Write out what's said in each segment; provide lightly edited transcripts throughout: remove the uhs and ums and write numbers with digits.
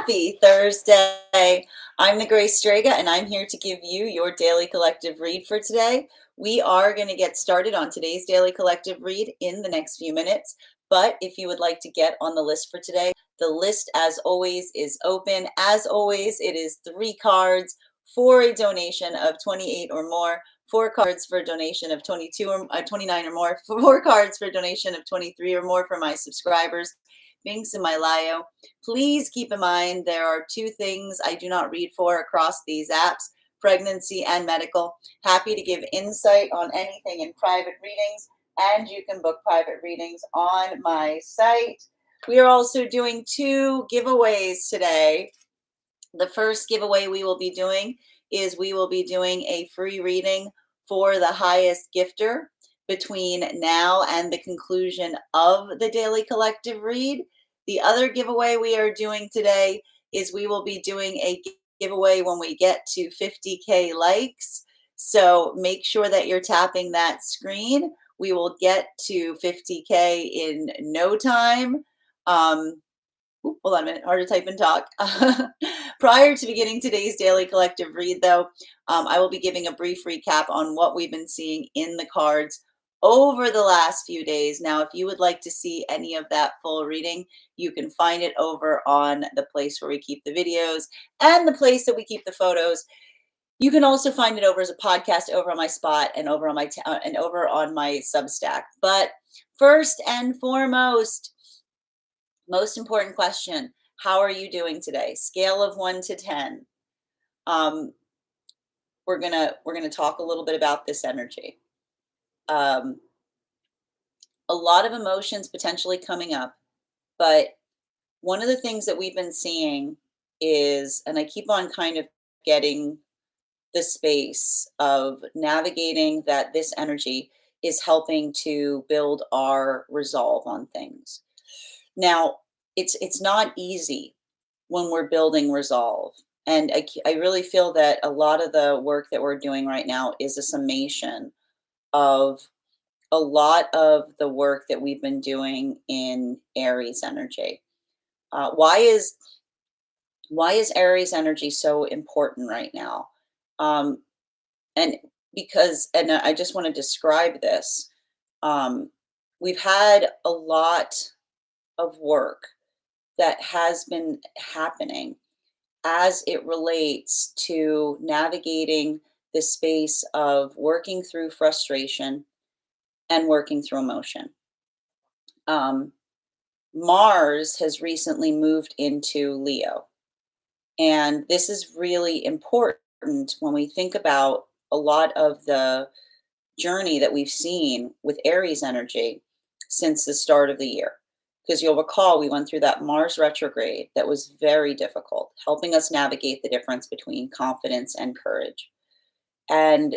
Happy Thursday. I'm the Grace Strega, and I'm here to give you your daily collective read for today. We are going to get started on today's daily collective read in the next few minutes. But if you would like to get on the list for today, the list, as always, is open. As always, it is 3 cards for a donation of 28 or more, 4 cards for a donation of 22 or 29 or more, 4 cards for a donation of 23 or more for my subscribers. Links in my bio. Please keep in mind there are 2 things I do not read for across these apps: pregnancy and medical. Happy to give insight on anything in private readings, and you can book private readings on my site. We are also doing 2 giveaways today. The first giveaway we will be doing is we will be doing a free reading for the highest gifter between now and the conclusion of the daily collective read. The other giveaway we are doing today is we will be doing a giveaway when we get to 50K likes. So make sure that you're tapping that screen. We will get to 50K in no time. Hold on a minute, hard to type and talk. Prior to beginning today's daily collective read, though, I will be giving a brief recap on what we've been seeing in the cards over the last few days. Now, if you would like to see any of that full reading, you can find it over on the place where we keep the videos and the place that we keep the photos. You can also find it over as a podcast over on my spot and over on my Substack. But first and foremost, most important question: how are you doing today? Scale of 1 to 10. We're gonna talk a little bit about this energy. A lot of emotions potentially coming up, but one of the things that we've been seeing is, and I keep on kind of getting the space of navigating that this energy is helping to build our resolve on things. Now, it's not easy when we're building resolve. And I really feel that a lot of the work that we're doing right now is a summation of a lot of the work that we've been doing in Aries energy. Why is Aries energy so important right now? And I just want to describe this. We've had a lot of work that has been happening as it relates to navigating the space of working through frustration and working through emotion. Mars has recently moved into Leo, and this is really important when we think about a lot of the journey that we've seen with Aries energy since the start of the year. Because you'll recall we went through that Mars retrograde that was very difficult, helping us navigate the difference between confidence and courage. And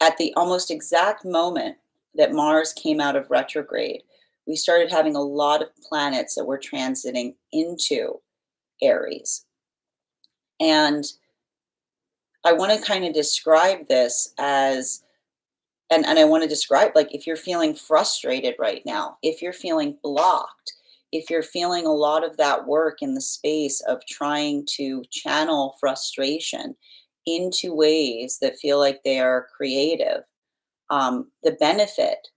at the almost exact moment that Mars came out of retrograde, we started having a lot of planets that were transiting into Aries. And I want to kind of describe this as, and I want to describe, like, if you're feeling frustrated right now, if you're feeling blocked, if you're feeling a lot of that work in the space of trying to channel frustration into ways that feel like they are creative, the benefit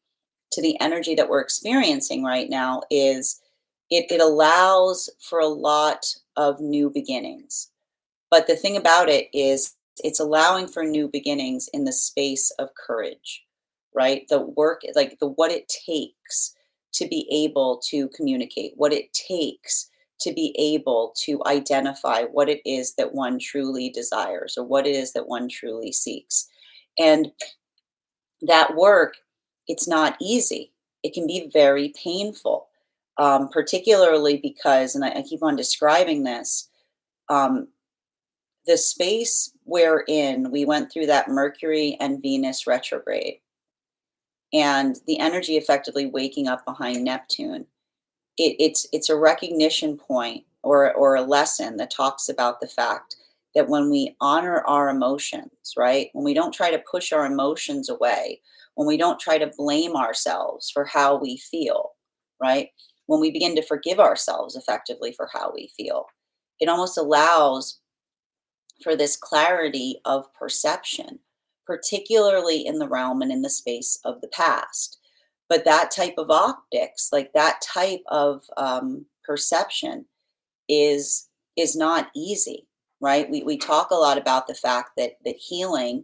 to the energy that we're experiencing right now is it allows for a lot of new beginnings. But the thing about it is it's allowing for new beginnings in the space of courage, right? The work, like what it takes to be able to communicate, what it takes to be able to identify what it is that one truly desires or what it is that one truly seeks. And that work, it's not easy. It can be very painful, particularly because, and I keep on describing this, the space we're in, we went through that Mercury and Venus retrograde, and the energy effectively waking up behind Neptune. It's a recognition point or a lesson that talks about the fact that when we honor our emotions, right? When we don't try to push our emotions away, when we don't try to blame ourselves for how we feel, right? When we begin to forgive ourselves effectively for how we feel, It almost allows for this clarity of perception, particularly in the realm and in the space of the past. But that type of optics, like that type of perception, is not easy, right? We talk a lot about the fact that healing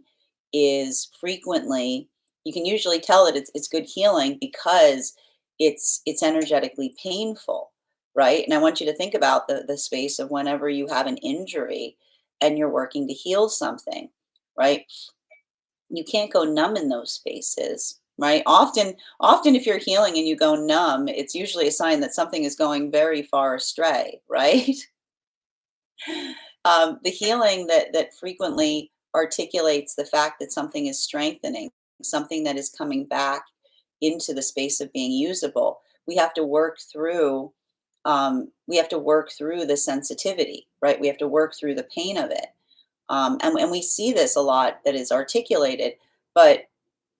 is frequently, you can usually tell that it's good healing because it's energetically painful, right? And I want you to think about the space of whenever you have an injury and you're working to heal something, right? You can't go numb in those spaces, right? Often if you're healing and you go numb, it's usually a sign that something is going very far astray, right? The healing that frequently articulates the fact that something is strengthening, something that is coming back into the space of being usable. We have to work through. We have to work through the sensitivity, right? We have to work through the pain of it, and we see this a lot that is articulated. But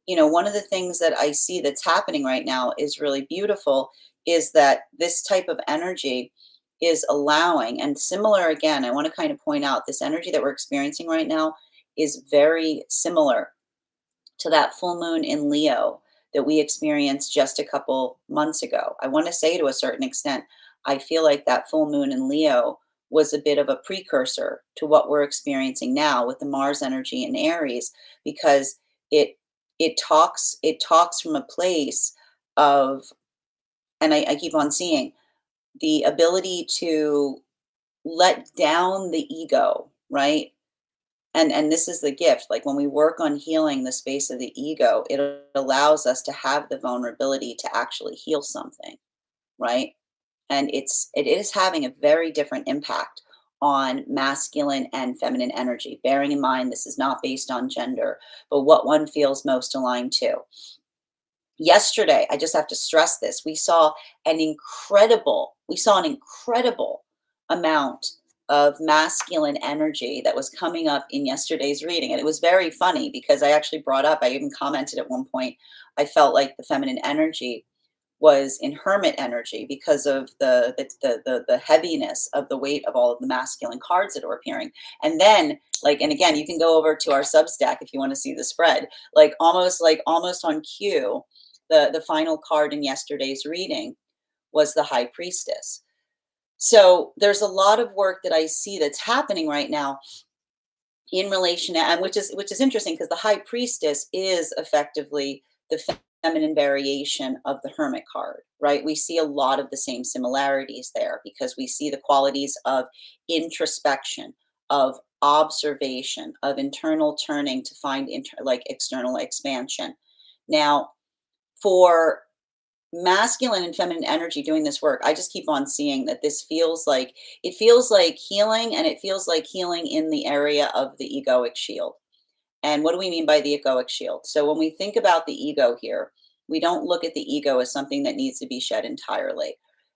one of the things that I see that's happening right now is really beautiful is that this type of energy is allowing, and similar again, I want to kind of point out this energy that we're experiencing right now is very similar to that full moon in Leo that we experienced just a couple months ago. I want to say to a certain extent, I feel like that full moon in Leo was a bit of a precursor to what we're experiencing now with the Mars energy in Aries, because it it talks from a place of, and I keep on seeing the ability to let down the ego, right? And this is the gift. Like when we work on healing the space of the ego, it allows us to have the vulnerability to actually heal something, right? And it is having a very different impact on masculine and feminine energy. Bearing in mind this is not based on gender, but what one feels most aligned to. Yesterday, I just have to stress this, we saw an incredible amount of masculine energy that was coming up in yesterday's reading. And it was very funny because I actually brought up, I even commented at one point, I felt like the feminine energy was in hermit energy because of the heaviness of the weight of all of the masculine cards that are appearing. And then, like, and again, you can go over to our Substack if you want to see the spread. Like almost on cue, the final card in yesterday's reading was the High Priestess. So there's a lot of work that I see that's happening right now in relation to, and which is interesting because the High Priestess is effectively the feminine variation of the Hermit card, right? We see a lot of the same similarities there because we see the qualities of introspection, of observation, of internal turning to find like external expansion. Now, for masculine and feminine energy doing this work, I just keep on seeing that this feels like healing, and it feels like healing in the area of the egoic shield. And what do we mean by the egoic shield? So when we think about the ego here, we don't look at the ego as something that needs to be shed entirely.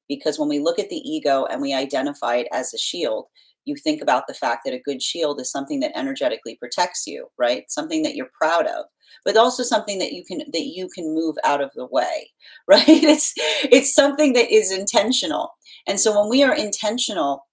Because when we look at the ego and we identify it as a shield, you think about the fact that a good shield is something that energetically protects you, right? Something that you're proud of, but also something that you can move out of the way, right? It's something that is intentional. And so when we are intentional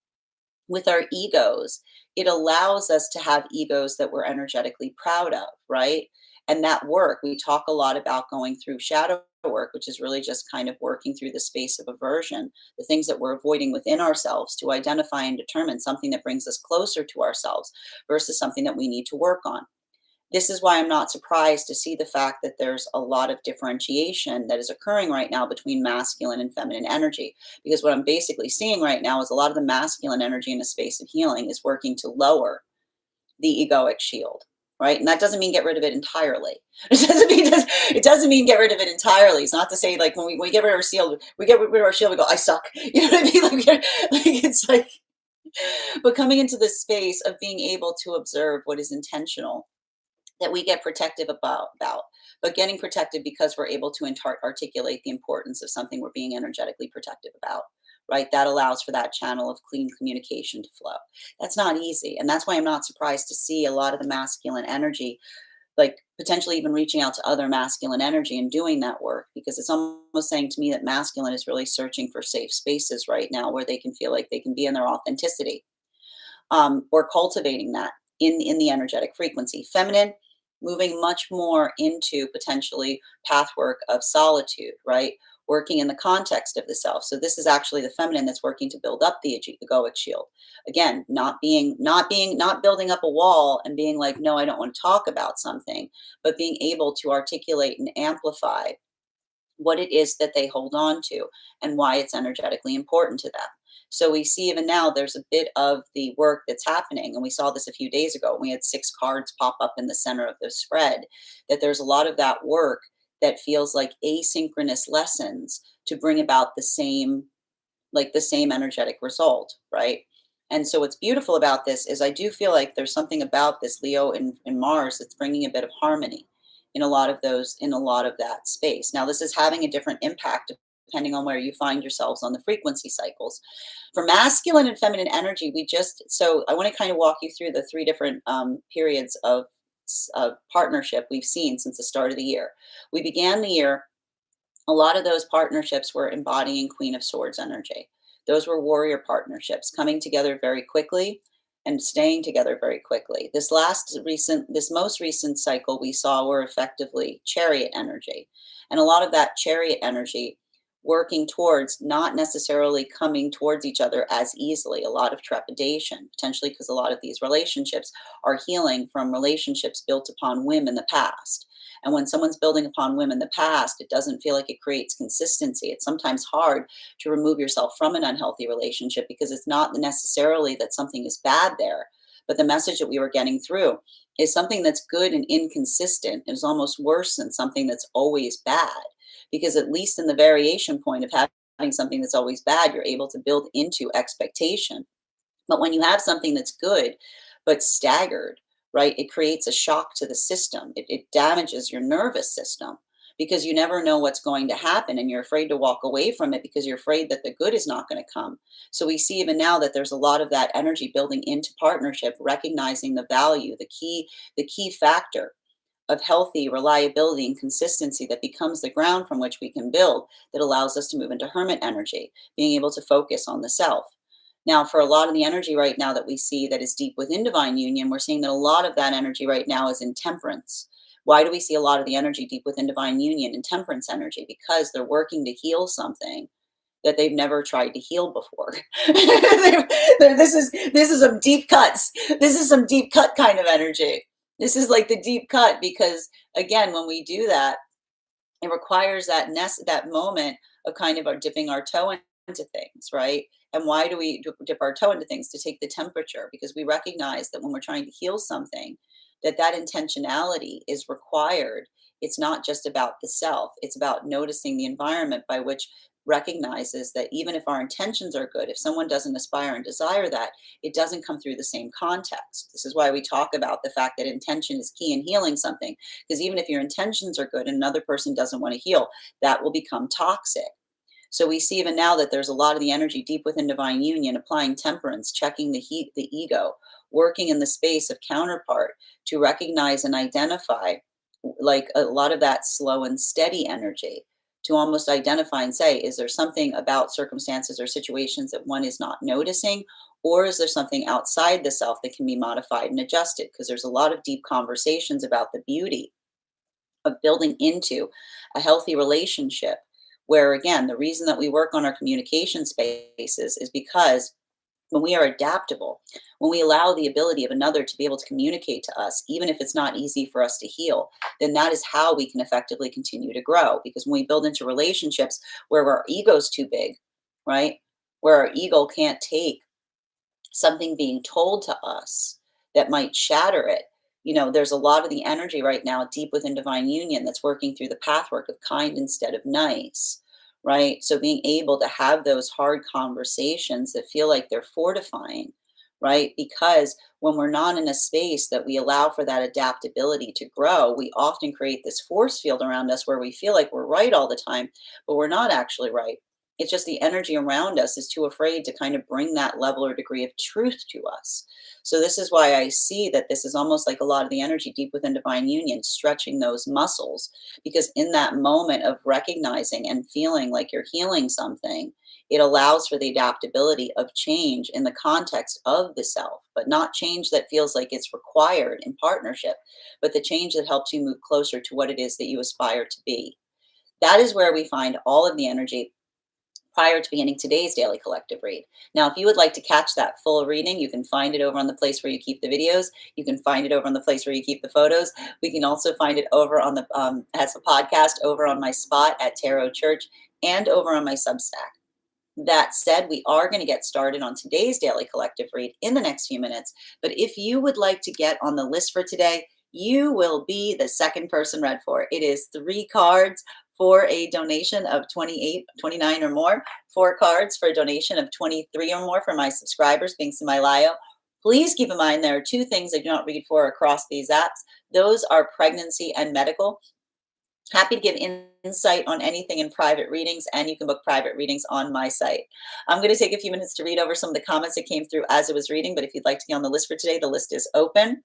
with our egos, it allows us to have egos that we're energetically proud of, right? And that work, we talk a lot about going through shadow work, which is really just kind of working through the space of aversion, the things that we're avoiding within ourselves to identify and determine something that brings us closer to ourselves versus something that we need to work on. This is why I'm not surprised to see the fact that there's a lot of differentiation that is occurring right now between masculine and feminine energy. Because what I'm basically seeing right now is a lot of the masculine energy in the space of healing is working to lower the egoic shield, right? And that doesn't mean get rid of it entirely. It doesn't mean get rid of it entirely. It's not to say like when we get rid of our shield, we go, I suck. You know what I mean? It's like, but coming into this space of being able to observe what is intentional that we get protective about, but getting protective because we're able to articulate the importance of something we're being energetically protective about, right? That allows for that channel of clean communication to flow. That's not easy. And that's why I'm not surprised to see a lot of the masculine energy, like potentially even reaching out to other masculine energy and doing that work, because it's almost saying to me that masculine is really searching for safe spaces right now where they can feel like they can be in their authenticity. or cultivating that in the energetic frequency. Feminine, moving much more into potentially pathwork of solitude, right? Working in the context of the self. So this is actually the feminine that's working to build up the egoic shield. Again, not building up a wall and being like, no, I don't want to talk about something, but being able to articulate and amplify what it is that they hold on to and why it's energetically important to them. So we see even now there's a bit of the work that's happening, and we saw this a few days ago. We had 6 cards pop up in the center of the spread, that there's a lot of that work that feels like asynchronous lessons to bring about the same energetic result, right? And so what's beautiful about this is I do feel like there's something about this Leo in Mars that's bringing a bit of harmony in a lot of that space. Now, this is having a different impact depending on where you find yourselves on the frequency cycles. For masculine and feminine energy, so I want to kind of walk you through the 3 different periods of partnership we've seen since the start of the year. We began the year, a lot of those partnerships were embodying Queen of Swords energy. Those were warrior partnerships coming together very quickly and staying together very quickly. This most recent cycle we saw were effectively chariot energy. And a lot of that chariot energy working towards not necessarily coming towards each other as easily, a lot of trepidation, potentially because a lot of these relationships are healing from relationships built upon whim in the past. And when someone's building upon whim in the past, it doesn't feel like it creates consistency. It's sometimes hard to remove yourself from an unhealthy relationship because it's not necessarily that something is bad there, but the message that we were getting through is something that's good and inconsistent is almost worse than something that's always bad. Because at least in the variation point of having something that's always bad, you're able to build into expectation. But when you have something that's good, but staggered, right, it creates a shock to the system. It damages your nervous system because you never know what's going to happen and you're afraid to walk away from it because you're afraid that the good is not going to come. So we see even now that there's a lot of that energy building into partnership, recognizing the value, the key factor of healthy reliability and consistency that becomes the ground from which we can build, that allows us to move into hermit energy, being able to focus on the self. Now, for a lot of the energy right now that we see that is deep within divine union, we're seeing that a lot of that energy right now is in temperance. Why do we see a lot of the energy deep within divine union in temperance energy? Because they're working to heal something that they've never tried to heal before. This is some deep cuts. This is some deep cut kind of energy. This is like the deep cut because again, when we do that, it requires that moment of kind of our dipping our toe into things, right? And why do we dip our toe into things? To take the temperature, because we recognize that when we're trying to heal something, that intentionality is required. It's not just about the self, it's about noticing the environment by which recognizes that even if our intentions are good, if someone doesn't aspire and desire that, it doesn't come through the same context. This is why we talk about the fact that intention is key in healing something, because even if your intentions are good and another person doesn't want to heal, that will become toxic. So we see even now that there's a lot of the energy deep within divine union, applying temperance, checking the heat, the ego, working in the space of counterpart to recognize and identify like a lot of that slow and steady energy, to almost identify and say, is there something about circumstances or situations that one is not noticing? Or is there something outside the self that can be modified and adjusted? Because there's a lot of deep conversations about the beauty of building into a healthy relationship, where again, the reason that we work on our communication spaces is because when we are adaptable, when we allow the ability of another to be able to communicate to us, even if it's not easy for us to heal, then that is how we can effectively continue to grow. Because when we build into relationships where our ego's too big, right? Where our ego can't take something being told to us that might shatter it. There's a lot of the energy right now deep within divine union that's working through the pathwork of kind instead of nice, right? So being able to have those hard conversations that feel like they're fortifying, right? Because when we're not in a space that we allow for that adaptability to grow, we often create this force field around us where we feel like we're right all the time, but we're not actually right. It's just the energy around us is too afraid to kind of bring that level or degree of truth to us. So this is why I see that this is almost like a lot of the energy deep within divine union, stretching those muscles, because in that moment of recognizing and feeling like you're healing something, It allows for the adaptability of change in the context of the self, but not change that feels like it's required in partnership, but the change that helps you move closer to what it is that you aspire to be. That is where we find all of the energy prior to beginning today's daily collective read. Now, if you would like to catch that full reading, you can find it over on the place where you keep the videos. You can find it over on the place where you keep the photos. We can also find it over on the as a podcast over on my spot at Tarot Church and over on my Substack. That said, we are going to get started on today's daily collective read in the next few minutes. But if you would like to get on the list for today, you will be the second person read for. It is 3 cards for a donation of 28, 29 or more, 4 cards for a donation of 23 or more for my subscribers, links in my bio. Please keep in mind there are 2 things I do not read for across these apps. Those are pregnancy and medical. Happy to give insight on anything in private readings, and you can book private readings on my site. I'm going to take a few minutes to read over some of the comments that came through as I was reading, but if you'd like to get on the list for today, the list is open.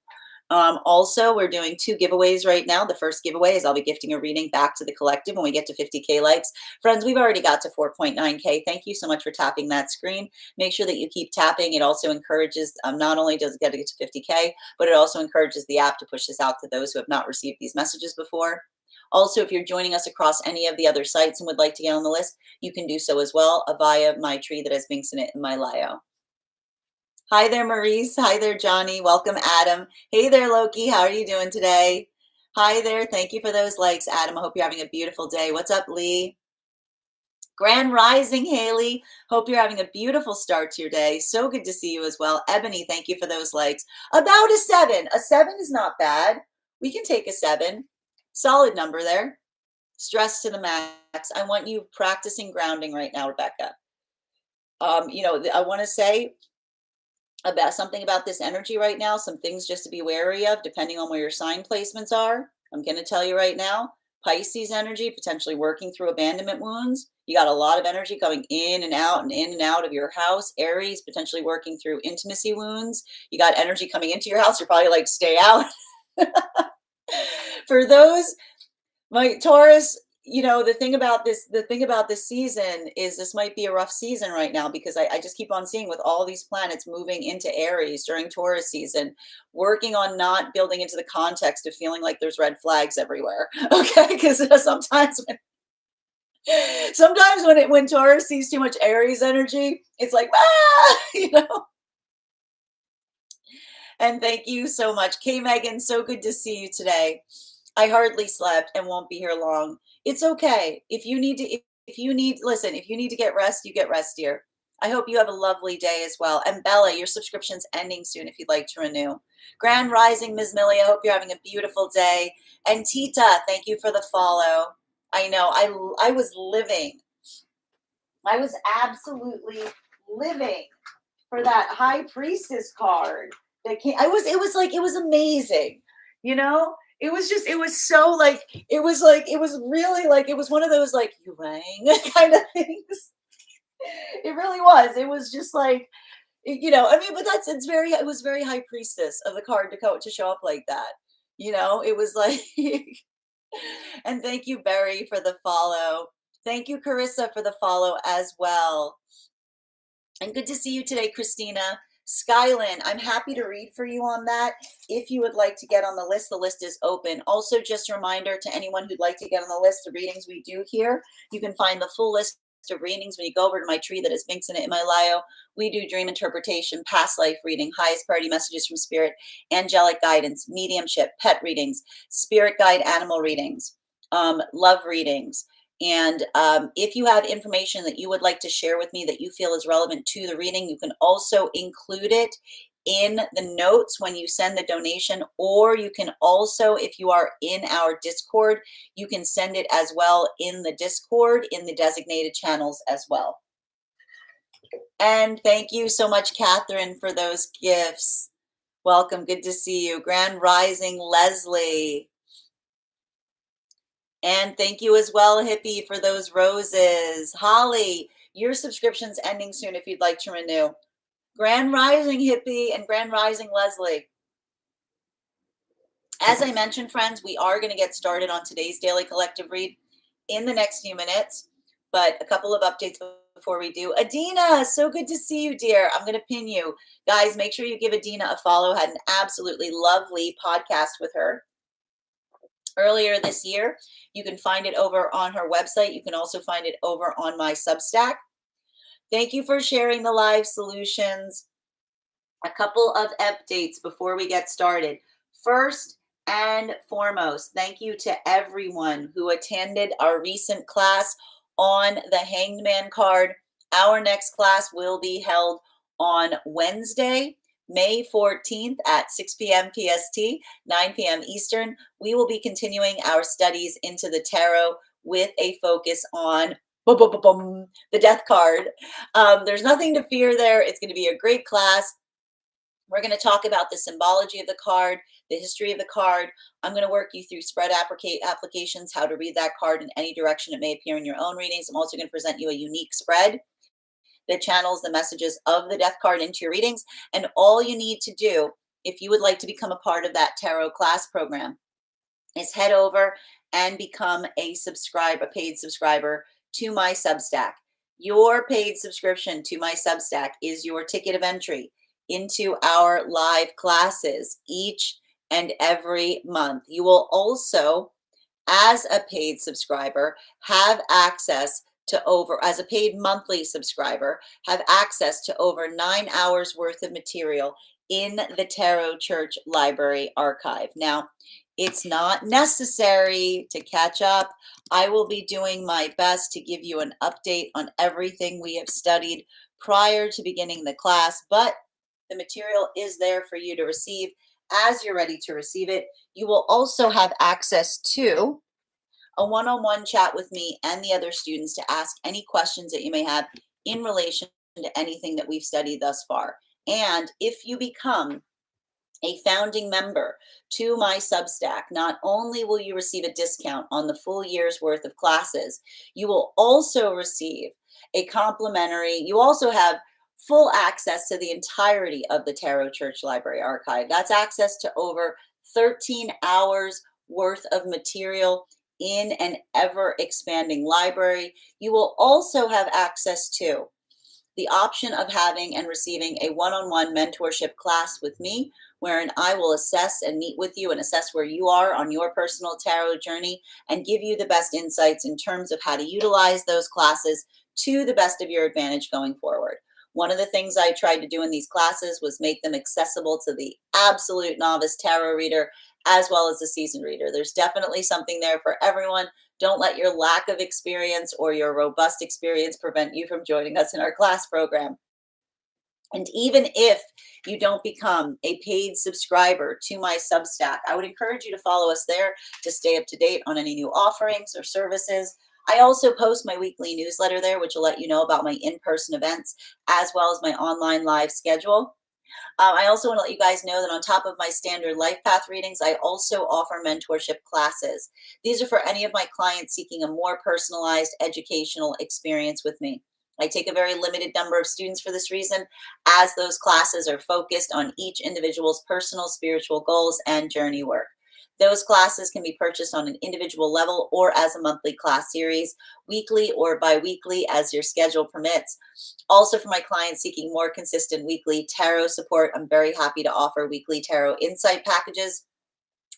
Also, we're doing 2 giveaways right now. The first giveaway is I'll be gifting a reading back to the collective when we get to 50K likes. Friends, we've already got to 4.9K. Thank you so much for tapping that screen. Make sure that you keep tapping. It also encourages, not only does it get to 50K, but it also encourages the app to push this out to those who have not received these messages before. Also, if you're joining us across any of the other sites and would like to get on the list, you can do so as well via my tree that has links in it in my bio. Hi there, Maurice. Hi there, Johnny. Welcome, Adam. Hey there, Loki. How are you doing today? Hi there. Thank you for those likes, Adam. I hope you're having a beautiful day. What's up, Lee? Grand Rising, Haley. Hope you're having a beautiful start to your day. So good to see you as well. Ebony, thank you for those likes. About a 7. A 7 is not bad. We can take a 7. Solid number there. Stress to the max. I want you practicing grounding right now, Rebecca. I want to say about something about this energy right now, some things just to be wary of depending on where your sign placements are. I'm going to tell you right now, Pisces energy, potentially working through abandonment wounds. You got a lot of energy coming in and out of your house. Aries, potentially working through intimacy wounds. You got energy coming into your house. You're probably like, stay out. For those, my Taurus, the thing about this season is this might be a rough season right now because I just keep on seeing with all these planets moving into Aries during Taurus season, working on not building into the context of feeling like there's red flags everywhere. Okay, because sometimes when Taurus sees too much Aries energy, it's like, And thank you so much, Kay Megan. So good to see you today. I hardly slept and won't be here long. It's okay. If you need to get rest, you get rest, dear. I hope you have a lovely day as well. And Bella, your subscription's ending soon if you'd like to renew. Grand Rising, Ms. Millie, I hope you're having a beautiful day. And Tita, thank you for the follow. I know, I was absolutely living for that High Priestess card that came. It was amazing, It was one of those like you rang kind of things. It really was. It was just like, but it was very High Priestess of the card to show up like that. It was like, and thank you, Barry, for the follow. Thank you, Carissa, for the follow as well. And good to see you today, Christina. Skylin, I'm happy to read for you on that. If you would like to get on the list is open. Also, just a reminder to anyone who'd like to get on the list of readings we do here, you can find the full list of readings when you go over to my tree that has links in it in my bio. We do dream interpretation, past life reading, highest priority messages from spirit, angelic guidance, mediumship, pet readings, spirit guide animal readings, love readings. And if you have information that you would like to share with me that you feel is relevant to the reading, you can also include it in the notes when you send the donation, or you can also, if you are in our Discord, you can send it as well in the Discord in the designated channels as well. And thank you so much, Catherine, for those gifts. Welcome. Good to see you. Grand Rising, Leslie. And thank you as well, Hippie, for those roses. Holly, your subscription's ending soon if you'd like to renew. Grand Rising, Hippie, and Grand Rising, Leslie. As I mentioned, friends, we are going to get started on today's daily collective read in the next few minutes. But a couple of updates before we do. Adina, so good to see you, dear. I'm going to pin you. Guys, make sure you give Adina a follow. Had an absolutely lovely podcast with her earlier this year. You can find it over on her website. You can also find it over on my Substack. Thank you for sharing the live solutions. A couple of updates before we get started. First and foremost, thank you to everyone who attended our recent class on the Hanged Man card. Our next class will be held on Wednesday, May 14th at 6 p.m. PST, 9 p.m. Eastern. We will be continuing our studies into the tarot with a focus on the death card. There's nothing to fear there. It's going to be a great class. We're going to talk about the symbology of the card, the history of the card. I'm going to work you through spread applications, how to read that card in any direction it may appear in your own readings. I'm also going to present you a unique spread that channels the messages of the death card into your readings. And all you need to do, if you would like to become a part of that tarot class program, is head over and become a paid subscriber to my Substack. Your paid subscription to my Substack is your ticket of entry into our live classes each and every month. You will also, as a paid subscriber, have access to as a paid monthly subscriber, have access to over 9 hours worth of material in the Tarot Church Library Archive. Now, it's not necessary to catch up. I will be doing my best to give you an update on everything we have studied prior to beginning the class, but the material is there for you to receive as you're ready to receive it. You will also have access to a one-on-one chat with me and the other students to ask any questions that you may have in relation to anything that we've studied thus far. And if you become a founding member to my Substack, not only will you receive a discount on the full year's worth of classes, you will also receive a complimentary, you also have full access to the entirety of the Tarot Church Library Archive. That's access to over 13 hours worth of material in an ever expanding library. You will also have access to the option of having and receiving a one-on-one mentorship class with me, wherein I will assess and meet with you and assess where you are on your personal tarot journey and give you the best insights in terms of how to utilize those classes to the best of your advantage going forward. One of the things I tried to do in these classes was make them accessible to the absolute novice tarot reader as well as the seasoned reader. There's definitely something there for everyone. Don't let your lack of experience or your robust experience prevent you from joining us in our class program. And even if you don't become a paid subscriber to my Substack, I would encourage you to follow us there to stay up to date on any new offerings or services. I also post my weekly newsletter there, which will let you know about my in-person events as well as my online live schedule. I also want to let you guys know that on top of my standard life path readings, I also offer mentorship classes. These are for any of my clients seeking a more personalized educational experience with me. I take a very limited number of students for this reason, as those classes are focused on each individual's personal spiritual goals and journey work. Those classes can be purchased on an individual level or as a monthly class series, weekly or bi-weekly as your schedule permits. Also, for my clients seeking more consistent weekly tarot support, I'm very happy to offer weekly tarot insight packages.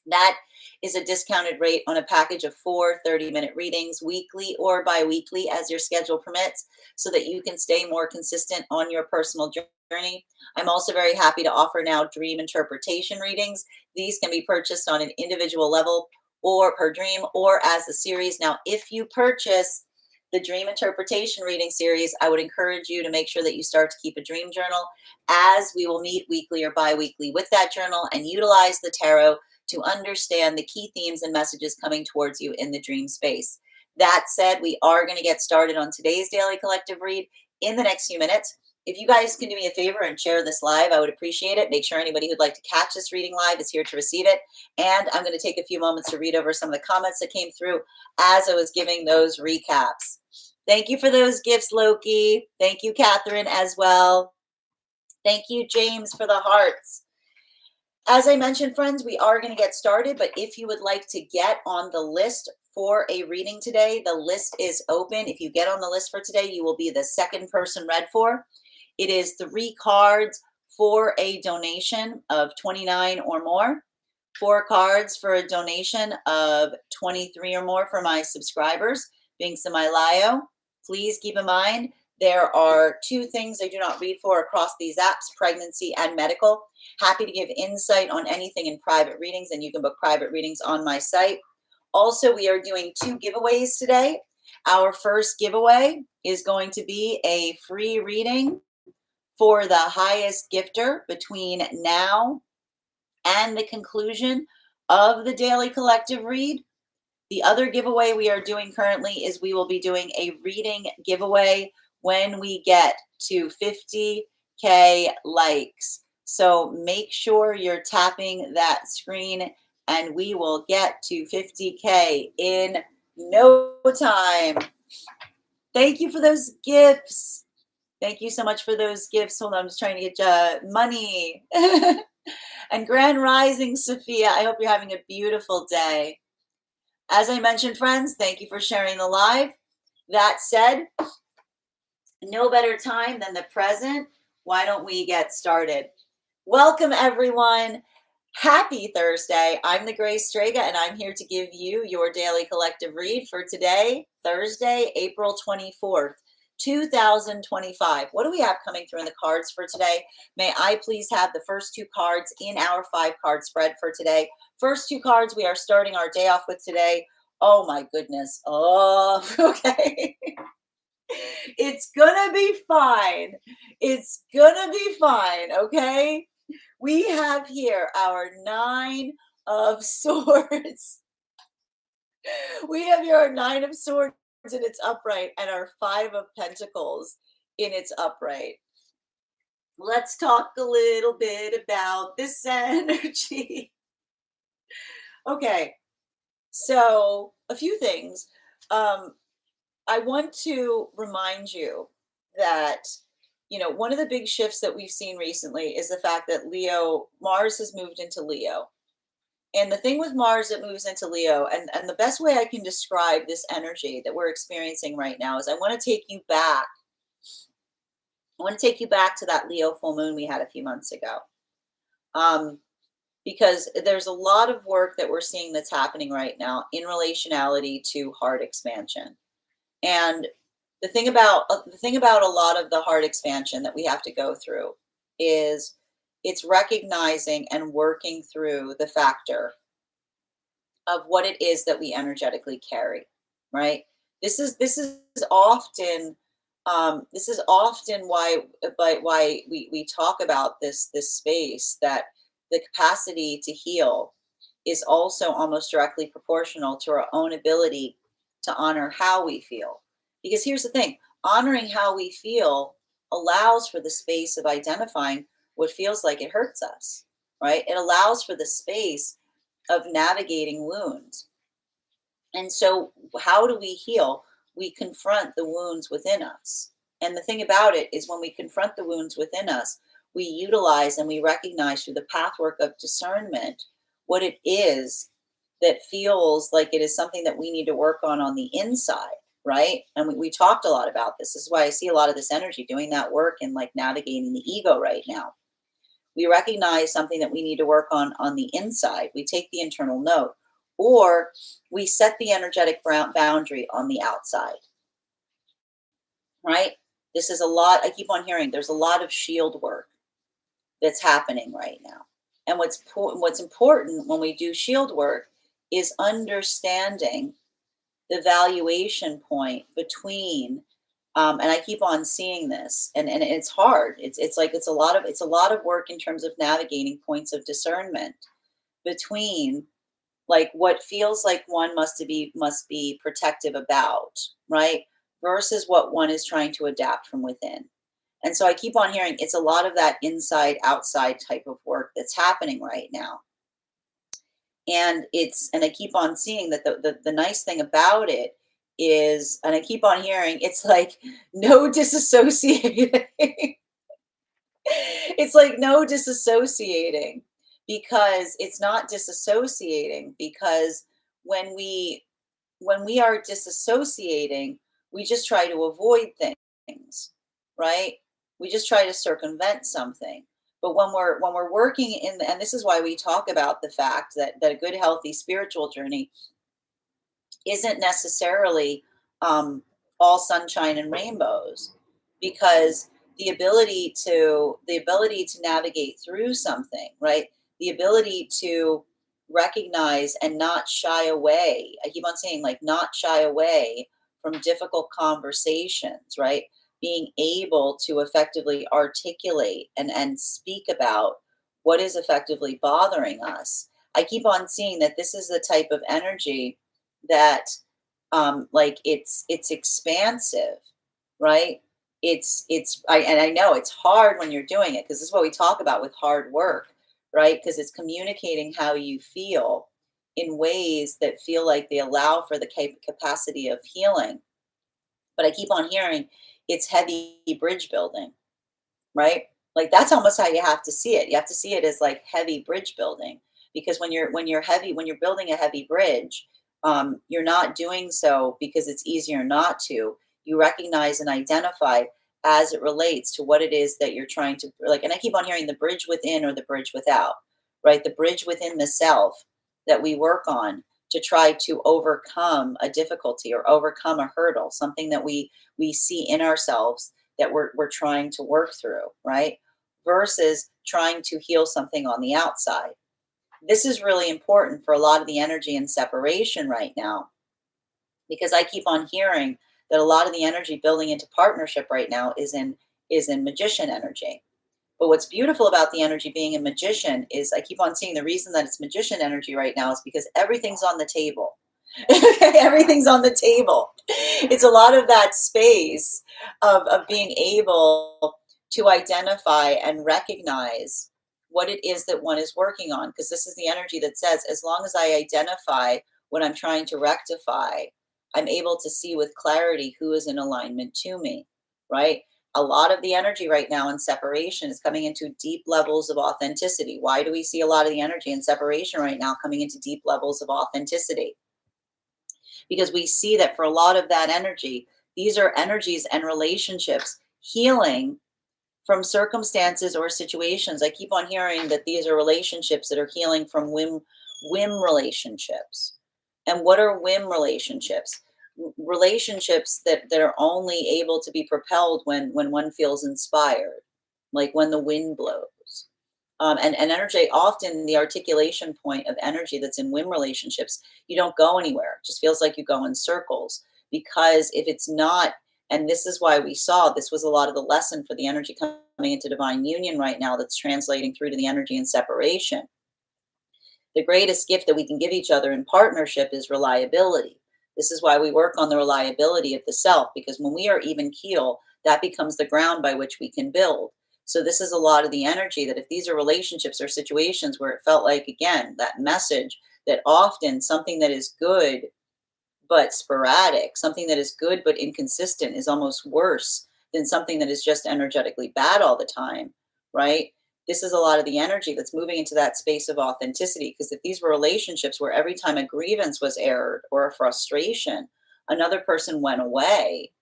That is a discounted rate on a package of 4 30-minute readings weekly or bi-weekly as your schedule permits, so that you can stay more consistent on your personal journey. I'm also very happy to offer now dream interpretation readings. These can be purchased on an individual level or per dream or as a series. Now, if you purchase the dream interpretation reading series, I would encourage you to make sure that you start to keep a dream journal, as we will meet weekly or bi-weekly with that journal and utilize the tarot to understand the key themes and messages coming towards you in the dream space. That said, we are going to get started on today's daily collective read in the next few minutes. If you guys can do me a favor and share this live, I would appreciate it. Make sure anybody who'd like to catch this reading live is here to receive it. And I'm going to take a few moments to read over some of the comments that came through as I was giving those recaps. Thank you for those gifts, Loki. Thank you, Catherine, as well. Thank you, James, for the hearts. As I mentioned, friends, we are going to get started, but if you would like to get on the list for a reading today, the list is open. If you get on the list for today, you will be the second person read for. It is 3 cards for a donation of 29 or more, 4 cards for a donation of 23 or more for my subscribers, being semi-lio. Please keep in mind, there are 2 things I do not read for across these apps, pregnancy and medical. Happy to give insight on anything in private readings, and you can book private readings on my site. Also, we are doing 2 giveaways today. Our first giveaway is going to be a free reading for the highest gifter between now and the conclusion of the daily collective read. The other giveaway we are doing currently is we will be doing a reading giveaway when we get to 50K likes. So make sure you're tapping that screen and we will get to 50K in no time. Thank you for those gifts. Thank you so much for those gifts. Hold on, I'm just trying to get money. And Grand Rising, Sophia, I hope you're having a beautiful day. As I mentioned, friends, thank you for sharing the live. That said, no better time than the present. Why don't we get started? Welcome, everyone. Happy Thursday. I'm the Grace Strega, and I'm here to give you your daily collective read for today, Thursday, April 24th. 2025. What do we have coming through in the cards for today? May I please have the first 2 cards in our 5-card spread for today? First 2 cards we are starting our day off with today. Oh my goodness. Oh, okay. It's gonna be fine. It's gonna be fine, okay? We have here our 9 of Swords. We have here our 9 of Swords in its upright and our 5 of Pentacles in its upright. Let's talk a little bit about this energy. Okay, so a few things. I want to remind you that, one of the big shifts that we've seen recently is the fact that Mars has moved into Leo. And the thing with Mars that moves into Leo, and the best way I can describe this energy that we're experiencing right now is I want to take you back. I want to take you back to that Leo full moon we had a few months ago. Because there's a lot of work that we're seeing that's happening right now in relationality to heart expansion. And the thing about a lot of the heart expansion that we have to go through is it's recognizing and working through the factor of what it is that we energetically carry, right? This is often why we talk about this space, that the capacity to heal is also almost directly proportional to our own ability to honor how we feel. Because here's the thing, honoring how we feel allows for the space of identifying what feels like it hurts us, right? It allows for the space of navigating wounds. And so how do we heal? We confront the wounds within us. And the thing about it is when we confront the wounds within us, we utilize and we recognize through the pathwork of discernment what it is that feels like it is something that we need to work on the inside, right? And we talked a lot about this. This is why I see a lot of this energy doing that work and like navigating the ego right now. We recognize something that we need to work on the inside. We take the internal note, or we set the energetic boundary on the outside, right? This is a lot. I keep on hearing there's a lot of shield work that's happening right now. And what's important when we do shield work is understanding the valuation point between and I keep on seeing this, and it's hard. It's a lot of work in terms of navigating points of discernment between like what feels like one must be protective about, right? Versus what one is trying to adapt from within. And so I keep on hearing it's a lot of that inside outside type of work that's happening right now. And I keep on seeing that the nice thing about it is, and I keep on hearing, it's like no disassociating. It's like no disassociating, because it's not disassociating, because when we when we are disassociating, we just try to avoid things, right? We just try to circumvent something. But when we're working in and this is why we talk about the fact that a good healthy spiritual journey isn't necessarily um, all sunshine and rainbows, because the ability to navigate through something, right, the ability to recognize and not shy away, I keep on saying, like, not shy away from difficult conversations, right, being able to effectively articulate and speak about what is effectively bothering us. I keep on seeing that this is the type of energy that like it's expansive, right? And I know it's hard when you're doing it, because this is what we talk about with hard work, right? Because it's communicating how you feel in ways that feel like they allow for the capacity of healing. But I keep on hearing it's heavy bridge building, right? Like, that's almost how you have to see it. You have to see it as like heavy bridge building, because when you're building a heavy bridge, you're not doing so because it's easier not to. You recognize and identify as it relates to what it is that you're trying to, like. And I keep on hearing the bridge within or the bridge without, right? The bridge within the self that we work on to try to overcome a difficulty or overcome a hurdle, something that we see in ourselves that we're trying to work through, right? Versus trying to heal something on the outside. This is really important for a lot of the energy in separation right now, because I keep on hearing that a lot of the energy building into partnership right now is in magician energy. But what's beautiful about the energy being a magician is I keep on seeing the reason that it's magician energy right now is because everything's on the table. Everything's on the table. It's a lot of that space of being able to identify and recognize what it is that one is working on. Because this is the energy that says, as long as I identify what I'm trying to rectify, I'm able to see with clarity who is in alignment to me, right? A lot of the energy right now in separation is coming into deep levels of authenticity. Why do we see a lot of the energy in separation right now coming into deep levels of authenticity? Because we see that for a lot of that energy, these are energies and relationships healing from circumstances or situations. I keep on hearing that these are relationships that are healing from whim relationships. And what are whim relationships? Relationships that are only able to be propelled when one feels inspired, like when the wind blows. And energy, often the articulation point of energy that's in whim relationships, you don't go anywhere. It just feels like you go in circles. Because if it's not, and this is why we saw this was a lot of the lesson for the energy coming into divine union right now, that's translating through to the energy in separation. The greatest gift that we can give each other in partnership is reliability. This is why we work on the reliability of the self, because when we are even keel, that becomes the ground by which we can build. So this is a lot of the energy that if these are relationships or situations where it felt like, again, that message that often something that is good but sporadic, something that is good but inconsistent is almost worse than something that is just energetically bad all the time, right? This is a lot of the energy that's moving into that space of authenticity. Because if these were relationships where every time a grievance was aired or a frustration, another person went away,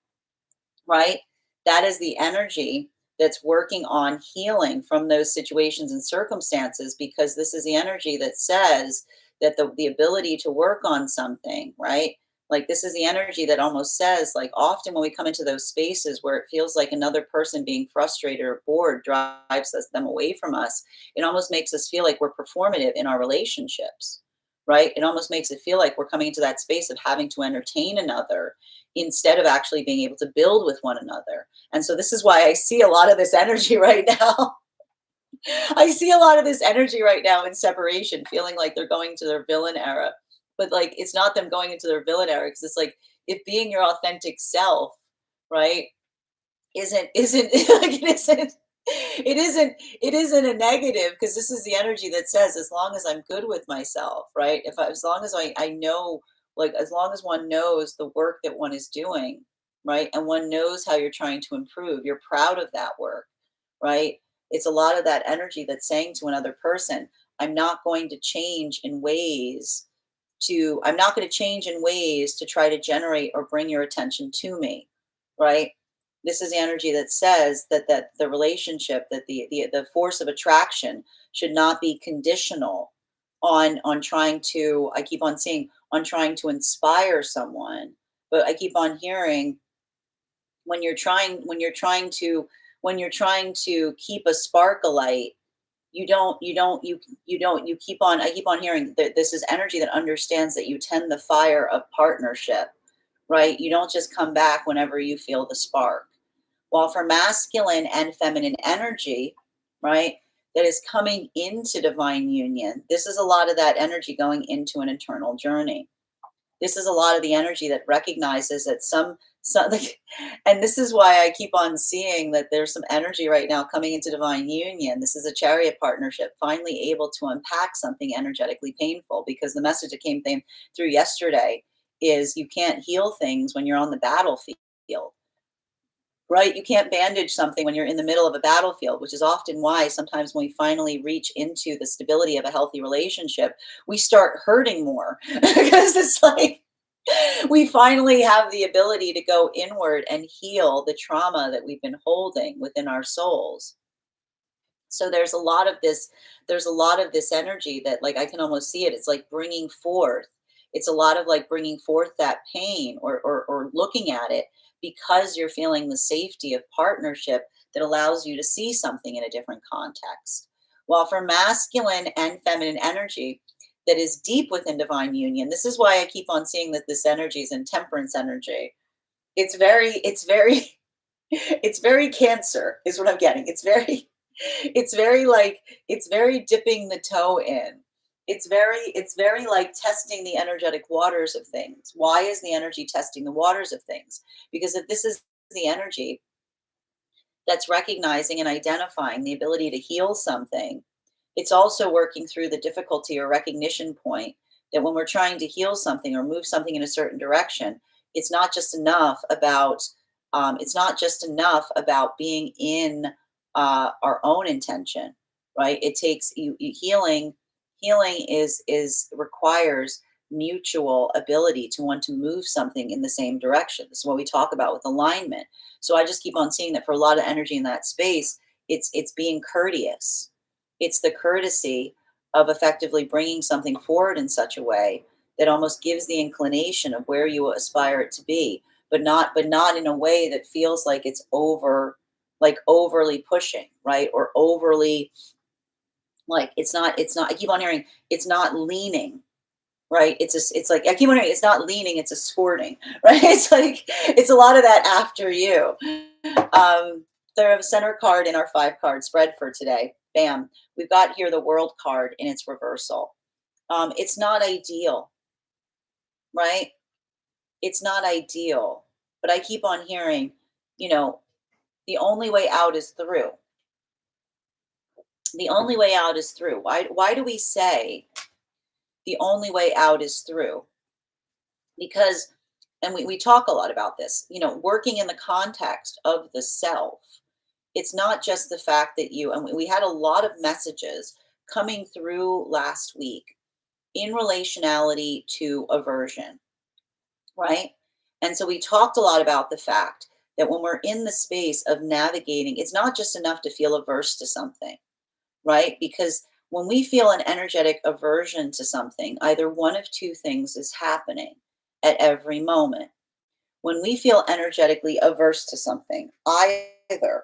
right? That is the energy that's working on healing from those situations and circumstances, because this is the energy that says that the ability to work on something, right? Like, this is the energy that almost says, like, often when we come into those spaces where it feels like another person being frustrated or bored drives them away from us, it almost makes us feel like we're performative in our relationships, right? It almost makes it feel like we're coming into that space of having to entertain another instead of actually being able to build with one another. And so this is why I see a lot of this energy right now. I see a lot of this energy right now in separation, feeling like they're going to their villain era. But like, it's not them going into their villain era, because it's like, if being your authentic self, right, isn't like, it isn't a negative, because this is the energy that says, as long as I'm good with myself, right? As long as I know, like, as long as one knows the work that one is doing, right? And one knows how you're trying to improve, you're proud of that work, right? It's a lot of that energy that's saying to another person, I'm not going to change in ways I'm not going to change in ways to try to generate or bring your attention to me, right? This is the energy that says that the relationship, that the force of attraction should not be conditional on trying to, I keep on seeing, on trying to inspire someone. But I keep on hearing, when you're trying to keep a spark alight, you keep on, I keep on hearing that this is energy that understands that you tend the fire of partnership, right? You don't just come back whenever you feel the spark. While for masculine and feminine energy, right, that is coming into divine union, this is a lot of that energy going into an internal journey. This is a lot of the energy that recognizes that some like, and this is why I keep on seeing that there's some energy right now coming into divine union. This is a chariot partnership, finally able to unpack something energetically painful, because the message that came through yesterday is you can't heal things when you're on the battlefield, right? You can't bandage something when you're in the middle of a battlefield, which is often why sometimes when we finally reach into the stability of a healthy relationship, we start hurting more because it's like we finally have the ability to go inward and heal the trauma that we've been holding within our souls. So there's a lot of this energy that, like, I can almost see it. It's like bringing forth. It's a lot of like bringing forth that pain, or looking at it, because you're feeling the safety of partnership that allows you to see something in a different context. While for masculine and feminine energy that is deep within divine union, this is why I keep on seeing that this energy is in temperance energy. It's very it's very Cancer is what I'm getting. It's very like, it's very dipping the toe in. It's very like testing the energetic waters of things. Why is the energy testing the waters of things? Because if this is the energy that's recognizing and identifying the ability to heal something, it's also working through the difficulty or recognition point that when we're trying to heal something or move something in a certain direction, it's not just enough about being in our own intention, right? It takes healing. Healing is requires mutual ability to want to move something in the same direction. This is what we talk about with alignment. So I just keep on seeing that for a lot of energy in that space, it's being courteous. It's the courtesy of effectively bringing something forward in such a way that almost gives the inclination of where you aspire it to be, but not in a way that feels like it's overly pushing, right? Or overly, like, it's not, I keep on hearing it's not leaning, right? It's like, I keep on hearing it's not leaning, it's escorting, right? It's like, it's a lot of that after you. The center card in our 5 card spread for today, bam, we've got here the World card in its reversal. It's not ideal, right? It's not ideal, but I keep on hearing, you know, the only way out is through. The only way out is through. Why do we say the only way out is through? Because, and we talk a lot about this, working in the context of the self. It's not just the fact that and we had a lot of messages coming through last week in relationality to aversion, right? And so we talked a lot about the fact that when we're in the space of navigating, it's not just enough to feel averse to something, right? Because when we feel an energetic aversion to something, either one of two things is happening at every moment. When we feel energetically averse to something, either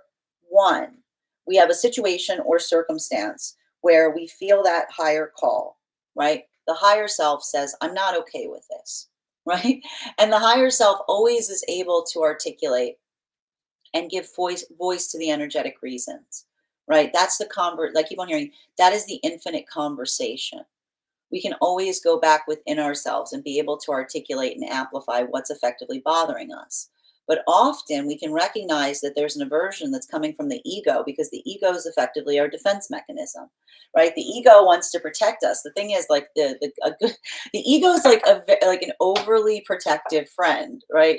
one, we have a situation or circumstance where we feel that higher call, right? The higher self says, I'm not okay with this, right? And the higher self always is able to articulate and give voice to the energetic reasons, right? That's the like, keep on hearing, that is the infinite conversation. We can always go back within ourselves and be able to articulate and amplify what's effectively bothering us. But often we can recognize that there's an aversion that's coming from the ego, because the ego is effectively our defense mechanism, right? The ego wants to protect us. The thing is, like, the ego is like like an overly protective friend, right?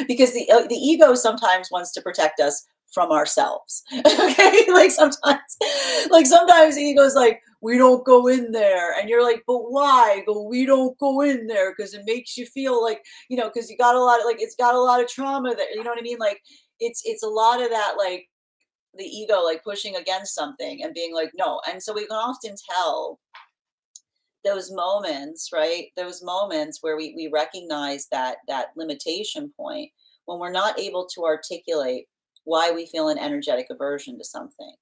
Because the ego sometimes wants to protect us from ourselves. Okay, like sometimes the ego is like, we don't go in there. And you're like, but why? I go, we don't go in there because it makes you feel like, because you got a lot of, like, it's got a lot of trauma there. You know what I mean? Like, it's a lot of that, like, the ego, like, pushing against something and being like, no. And so we can often tell those moments, right? Those moments where we recognize that limitation point when we're not able to articulate why we feel an energetic aversion to something.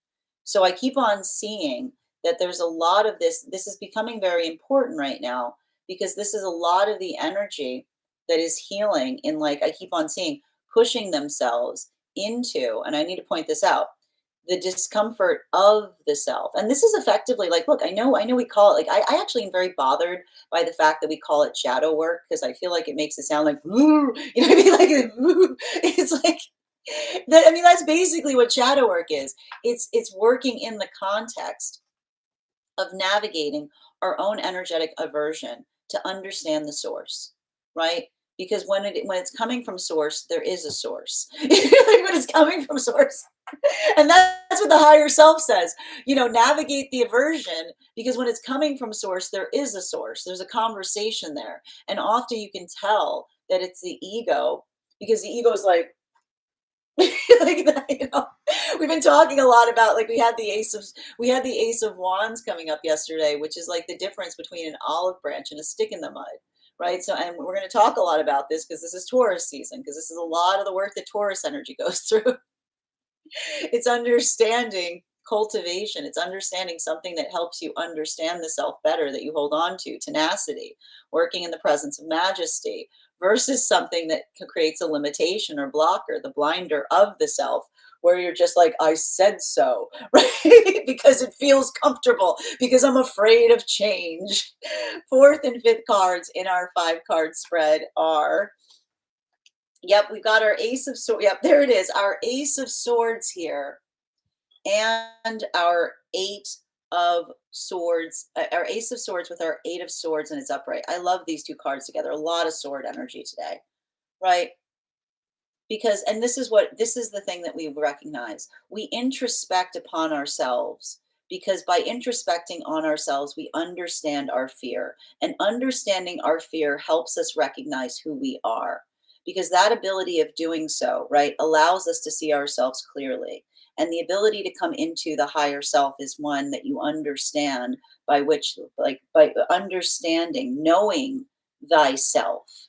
So I keep on seeing that there's a lot of this. This is becoming very important right now because this is a lot of the energy that is healing in, like, I keep on seeing, pushing themselves into, and I need to point this out, the discomfort of the self. And this is effectively, like, look, I know we call it, like, I actually am very bothered by the fact that we call it shadow work because I feel like it makes it sound like, "Ooh," you know what I mean? Like, "Ooh." It's like that. I mean, that's basically what shadow work is. It's working in the context of navigating our own energetic aversion to understand the source, right? Because when it's coming from source, there is a source. Like, when it's coming from source, and that's what the higher self says. Navigate the aversion because when it's coming from source, there is a source. There's a conversation there, and often you can tell that it's the ego because the ego is like, like that, we've been talking a lot about, like, we had the ace of wands coming up yesterday, which is like the difference between an olive branch and a stick in the mud, right? So, and we're going to talk a lot about this because this is Taurus season, because this is a lot of the work that Taurus energy goes through. It's understanding cultivation. It's understanding something that helps you understand the self better, that you hold on to, tenacity, working in the presence of majesty, versus something that creates a limitation or blocker, the blinder of the self, where you're just like, I said so, right? Because it feels comfortable, because I'm afraid of change. Fourth and fifth cards in our 5 card spread are, yep, we've got our ace of swords. Yep, there it is. Our ace of swords here, and our eight of swords, our ace of swords with our 8 of swords, and it's upright. I love these 2 cards together. A lot of sword energy today, right? Because, and this is the thing that we recognize. We introspect upon ourselves because by introspecting on ourselves, we understand our fear, and understanding our fear helps us recognize who we are, because that ability of doing so, right, allows us to see ourselves clearly. And the ability to come into the higher self is one that you understand, by which, like, by understanding, knowing thyself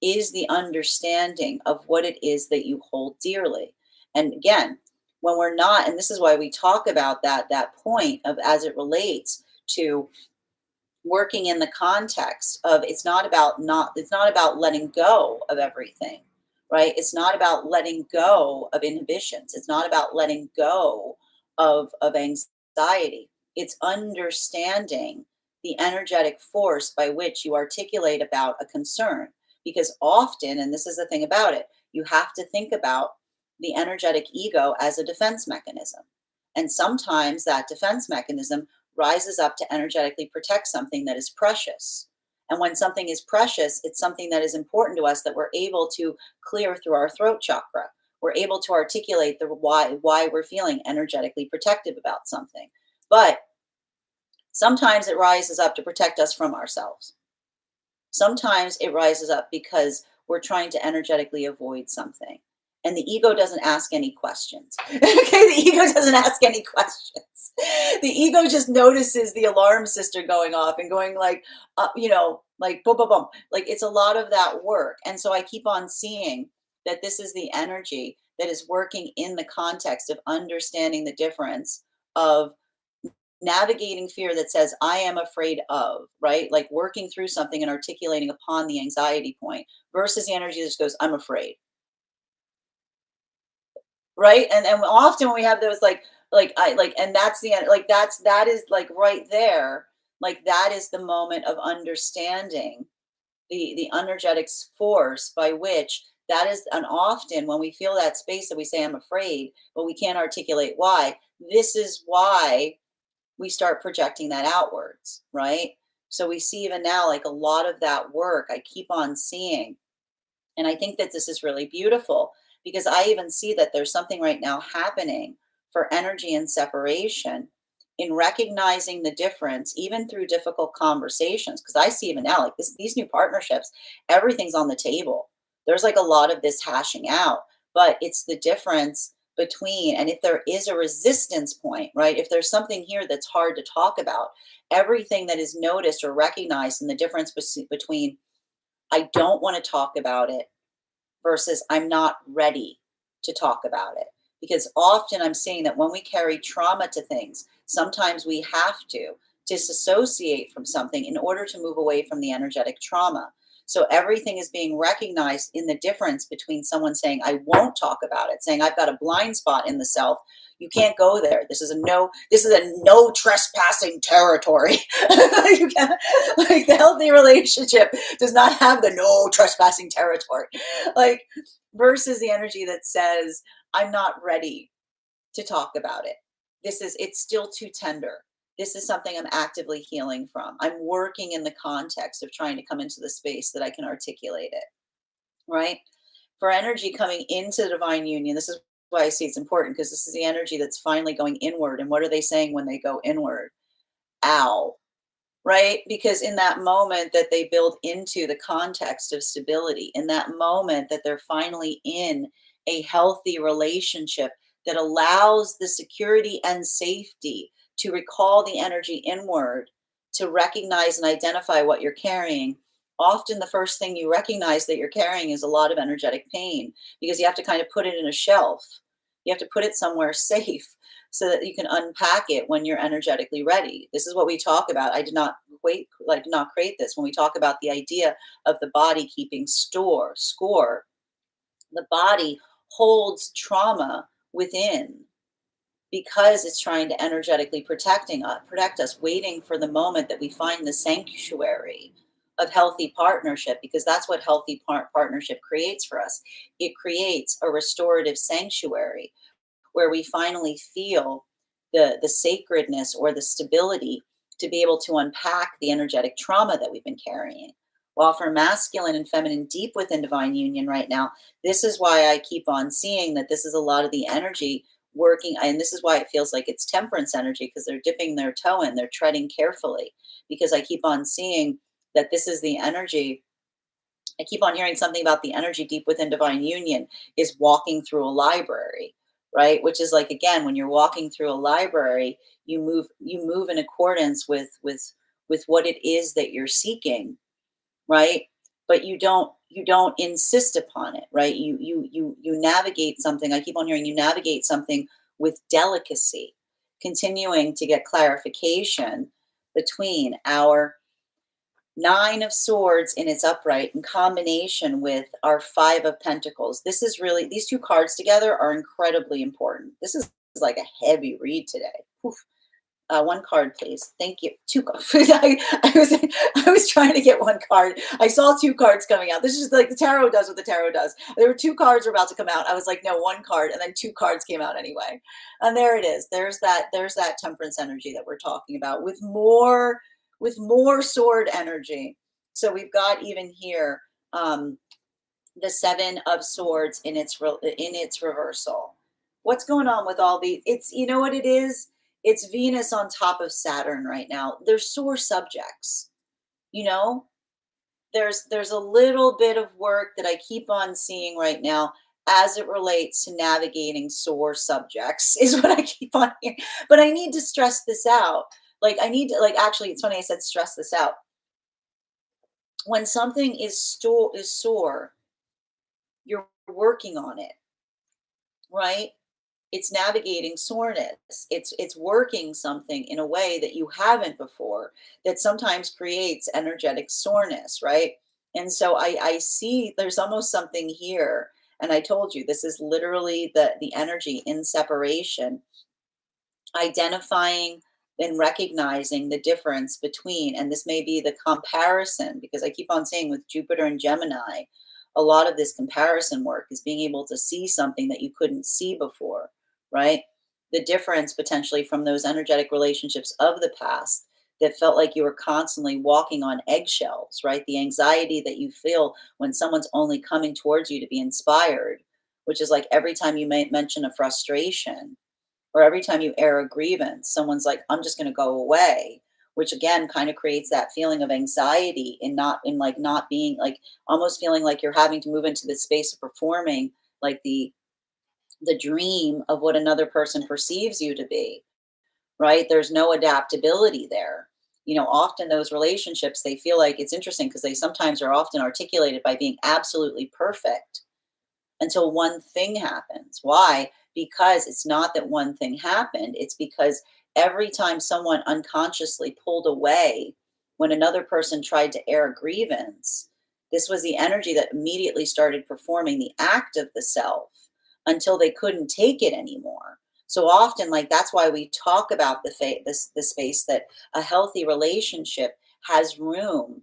is the understanding of what it is that you hold dearly. And again, when we're not, and this is why we talk about that point of, as it relates to working in the context of, it's not about letting go of everything, right? It's not about letting go of inhibitions. It's not about letting go of anxiety. It's understanding the energetic force by which you articulate about a concern. Because often, and this is the thing about it, you have to think about the energetic ego as a defense mechanism. And sometimes that defense mechanism rises up to energetically protect something that is precious. And when something is precious, it's something that is important to us, that we're able to clear through our throat chakra. We're able to articulate the why we're feeling energetically protective about something. But sometimes it rises up to protect us from ourselves. Sometimes it rises up because we're trying to energetically avoid something. And the ego doesn't ask any questions. Okay, the ego doesn't ask any questions. The ego just notices the alarm system going off and going like, like boom, boom, boom. Like, it's a lot of that work. And so I keep on seeing that this is the energy that is working in the context of understanding the difference of navigating fear that says, I am afraid of, right? Like, working through something and articulating upon the anxiety point, versus the energy that just goes, I'm afraid, right? And often when we have those, and that's that is like right there, like, that is the moment of understanding the energetic force by which that is. And often when we feel that space that we say, I'm afraid, but we can't articulate why, this is why we start projecting that outwards, right? So we see even now, like, a lot of that work I keep on seeing. And I think that this is really beautiful, because I even see that there's something right now happening for energy and separation in recognizing the difference, even through difficult conversations. Because I see even now, like these new partnerships, everything's on the table. There's like a lot of this hashing out, but it's the difference between, and if there is a resistance point, right? If there's something here that's hard to talk about, everything that is noticed or recognized in the difference between I don't want to talk about it versus I'm not ready to talk about it. Because often I'm seeing that when we carry trauma to things, sometimes we have to disassociate from something in order to move away from the energetic trauma. So everything is being recognized in the difference between someone saying, I won't talk about it, saying, I've got a blind spot in the self. You can't go there. This is a no trespassing territory. You can't, like the healthy relationship does not have the no trespassing territory. Like versus the energy that says, I'm not ready to talk about it. It's still too tender. This is something I'm actively healing from. I'm working in the context of trying to come into the space that I can articulate it, right? For energy coming into the divine union, this is why I see it's important, because this is the energy that's finally going inward. And what are they saying when they go inward? Ow, right? Because in that moment that they build into the context of stability, in that moment that they're finally in a healthy relationship that allows the security and safety to recall the energy inward, to recognize and identify what you're carrying. Often the first thing you recognize that you're carrying is a lot of energetic pain, because you have to kind of put it in a shelf. You have to put it somewhere safe so that you can unpack it when you're energetically ready. This is what we talk about. I did not create this. When we talk about the idea of the body keeping score, the body holds trauma within because it's trying to energetically protect us, waiting for the moment that we find the sanctuary of healthy partnership, because that's what healthy partnership creates for us. It creates a restorative sanctuary where we finally feel the sacredness or the stability to be able to unpack the energetic trauma that we've been carrying. While for masculine and feminine deep within divine union right now, this is why I keep on seeing that this is a lot of the energy working, and this is why it feels like it's temperance energy, because they're dipping their toe in, they're treading carefully, because I keep on seeing that this is the energy. I keep on hearing something about the energy deep within divine union is walking through a library, right? Which is like, again, when you're walking through a library, you move in accordance with what it is that you're seeking, right? But you don't insist upon it, right? You navigate something. I keep on hearing you navigate something with delicacy, continuing to get clarification between our Nine of Swords in its upright in combination with our Five of Pentacles. This is really, these two cards together are incredibly important. This is like a heavy read today. Oof. One card, please. Thank you. Two cards. I was trying to get one card. I saw two cards coming out. This is like the tarot does what the tarot does. There were two cards were about to come out. I was like, no, one card, and then two cards came out anyway. And there it is. There's that temperance energy that we're talking about with more sword energy. So we've got even here the Seven of Swords in its reversal. What's going on with all these? It's, you know what it is? It's Venus on top of Saturn right now. They're sore subjects. You know, there's a little bit of work that I keep on seeing right now as it relates to navigating sore subjects is what I keep on hearing. But I need to stress this out. Like I need to, like, actually, it's funny I said stress this out. When something is sore, you're working on it, right? It's navigating soreness. It's working something in a way that you haven't before, that sometimes creates energetic soreness, right? And so I see there's almost something here. And I told you this is literally the energy in separation, identifying and recognizing the difference between, and this may be the comparison, because I keep on saying with Jupiter and Gemini, a lot of this comparison work is being able to see something that you couldn't see before, right? The difference potentially from those energetic relationships of the past that felt like you were constantly walking on eggshells, right? The anxiety that you feel when someone's only coming towards you to be inspired, which is like every time you may mention a frustration, or every time you air a grievance, someone's like, I'm just going to go away, which again kind of creates that feeling of anxiety and not in like not being like almost feeling like you're having to move into the space of performing like the dream of what another person perceives you to be, right? There's no adaptability there. Often those relationships, they feel like it's interesting because they sometimes are often articulated by being absolutely perfect until one thing happens. Why? Because it's not that one thing happened, it's because every time someone unconsciously pulled away when another person tried to air a grievance, this was the energy that immediately started performing the act of the self until they couldn't take it anymore. So often, like that's why we talk about the space that a healthy relationship has room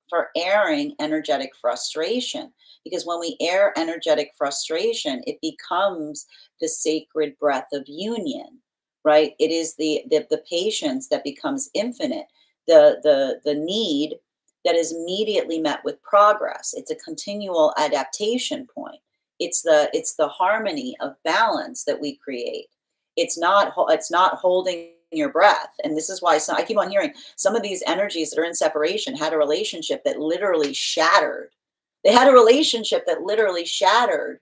for airing energetic frustration, because when we air energetic frustration it becomes the sacred breath of union, right? It is the patience that becomes infinite, the need that is immediately met with progress. It's a continual adaptation point. It's the harmony of balance that we create. It's not holding your breath. And this is why I keep on hearing some of these energies that are in separation had a relationship that literally shattered. They had a relationship that literally shattered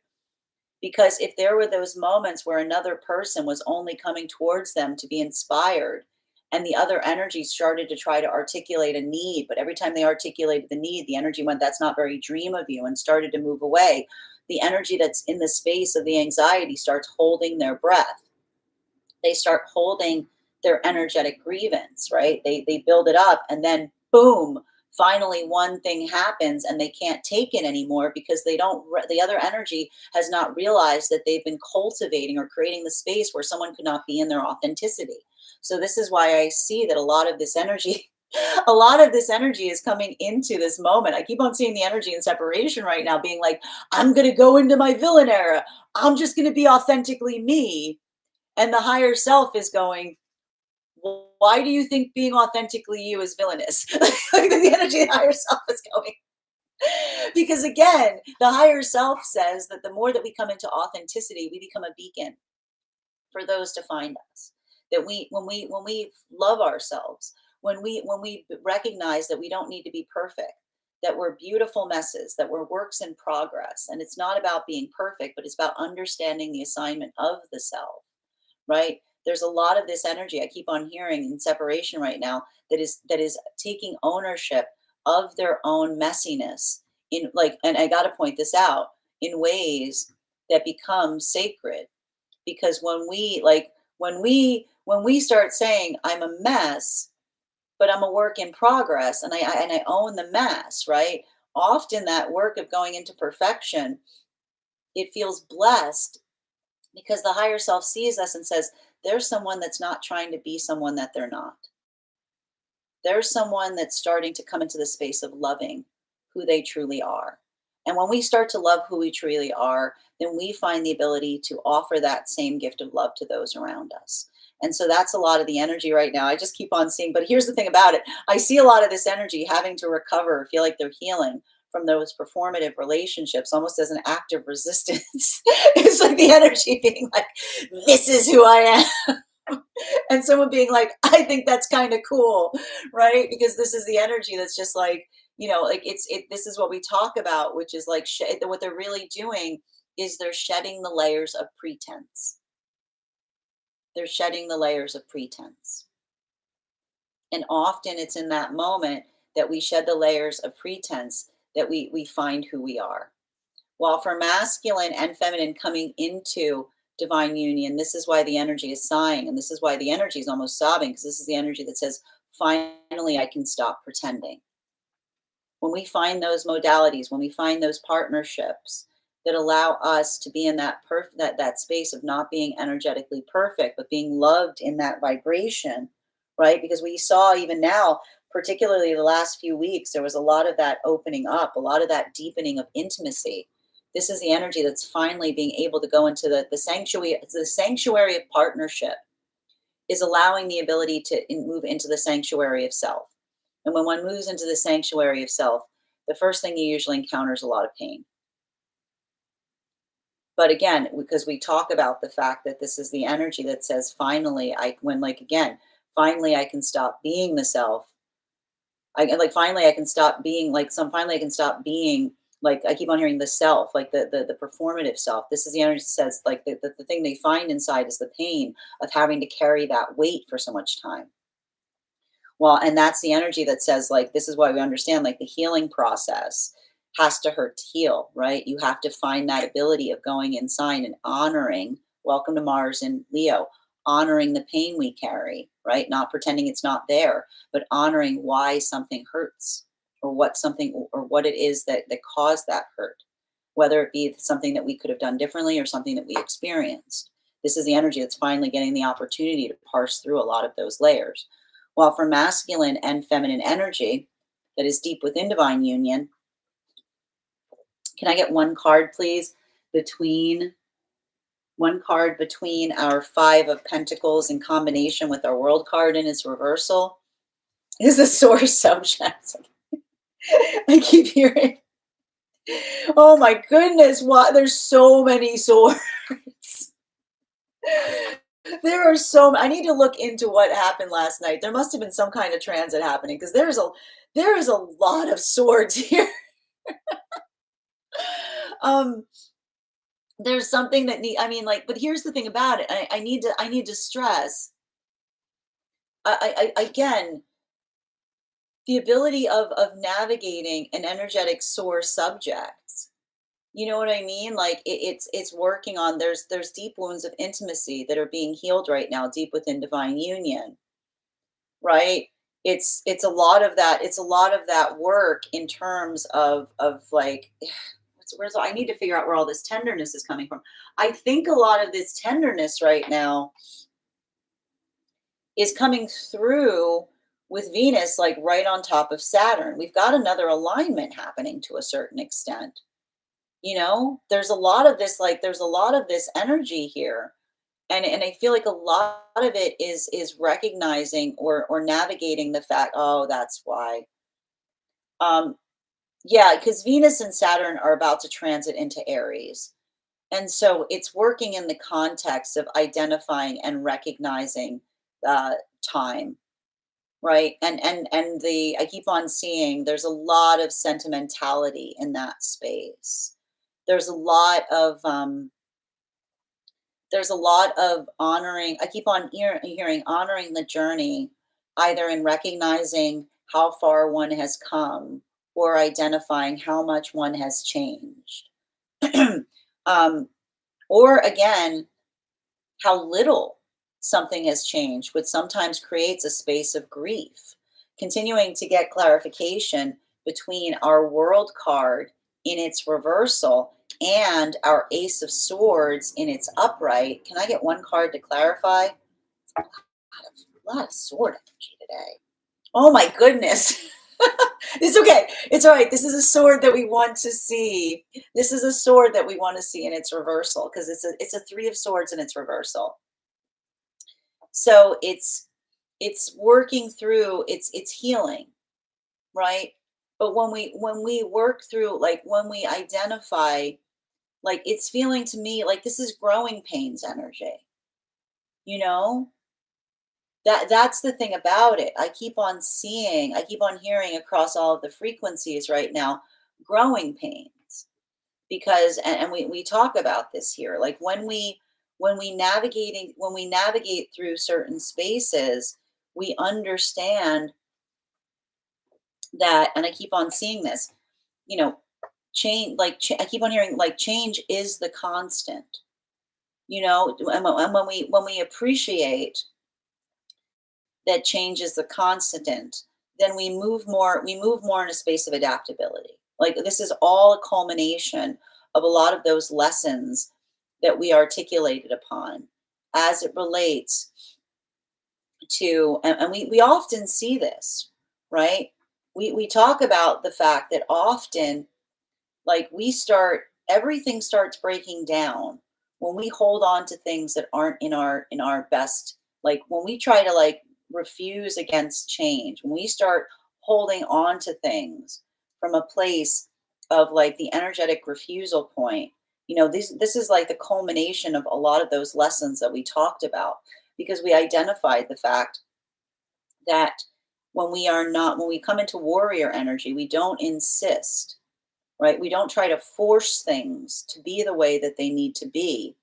because if there were those moments where another person was only coming towards them to be inspired and the other energy started to try to articulate a need, but every time they articulated the need, the energy went, that's not very dream of you, and started to move away. The energy that's in the space of the anxiety starts holding their breath. They start holding their energetic grievance, right? They build it up and then boom, finally one thing happens and they can't take it anymore because the other energy has not realized that they've been cultivating or creating the space where someone could not be in their authenticity. So this is why I see that a lot of this energy a lot of this energy is coming into this moment. I keep on seeing the energy in separation right now being like, I'm going to go into my villain era. I'm just going to be authentically me, and the higher self is going, well, why do you think being authentically you is villainous? Like the energy of the higher self is going. Because again, the higher self says that the more that we come into authenticity, we become a beacon for those to find us. That when we love ourselves, when we recognize that we don't need to be perfect, that we're beautiful messes, that we're works in progress, and it's not about being perfect, but it's about understanding the assignment of the self, right? There's a lot of this energy I keep on hearing in separation right now that is taking ownership of their own messiness in like, and I got to point this out, in ways that become sacred. Because when we start saying I'm a mess, but I'm a work in progress, and I own the mess, right? Often that work of going into perfection, it feels blessed because the higher self sees us and says, there's someone that's not trying to be someone that they're not. There's someone that's starting to come into the space of loving who they truly are. And when we start to love who we truly are, then we find the ability to offer that same gift of love to those around us. And so that's a lot of the energy right now. I just keep on seeing, but here's the thing about it. I see a lot of this energy having to recover, feel like they're healing from those performative relationships almost as an act of resistance. It's like the energy being like, this is who I am. And someone being like, I think that's kind of cool, right? Because this is the energy that's just like, like this is what we talk about, which is like what they're really doing is they're shedding the layers of pretense. They're shedding the layers of pretense. And often it's in that moment that we shed the layers of pretense that we find who we are. While for masculine and feminine coming into divine union, this is why the energy is sighing, and this is why the energy is almost sobbing, because this is the energy that says, finally, I can stop pretending. When we find those modalities, when we find those partnerships that allow us to be in that space of not being energetically perfect, but being loved in that vibration, right? Because we saw even now, particularly the last few weeks, there was a lot of that opening up, a lot of that deepening of intimacy. This is the energy that's finally being able to go into the sanctuary. The sanctuary of partnership is allowing the ability to move into the sanctuary of self. And when one moves into the sanctuary of self, the first thing you usually encounter is a lot of pain. But again, because we talk about the fact that this is the energy that says, finally, when like, again, finally I can stop being the self. Like, finally I can stop being like finally I can stop being, like, I keep on hearing the self, like the performative self. This is the energy that says, like, the thing they find inside is the pain of having to carry that weight for so much time. Well, and that's the energy that says, like, this is why we understand, like, the healing process has to hurt to heal, right? You have to find that ability of going inside and honoring, welcome to Mars and Leo, honoring the pain we carry, right? Not pretending it's not there, but honoring why something hurts, or what something, or what it is that caused that hurt, whether it be something that we could have done differently or something that we experienced. This is the energy that's finally getting the opportunity to parse through a lot of those layers. While for masculine and feminine energy that is deep within divine union, can I get one card, please? Between One card between our Five of Pentacles in combination with our World card in its reversal is a sore subject. I keep hearing, oh my goodness, why there's so many swords. There are I need to look into what happened last night. There must have been some kind of transit happening, because there is a lot of swords here. um there's something that need I mean, like, but here's the thing about it. I need to stress, again, the ability of navigating an energetic sore subject. You know what I mean? Like, it's working on, there's deep wounds of intimacy that are being healed right now, deep within divine union, right? It's a lot of that. It's a lot of that work in terms of like, I need to figure out where all this tenderness is coming from. I think a lot of this tenderness right now is coming through with Venus, like, right on top of Saturn. We've got another alignment happening to a certain extent. There's a lot of this, like, there's a lot of this energy here. And I feel like a lot of it is recognizing or navigating the fact, oh, that's why. Um, yeah, because Venus and Saturn are about to transit into Aries. And so it's working in the context of identifying and recognizing time, right? And I keep on seeing there's a lot of sentimentality in that space. There's a lot of honoring. I keep on hearing honoring the journey, either in recognizing how far one has come or identifying how much one has changed. um, or again, how little something has changed, which sometimes creates a space of grief. Continuing to get clarification between our World card in its reversal and our Ace of Swords in its upright. Can I get one card to clarify? A lot of sword energy today. Oh my goodness. It's okay. It's all right. This is a sword that we want to see. This is a sword that we want to see in its reversal, because it's a Three of Swords in its reversal. So it's working through, it's healing, right? But when we work through, like, when we identify, like, it's feeling to me like this is growing pains energy, you know? That's the thing about it. I keep on hearing across all of the frequencies right now, growing pains. Because and we talk about this here, like, when we navigate through certain spaces, we understand that. And I keep on seeing this, you know I keep on hearing, like, change is the constant, and when we appreciate that change is the constant, then we move more in a space of adaptability. Like, this is all a culmination of a lot of those lessons that we articulated upon as it relates to, and we often see this, right? We talk about the fact that often, like, everything starts breaking down when we hold on to things that aren't in our best. Like, when we try to, like, refuse against change, when we start holding on to things from a place of, like, the energetic refusal point, This is like the culmination of a lot of those lessons that we talked about, because we identified the fact that when we come into warrior energy, we don't insist, right? We don't try to force things to be the way that they need to be.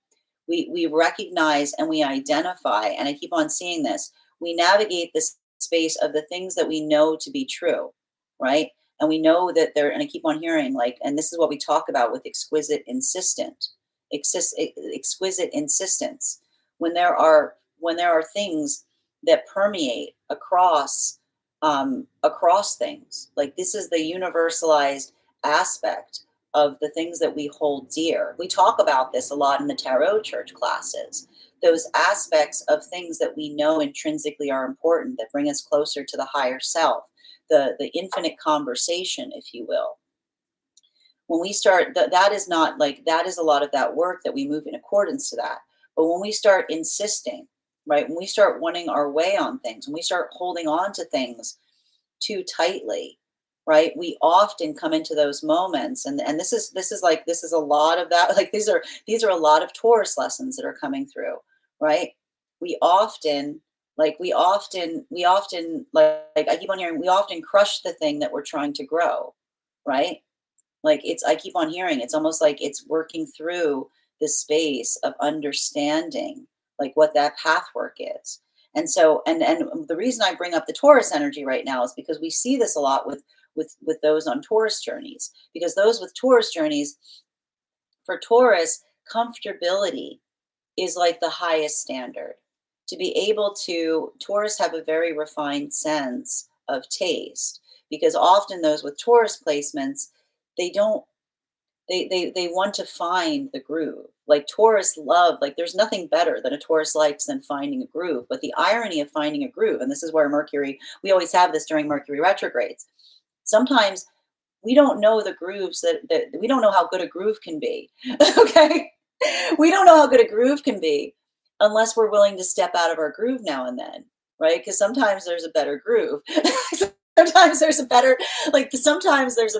We recognize and we identify, and I keep on seeing this. We navigate this space of the things that we know to be true, right? And we know that they're, and I keep on hearing, like, and this is what we talk about with exquisite insistence. When there are things that permeate across things, like this is the universalized aspect of the things that we hold dear. We talk about this a lot in the tarot church classes. Those aspects of things that we know intrinsically are important, that bring us closer to the higher self, the infinite conversation, if you will. When we start, that is not like, that is a lot of that work that we move in accordance to that. But when we start insisting, right, when we start wanting our way on things, when we start holding on to things too tightly, right, we often come into those moments, and this is a lot of that, like these are a lot of Taurus lessons that are coming through, right? We often like I keep on hearing, we often crush the thing that we're trying to grow, right? Like, I keep on hearing, it's almost like it's working through the space of understanding, like, what that path work is. And so, and the reason I bring up the Taurus energy right now is because we see this a lot with those on Taurus journeys, because those with Taurus journeys, for Taurus, comfortability is like the highest standard. To be able to, Taurus have a very refined sense of taste, because often those with Taurus placements, they don't they want to find the groove. Like Taurus love, like there's nothing better than a Taurus likes than finding a groove. But the irony of finding a groove, and this is where Mercury, we always have this during Mercury retrogrades. Sometimes we don't know the grooves that we don't know how good a groove can be. Okay. We don't know how good a groove can be unless we're willing to step out of our groove now and then, right? Because sometimes there's a better groove. Sometimes there's a better, like sometimes there's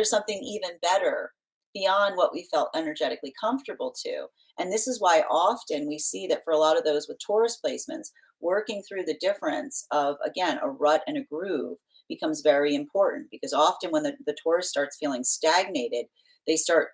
something even better beyond what we felt energetically comfortable to. And this is why often we see that for a lot of those with Taurus placements, working through the difference of, again, a rut and a groove becomes very important, because often when the Taurus starts feeling stagnated, they start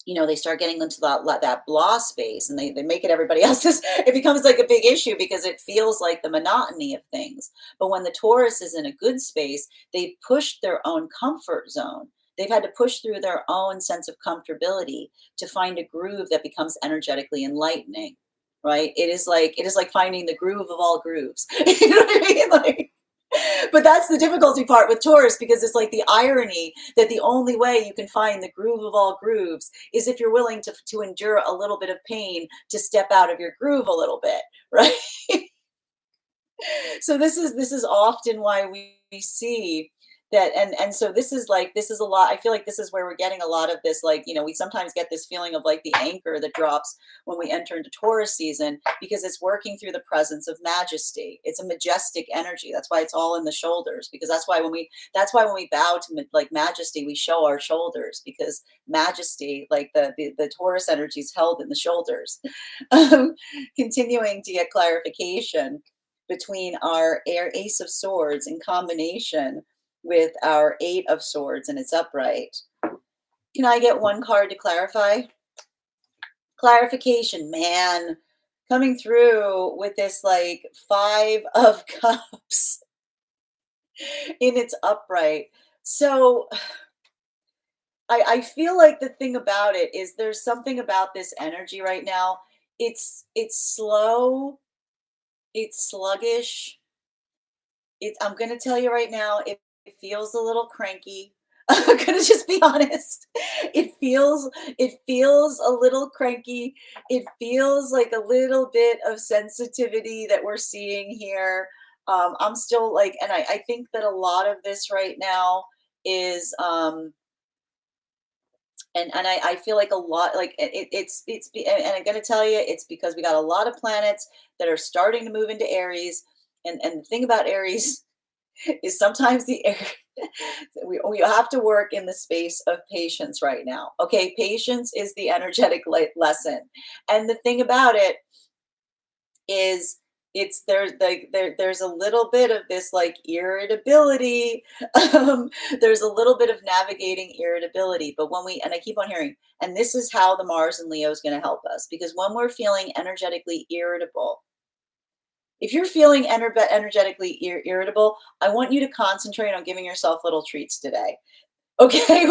they start getting into that blah space, and they make it everybody else's. It becomes like a big issue because it feels like the monotony of things. But when the Taurus is in a good space, they've pushed their own comfort zone. They've had to push through their own sense of comfortability to find a groove that becomes energetically enlightening, right? It is like finding the groove of all grooves. You know what I mean? Like, but that's the difficulty part with Taurus, because it's like the irony that the only way you can find the groove of all grooves is if you're willing to endure a little bit of pain, to step out of your groove a little bit, right? So this is often why we see that, and so this is a lot. I feel like this is where we're getting a lot of this, like, we sometimes get this feeling of like the anchor that drops when we enter into Taurus season, because it's working through the presence of majesty. It's a majestic energy. That's why it's all in the shoulders, because that's why when we bow to like majesty, we show our shoulders, because majesty, like the Taurus energy, is held in the shoulders. um, Continuing to get clarification between our Ace of Swords in combination with our Eight of Swords and its upright. Can I get one card to clarify? Clarification, man. Coming through with this like Five of Cups in its upright. So I feel like the thing about it is there's something about this energy right now. It's slow, it's sluggish. I'm gonna tell you right now, it feels a little cranky. I'm gonna just be honest. It feels a little cranky. It feels like a little bit of sensitivity that we're seeing here. I'm still like, and I think that a lot of this right now is and I feel like a lot, like and I'm gonna tell you, it's because we got a lot of planets that are starting to move into Aries. And the thing about Aries, is sometimes the air. We have to work in the space of patience right now. Okay, patience is the energetic lesson. And the thing about it is it's there's a little bit of this like irritability. There's a little bit of navigating irritability, but when we, and I keep on hearing, and this is how the Mars and Leo is going to help us, because when we're feeling energetically irritable, if you're feeling energetically irritable, I want you to concentrate on giving yourself little treats today. Okay,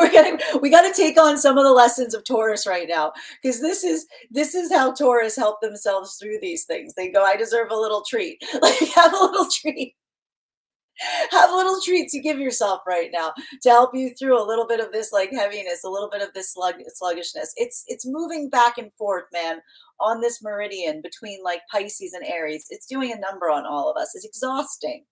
we got to take on some of the lessons of Taurus right now, because this is how Taurus help themselves through these things. They go, I deserve a little treat. Like, have a little treat. Have little treats you give yourself right now to help you through a little bit of this like heaviness, a little bit of this sluggishness. It's moving back and forth, man, on this meridian between like Pisces and Aries. It's doing a number on all of us. It's exhausting.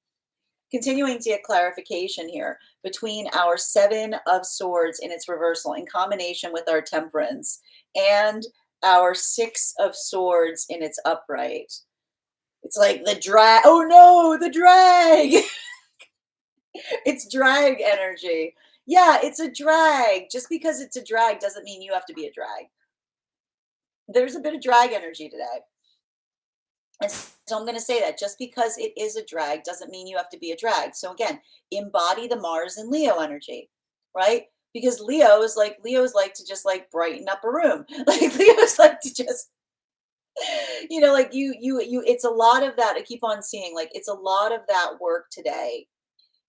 Continuing to get clarification here between our Seven of Swords in its reversal in combination with our Temperance and our Six of Swords in its upright. It's like the drag. Oh no, the drag. It's drag energy. Yeah, it's a drag. Just because it's a drag doesn't mean you have to be a drag. There's a bit of drag energy today. And so I'm going to say that just because it is a drag doesn't mean you have to be a drag. So again, embody the Mars and Leo energy, right? Because Leo's like to just like brighten up a room. Like Leo's like to just, like it's a lot of that. I keep on seeing like it's a lot of that work today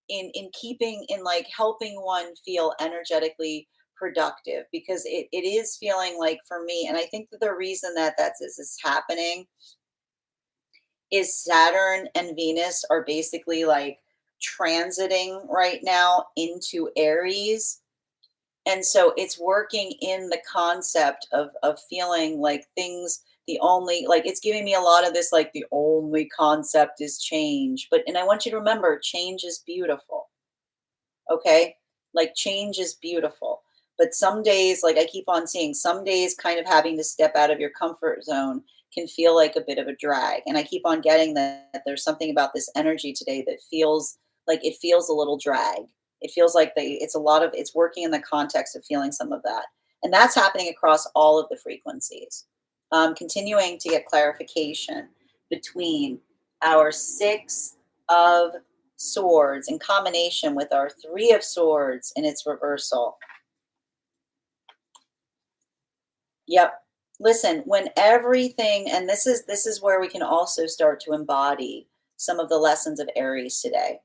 in keeping in like helping one feel energetically productive, because it is feeling like for me, and I think that the reason that this is happening is Saturn and Venus are basically like transiting right now into Aries. And so it's working in the concept of feeling like things, the only, like it's giving me a lot of this, like the only concept is change. And I want you to remember, change is beautiful. Okay. Like change is beautiful. But some days, like I keep on seeing, some days kind of having to step out of your comfort zone can feel like a bit of a drag. And I keep on getting that there's something about this energy today that feels like it feels a little drag. It feels like it's working in the context of feeling some of that. And that's happening across all of the frequencies. Continuing to get clarification between our Six of Swords in combination with our Three of Swords in its reversal. Yep. Listen, when everything, and this is where we can also start to embody some of the lessons of Aries today.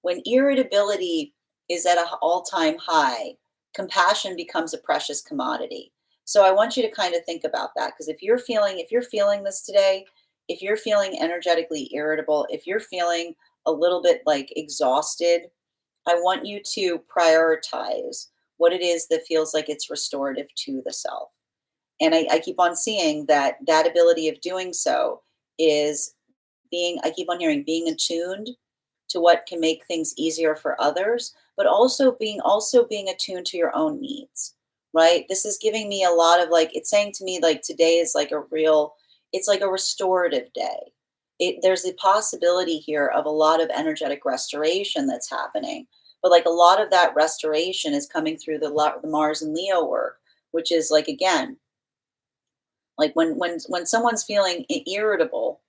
When irritability is at an all-time high, compassion becomes a precious commodity. So I want you to kind of think about that, because if you're feeling this today, if you're feeling energetically irritable, if you're feeling a little bit like exhausted, I want you to prioritize what it is that feels like it's restorative to the self. And I keep on seeing that ability of doing so is I keep on hearing being attuned to what can make things easier for others, but also being attuned to your own needs, right? This is giving me a lot of like, it's saying to me like today is like it's like a restorative day. There's the possibility here of a lot of energetic restoration that's happening. But like a lot of that restoration is coming through the Mars and Leo work, which is like, again, like when someone's feeling irritable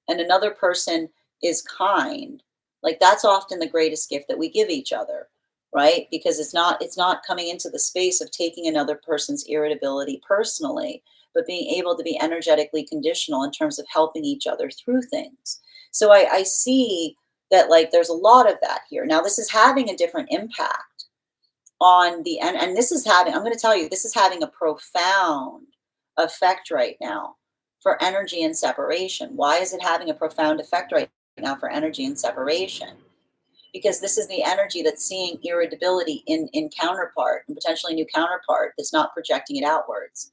and another person is kind, like that's often the greatest gift that we give each other, right? Because it's not coming into the space of taking another person's irritability personally, but being able to be energetically conditional in terms of helping each other through things. So I see that like there's a lot of that here. Now this is having a different impact on and this is having, I'm going to tell you, this is having a profound effect right now for energy and separation. Why is it having a profound effect right now for energy and separation? Because this is the energy that's seeing irritability in counterpart, and potentially new counterpart that's not projecting it outwards.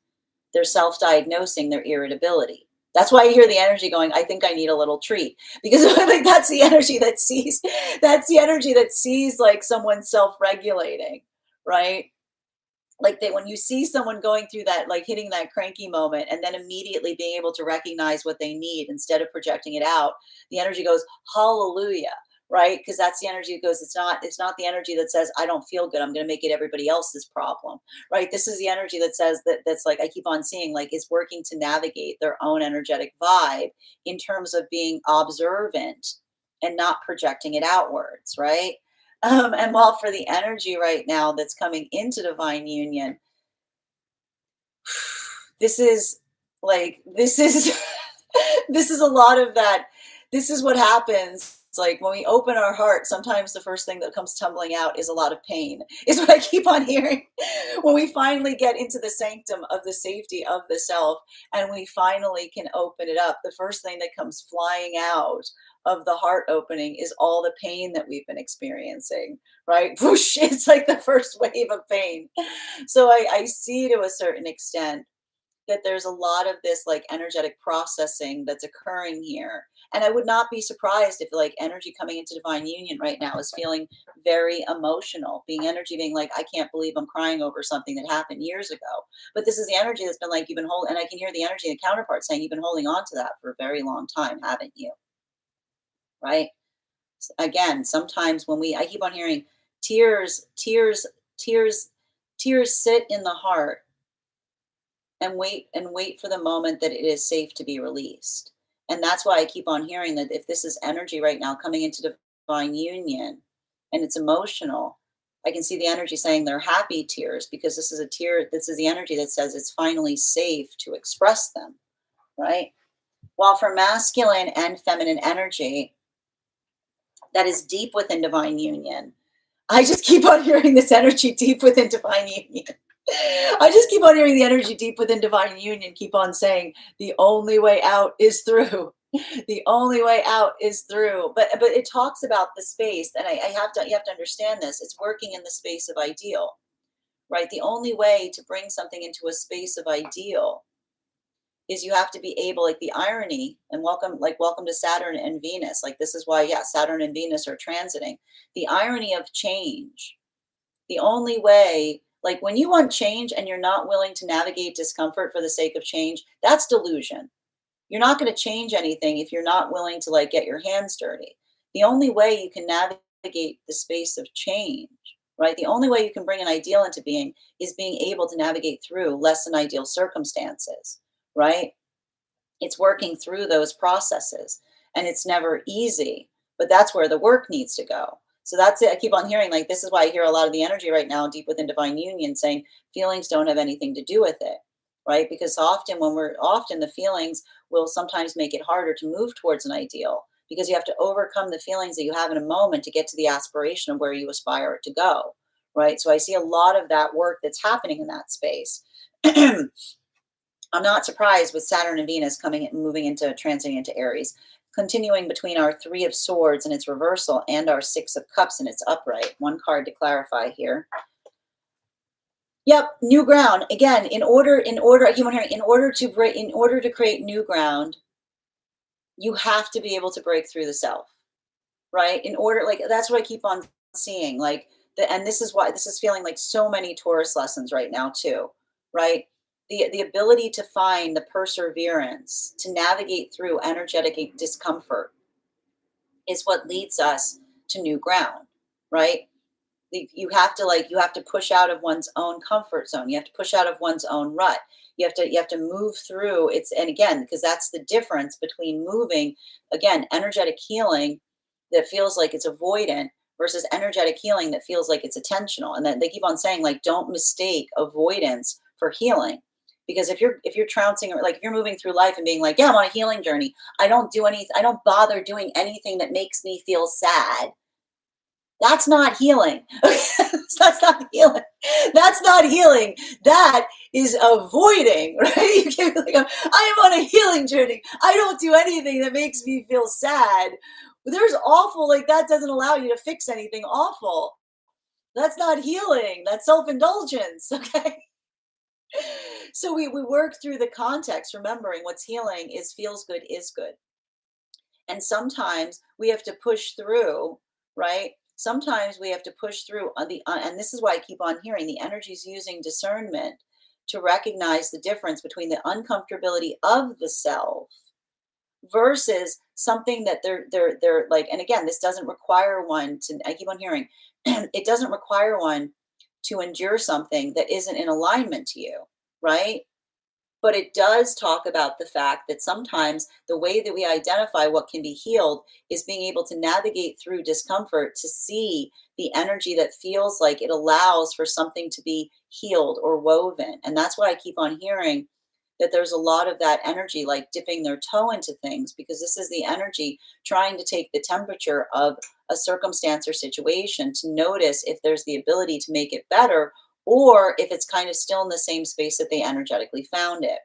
They're self-diagnosing their irritability. That's why you hear the energy going, I think I need a little treat. Because I think that's the energy that sees like someone self-regulating, right? Like when you see someone going through that, like hitting that cranky moment and then immediately being able to recognize what they need instead of projecting it out, the energy goes, hallelujah, right? Because that's the energy that goes, it's not the energy that says, I don't feel good, I'm going to make it everybody else's problem, right? This is the energy that says that's like, I keep on seeing, like, is working to navigate their own energetic vibe in terms of being observant and not projecting it outwards, right? And while for the energy right now that's coming into divine union, this is this is this is a lot of that. This is what happens. It's like when we open our heart, sometimes the first thing that comes tumbling out is a lot of pain, is what I keep on hearing. When we finally get into the sanctum of the safety of the self and we finally can open it up, the first thing that comes flying out of the heart opening is all the pain that we've been experiencing, right? Whoosh, it's like the first wave of pain. So I see to a certain extent that there's a lot of this like energetic processing that's occurring here. And I would not be surprised if like energy coming into divine union right now is feeling very emotional, being energy being like, I can't believe I'm crying over something that happened years ago. But this is the energy that's been like, you've been holding, and I can hear the energy of the counterpart saying, you've been holding on to that for a very long time, haven't you? Right? Again, sometimes when I keep on hearing tears, tears sit in the heart and wait for the moment that it is safe to be released. And that's why I keep on hearing that if this is energy right now coming into divine union and it's emotional, I can see the energy saying they're happy tears because this is the energy that says it's finally safe to express them, right? While for masculine and feminine energy that is deep within divine union, I just keep on hearing this energy deep within divine union. I just keep on hearing the energy deep within divine union keep on saying the only way out is through. The only way out is through. But it talks about the space, and you have to understand this. It's working in the space of ideal, right? The only way to bring something into a space of ideal is you have to be able, like the irony, and welcome to Saturn and Venus. Like this is why, yeah, Saturn and Venus are transiting. The irony of change. The only way, like when you want change and you're not willing to navigate discomfort for the sake of change, that's delusion. You're not going to change anything if you're not willing to like get your hands dirty. The only way you can navigate the space of change, right? The only way you can bring an ideal into being is being able to navigate through less than ideal circumstances, right? It's working through those processes, and it's never easy, but that's where the work needs to go. So that's it. I keep on hearing, like, this is why I hear a lot of the energy right now deep within divine union saying feelings don't have anything to do with it, right? Because often the feelings will sometimes make it harder to move towards an ideal because you have to overcome the feelings that you have in a moment to get to the aspiration of where you aspire it to go, right? So I see a lot of that work that's happening in that space. I'm not surprised with Saturn and Venus transiting into Aries, continuing between our Three of Swords and its reversal and our Six of Cups and its upright. One card to clarify here. Yep, new ground. Again, in order to create new ground, you have to be able to break through the self, right? That's what I keep on seeing. And this is why this is feeling like so many Taurus lessons right now too, right? The ability to find the perseverance to navigate through energetic discomfort is what leads us to new ground, right? You have to push out of one's own comfort zone. You have to push out of one's own rut. You have to move through and again, because that's the difference between moving, again, energetic healing that feels like it's avoidant versus energetic healing that feels like it's attentional. And then they keep on saying, like, don't mistake avoidance for healing. Because if you're trouncing, or like if you're moving through life and being like, yeah, I'm on a healing journey, I don't bother doing anything that makes me feel sad. That's not healing. That's not healing. That's not healing. That is avoiding, right? You can't be like, I am on a healing journey. I don't do anything that makes me feel sad. There's awful, like that doesn't allow you to fix anything awful. That's not healing. That's self-indulgence, okay? So we work through the context, remembering what's healing is feels good is good. And sometimes we have to push through, right? Sometimes we have to push through and this is why I keep on hearing the energies using discernment to recognize the difference between the uncomfortability of the self versus something that they're like, and again, this doesn't require one to, I keep on hearing, it doesn't require one to endure something that isn't in alignment to you, right? But it does talk about the fact that sometimes the way that we identify what can be healed is being able to navigate through discomfort to see the energy that feels like it allows for something to be healed or woven. And that's why I keep on hearing that there's a lot of that energy, like dipping their toe into things, because this is the energy trying to take the temperature of a circumstance or situation to notice if there's the ability to make it better, or if it's kind of still in the same space that they energetically found it.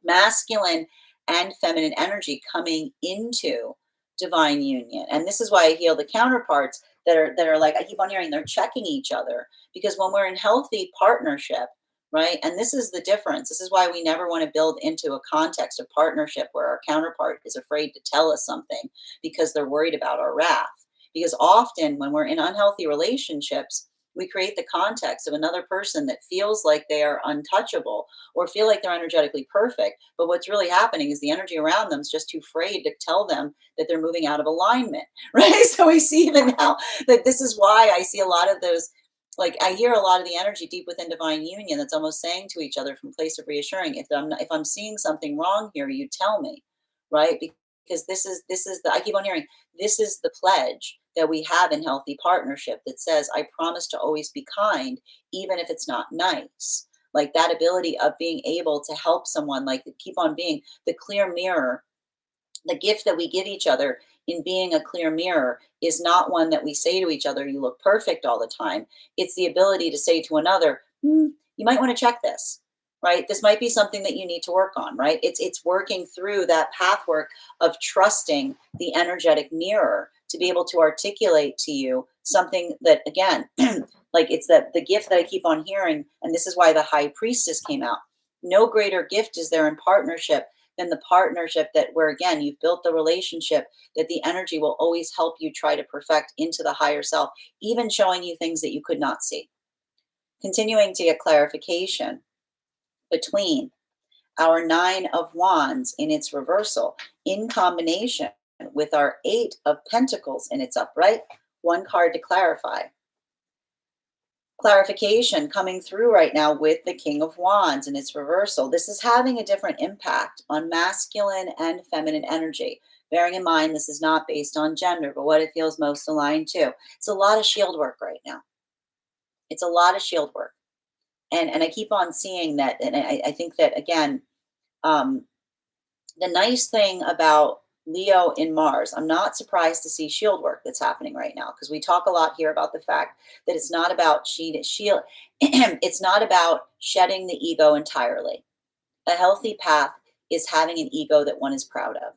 Masculine and feminine energy coming into divine union. And this is why I heal the counterparts that are like, I keep on hearing they're checking each other, because when we're in healthy partnership, right? And this is the difference. This is why we never want to build into a context of partnership where our counterpart is afraid to tell us something because they're worried about our wrath. Because often when we're in unhealthy relationships, we create the context of another person that feels like they are untouchable or feel like they're energetically perfect. But what's really happening is the energy around them is just too afraid to tell them that they're moving out of alignment, right? So we see even now that this is why I see a lot of those, like I hear a lot of the energy deep within divine union that's almost saying to each other from a place of reassuring, if I'm seeing something wrong here, you tell me, right? Because this is the, I keep on hearing, this is the pledge that we have in healthy partnership that says, I promise to always be kind, even if it's not nice. Like that ability of being able to help someone, like keep on being the clear mirror. The gift that we give each other in being a clear mirror is not one that we say to each other, you look perfect all the time. It's the ability to say to another, you might want to check this, right? This might be something that you need to work on, right? It's working through that pathwork of trusting the energetic mirror to be able to articulate to you something that, again, like it's that the gift that I keep on hearing, and this is why the high priestess came out. No greater gift is there in partnership than the partnership that where again you've built the relationship that the energy will always help you try to perfect into the higher self, even showing you things that you could not see. Continuing to get clarification between our Nine of Wands in its reversal in combination with our Eight of Pentacles in its upright. One card to clarify. Clarification coming through right now with the King of Wands and its reversal. This is having a different impact on masculine and feminine energy. Bearing in mind, this is not based on gender, but what it feels most aligned to. It's a lot of shield work right now. It's a lot of shield work. And I keep on seeing that. And I think that, again, the nice thing about Leo in Mars, I'm not surprised to see shield work that's happening right now, because we talk a lot here about the fact that it's not about shield, it's not about shedding the ego entirely. A healthy path is having an ego that one is proud of,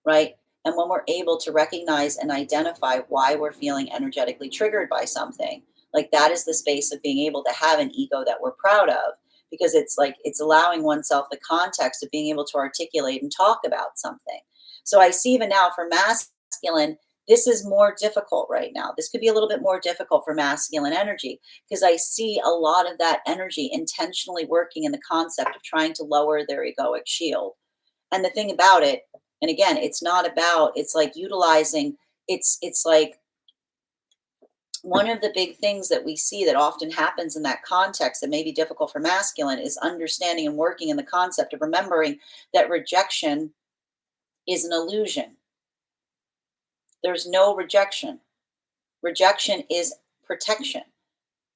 right? And when we're able to recognize and identify why we're feeling energetically triggered by something, like that is the space of being able to have an ego that we're proud of, because it's like it's allowing oneself the context of being able to articulate and talk about something. So I see even now for masculine, this is more difficult right now. This could be a little bit more difficult for masculine energy, because I see a lot of that energy intentionally working in the concept of trying to lower their egoic shield. And the thing about it, and again, it's not about, it's like utilizing, it's like one of the big things that we see that often happens in that context that may be difficult for masculine is understanding and working in the concept of remembering that rejection is an illusion. There's no rejection. Rejection is protection.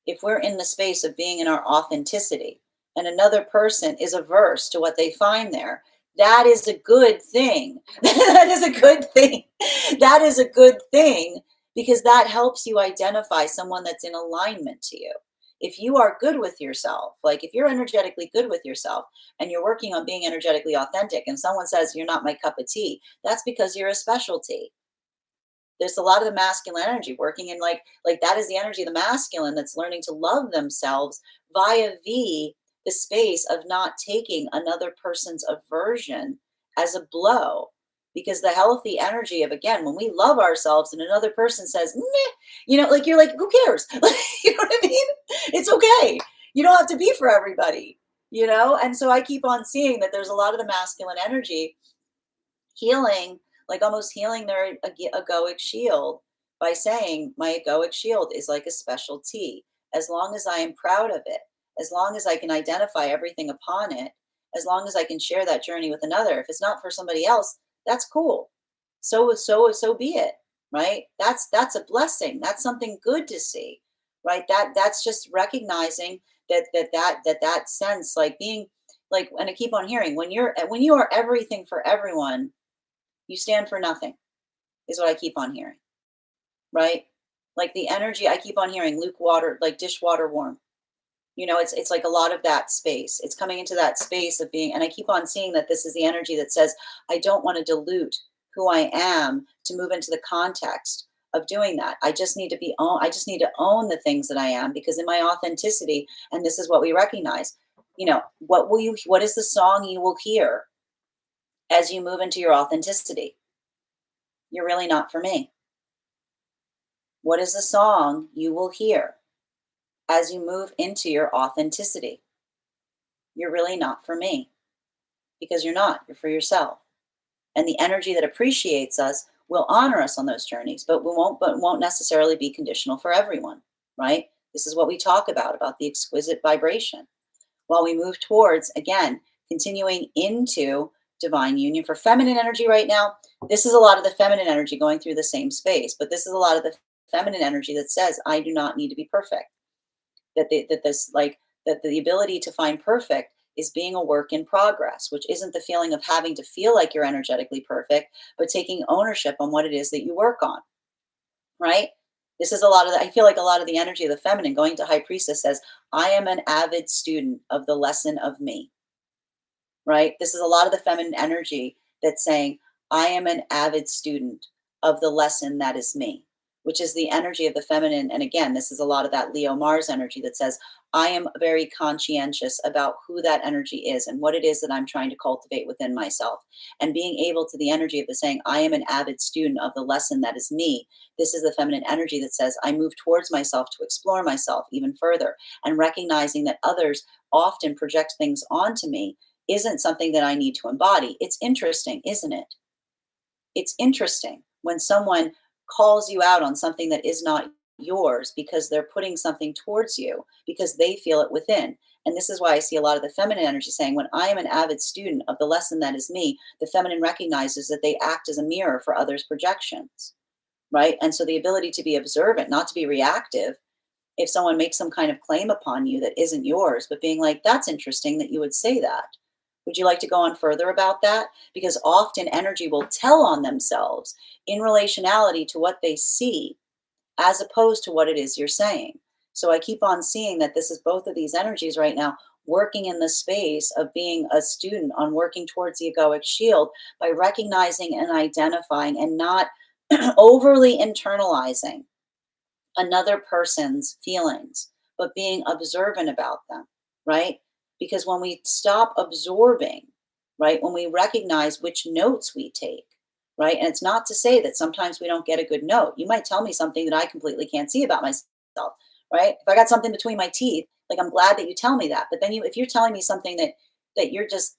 If we're in the space of being in our authenticity and another person is averse to what they find there, that is a good thing. That is a good thing. That is a good thing, because that helps you identify someone that's in alignment to you. If you are good with yourself, like if you're energetically good with yourself and you're working on being energetically authentic, and someone says you're not my cup of tea, that's because you're a specialty. There's a lot of the masculine energy working in like that is the energy of the masculine that's learning to love themselves via the space of not taking another person's aversion as a blow. Because the healthy energy of, again, when we love ourselves and another person says, meh, like you're like, who cares? You know what I mean? It's okay. You don't have to be for everybody, And so I keep on seeing that there's a lot of the masculine energy healing, like almost healing their egoic shield by saying, my egoic shield is like a special tea. As long as I am proud of it, as long as I can identify everything upon it, as long as I can share that journey with another. If it's not for somebody else, that's cool. So be it, right? That's a blessing. That's something good to see, right? That's just recognizing that sense, like being like, and I keep on hearing, when you are everything for everyone, you stand for nothing, is what I keep on hearing, right? Like the energy I keep on hearing, luke water, like dishwater warm. It's like a lot of that space. It's coming into that space of being, and I keep on seeing that this is the energy that says, I don't want to dilute who I am to move into the context of doing that. I just need to own the things that I am, because in my authenticity, and this is what we recognize, what is the song you will hear as you move into your authenticity? You're really not for me. What is the song you will hear as you move into your authenticity? You're really not for me, because you're not. You're for yourself. And the energy that appreciates us will honor us on those journeys, but won't necessarily be conditional for everyone, right? This is what we talk about the exquisite vibration. While we move towards, again, continuing into divine union for feminine energy right now, this is a lot of the feminine energy going through the same space, but this is a lot of the feminine energy that says, I do not need to be perfect. That the ability to find perfect is being a work in progress, which isn't the feeling of having to feel like you're energetically perfect, but taking ownership on what it is that you work on, right? This is a lot of I feel like a lot of the energy of the feminine going to high priestess says, I am an avid student of the lesson of me, right? This is a lot of the feminine energy that's saying, I am an avid student of the lesson that is me, which is the energy of the feminine. And again, this is a lot of that Leo Mars energy that says, I am very conscientious about who that energy is and what it is that I'm trying to cultivate within myself. And being able to the energy of the saying, I am an avid student of the lesson that is me. This is the feminine energy that says, I move towards myself to explore myself even further, and recognizing that others often project things onto me isn't something that I need to embody. It's interesting, isn't it? It's interesting when someone calls you out on something that is not yours, because they're putting something towards you because they feel it within. And this is why I see a lot of the feminine energy saying, when I am an avid student of the lesson that is me, the feminine recognizes that they act as a mirror for others' projections, right? And so the ability to be observant, not to be reactive, if someone makes some kind of claim upon you that isn't yours, but being like, that's interesting that you would say that. Would you like to go on further about that? Because often energy will tell on themselves in relationality to what they see, as opposed to what it is you're saying. So I keep on seeing that this is both of these energies right now working in the space of being a student on working towards the egoic shield by recognizing and identifying and not overly internalizing another person's feelings, but being observant about them, right? Because when we stop absorbing, right, when we recognize which notes we take, right, and it's not to say that sometimes we don't get a good note. You might tell me something that I completely can't see about myself, right? If I got something between my teeth, like, I'm glad that you tell me that. But then if you're telling me something that you're just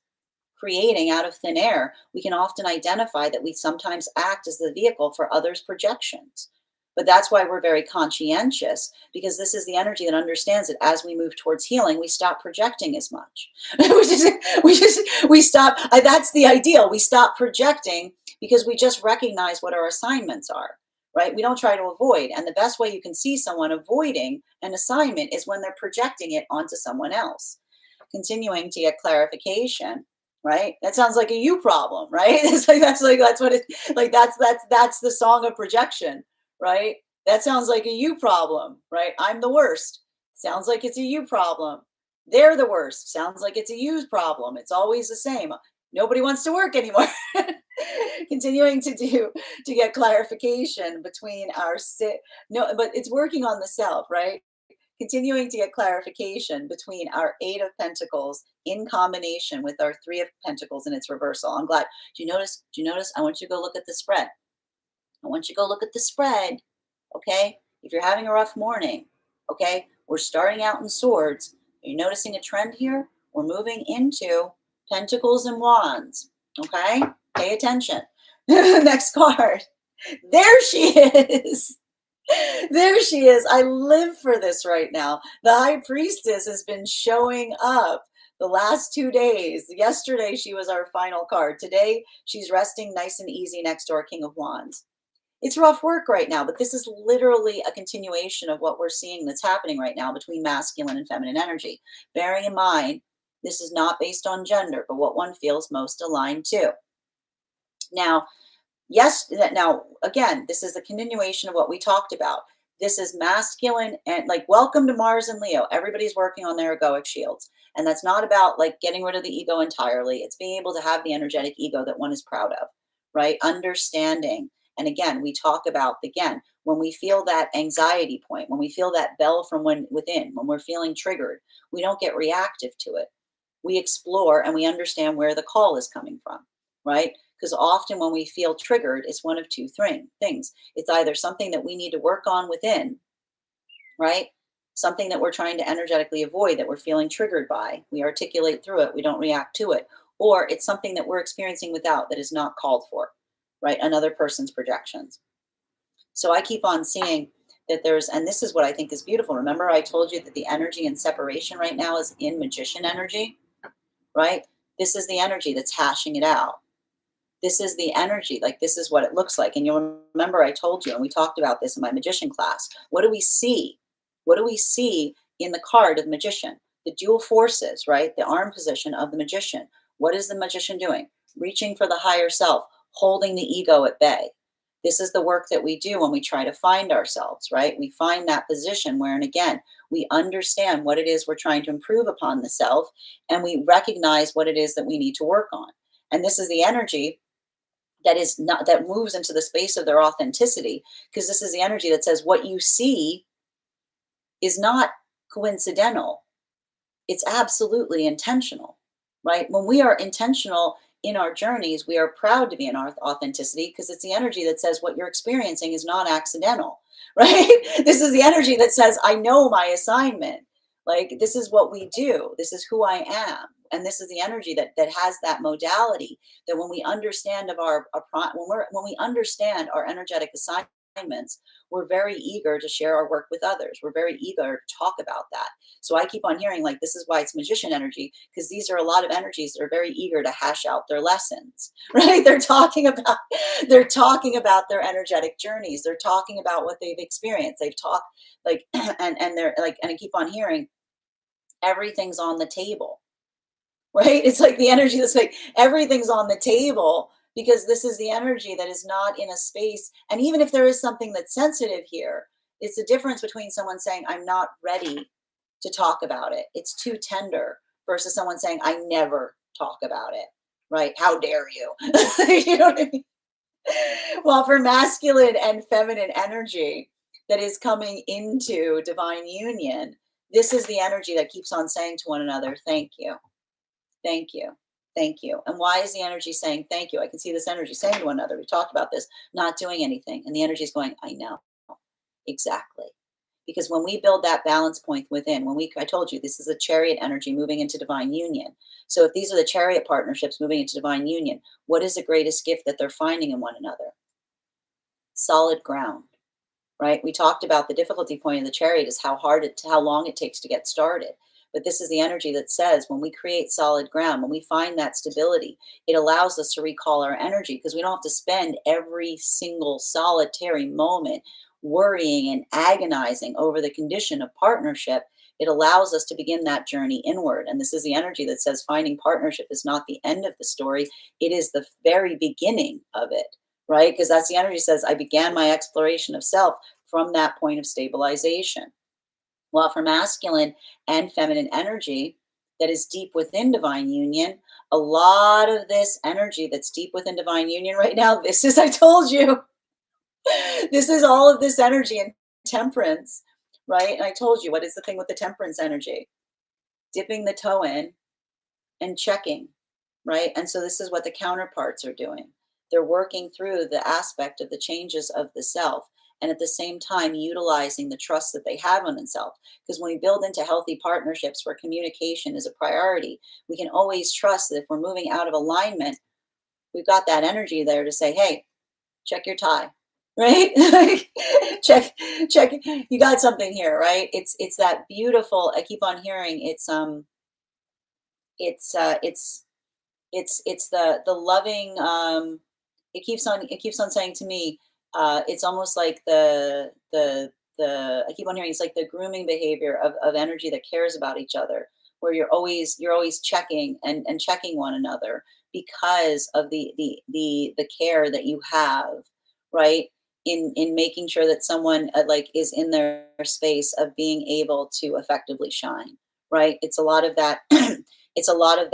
creating out of thin air, we can often identify that we sometimes act as the vehicle for others' projections. But that's why we're very conscientious, because this is the energy that understands that as we move towards healing, we stop projecting as much. We stop. That's the ideal. We stop projecting because we just recognize what our assignments are, right? We don't try to avoid. And the best way you can see someone avoiding an assignment is when they're projecting it onto someone else. Continuing to get clarification, right? That sounds like a you problem, right? It's like that's what it like that's the song of projection, right? That sounds like a you problem, right? I'm the worst. Sounds like it's a you problem. They're the worst. Sounds like it's a you problem. It's always the same. Nobody wants to work anymore. Continuing to get clarification between our no, but it's working on the self, right? Continuing to get clarification between our Eight of Pentacles in combination with our Three of Pentacles in its reversal. I'm glad. Do you notice? Do you notice? I want you to go look at the spread. I want you to go look at the spread. Okay? If you're having a rough morning, okay, we're starting out in swords. Are you noticing a trend here? We're moving into pentacles and wands. Okay? Pay attention. Next card. There she is. There she is. I live for this right now. The high priestess has been showing up the last 2 days. Yesterday, she was our final card. Today, she's resting nice and easy next to our King of Wands. It's rough work right now, but this is literally a continuation of what we're seeing that's happening right now between masculine and feminine energy. Bearing in mind, this is not based on gender, but what one feels most aligned to. Now, now again, this is a continuation of what we talked about. This is masculine and like welcome to Mars and Leo. Everybody's working on their egoic shields. And that's not about like getting rid of the ego entirely. It's being able to have the energetic ego that one is proud of, right? Understanding. And again, we talk about, again, when we feel that anxiety point, when we feel that bell from within, when we're feeling triggered, we don't get reactive to it. We explore and we understand where the call is coming from, right? Because often when we feel triggered, it's one of two things. It's either something that we need to work on within, right? Something that we're trying to energetically avoid, that we're feeling triggered by. We articulate through it. We don't react to it. Or it's something that we're experiencing without that is not called for, right? Another person's projections. So I keep on seeing that and this is what I think is beautiful. Remember, I told you that the energy in separation right now is in magician energy, right? This is the energy that's hashing it out. This is the energy, like this is what it looks like. And you'll remember I told you, and we talked about this in my magician class. What do we see? What do we see in the card of the magician? The dual forces, right? The arm position of the magician. What is the magician doing? Reaching for the higher self, holding the ego at bay. This is the work that we do when we try to find ourselves, right? We find that position where, and again, we understand what it is we're trying to improve upon the self, and we recognize what it is that we need to work on. And this is the energy that moves into the space of their authenticity, because this is the energy that says what you see is not coincidental. It's absolutely intentional, right? When we are intentional in our journeys, we are proud to be in our authenticity, because it's the energy that says what you're experiencing is not accidental, right? This is the energy that says, I know my assignment. Like, this is what we do. This is who I am. And this is the energy that has that modality, that when we understand when we understand our energetic assignments, we're very eager to share our work with others. We're very eager to talk about that. So I keep on hearing, like, this is why it's magician energy, because these are a lot of energies that are very eager to hash out their lessons, right? They're talking about their energetic journeys. They're talking about what they've experienced. They've talked like, and they're like, and I keep on hearing everything's on the table, right? It's like the energy that's like everything's on the table, because this is the energy that is not in a space. And even if there is something that's sensitive here, it's the difference between someone saying, I'm not ready to talk about it. It's too tender, versus someone saying, I never talk about it, right? How dare you? You know what I mean? Well, for masculine and feminine energy that is coming into divine union, this is the energy that keeps on saying to one another, thank you. Thank you. Thank you. And why is the energy saying thank you? I can see this energy saying to one another, we talked about this, not doing anything. And the energy is going, I know. Exactly. Because when we build that balance point within, I told you, this is a chariot energy moving into divine union. So if these are the chariot partnerships moving into divine union, what is the greatest gift that they're finding in one another? Solid ground, right? We talked about the difficulty point of the chariot is how long it takes to get started. But this is the energy that says when we create solid ground, when we find that stability, it allows us to recall our energy, because we don't have to spend every single solitary moment worrying and agonizing over the condition of partnership. It allows us to begin that journey inward. And this is the energy that says finding partnership is not the end of the story. It is the very beginning of it, right? Because that's the energy that says I began my exploration of self from that point of stabilization. Well, for masculine and feminine energy that is deep within divine union, a lot of this energy that's deep within divine union right now, this is, I told you, this is all of this energy and temperance, right? And I told you, what is the thing with the temperance energy? Dipping the toe in and checking, right? And so this is what the counterparts are doing. They're working through the aspect of the changes of the self, and at the same time utilizing the trust that they have on themselves. Because when we build into healthy partnerships where communication is a priority, we can always trust that if we're moving out of alignment, we've got that energy there to say, hey, check your tie, right? Like, check, check, you got something here, right? It's that beautiful, I keep on hearing it's it's the loving it keeps on saying to me, it's almost like the I keep on hearing it's like the grooming behavior of energy that cares about each other, where you're always checking and checking one another because of the care that you have, right? In making sure that someone like is in their space of being able to effectively shine, right? It's a lot of that. It's a lot of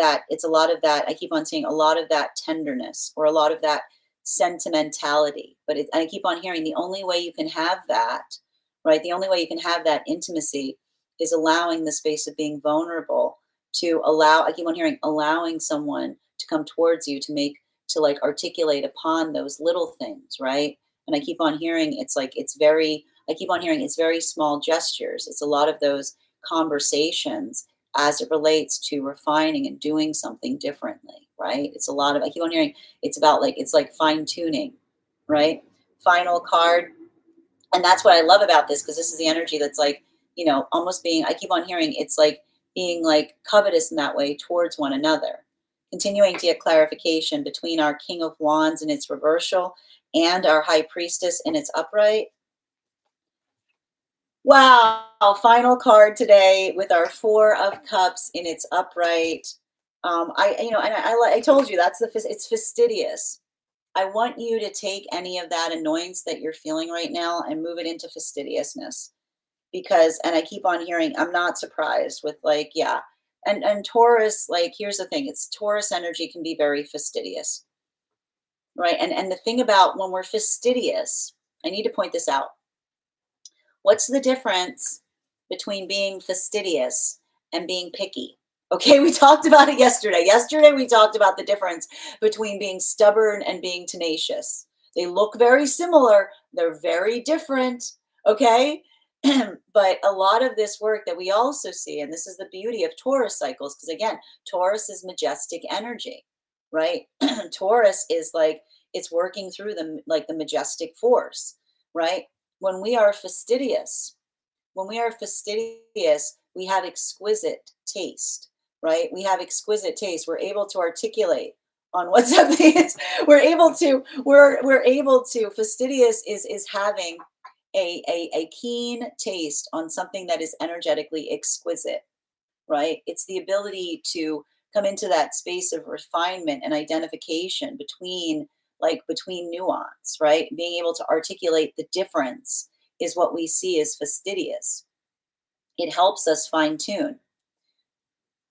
that. I keep on seeing a lot of that tenderness or a lot of that sentimentality. But I keep on hearing the only way you can have that, right? The only way you can have that intimacy is allowing the space of being vulnerable to allow, I keep on hearing allowing someone to come towards you to like articulate upon those little things, right? And I keep on hearing I keep on hearing it's very small gestures. It's a lot of those conversations as it relates to refining and doing something differently, right? It's a lot of, I keep on hearing it's about like, it's like fine tuning, right? Final card. And that's what I love about this, because this is the energy that's like, almost being, I keep on hearing it's like being like covetous in that way towards one another. Continuing to get clarification between our King of Wands in its reversal and our High Priestess in its upright. Wow, final card today with our Four of Cups in its upright. I told you it's fastidious. I want you to take any of that annoyance that you're feeling right now and move it into fastidiousness, because, and I keep on hearing, I'm not surprised with like, yeah. And Taurus, like, here's the thing, it's Taurus energy can be very fastidious, right? And the thing about when we're fastidious, I need to point this out. What's the difference between being fastidious and being picky? Okay, we talked about it yesterday. Yesterday, we talked about the difference between being stubborn and being tenacious. They look very similar, they're very different. Okay, but a lot of this work that we also see, and this is the beauty of Taurus cycles, because again, Taurus is majestic energy, right? Taurus is like it's working through them like the majestic force, right? When we are fastidious, we have exquisite taste, right? We have exquisite taste. We're able to articulate on what something is. We're able to. Fastidious is having a keen taste on something that is energetically exquisite, right? It's the ability to come into that space of refinement and identification between nuance, right? Being able to articulate the difference is what we see as fastidious. It helps us fine tune.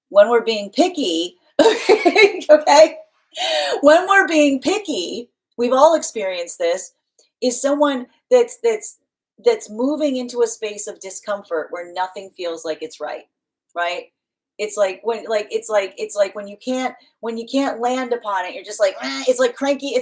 When we're being picky, okay, when we're being picky, we've all experienced this, is someone that's moving into a space of discomfort where nothing feels like it's right? It's like when you can't land upon it, you're just like, it's like cranky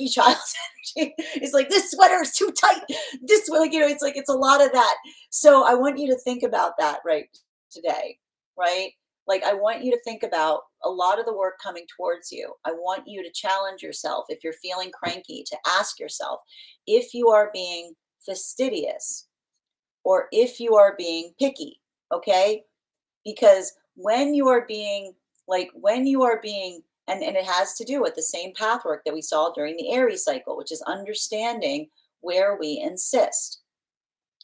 child's energy. It's like, this sweater is too tight. This, like, it's like, it's a lot of that. So I want you to think about that right today, right? Like, I want you to think about a lot of the work coming towards you. I want you to challenge yourself, if you're feeling cranky, to ask yourself if you are being fastidious or if you are being picky, okay? Because when you are being, and it has to do with the same path work that we saw during the Aries cycle, which is understanding where we insist.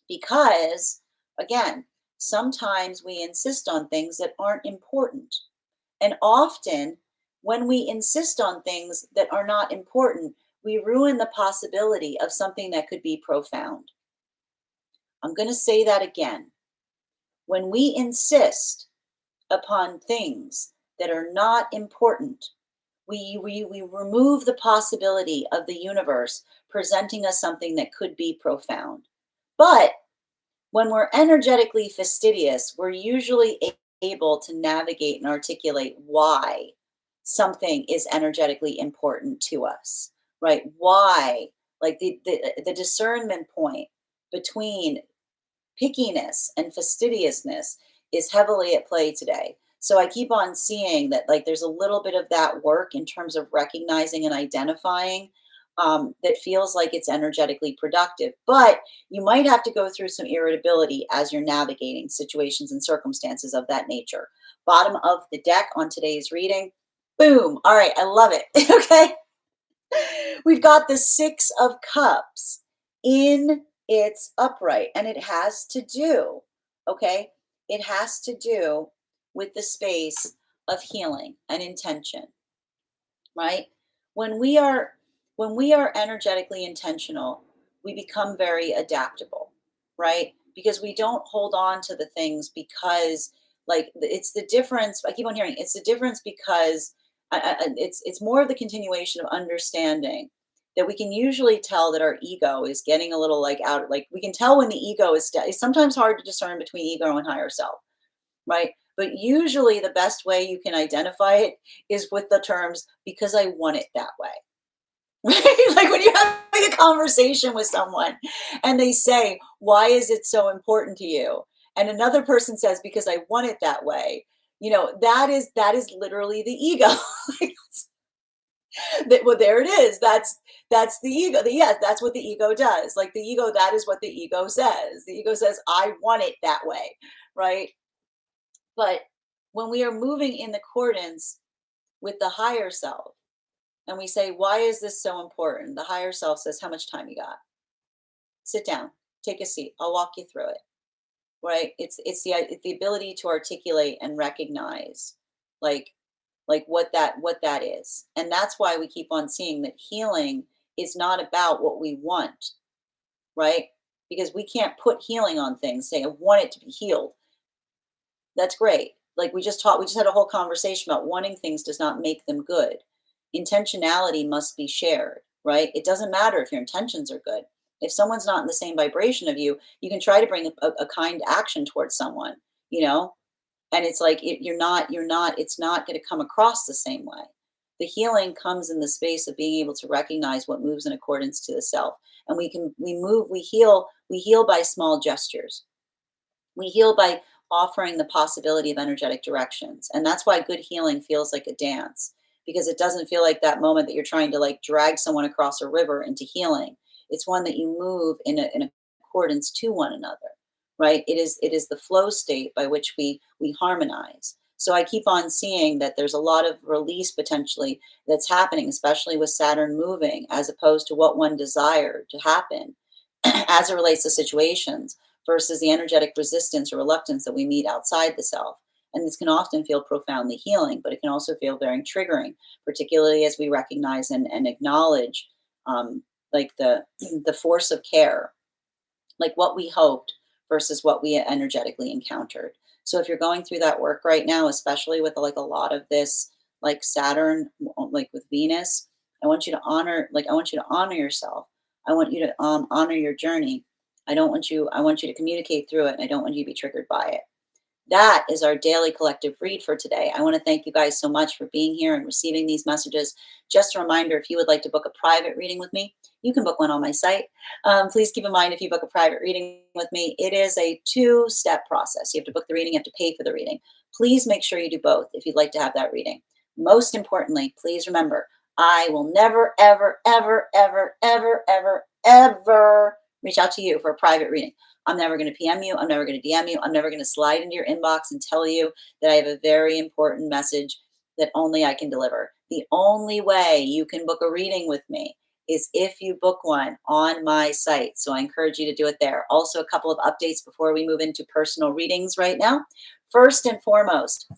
Because again, sometimes we insist on things that aren't important. And often when we insist on things that are not important, we ruin the possibility of something that could be profound. I'm going to say that again. When we insist upon things that are not important, we remove the possibility of the universe presenting us something that could be profound. But when we're energetically fastidious, we're usually able to navigate and articulate why something is energetically important to us, right? Why, like the discernment point between pickiness and fastidiousness is heavily at play today. So I keep on seeing that like there's a little bit of that work in terms of recognizing and identifying that feels like it's energetically productive. But you might have to go through some irritability as you're navigating situations and circumstances of that nature. Bottom of the deck on today's reading. Boom. All right. I love it. Okay. We've got the Six of Cups in its upright, and it has to do, okay? It has to do with the space of healing and intention, right? When we are when we are energetically intentional, we become very adaptable, right? Because we don't hold on to the things because it's the difference. I keep on hearing it's the difference because it's more of the continuation of understanding that we can usually tell that our ego is getting a little like out, like we can tell when the ego is it's sometimes hard to discern between ego and higher self, right? But usually the best way you can identify it is with the terms because I want it that way. Right? Like when you're having a conversation with someone and they say, "Why is it so important to you?" And another person says, "Because I want it that way." That is literally the ego. Well, there it is. That's the ego. Yes, that's what the ego does. Like the ego, that is what the ego says. The ego says, "I want it that way," right? But when we are moving in accordance with the higher self, and we say, "Why is this so important?" The higher self says, "How much time you got? Sit down, take a seat. I'll walk you through it." Right? It's the ability to articulate and recognize, like what that is, and that's why we keep on seeing that healing is not about what we want, right? Because we can't put healing on things. Say, "I want it to be healed." That's great. Like we just had a whole conversation about wanting things does not make them good. Intentionality must be shared, right? It doesn't matter if your intentions are good. If someone's not in the same vibration of you, you can try to bring a kind action towards someone, you know, and it's like it's not going to come across the same way. The healing comes in the space of being able to recognize what moves in accordance to the self, and we heal by small gestures. We heal by offering the possibility of energetic directions. And that's why good healing feels like a dance, because it doesn't feel like that moment that you're trying to like drag someone across a river into healing. It's one that you move in accordance to one another, right? It is the flow state by which we harmonize. So I keep on seeing that there's a lot of release potentially that's happening, especially with Saturn moving, as opposed to what one desired to happen as it relates to situations versus the energetic resistance or reluctance that we meet outside the self. And this can often feel profoundly healing, but it can also feel very triggering, particularly as we recognize and acknowledge like the force of care, like what we hoped versus what we energetically encountered. So if you're going through that work right now, especially with like a lot of this, like Saturn, like with Venus, I want you to honor yourself. I want you to honor your journey. I want you to communicate through it, and I don't want you to be triggered by it. That is our daily collective read for today. I want to thank you guys so much for being here and receiving these messages. Just a reminder, if you would like to book a private reading with me, you can book one on my site. Please keep in mind, if you book a private reading with me, it is a two-step process. You have to book the reading, you have to pay for the reading. Please make sure you do both if you'd like to have that reading. Most importantly, please remember, I will never, ever, ever, ever, ever, ever, ever reach out to you for a private reading. I'm never going to PM you. I'm never going to DM you. I'm never going to slide into your inbox and tell you that I have a very important message that only I can deliver. The only way you can book a reading with me is if you book one on my site. So I encourage you to do it there. Also, a couple of updates before we move into personal readings right now. First and foremost,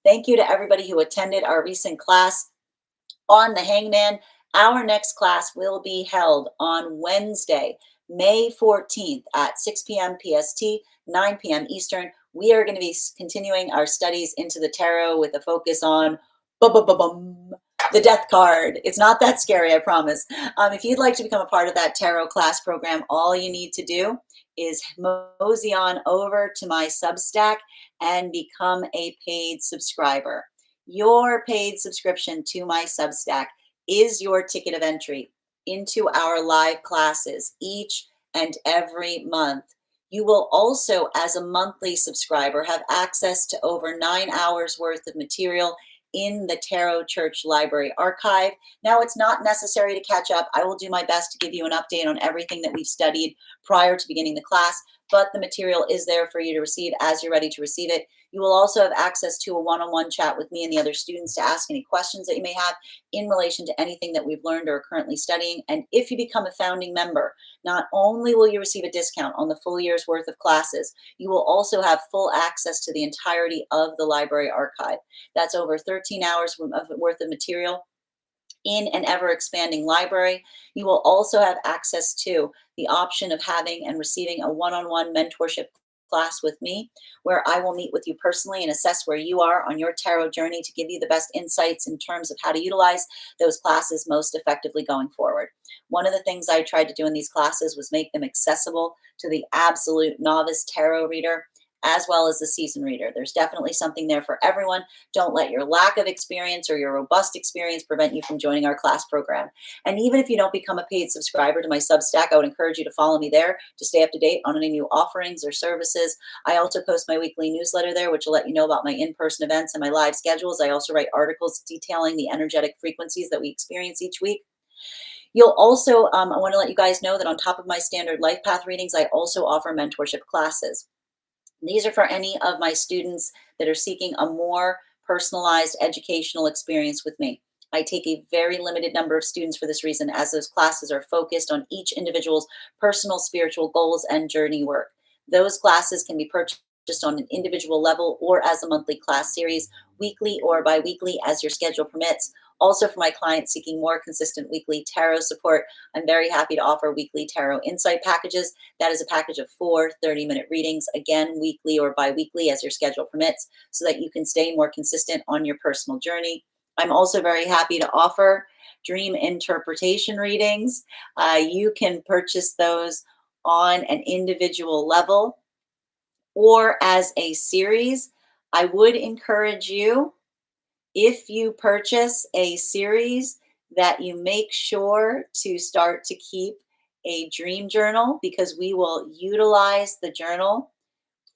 thank you to everybody who attended our recent class on the Hangman. Our next class will be held on Wednesday, May 14th at 6 p.m. PST, 9 p.m. Eastern. We are going to be continuing our studies into the tarot with a focus on the death card. It's not that scary, I promise. If you'd like to become a part of that tarot class program, all you need to do is mosey on over to my Substack and become a paid subscriber. Your paid subscription to my Substack is your ticket of entry into our live classes each and every month. You will also, as a monthly subscriber, have access to over 9 hours worth of material in the Tarot Church Library archive. Now, it's not necessary to catch up. I will do my best to give you an update on everything that we've studied prior to beginning the class, but the material is there for you to receive as you're ready to receive it. You will also have access to a one-on-one chat with me and the other students to ask any questions that you may have in relation to anything that we've learned or are currently studying. And if you become a founding member, not only will you receive a discount on the full year's worth of classes, you will also have full access to the entirety of the library archive. That's over 13 hours worth of material in an ever expanding library. You will also have access to the option of having and receiving a one-on-one mentorship class with me, where I will meet with you personally and assess where you are on your tarot journey to give you the best insights in terms of how to utilize those classes most effectively going forward. One of the things I tried to do in these classes was make them accessible to the absolute novice tarot reader as well as the seasoned reader. There's definitely something there for everyone. Don't let your lack of experience or your robust experience prevent you from joining our class program. And even if you don't become a paid subscriber to my Substack, I would encourage you to follow me there to stay up to date on any new offerings or services. I also post my weekly newsletter there, which will let you know about my in-person events and my live schedules. I also write articles detailing the energetic frequencies that we experience each week. You'll also, I want to let you guys know that on top of my standard life path readings, I also offer mentorship classes. These are for any of my students that are seeking a more personalized educational experience with me. I take a very limited number of students for this reason, as those classes are focused on each individual's personal spiritual goals and journey work. Those classes can be purchased on an individual level or as a monthly class series, weekly or bi-weekly as your schedule permits. Also, for my clients seeking more consistent weekly tarot support, I'm very happy to offer weekly tarot insight packages. That is a package of 4 30-minute readings, again, weekly or bi-weekly as your schedule permits, so that you can stay more consistent on your personal journey. I'm also very happy to offer dream interpretation readings. You can purchase those on an individual level or as a series. I would encourage you, if you purchase a series, that you make sure to start to keep a dream journal, because we will utilize the journal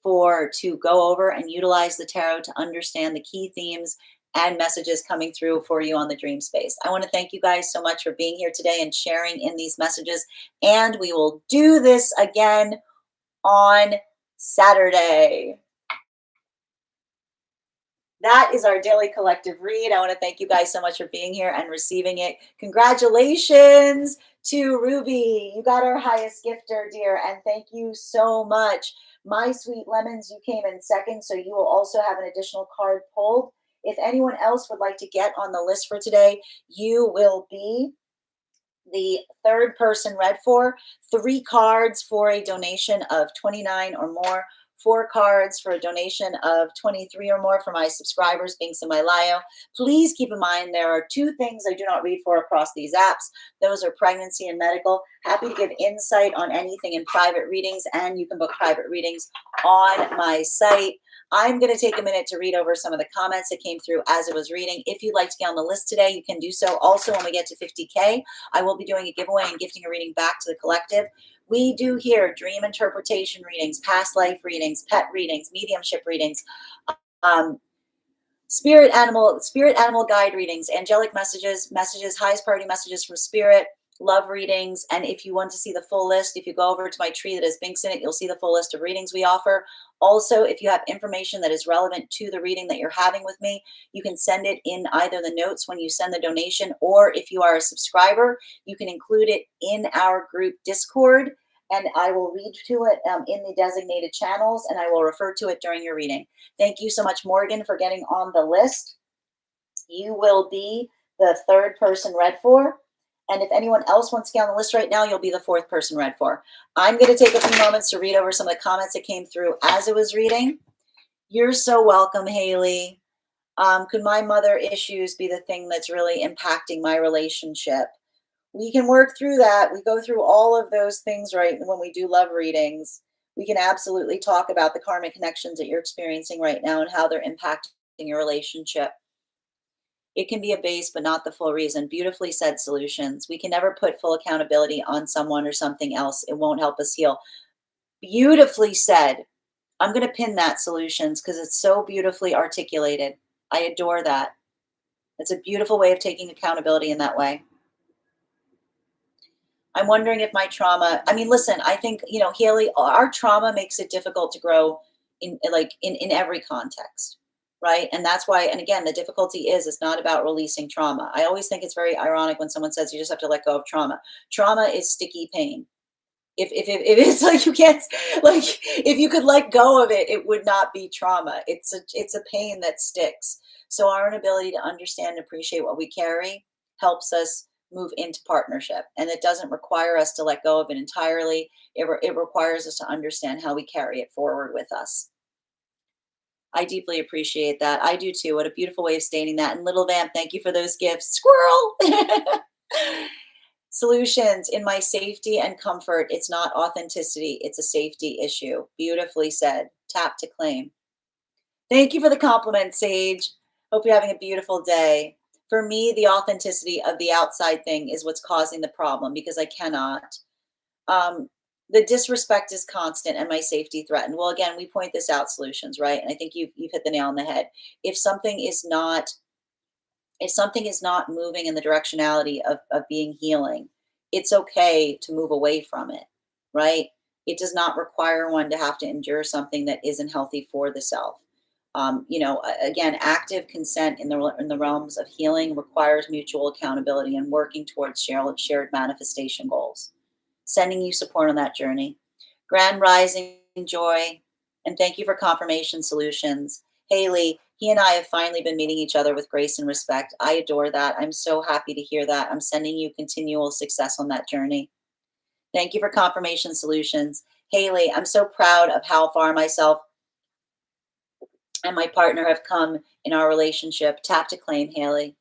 to go over and utilize the tarot to understand the key themes and messages coming through for you on the dream space. I want to thank you guys so much for being here today and sharing in these messages. And we will do this again on Saturday. That is our daily collective read. I want to thank you guys so much for being here and receiving it. Congratulations to Ruby. You got our highest gifter, dear, and thank you so much. My Sweet Lemons, you came in second, so you will also have an additional card pulled. If anyone else would like to get on the list for today, you will be the third person read for. 3 cards for a donation of $29 or more. 4 cards for a donation of $23 or more for my subscribers, being Semi-Lio. Please keep in mind there are 2 things I do not read for across these apps. Those are pregnancy and medical. Happy to give insight on anything in private readings, and you can book private readings on my site. I'm going to take a minute to read over some of the comments that came through as I was reading. If you'd like to get on the list today, you can do so. Also, when we get to 50K, I will be doing a giveaway and gifting a reading back to the collective. We do here dream interpretation readings, past life readings, pet readings, mediumship readings, spirit animal guide readings, angelic messages, highest priority messages from spirit, love readings. And if you want to see the full list, if you go over to my tree that has Binks in it, you'll see the full list of readings we offer. Also, if you have information that is relevant to the reading that you're having with me, you can send it in either the notes when you send the donation, or if you are a subscriber, you can include it in our group Discord, and I will read to it in the designated channels, and I will refer to it during your reading. Thank you so much, Morgan, for getting on the list. You will be the 3rd person read for. And if anyone else wants to get on the list right now, you'll be the 4th person read for. I'm going to take a few moments to read over some of the comments that came through as I was reading. You're so welcome, Haley. Could my mother issues be the thing that's really impacting my relationship? We can work through that. We go through all of those things, right? When we do love readings, we can absolutely talk about the karmic connections that you're experiencing right now and how they're impacting your relationship. It can be a base, but not the full reason. Beautifully said, Solutions. We can never put full accountability on someone or something else. It won't help us heal. Beautifully said. I'm going to pin that, Solutions, because it's so beautifully articulated. I adore that. It's a beautiful way of taking accountability in that way. I'm wondering if my trauma, I mean, listen, I think, Haley, our trauma makes it difficult to grow in every context. Right. And that's why, and again, the difficulty is it's not about releasing trauma. I always think it's very ironic when someone says you just have to let go of trauma. Trauma is sticky pain. If it's like you can't, like, if you could let go of it, it would not be trauma. It's a pain that sticks. So our inability to understand and appreciate what we carry helps us move into partnership, and it doesn't require us to let go of it entirely. It requires us to understand how we carry it forward with us. I deeply appreciate that. I do too. What a beautiful way of stating that. And Little Vamp, thank you for those gifts. Squirrel. Solutions in my safety and comfort. It's not authenticity. It's a safety issue. Beautifully said. Tap to claim. Thank you for the compliment, Sage. Hope you're having a beautiful day. For me, the authenticity of the outside thing is what's causing the problem because I cannot. The disrespect is constant and my safety threatened. Well, again, we point this out, Solutions, right? And I think you've hit the nail on the head. If something is not moving in the directionality of being healing, it's okay to move away from it, right? It does not require one to have to endure something that isn't healthy for the self. Again, active consent in the realms of healing requires mutual accountability and working towards shared manifestation goals. Sending you support on that journey. Grand Rising Joy, and thank you for confirmation, Solutions. Haley, he and I have finally been meeting each other with grace and respect. I adore that. I'm so happy to hear that. I'm sending you continual success on that journey. Thank you for confirmation, Solutions. Haley, I'm so proud of how far myself and my partner have come in our relationship. Tap to claim, Haley.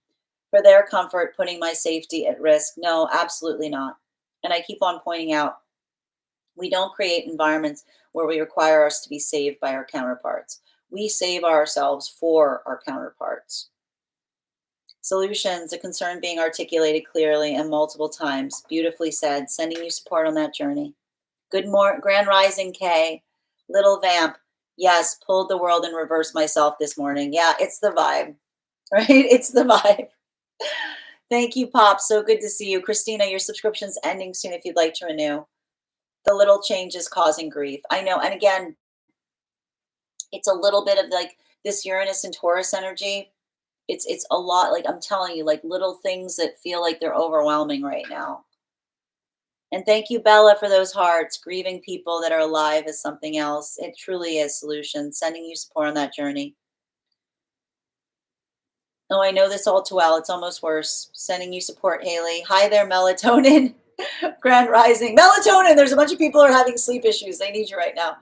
For their comfort, putting my safety at risk. No, absolutely not. And I keep on pointing out, we don't create environments where we require us to be saved by our counterparts. We save ourselves for our counterparts. Solutions, a concern being articulated clearly and multiple times. Beautifully said. Sending you support on that journey. Good morning, Grand Rising K. Little Vamp. Yes, pulled the world in reverse myself this morning. Yeah, it's the vibe, right? It's the vibe. Thank you, Pop. So good to see you. Christina, your subscription's ending soon if you'd like to renew. The little changes causing grief. I know. And again, it's a little bit of like this Uranus and Taurus energy. It's a lot, like I'm telling you, like little things that feel like they're overwhelming right now. And thank you, Bella, for those hearts. Grieving people that are alive is something else. It truly is Solution. Sending you support on that journey. Oh, I know this all too well. It's almost worse. Sending you support, Haley. Hi there, Melatonin. Grand Rising. Melatonin. There's a bunch of people who are having sleep issues. They need you right now.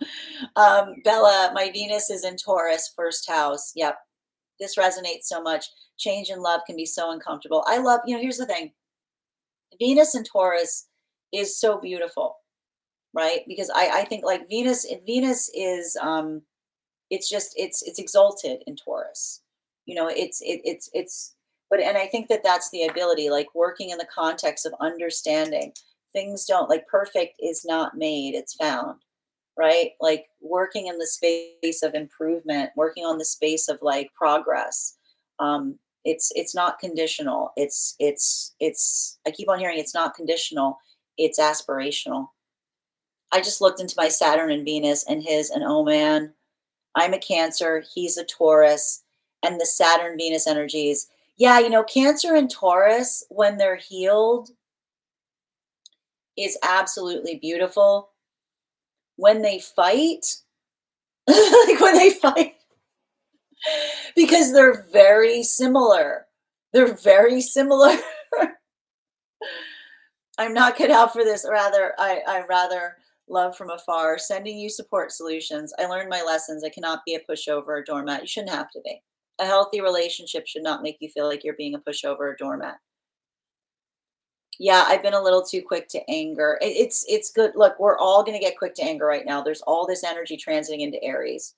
Bella, my Venus is in Taurus, first house. Yep. This resonates so much. Change in love can be so uncomfortable. I love, here's the thing. Venus in Taurus is so beautiful, right? Because I think like Venus is it's exalted in Taurus. But and I think that's the ability, like working in the context of understanding things don't like perfect is not made, it's found, right? Like working in the space of improvement, working on the space of like progress. It's not conditional. It's I keep on hearing it's not conditional, it's aspirational. I just looked into my Saturn and Venus and oh man, I'm a Cancer, he's a Taurus, and the Saturn Venus energies. Yeah, Cancer and Taurus, when they're healed, is absolutely beautiful. When they fight, like when they fight, because they're very similar. They're very similar. I'm not cut out for this. I rather love from afar. Sending you support, Solutions. I learned my lessons. I cannot be a pushover or doormat. You shouldn't have to be. A healthy relationship should not make you feel like you're being a pushover or doormat. Yeah, I've been a little too quick to anger. It's good. Look, we're all going to get quick to anger right now. There's all this energy transiting into Aries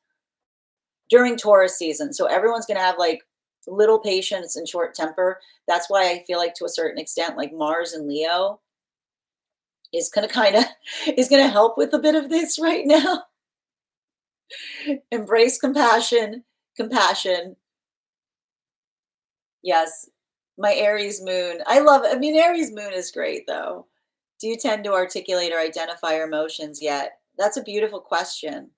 during Taurus season. So everyone's going to have like little patience and short temper. That's why I feel like to a certain extent, like Mars and Leo is going to kind of is going to help with a bit of this right now. Embrace compassion, compassion. Yes. My Aries moon. I mean, Aries moon is great though. Do you tend to articulate or identify your emotions yet? That's a beautiful question.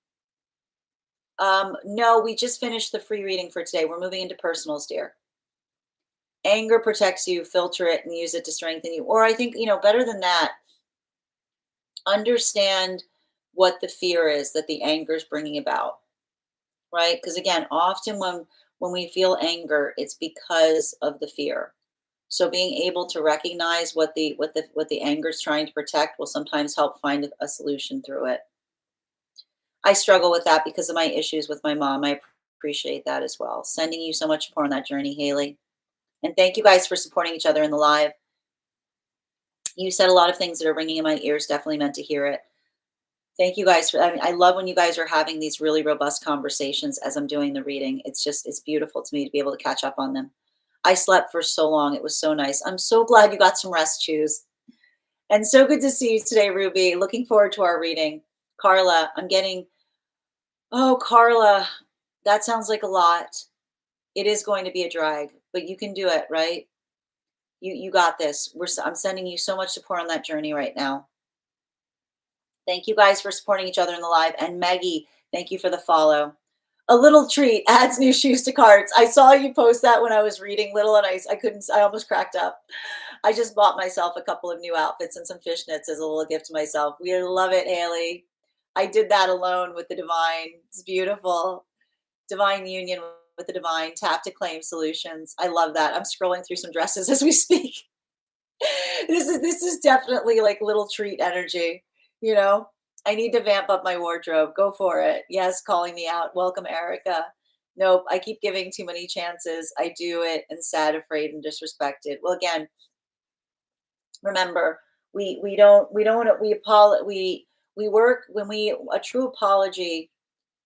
No, we just finished the free reading for today. We're moving into personals, dear. Anger protects you, filter it and use it to strengthen you. Or I think, better than that, understand what the fear is that the anger is bringing about, right? Because again, often when we feel anger, it's because of the fear. So being able to recognize what the anger is trying to protect will sometimes help find a solution through it. I struggle with that because of my issues with my mom. I appreciate that as well. Sending you so much support on that journey, Haley. And thank you guys for supporting each other in the live. You said a lot of things that are ringing in my ears. Definitely meant to hear it. Thank you guys for, I love when you guys are having these really robust conversations as I'm doing the reading. It's beautiful to me to be able to catch up on them. I slept for so long. It was so nice. I'm so glad you got some rest, Choose. And so good to see you today, Ruby. Looking forward to our reading. Carla, oh, Carla, that sounds like a lot. It is going to be a drag, but you can do it, right? You got this. I'm sending you so much support on that journey right now. Thank you guys for supporting each other in the live. And Maggie, thank you for the follow. A little treat adds new shoes to carts. I saw you post that when I was reading Little, and I almost cracked up. I just bought myself a couple of new outfits and some fishnets as a little gift to myself. We love it, Haley. I did that alone with the divine. It's beautiful. Divine union with the divine. Tap to claim solutions. I love that. I'm scrolling through some dresses as we speak. This is definitely like little treat energy. I need to vamp up my wardrobe. Go for it. Yes, calling me out. Welcome, Erica. Nope, I keep giving too many chances. I do it and sad, afraid, and disrespected. Well, again, remember, we don't want to we work when we a true apology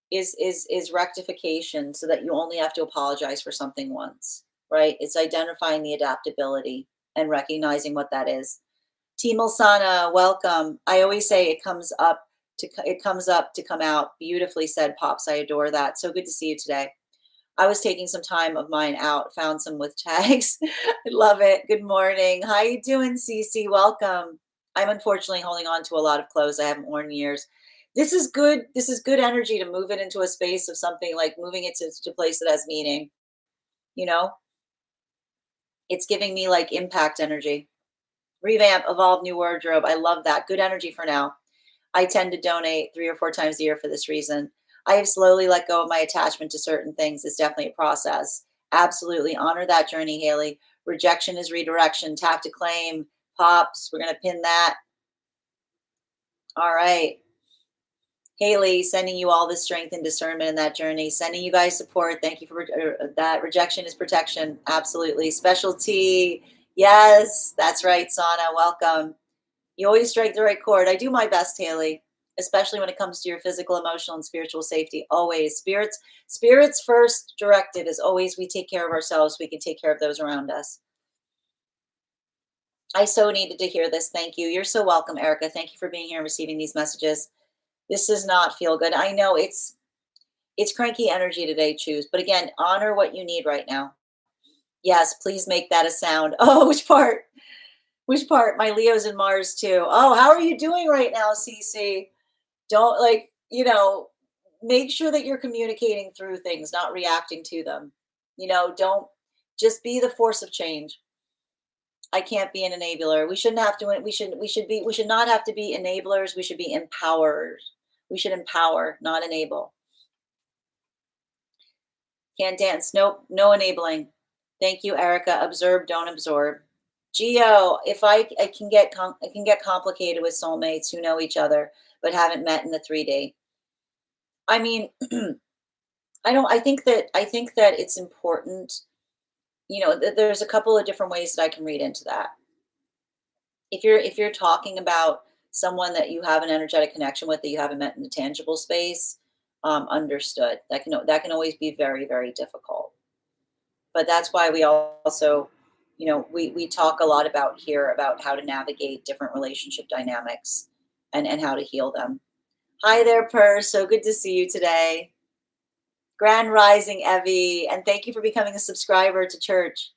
is rectification, so that you only have to apologize for something once, right? It's identifying the adaptability and recognizing what that is. Team Sana, welcome. I always say it comes up to come out. Beautifully said, Pops. I adore that. So good to see you today. I was taking some time of mine out, found some with tags. I love it. Good morning. How you doing, Cece? Welcome. I'm unfortunately holding on to a lot of clothes I haven't worn in years. This is good. This is good energy to move it into a space of something, like moving it to a place that has meaning. It's giving me like impact energy. Revamp, evolve, new wardrobe. I love that. Good energy for now. I tend to donate 3 or 4 times a year for this reason. I have slowly let go of my attachment to certain things. It's definitely a process. Absolutely. Honor that journey, Haley. Rejection is redirection. Tap to claim. Pops. We're going to pin that. All right. Haley, sending you all the strength and discernment in that journey. Sending you guys support. Thank you for that. Rejection is protection. Absolutely. Specialty. Yes, that's right, Sana. Welcome. You always strike the right chord. I do my best, Haley, especially when it comes to your physical, emotional, and spiritual safety. Always. Spirit's first directive is always we take care of ourselves. We can take care of those around us. I so needed to hear this. Thank you. You're so welcome, Erica. Thank you for being here and receiving these messages. This does not feel good. I know it's cranky energy today, Choose. But again, honor what you need right now. Yes, please make that a sound. Oh, which part? Which part? My Leo's in Mars too. Oh, how are you doing right now, CC? Don't make sure that you're communicating through things, not reacting to them. Don't just be the force of change. I can't be an enabler. We shouldn't have to. We should not have to be enablers. We should be empowerers. We should empower, not enable. Can't dance. Nope. No enabling. Thank you, Erica. Observe, don't absorb. Geo, if I can get complicated with soulmates who know each other but haven't met in the 3D. I mean, I think that it's important. There's a couple of different ways that I can read into that. If you're talking about someone that you have an energetic connection with that you haven't met in the tangible space, understood. That can always be very, very difficult. But that's why we also, we talk a lot about here about how to navigate different relationship dynamics and how to heal them. Hi there, Per. So good to see you today. Grand Rising, Evie, and thank you for becoming a subscriber to church.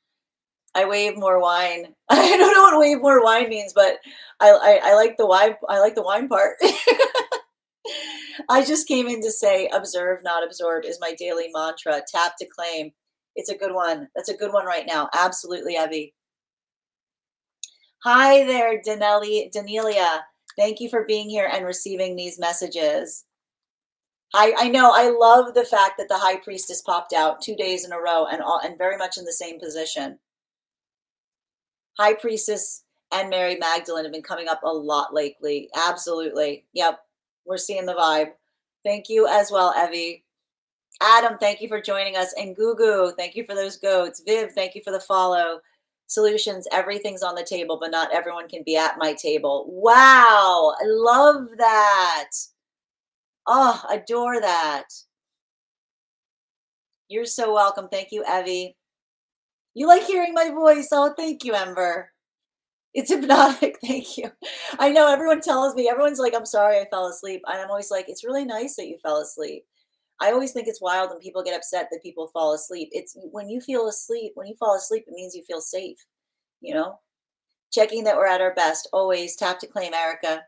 I wave more wine. I don't know what wave more wine means, but I like the wine. I like the wine part. I just came in to say observe, not absorb is my daily mantra. Tap to claim. It's a good one. That's a good one right now. Absolutely, Evie. Hi there, Danelia. Thank you for being here and receiving these messages. I know. I love the fact that the high priestess popped out 2 days in a row and very much in the same position. High priestess and Mary Magdalene have been coming up a lot lately. Absolutely. Yep. We're seeing the vibe. Thank you as well, Evie. Adam, thank you for joining us. And Gugu, thank you for those goats. Viv, thank you for the follow. Solutions, everything's on the table, but not everyone can be at my table. Wow. I love that. Oh, adore that. You're so welcome. Thank you, Evie. You like hearing my voice. Oh, thank you, Ember. It's hypnotic. Thank you. I know everyone tells me, everyone's like, I'm sorry I fell asleep. And I'm always like, it's really nice that you fell asleep. I always think it's wild when people get upset that people fall asleep. It's when you fall asleep, it means you feel safe, you know? Checking that we're at our best. Always tap to claim, Erica.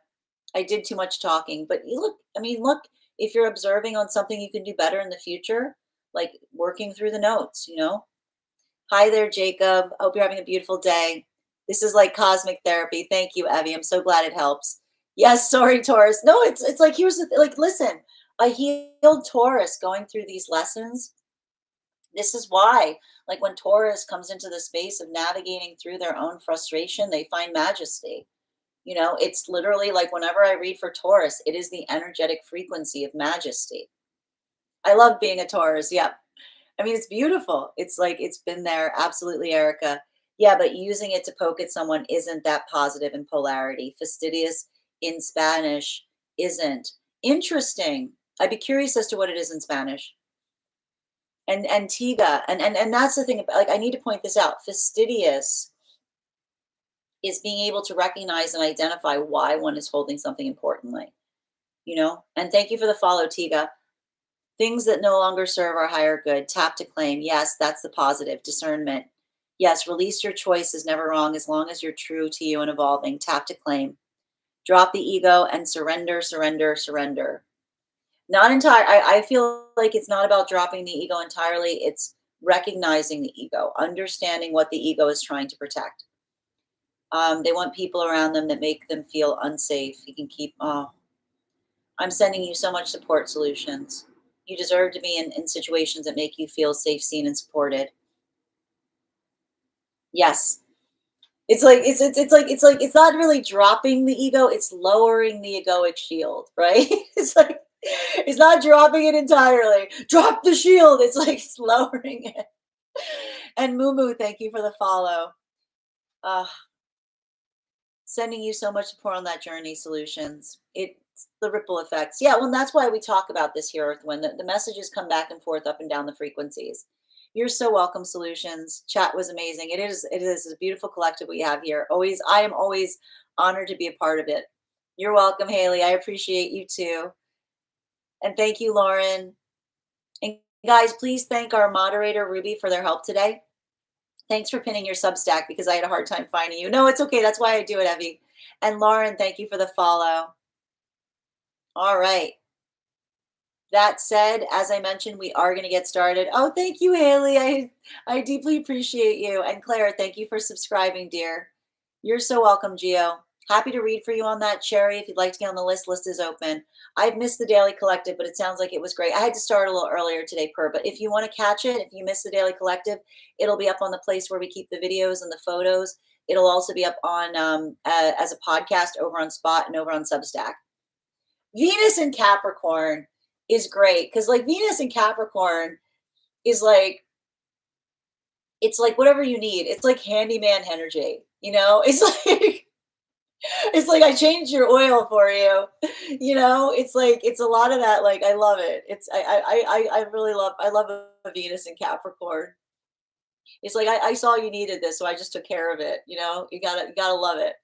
I did too much talking, but you look, look, if you're observing on something you can do better in the future, like working through the notes, Hi there, Jacob. Hope you're having a beautiful day. This is like cosmic therapy. Thank you, Evie. I'm so glad it helps. Yes, sorry, Taurus. No, it's like here's the like. Listen, a healed Taurus going through these lessons. This is why, like when Taurus comes into the space of navigating through their own frustration, they find majesty. It's literally like whenever I read for Taurus, it is the energetic frequency of majesty. I love being a Taurus. Yep. It's beautiful. It's like it's been there. Absolutely, Erica. Yeah, but using it to poke at someone isn't that positive in polarity. Fastidious in Spanish isn't. Interesting. I'd be curious as to what it is in Spanish. And Antigua. And that's the thing about, like, I need to point this out. Fastidious is being able to recognize and identify why one is holding something importantly. And thank you for the follow, Tiga. Things that no longer serve our higher good. Tap to claim. Yes, that's the positive. Discernment. Yes, release your choice is never wrong as long as you're true to you and evolving. Tap to claim. Drop the ego and surrender, surrender, surrender. Not entire. I feel like it's not about dropping the ego entirely. It's recognizing the ego, understanding what the ego is trying to protect. They want people around them that make them feel unsafe. You can keep. Oh, I'm sending you so much support solutions. You deserve to be in situations that make you feel safe, seen, and supported. Yes. It's not really dropping the ego, it's lowering the egoic shield, right? It's like it's not dropping it entirely. Drop the shield. It's like it's lowering it. And Mumu, thank you for the follow. Sending you so much support on that journey solutions. It's the ripple effects. Yeah, well, that's why we talk about this here, Earth, when the messages come back and forth up and down the frequencies. You're so welcome, Solutions. Chat was amazing. It is a beautiful collective we have here. I am always honored to be a part of it. You're welcome, Haley. I appreciate you too. And thank you, Lauren. And guys, please thank our moderator, Ruby, for their help today. Thanks for pinning your Substack because I had a hard time finding you. No, it's okay. That's why I do it, Evie. And Lauren, thank you for the follow. All right. That said, as I mentioned, we are going to get started. Oh, thank you, Haley. I deeply appreciate you. And Claire, thank you for subscribing, dear. You're so welcome, Gio. Happy to read for you on that, Cherry. If you'd like to get on the list, list is open. I've missed the Daily Collective, but it sounds like it was great. I had to start a little earlier today, but if you want to catch it, if you missed the Daily Collective, it'll be up on the place where we keep the videos and the photos. It'll also be up on as a podcast over on Spot and over on Substack. Venus in Capricorn is great because like Venus in Capricorn is like, it's like whatever you need. It's like handyman energy, it's like I changed your oil for you. It's like it's a lot of that. Like I love it. I love a Venus in Capricorn. It's like, I saw you needed this, so I just took care of it. You gotta love it.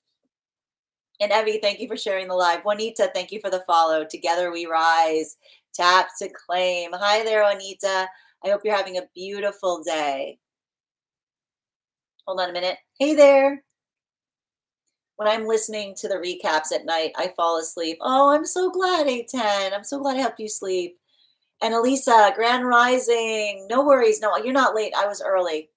And Evie, thank you for sharing the live. Juanita, thank you for the follow. Together we rise. Tap to claim. Hi there, Juanita. I hope you're having a beautiful day. Hold on a minute. Hey there. When I'm listening to the recaps at night, I fall asleep. Oh, I'm so glad, A10. I'm so glad I helped you sleep. And Elisa, Grand Rising. No worries. No, you're not late. I was early.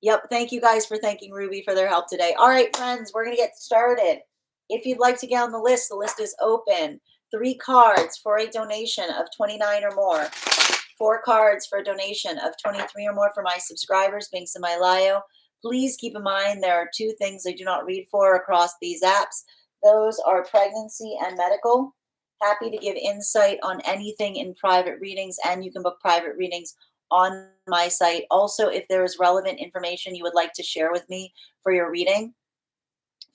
Yep. Thank you guys for thanking Ruby for their help today. All right, friends, we're going to get started. If you'd like to get on the list is open. 3 cards for a donation of 29 or more. 4 cards for a donation of 23 or more for my subscribers, Binks and Malayo. Please keep in mind there are 2 things I do not read for across these apps. Those are pregnancy and medical. Happy to give insight on anything in private readings, and you can book private readings on my site. Also, if there is relevant information you would like to share with me for your reading,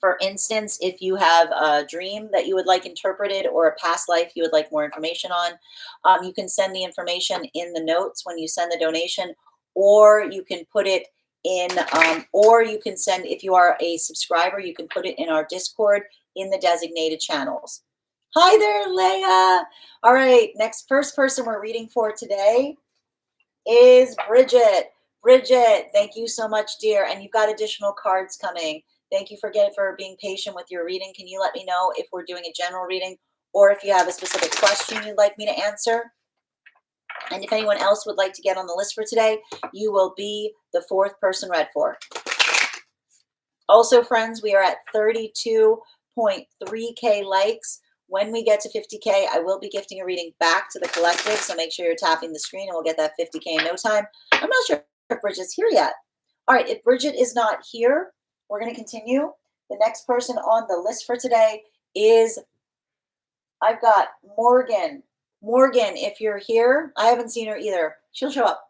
for instance, if you have a dream that you would like interpreted or a past life you would like more information on, you can send the information in the notes when you send the donation, or you can put it in, or you can send, if you are a subscriber, you can put it in our Discord in the designated channels. Hi there, Leah. All right, first person we're reading for today is Bridget. Bridget, thank you so much, dear. And you've got additional cards coming. Thank you for being patient with your reading. Can you let me know if we're doing a general reading or if you have a specific question you'd like me to answer? And if anyone else would like to get on the list for today, you will be the 4th person read for. Also, friends, we are at 32.3K likes. When we get to 50K, I will be gifting a reading back to the collective, so make sure you're tapping the screen and we'll get that 50K in no time. I'm not sure if Bridget's here yet. All right, if Bridget is not here, we're going to continue. The next person on the list for today is, I've got Morgan. Morgan, if you're here, I haven't seen her either. She'll show up.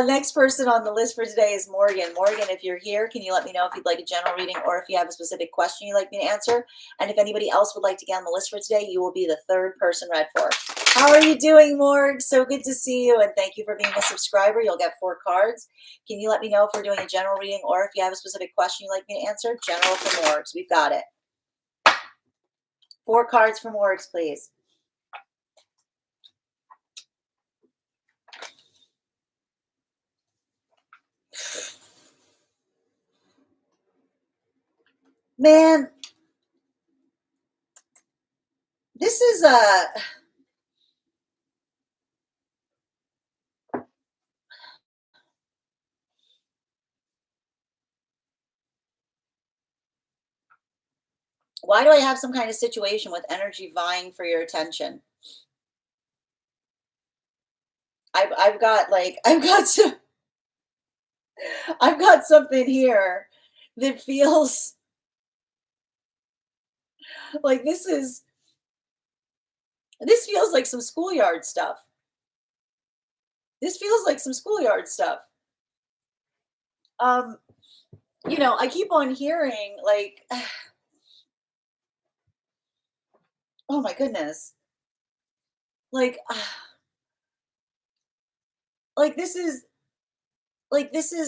Next person on the list for today is Morgan. Morgan, if you're here, can you let me know if you'd like a general reading or if you have a specific question you'd like me to answer? And if anybody else would like to get on the list for today, you will be the 3rd person read for. How are you doing, Morg? So good to see you, and thank you for being a subscriber. You'll get 4 cards. Can you let me know if we're doing a general reading or if you have a specific question you'd like me to answer? General for Morgs. We've got it. 4 cards for Morgs, please. Man, this is why do I have some kind of situation with energy vying for your attention? I've got something here that feels like this feels like some schoolyard stuff. This feels like some schoolyard stuff. I keep on hearing like, oh my goodness. Like this is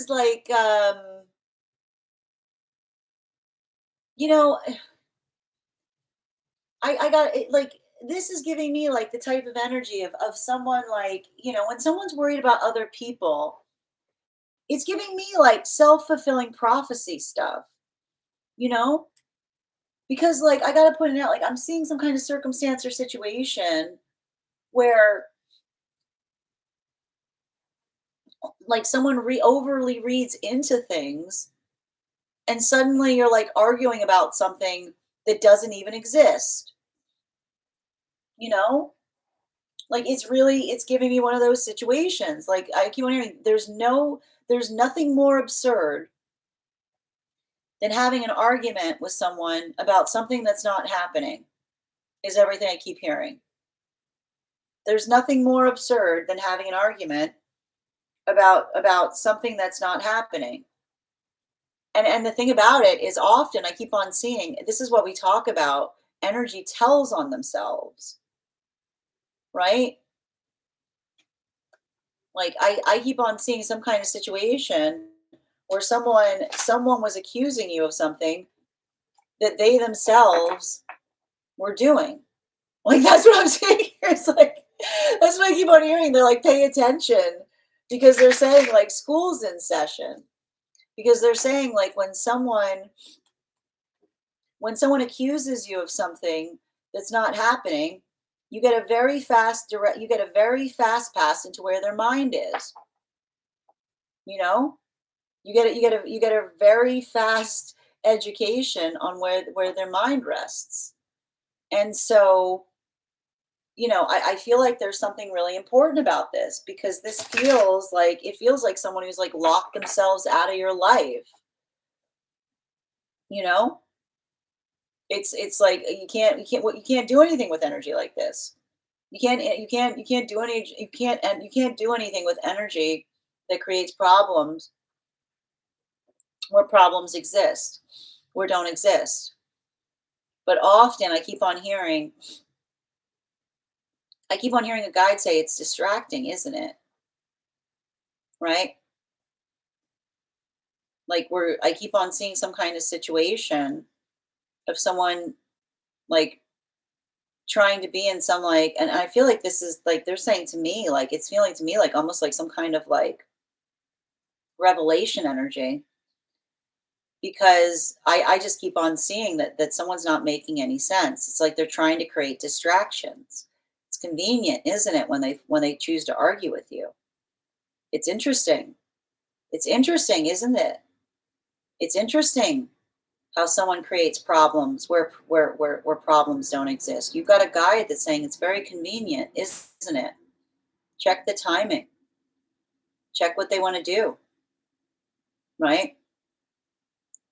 like I got it, like this is giving me like the type of energy of someone like, when someone's worried about other people, it's giving me like self-fulfilling prophecy stuff, because like I got to put it out, like I'm seeing some kind of circumstance or situation where like someone overly reads into things and suddenly you're like arguing about something that doesn't even exist, like it's giving me one of those situations. Like I keep on hearing there's nothing more absurd than having an argument with someone about something that's not happening, is everything I keep hearing. There's nothing more absurd than having an argument about something that's not happening. And the thing about it is often I keep on seeing, this is what we talk about, energy tells on themselves, right? Like I keep on seeing some kind of situation where someone was accusing you of something that they themselves were doing. Like, that's what I'm saying here. It's like, that's what I keep on hearing. They're like, pay attention because they're saying like school's in session. Because they're saying like when someone accuses you of something that's not happening, you get a very fast pass into where their mind is. You know? You get a very fast education on where their mind rests. And so, I feel like there's something really important about this because it feels like someone who's like locked themselves out of your life. You know, it's like you can't do anything with energy like this. You can't do anything with energy that creates problems where problems exist, or don't exist. But often I keep on hearing a guide say it's distracting, isn't it? Right? Like I keep on seeing some kind of situation of someone like trying to be in some like, and I feel like this is like they're saying to me, like it's feeling to me like almost like some kind of like revelation energy, because I just keep on seeing that someone's not making any sense. It's like they're trying to create distractions. It's convenient, isn't it, when they choose to argue with you? It's interesting. It's interesting, isn't it? It's interesting how someone creates problems where problems don't exist. You've got a guide that's saying it's very convenient, isn't it? Check the timing. Check what they want to do, right?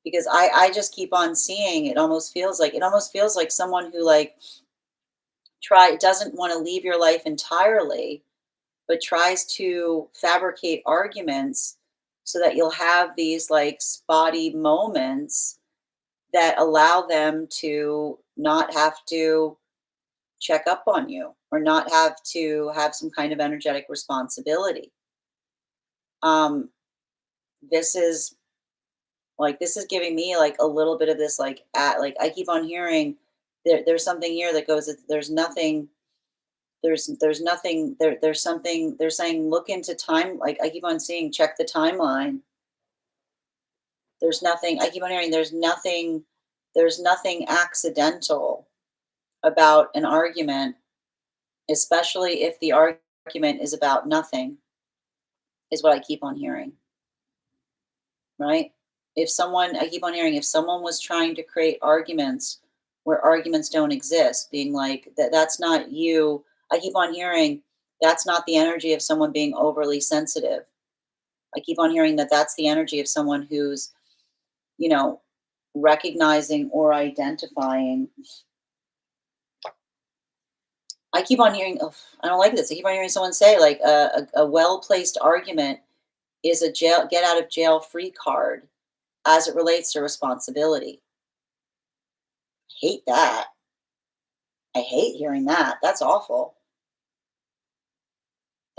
Because I just keep on seeing it almost feels like someone who like try doesn't want to leave your life entirely, but tries to fabricate arguments so that you'll have these like spotty moments that allow them to not have to check up on you or not have to have some kind of energetic responsibility. Um, this is this is giving me like a little bit of this like I keep on hearing there's something here that goes there's nothing there's nothing there's something they're saying look into time, like I keep on seeing check the timeline. There's nothing I keep on hearing there's nothing accidental about an argument, especially if the argument is about nothing, is what I keep on hearing, right? I keep on hearing if someone was trying to create arguments where arguments don't exist, being like that's not you. I keep on hearing that's not the energy of someone being overly sensitive. I keep on hearing that that's the energy of someone who's, you know, recognizing or identifying. I keep on hearing, oh, I don't like this. I keep on hearing someone say like a well placed argument is a get out of jail free card as it relates to responsibility. Hate that. I hate hearing that. That's awful.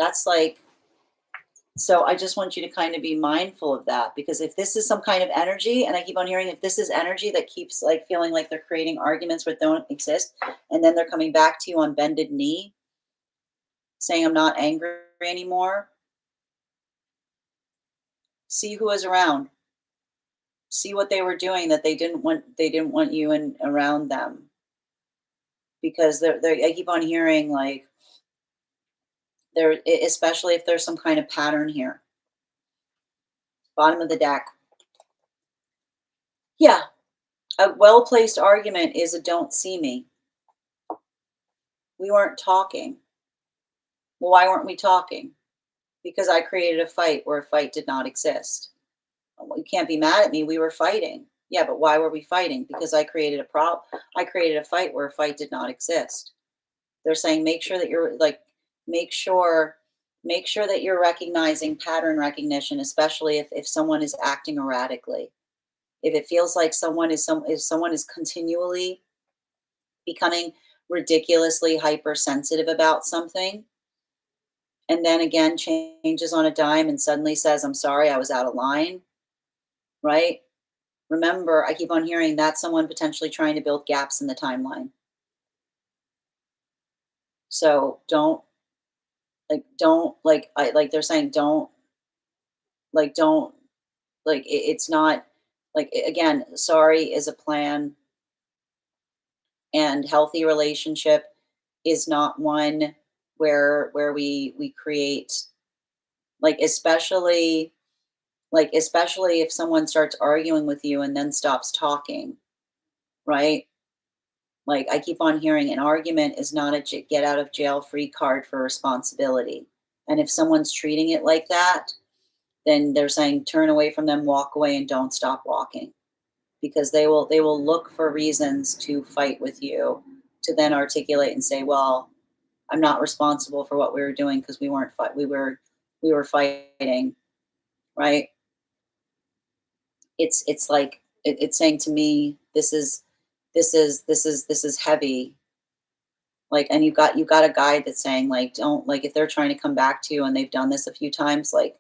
That's like, so I just want you to kind of be mindful of that, because if this is some kind of energy, and I keep on hearing if this is energy that keeps like feeling like they're creating arguments that don't exist, and then they're coming back to you on bended knee saying, I'm not angry anymore, see who was around. See what they were doing that they didn't want you in around them, because I keep on hearing like especially if there's some kind of pattern here. Bottom of the deck. Yeah, a well-placed argument is a don't see me. We weren't talking. Well, why weren't we talking? Because I created a fight where a fight did not exist. Well, you can't be mad at me. We were fighting. Yeah, but why were we fighting? Because I created a problem. I created a fight where a fight did not exist. They're saying make sure that you're like make sure make sure that you're recognizing pattern recognition, especially if someone is acting erratically. If it feels like if someone is continually becoming ridiculously hypersensitive about something, and then again changes on a dime and suddenly says, I'm sorry, I was out of line, right? Remember, I keep on hearing that's someone potentially trying to build gaps in the timeline. So don't like they're saying don't it's not again, sorry is a plan, and healthy relationship is not one where we create, like, especially if someone starts arguing with you and then stops talking, right? Like, I keep on hearing an argument is not a get out of jail free card for responsibility. And if someone's treating it like that, then they're saying turn away from them, walk away, and don't stop walking, because they will look for reasons to fight with you, to then articulate and say, well, I'm not responsible for what we were doing because we weren't we were fighting, right? It's like it's saying to me, this is heavy. Like, and you've got a guide that's saying, like, don't, like, if they're trying to come back to you and they've done this a few times, like,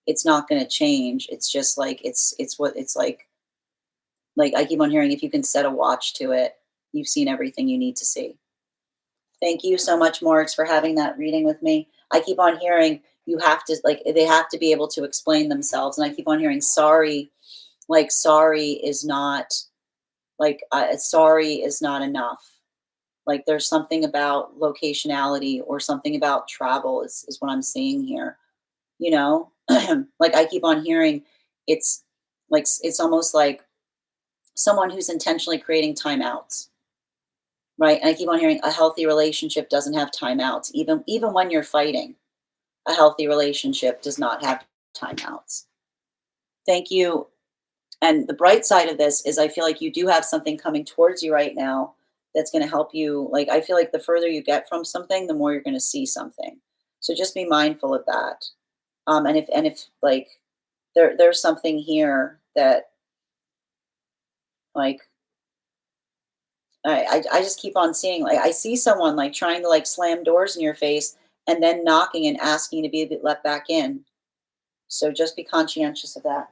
it's not going to change. It's just like it's what it's like I keep on hearing, if you can set a watch to it, you've seen everything you need to see. Thank you so much, Morix, for having that reading with me. I keep on hearing you have to, like, they have to be able to explain themselves, and I keep on hearing sorry. Like, sorry is not, sorry is not enough. Like, there's something about locationality or something about travel is what I'm seeing here. You know, like, I keep on hearing it's it's almost like someone who's intentionally creating timeouts, right? And I keep on hearing a healthy relationship doesn't have timeouts, even when you're fighting. A healthy relationship does not have timeouts. Thank you. And the bright side of this is I feel like you do have something coming towards you right now that's going to help you. Like, I feel like the further you get from something, the more you're going to see something. So just be mindful of that. And if like there's something here that, like, I just keep on seeing, like, I see someone like trying to like slam doors in your face and then knocking and asking to be let back in. So just be conscientious of that.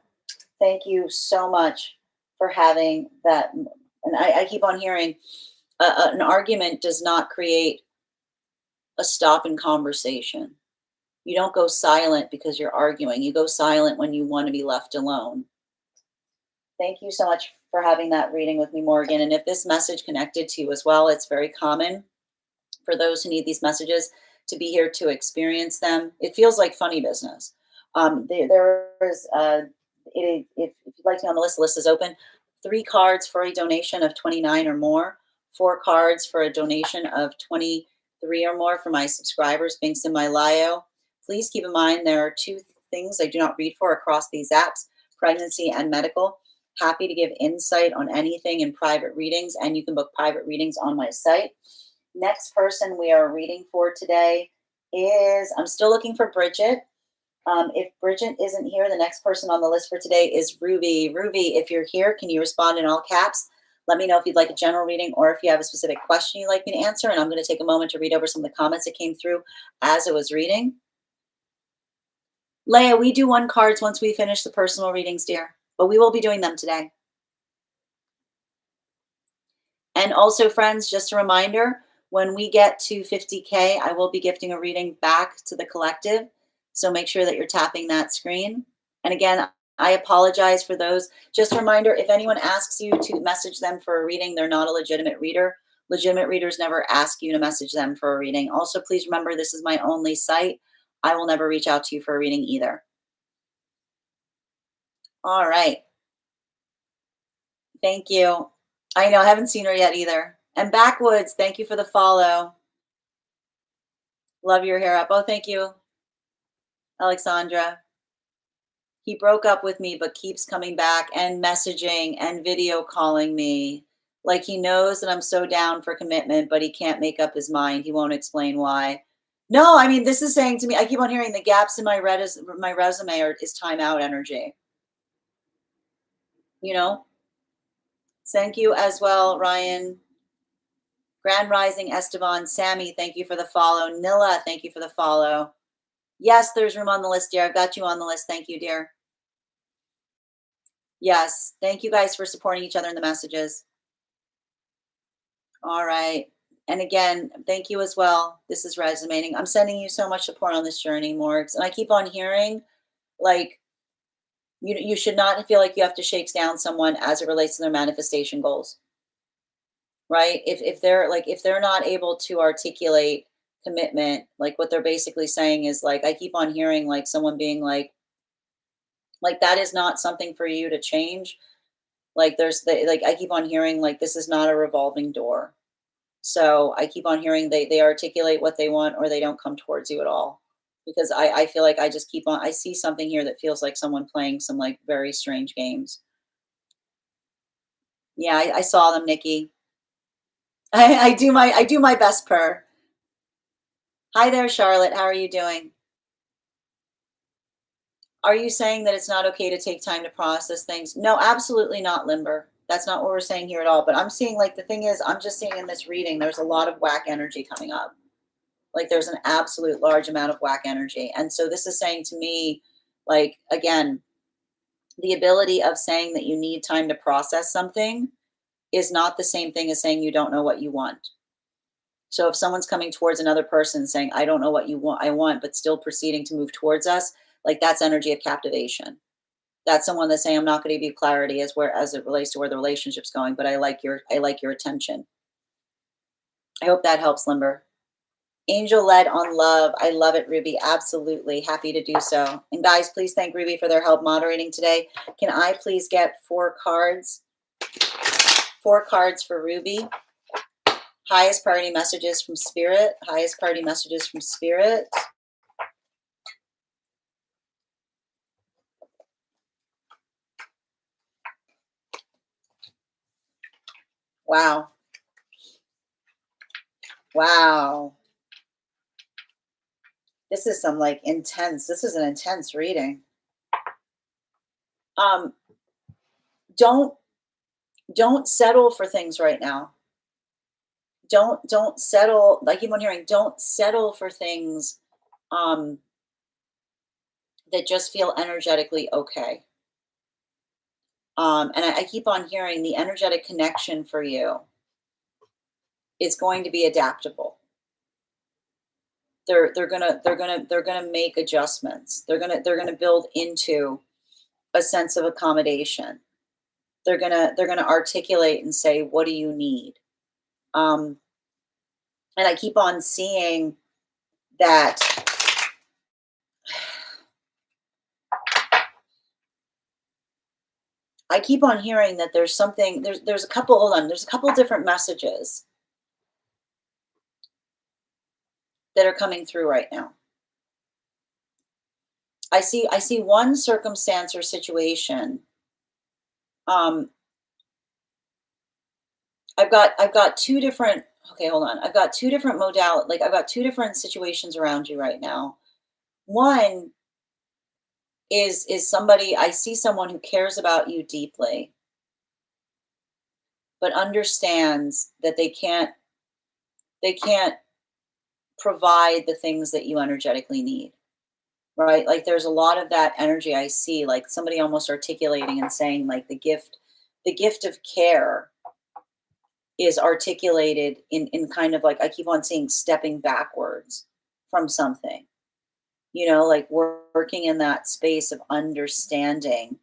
Thank you so much for having that. And I keep on hearing an argument does not create a stop in conversation. You don't go silent because you're arguing. You go silent when you want to be left alone. Thank you so much for having that reading with me, Morgan. And if this message connected to you as well, it's very common for those who need these messages to be here to experience them. It feels like funny business. There is, if you'd like to be on the list is open. 3 cards for a donation of 29 or more, 4 cards for a donation of 23 or more for my subscribers. Binks in my Lio. Please keep in mind there are 2 things I do not read for across these apps: pregnancy and medical. Happy to give insight on anything in private readings, and you can book private readings on my site. Next person we are reading for today is, I'm still looking for Bridget. If Bridget isn't here, the next person on the list for today is Ruby. Ruby, if you're here, can you respond in all caps? Let me know if you'd like a general reading or if you have a specific question you'd like me to answer. And I'm going to take a moment to read over some of the comments that came through as I was reading. Leah, we do 1 cards once we finish the personal readings, dear, but we will be doing them today. And also, friends, just a reminder, when we get to 50K, I will be gifting a reading back to the collective. So make sure that you're tapping that screen. And again, I apologize for those. Just a reminder, if anyone asks you to message them for a reading, they're not a legitimate reader. Legitimate readers never ask you to message them for a reading. Also, please remember, this is my only site. I will never reach out to you for a reading either. All right. Thank you. I know, I haven't seen her yet either. And Backwoods, thank you for the follow. Love your hair up. Oh, thank you, Alexandra. He broke up with me, but keeps coming back and messaging and video calling me. Like, he knows that I'm so down for commitment, but he can't make up his mind. He won't explain why. No, I mean, this is saying to me, I keep on hearing the gaps in my resume is timeout energy. You know? Thank you as well, Ryan. Grand Rising, Esteban. Sammy, thank you for the follow. Nilla, thank you for the follow. Yes, there's room on the list, dear. I've got you on the list. Thank you, dear. Yes. Thank you guys for supporting each other in the messages. All right. And again, thank you as well. This is resonating. I'm sending you so much support on this journey, Morgs. And I keep on hearing, like, you should not feel like you have to shake down someone as it relates to their manifestation goals, right? If they're not able to articulate commitment, like what they're basically saying is like, I keep on hearing like someone being like that is not something for you to change. Like like I keep on hearing like this is not a revolving door. So I keep on hearing they articulate what they want or they don't come towards you at all. Because I feel like I just keep on I see something here that feels like someone playing some like very strange games. Yeah, I saw them, Nikki. I do my best per. Hi there, Charlotte. How are you doing? Are you saying that it's not okay to take time to process things? No, absolutely not, Limber. That's not what we're saying here at all. But I'm seeing like the thing is, I'm just seeing in this reading, there's a lot of whack energy coming up. Like there's an absolute large amount of whack energy. And so this is saying to me, like, again, the ability of saying that you need time to process something is not the same thing as saying you don't know what you want. So if someone's coming towards another person saying, I don't know what you want, I want, but still proceeding to move towards us, like that's energy of captivation. That's someone that's saying, I'm not going to give you clarity as it relates to where the relationship's going, but I like your attention. I hope that helps, Limber. Angel led on love. I love it, Ruby. Absolutely. Happy to do so. And guys, please thank Ruby for their help moderating today. Can I please get 4 cards? 4 cards for Ruby. Highest priority messages from Spirit. Highest priority messages from Spirit. Wow. Wow. This is some like intense. This is an intense reading. Um, don't settle for things right now. Don't settle. I keep on hearing, don't settle for things um that just feel energetically okay. And I keep on hearing the energetic connection for you is going to be adaptable. They're gonna make adjustments. They're gonna build into a sense of accommodation. They're gonna articulate and say, what do you need? Um, and I keep on seeing that I keep on hearing that there's something there's a couple hold on, there's a couple different messages that are coming through right now. I see one circumstance or situation. Um, I've got 2 different okay, hold on. I've got 2 different like I've got 2 different situations around you right now. One is somebody I see someone who cares about you deeply, but understands that they can't provide the things that you energetically need. Right? Like there's a lot of that energy I see, like somebody almost articulating and saying like the gift of care is articulated in kind of like I keep on seeing stepping backwards from something, like working in that space of understanding,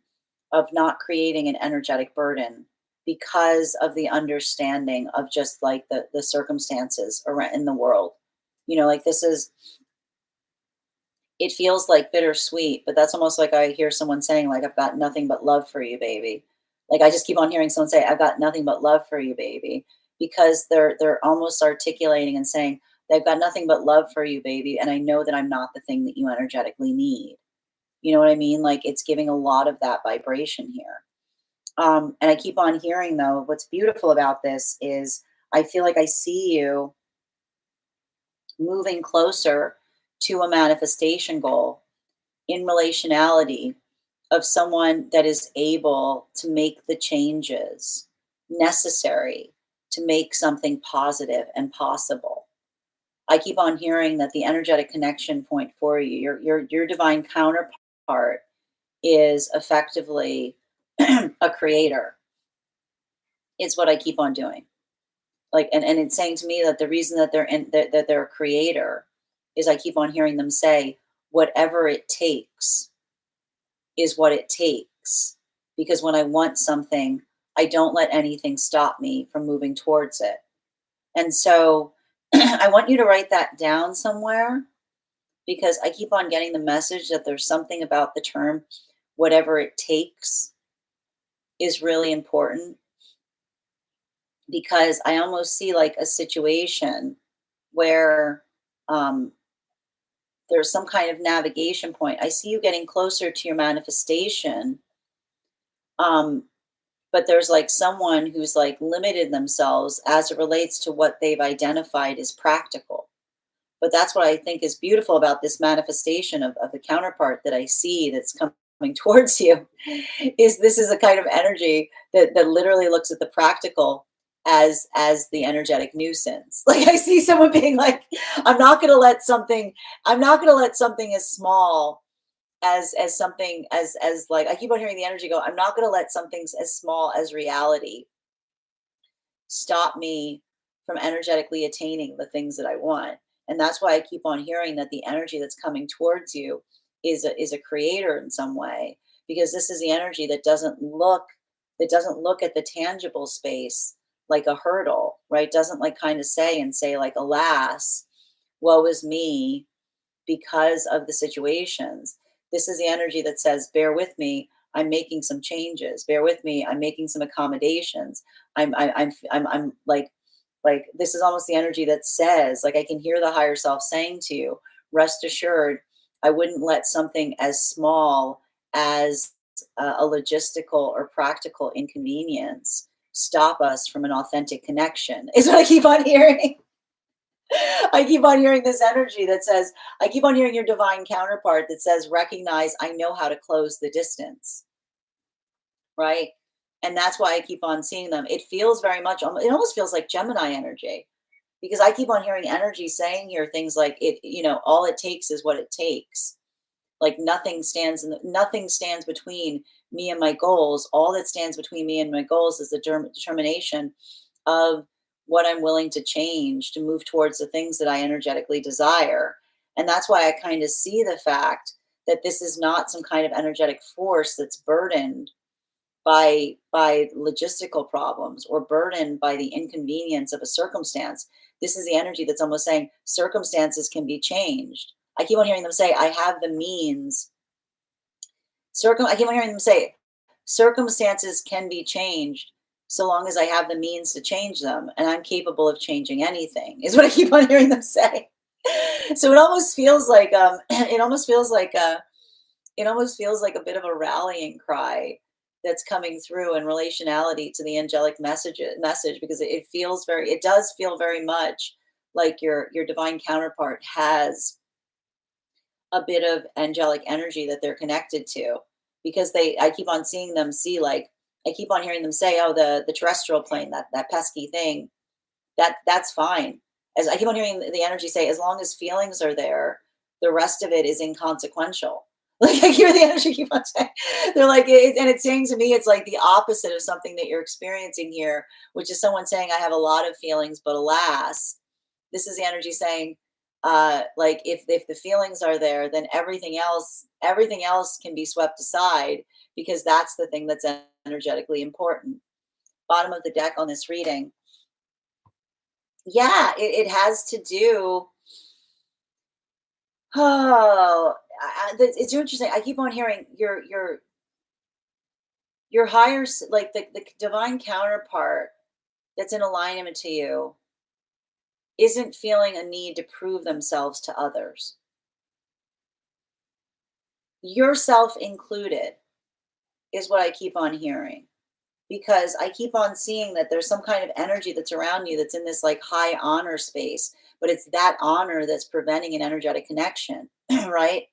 of not creating an energetic burden because of the understanding of just like the circumstances around in the world. Like this is it feels like bittersweet, but that's almost like I hear someone saying, like, I've got nothing but love for you, baby. Like I just keep on hearing someone say, I've got nothing but love for you, baby. Because they're almost articulating and saying, they've got nothing but love for you, baby. And I know that I'm not the thing that you energetically need. You know what I mean? Like it's giving a lot of that vibration here. And I keep on hearing though, what's beautiful about this is I feel like I see you moving closer to a manifestation goal in relationality of someone that is able to make the changes necessary to make something positive and possible. I keep on hearing that the energetic connection point for you, your divine counterpart, is effectively a creator. It's what I keep on doing. Like, and it's saying to me that the reason that that they're a creator is I keep on hearing them say, whatever it takes is what it takes. Because when I want something, I don't let anything stop me from moving towards it. And so I want you to write that down somewhere, because I keep on getting the message that there's something about the term whatever it takes is really important, because I almost see like a situation where um, there's some kind of navigation point. I see you getting closer to your manifestation, um, but there's like someone who's like limited themselves as it relates to what they've identified as practical. But that's what I think is beautiful about this manifestation of the counterpart that I see that's coming towards you, is this is a kind of energy that literally looks at the practical as the energetic nuisance. Like, I see someone being like, I'm not going to let something, I'm not going to let something as small as something as like, I keep on hearing the energy go, I'm not going to let something as small as reality stop me from energetically attaining the things that I want. And that's why I keep on hearing that the energy that's coming towards you is a creator in some way, because this is the energy that doesn't look at the tangible space like a hurdle, right? Doesn't like kind of say like, alas, woe is me because of the situations. This is the energy that says, bear with me, I'm making some changes. Bear with me, I'm making some accommodations. I'm like this is almost the energy that says, like, I can hear the higher self saying to you, rest assured, I wouldn't let something as small as a logistical or practical inconvenience stop us from an authentic connection, is what I keep on hearing. I keep on hearing this energy that says, I keep on hearing your divine counterpart that says, recognize I know how to close the distance, right? And that's why I keep on seeing them. It feels very much, it almost feels like Gemini energy, because I keep on hearing energy saying here things like, all it takes is what it takes. Like, nothing stands between me and my goals. All that stands between me and my goals is the determination of what I'm willing to change to move towards the things that I energetically desire. And that's why I kind of see the fact that this is not some kind of energetic force that's burdened by logistical problems or burdened by the inconvenience of a circumstance. This is the energy that's almost saying circumstances can be changed. I keep on hearing them say, I have the means. I keep on hearing them say, circumstances can be changed so long as I have the means to change them, and I'm capable of changing anything, is what I keep on hearing them say. So it almost feels like it almost feels like a bit of a rallying cry that's coming through in relationality to the angelic message, because it does feel very much like your divine counterpart has a bit of angelic energy that they're connected to, because I keep on seeing them see, like, I keep on hearing them say, oh, the terrestrial plane, that pesky thing, that's fine. As I keep on hearing the energy say, as long as feelings are there, the rest of it is inconsequential. Like, I hear the energy keep on saying, they're like, and it's saying to me, it's like the opposite of something that you're experiencing here, which is someone saying, I have a lot of feelings, but alas, this is the energy saying, like, if the feelings are there, then everything else can be swept aside, because that's the thing that's energetically important. Bottom of the deck on this reading. Yeah, it has to do. Oh, it's interesting. I keep on hearing your like the divine counterpart that's in alignment to you isn't feeling a need to prove themselves to others, yourself included, is what I keep on hearing. Because I keep on seeing that there's some kind of energy that's around you that's in this like high honor space, but it's that honor that's preventing an energetic connection, right?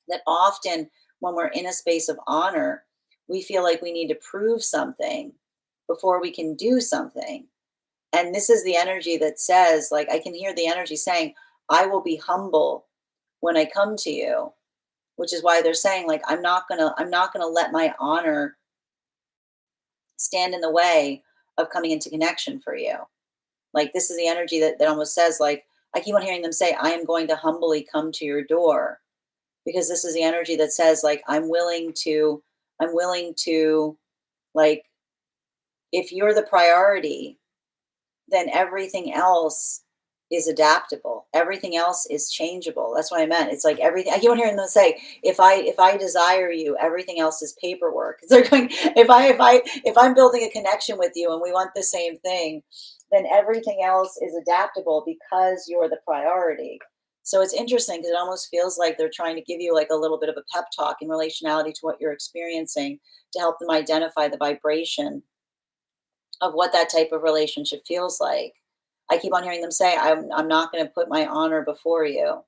That often when we're in a space of honor, we feel like we need to prove something before we can do something. And this is the energy that says, like, I can hear the energy saying, I will be humble when I come to you, which is why they're saying, like, I'm not gonna let my honor stand in the way of coming into connection for you. Like, this is the energy that almost says, like, I keep on hearing them say, I am going to humbly come to your door, because this is the energy that says, like, I'm willing to, like, if you're the priority, then everything else is adaptable. Everything else is changeable. That's what I meant. It's like everything. I keep on hearing them say, if I desire you, everything else is paperwork. They're going, if I'm building a connection with you and we want the same thing, then everything else is adaptable because you're the priority. So it's interesting because it almost feels like they're trying to give you like a little bit of a pep talk in relationality to what you're experiencing, to help them identify the vibration of what that type of relationship feels like. I keep on hearing them say, I'm not going to put my honor before you.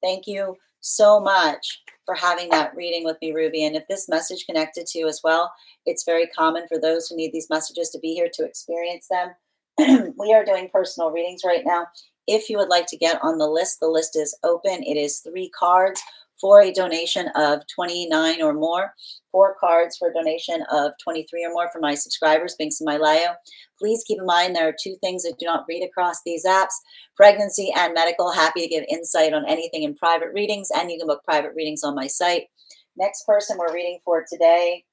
Thank you so much for having that reading with me, Ruby. And if this message connected to you as well, it's very common for those who need these messages to be here to experience them. We are doing personal readings right now. If you would like to get on the list is open. It is 3 cards for a donation of 29 or more, 4 cards for a donation of 23 or more for my subscribers, Binks and my Leo. Please keep in mind there are 2 things that do not read across these apps: pregnancy and medical. Happy to give insight on anything in private readings, and you can book private readings on my site. Next person we're reading for today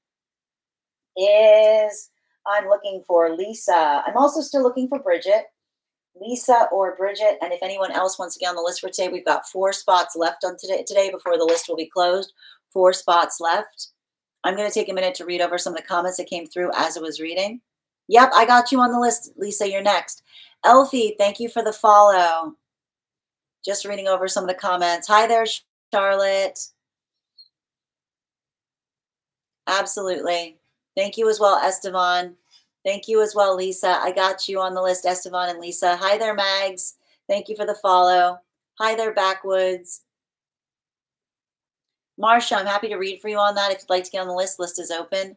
is, I'm looking for Lisa. I'm also still looking for Bridget. Lisa or Bridget, and if anyone else wants to get on the list for today, we've got 4 spots left on today before the list will be closed. 4 spots left. I'm going to take a minute to read over some of the comments that came through as I was reading. Yep, I got you on the list, Lisa. You're next. Elfie, thank you for the follow. Just reading over some of the comments. Hi there, Charlotte. Absolutely. Thank you as well, Estevan. Thank you as well, Lisa. I got you on the list, Estevan and Lisa. Hi there, Mags. Thank you for the follow. Hi there, Backwoods. Marsha, I'm happy to read for you on that. If you'd like to get on the list is open.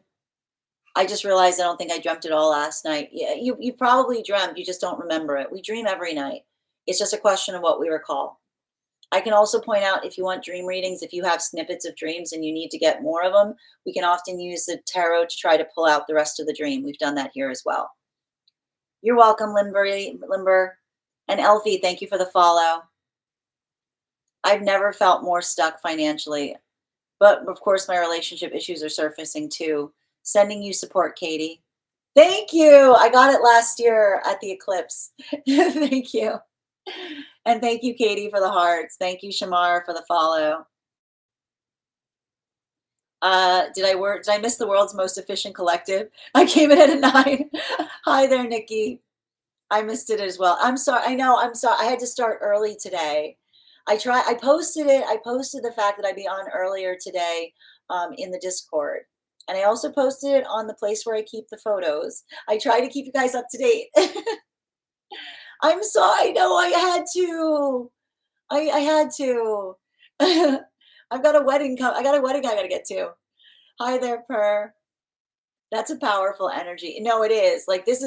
I just realized I don't think I dreamt it all last night. Yeah, you probably dreamt, you just don't remember it. We dream every night. It's just a question of what we recall. I can also point out, if you want dream readings, if you have snippets of dreams and you need to get more of them, we can often use the tarot to try to pull out the rest of the dream. We've done that here as well. You're welcome, Limber. And Elfie, thank you for the follow. I've never felt more stuck financially, but of course my relationship issues are surfacing too. Sending you support, Katie. Thank you. I got it last year at the eclipse. Thank you. And thank you, Katie, for the hearts. Thank you, Shamar, for the follow. Did I miss the world's most efficient collective? I came in at a 9. Hi there, Nikki. I missed it as well. I'm sorry. I know. I'm sorry. I had to start early today. I posted it. I posted the fact that I'd be on earlier today in the Discord. And I also posted it on the place where I keep the photos. I try to keep you guys up to date. I'm sorry. No, I had to. I had to. I've got a wedding. I got a wedding I got to get to. Hi there, Per. That's a powerful energy. No, it is. Like, this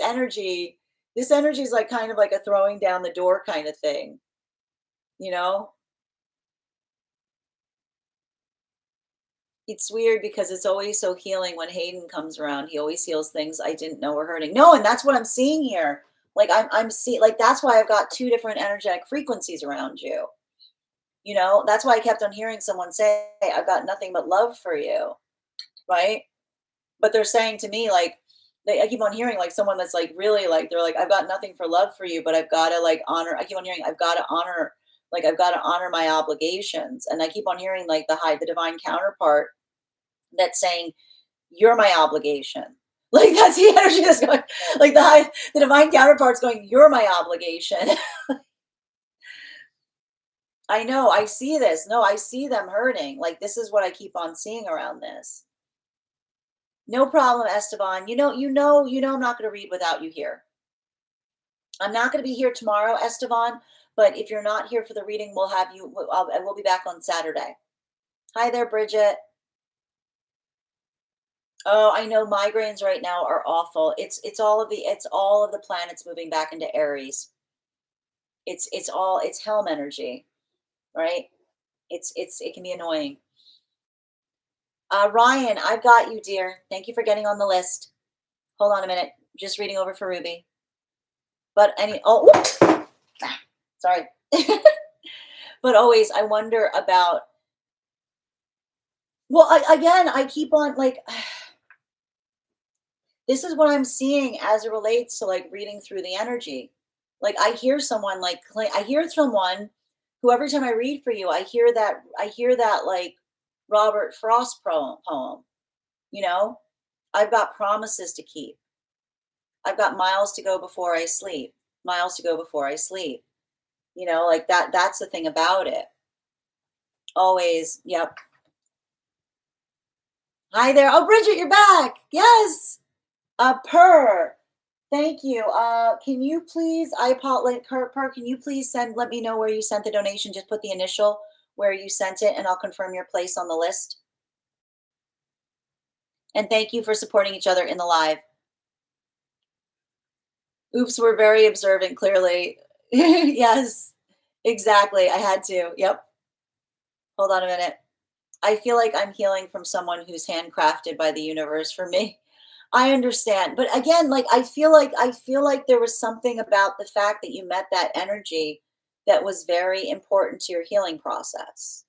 energy. This energy is like kind of like a throwing down the door kind of thing. You know, it's weird because it's always so healing when Hayden comes around. He always heals things I didn't know were hurting. No, and that's what I'm seeing here. Like, I'm seeing, like, that's why I've got 2 different energetic frequencies around you. You know, that's why I kept on hearing someone say, I've got nothing but love for you. Right. But they're saying to me, like, I keep on hearing like someone that's like really like, they're like, I've got nothing for love for you, but I've got to like honor. I keep on hearing, I've got to honor my obligations. And I keep on hearing like the divine counterpart that's saying, you're my obligation. Like, that's the energy that's going, like the divine counterpart's going, you're my obligation. I know, I see this. No, I see them hurting. Like, this is what I keep on seeing around this. No problem, Esteban. You know, I'm not going to read without you here. I'm not going to be here tomorrow, Esteban, but if you're not here for the reading, we'll be back on Saturday. Hi there, Bridget. Oh, I know migraines right now are awful. It's all of the planets moving back into Aries. It's helm energy, right? It can be annoying. Ryan, I've got you, dear. Thank you for getting on the list. Hold on a minute. Just reading over for Ruby. But sorry. But always, I wonder about. Well, I keep on like. This is what I'm seeing as it relates to like reading through the energy. Like I hear someone I hear someone who every time I read for you, I hear that like Robert Frost poem. You know, I've got promises to keep. I've got miles to go before I sleep. Miles to go before I sleep. You know, like that's the thing about it. Always, yep. Hi there. Oh, Bridget, you're back. Yes. Per. Thank you. Can you please, Per, can you please let me know where you sent the donation? Just put the initial where you sent it and I'll confirm your place on the list. And thank you for supporting each other in the live. Oops, we're very observant, clearly. Yes, exactly. I had to. Yep. Hold on a minute. I feel like I'm healing from someone who's handcrafted by the universe for me. I understand. But again, like I feel like there was something about the fact that you met that energy that was very important to your healing process.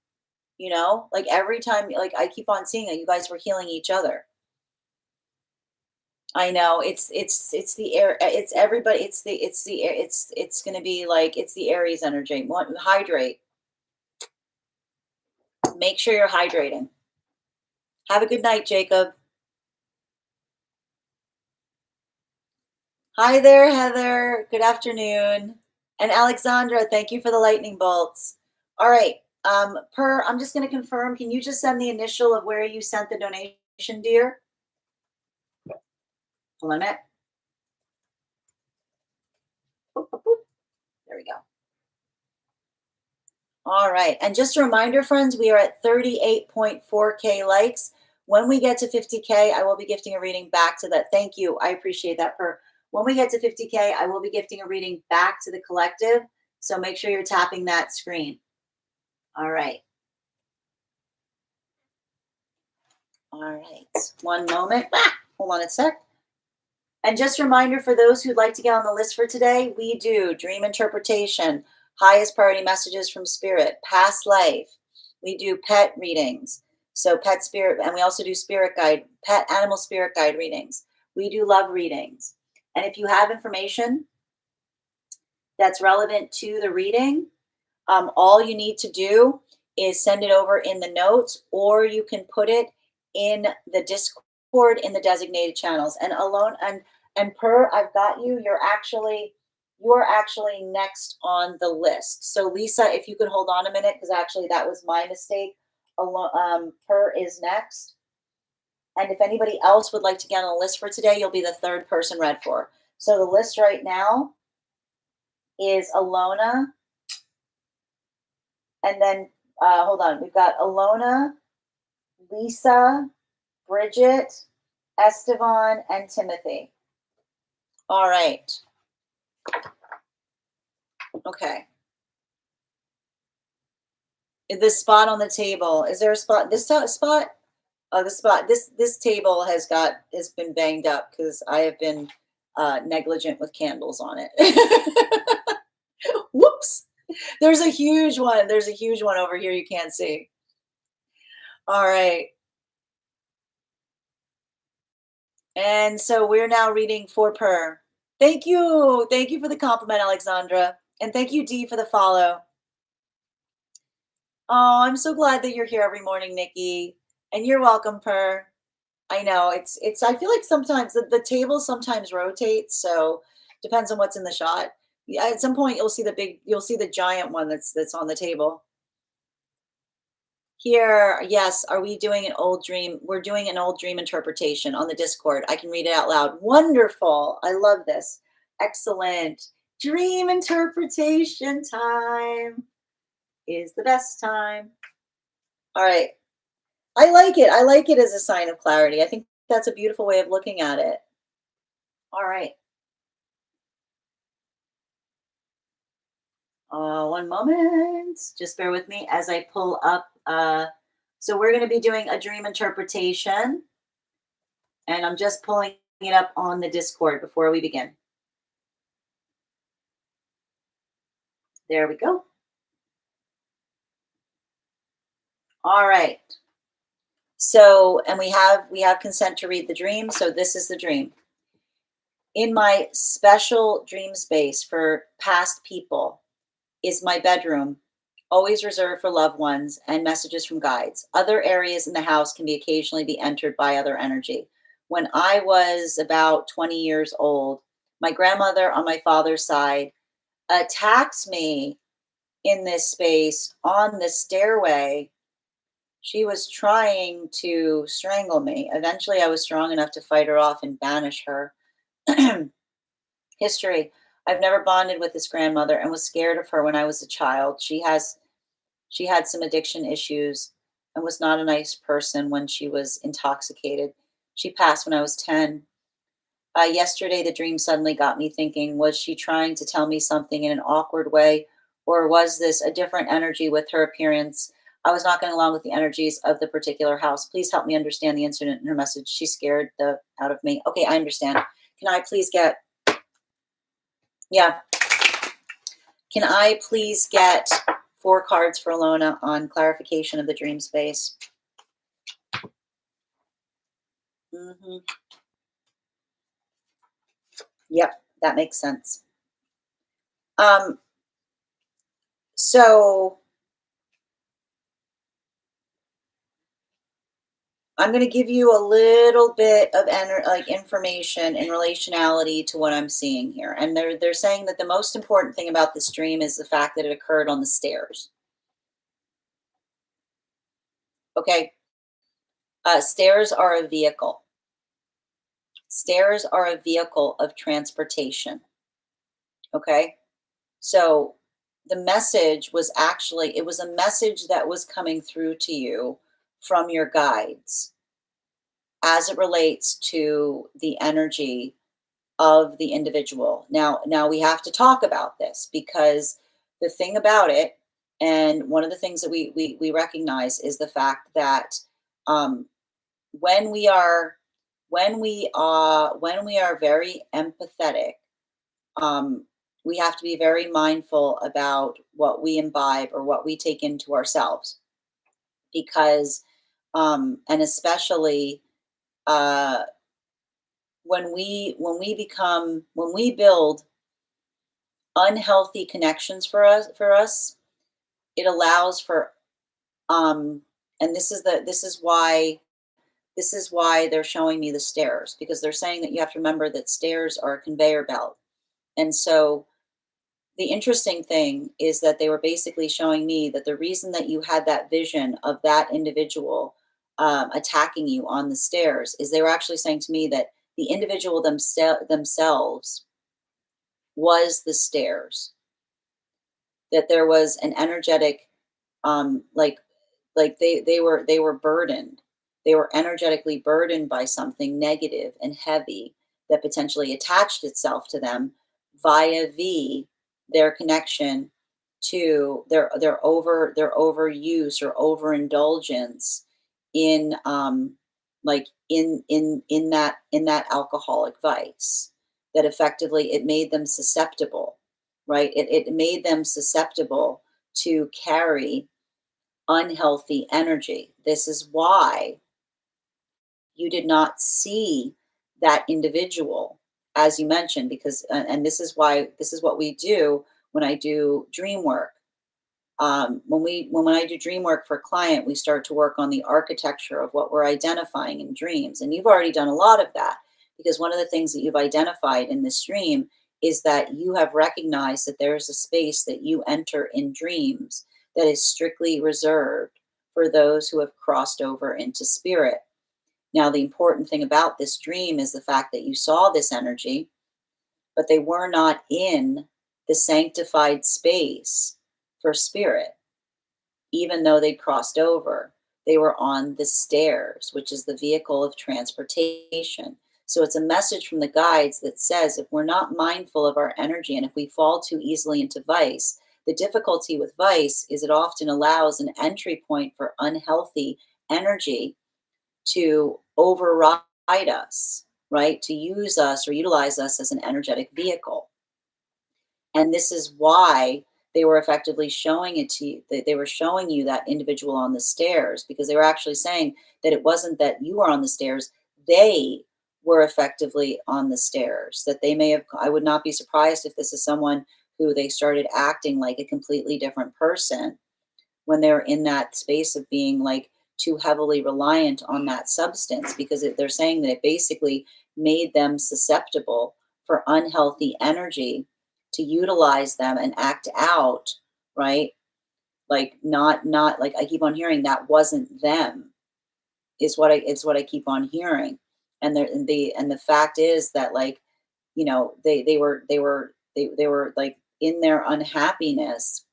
You know? Like every time like I keep on seeing that you guys were healing each other. I know it's the air it's everybody it's going to be like it's the Aries energy. Hydrate. Make sure you're hydrating. Have a good night, Jacob. Hi there, Heather. Good afternoon. And Alexandra, thank you for the lightning bolts. All right. I'm just going to confirm. Can you just send the initial of where you sent the donation, dear? Hold on a minute. Boop, boop, boop. There we go. All right. And just a reminder, friends, we are at 38.4K likes. When we get to 50K, I will be gifting a reading back to that. Thank you. I appreciate that. When we get to 50K, I will be gifting a reading back to the collective. So make sure you're tapping that screen. All right. All right. One moment. Hold on a sec. And just a reminder for those who'd like to get on the list for today, we do dream interpretation, highest priority messages from spirit, past life. We do pet readings. So pet spirit, and we also do spirit guide, pet animal spirit guide readings. We do love readings. And if you have information that's relevant to the reading, all you need to do is send it over in the notes, or you can put it in the Discord in the designated channels. And I've got you. You're actually next on the list. So Lisa, if you could hold on a minute, because actually that was my mistake. Per is next. And if anybody else would like to get on the list for today, you'll be the third person read for. So the list right now is Alona. And then, hold on, we've got Alona, Lisa, Bridget, Estevan, and Timothy. All right. Okay. The spot on the table. Is there a spot? This spot? Oh, the spot. This table has been banged up because I have been negligent with candles on it. Whoops. There's a huge one. There's a huge one over here you can't see. All right. And so we're now reading for Per. Thank you. Thank you for the compliment, Alexandra. And thank you, Dee, for the follow. Oh, I'm so glad that you're here every morning, Nikki. And you're welcome, Per. I know I feel like sometimes the table sometimes rotates, so depends on what's in the shot. Yeah, at some point you'll see the giant one that's on the table. Here, yes, are we doing an old dream? We're doing an old dream interpretation on the Discord. I can read it out loud. Wonderful. I love this. Excellent. Dream interpretation time is the best time. All right. I like it. I like it as a sign of clarity. I think that's a beautiful way of looking at it. All right. One moment. Just bear with me as I pull up. So we're going to be doing a dream interpretation, and I'm just pulling it up on the Discord before we begin. There we go. All right. So, and we have consent to read the dream. So this is the dream. In my special dream space for past people is my bedroom, always reserved for loved ones and messages from guides. Other areas in the house can be occasionally be entered by other energy. When I was about 20 years old, my grandmother on my father's side attacked me in this space on the stairway. She was trying to strangle me. Eventually, I was strong enough to fight her off and banish her. History. I've never bonded with this grandmother and was scared of her when I was a child. She had some addiction issues and was not a nice person when she was intoxicated. She passed when I was 10. Yesterday, the dream suddenly got me thinking, was she trying to tell me something in an awkward way, or was this a different energy with her appearance? I was not getting along with the energies of the particular house. Please help me understand the incident and her message. She scared the out of me. Okay, I understand. Can I please get, yeah, can I please get 4 cards for Alona on clarification of the dream space? Hmm. Yep, that makes sense. So I'm going to give you a little bit of information in relationality to what I'm seeing here. And they're saying that the most important thing about this dream is the fact that it occurred on the stairs. Okay. Stairs are a vehicle. Stairs are a vehicle of transportation. Okay. So the message was actually, it was a message that was coming through to you from your guides as it relates to the energy of the individual. Now we have to talk about this because the thing about it, and one of the things that we recognize is the fact that um, when we are when we are very empathetic, um, we have to be very mindful about what we imbibe or what we take into ourselves because and especially uh, when we build unhealthy connections for us, it allows for um and this is why they're showing me the stairs, because they're saying that you have to remember that stairs are a conveyor belt. And so the interesting thing is that they were basically showing me that the reason that you had that vision of that individual attacking you on the stairs is they were actually saying to me that the individual themselves was the stairs, that there was an energetic um like they were burdened, they were energetically burdened by something negative and heavy that potentially attached itself to them via their connection to their overuse or overindulgence in in that alcoholic vice, that effectively it made them susceptible, right? It made them susceptible to carry unhealthy energy. This is why you did not see that individual, as you mentioned, because and this is why, this is what we do when I do dream work. When I do dream work for a client, we start to work on the architecture of what we're identifying in dreams. And you've already done a lot of that, because one of the things that you've identified in this dream is that you have recognized that there is a space that you enter in dreams that is strictly reserved for those who have crossed over into spirit. Now, the important thing about this dream is the fact that you saw this energy, but they were not in the sanctified space for spirit, even though they crossed over. they were on the stairs, which is the vehicle of transportation. So it's a message from the guides that says if we're not mindful of our energy and if we fall too easily into vice, the difficulty with vice is it often allows an entry point for unhealthy energy to override us, right? To use us or utilize us as an energetic vehicle. And this is why they were effectively showing it to you. They were showing you that individual on the stairs because they were actually saying that it wasn't that you were on the stairs, they were effectively on the stairs. That they may have, I would not be surprised if this is someone who they started acting like a completely different person when they're in that space of being like too heavily reliant on that substance because they're saying that it basically made them susceptible for unhealthy energy to utilize them and act out, right? Like not like I keep on hearing that wasn't them is what I keep on hearing. And the fact is that like, they were like in their unhappiness,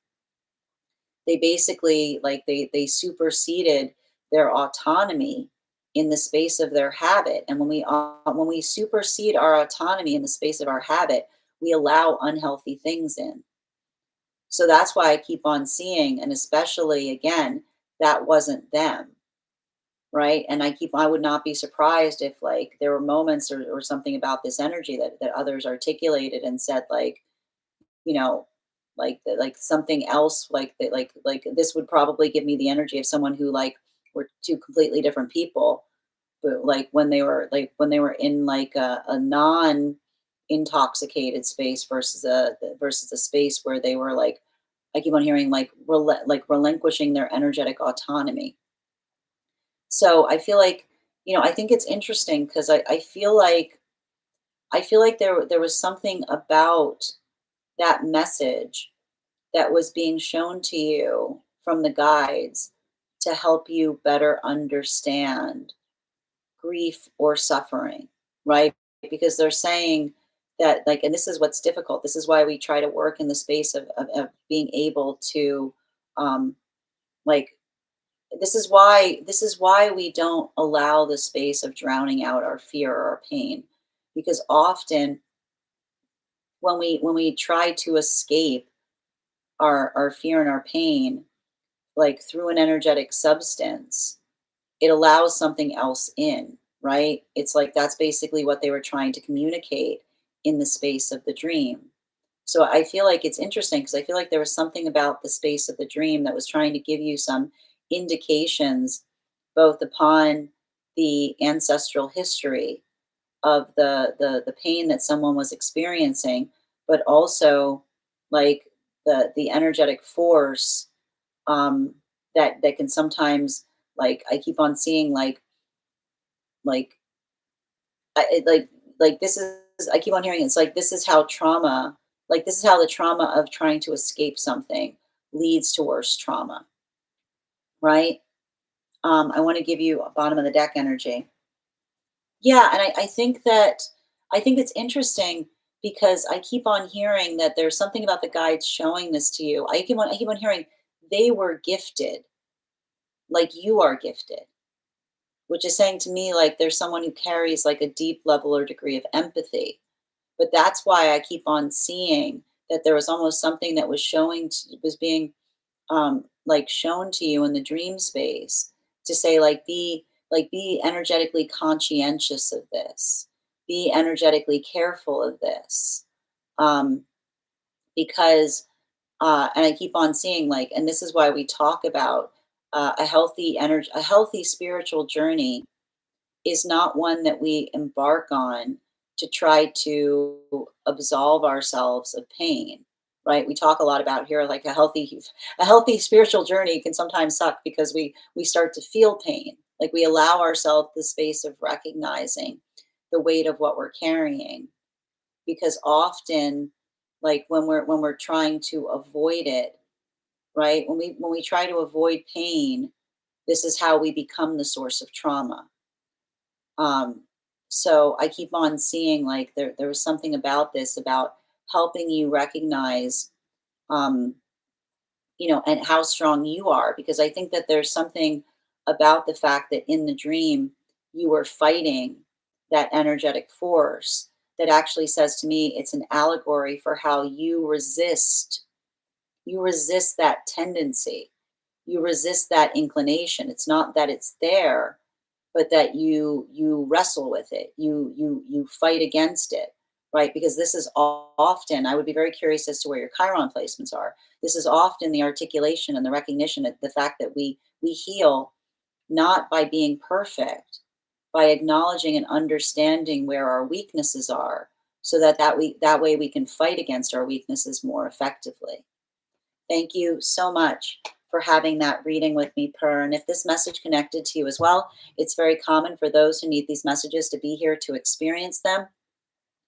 they basically like they superseded their autonomy in the space of their habit. And when we supersede our autonomy in the space of our habit, we allow unhealthy things in. So that's why I keep on seeing, and especially again, that wasn't them, right? And I would not be surprised if like there were moments or something about this energy that others articulated and said like, you know, like something else, like this would probably give me the energy of someone who like were two completely different people, but when they were in like a non intoxicated space versus a space where they were like I keep on hearing like relinquishing their energetic autonomy. So I feel like I think it's interesting because I feel like there was something about that message that was being shown to you from the guides to help you better understand grief or suffering, right? Because they're saying that, like, and this is what's difficult. This is why we try to work in the space of being able to, like, this is why we don't allow the space of drowning out our fear or our pain, because often when we try to escape our fear and our pain, like through an energetic substance, it allows something else in, right? It's like that's basically what they were trying to communicate in the space of the dream. So I feel like it's interesting because I feel like there was something about the space of the dream that was trying to give you some indications, both upon the ancestral history of the pain that someone was experiencing, but also like the energetic force um, that can sometimes like I keep on seeing like like this is I keep on hearing it's like this is how trauma like this is how the trauma of trying to escape something leads to worse trauma, right? I want to give you a bottom of the deck energy. Yeah, and I think it's interesting because I keep on hearing that there's something about the guides showing this to you. I keep on hearing they were gifted, like you are gifted, which is saying to me like there's someone who carries like a deep level or degree of empathy. But that's why I keep on seeing that there was almost something that was was being like shown to you in the dream space to say be energetically conscientious of this, be energetically careful of this, um, because and I keep on seeing like, and this is why we talk about a healthy spiritual journey is not one that we embark on to try to absolve ourselves of pain, right? We talk a lot about here like a healthy spiritual journey can sometimes suck because we start to feel pain. Like we allow ourselves the space of recognizing the weight of what we're carrying because often like when we're trying to avoid it, right? When we try to avoid pain, this is how we become the source of trauma. um, so I keep on seeing like there was something about this about helping you recognize, um, and how strong you are, because I think that there's something about the fact that in the dream you were fighting that energetic force, that actually says to me it's an allegory for how you resist that tendency, you resist that inclination. It's not that it's there, but that you wrestle with it, you fight against it, right? Because this is often, I would be very curious as to where your chiron placements are. This is often the articulation and the recognition of the fact that we heal not by being perfect, by acknowledging and understanding where our weaknesses are, so that way we can fight against our weaknesses more effectively. Thank you so much for having that reading with me, Per. And if this message connected to you as well, it's very common for those who need these messages to be here to experience them.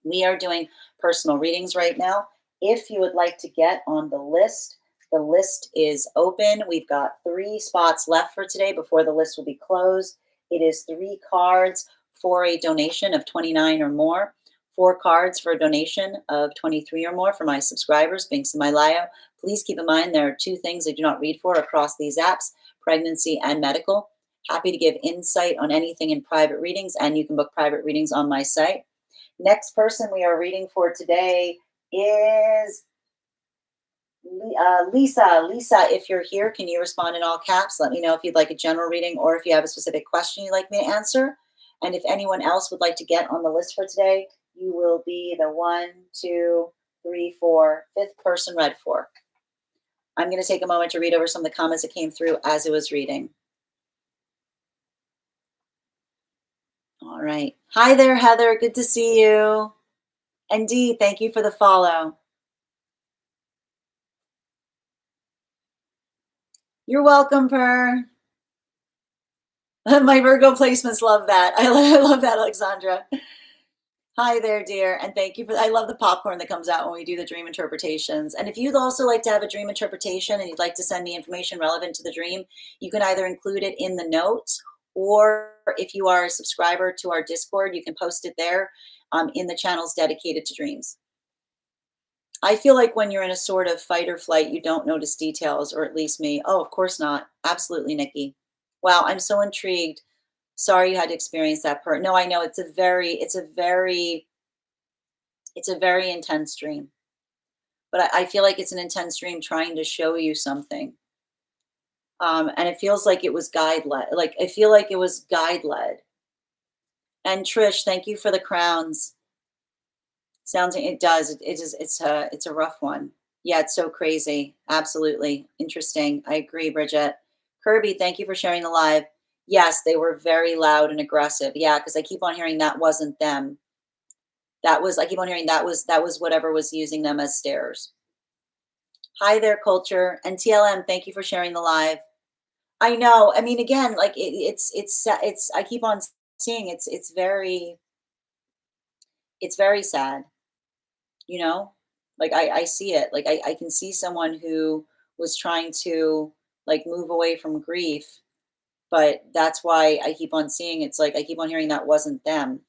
We are doing personal readings right now. If you would like to get on the list is open. We've got 3 spots left for today before the list will be closed. It is 3 cards for a donation of 29 or more. 4 cards for a donation of 23 or more for my subscribers, Binks and Malio. Please keep in mind there are 2 things I do not read for across these apps, pregnancy and medical. Happy to give insight on anything in private readings, and you can book private readings on my site. Next person we are reading for today is Lisa. Lisa, if you're here, can you respond in all caps? Let me know if you'd like a general reading or if you have a specific question you'd like me to answer. And if anyone else would like to get on the list for today, you will be the 1, 2, 3, 4, 5th person read for. I'm going to take a moment to read over some of the comments that came through as it was reading. All right. Hi there, Heather. Good to see you. And Dee, thank you for the follow. You're welcome, Per. My Virgo placements love that. I love that, Alexandra. Hi there, dear. And thank you for, I love the popcorn that comes out when we do the dream interpretations. And if you'd also like to have a dream interpretation and you'd like to send me information relevant to the dream, you can either include it in the notes, or if you are a subscriber to our Discord, you can post it there in the channels dedicated to dreams. I feel like when you're in a sort of fight or flight, you don't notice details, or at least me. Oh, of course not. Absolutely, Nikki. Wow, I'm so intrigued. Sorry you had to experience that, Per. No, I know it's a very intense dream. But I feel like it's an intense dream trying to show you something. And it feels like it was guide led. Like I feel like it was guide led. And Trish, thank you for the crowns. Sounds it does. It's a rough one. Yeah, it's so crazy. Absolutely. Interesting. I agree, Bridget. Kirby, thank you for sharing the live. Yes, they were very loud and aggressive. Yeah, because I keep on hearing that wasn't them. I keep on hearing that was whatever was using them as stairs. Hi there, Culture. And TLM, thank you for sharing the live. I know. I mean, again, like it's I keep on seeing it's very sad. You know, like I see it. Like I can see someone who was trying to like move away from grief, but that's why I keep on seeing it's like I keep on hearing that wasn't them.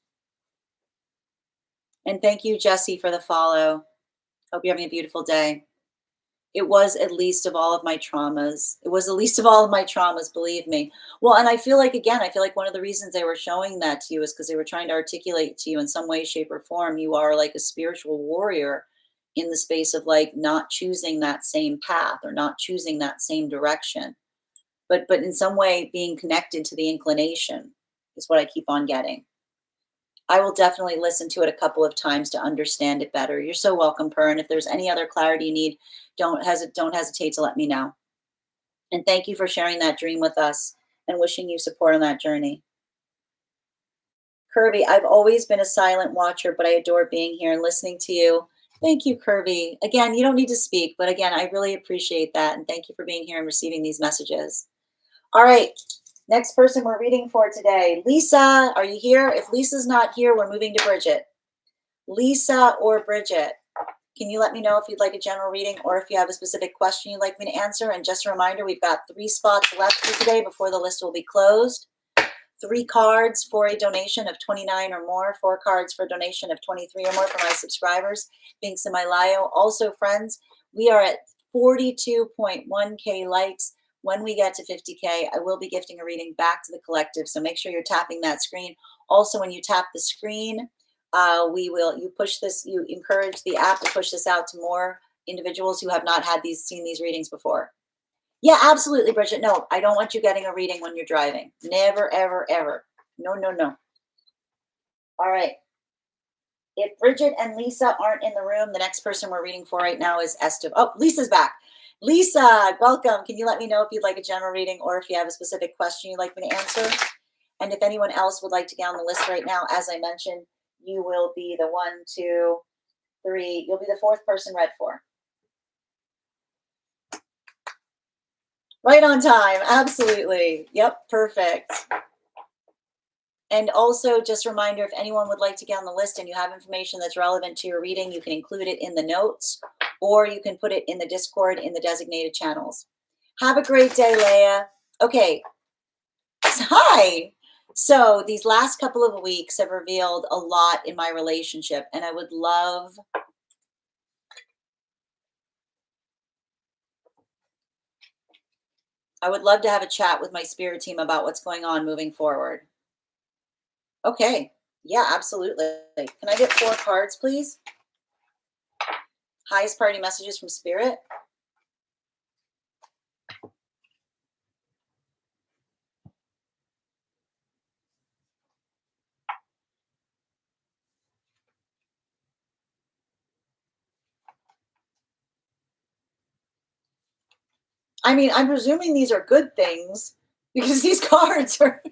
And thank you, Jesse, for the follow. Hope you're having a beautiful day. It was at least of all of my traumas. It was the least of all of my traumas, believe me. Well, and I feel like, again, I feel like one of the reasons they were showing that to you is because they were trying to articulate to you in some way, shape, or form, you are like a spiritual warrior in the space of like not choosing that same path or not choosing that same direction. But in some way being connected to the inclination is what I keep on getting. I will definitely listen to it a couple of times to understand it better. You're so welcome, Per. And if there's any other clarity you need, don't hesitate to let me know. And thank you for sharing that dream with us and wishing you support on that journey. Kirby, I've always been a silent watcher, but I adore being here and listening to you. Thank you, Kirby. Again, you don't need to speak, but again, I really appreciate that. And thank you for being here and receiving these messages. All right. Next person we're reading for today. Lisa, are you here? If Lisa's not here, we're moving to Bridget. Lisa or Bridget, can you let me know if you'd like a general reading or if you have a specific question you'd like me to answer? And just a reminder, we've got 3 spots left for today before the list will be closed. 3 cards for a donation of 29 or more, 4 cards for a donation of 23 or more for my subscribers, Binks and Malio. Also, friends, we are at 42.1K likes. when we get to 50K, I will be gifting a reading back to the collective. So make sure you're tapping that screen. Also, when you tap the screen, you encourage the app to push this out to more individuals who have not seen these readings before. Yeah, absolutely, Bridget. No, I don't want you getting a reading when you're driving. Never, ever, ever. No, no, no. All right. If Bridget and Lisa aren't in the room, the next person we're reading for right now is Esther. Oh, Lisa's back. Lisa, welcome. Can you let me know if you'd like a general reading or if you have a specific question you'd like me to answer? And if anyone else would like to get on the list right now, as I mentioned, you will be the 1, 2, 3. You'll be the 4th person read for. Right on time. Absolutely. Yep. Perfect. And also, just a reminder, if anyone would like to get on the list and you have information that's relevant to your reading, you can include it in the notes, or you can put it in the Discord in the designated channels. Have a great day, Leah. Okay. Hi. So these last couple of weeks have revealed a lot in my relationship, and I would love to have a chat with my spirit team about what's going on moving forward. Okay. Yeah, absolutely. Can I get 4 cards, please? Highest priority messages from spirit. I mean, I'm presuming these are good things because these cards are.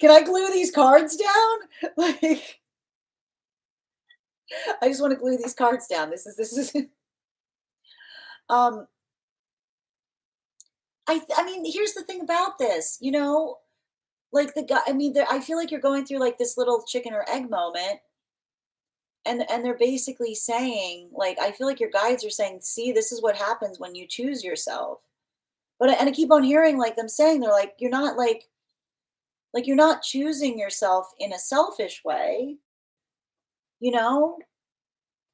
Can I glue these cards down? Like, I just want to glue these cards down. This is. um. I mean, here's the thing about this. Like the guy. I mean, I feel like you're going through like this little chicken or egg moment, and they're basically saying, like, I feel like your guides are saying, see, this is what happens when you choose yourself. But I keep on hearing like them saying, they're like, you're not like you're not choosing yourself in a selfish way, you know?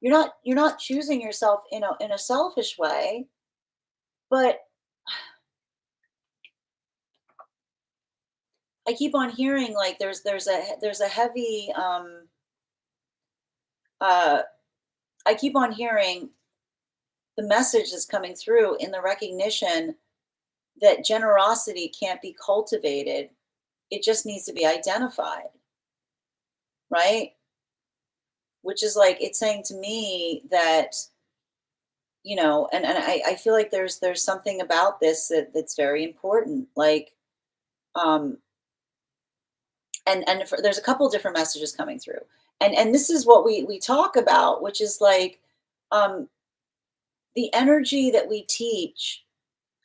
You're not choosing yourself in a selfish way, but I keep on hearing like there's a heavy uh I keep on hearing the message that's coming through in the recognition that generosity can't be cultivated. It just needs to be identified, right? Which is like it's saying to me that and I feel like there's something about this that's very important. Like um there's a couple different messages coming through. And this is what we talk about, which is like um the energy that we teach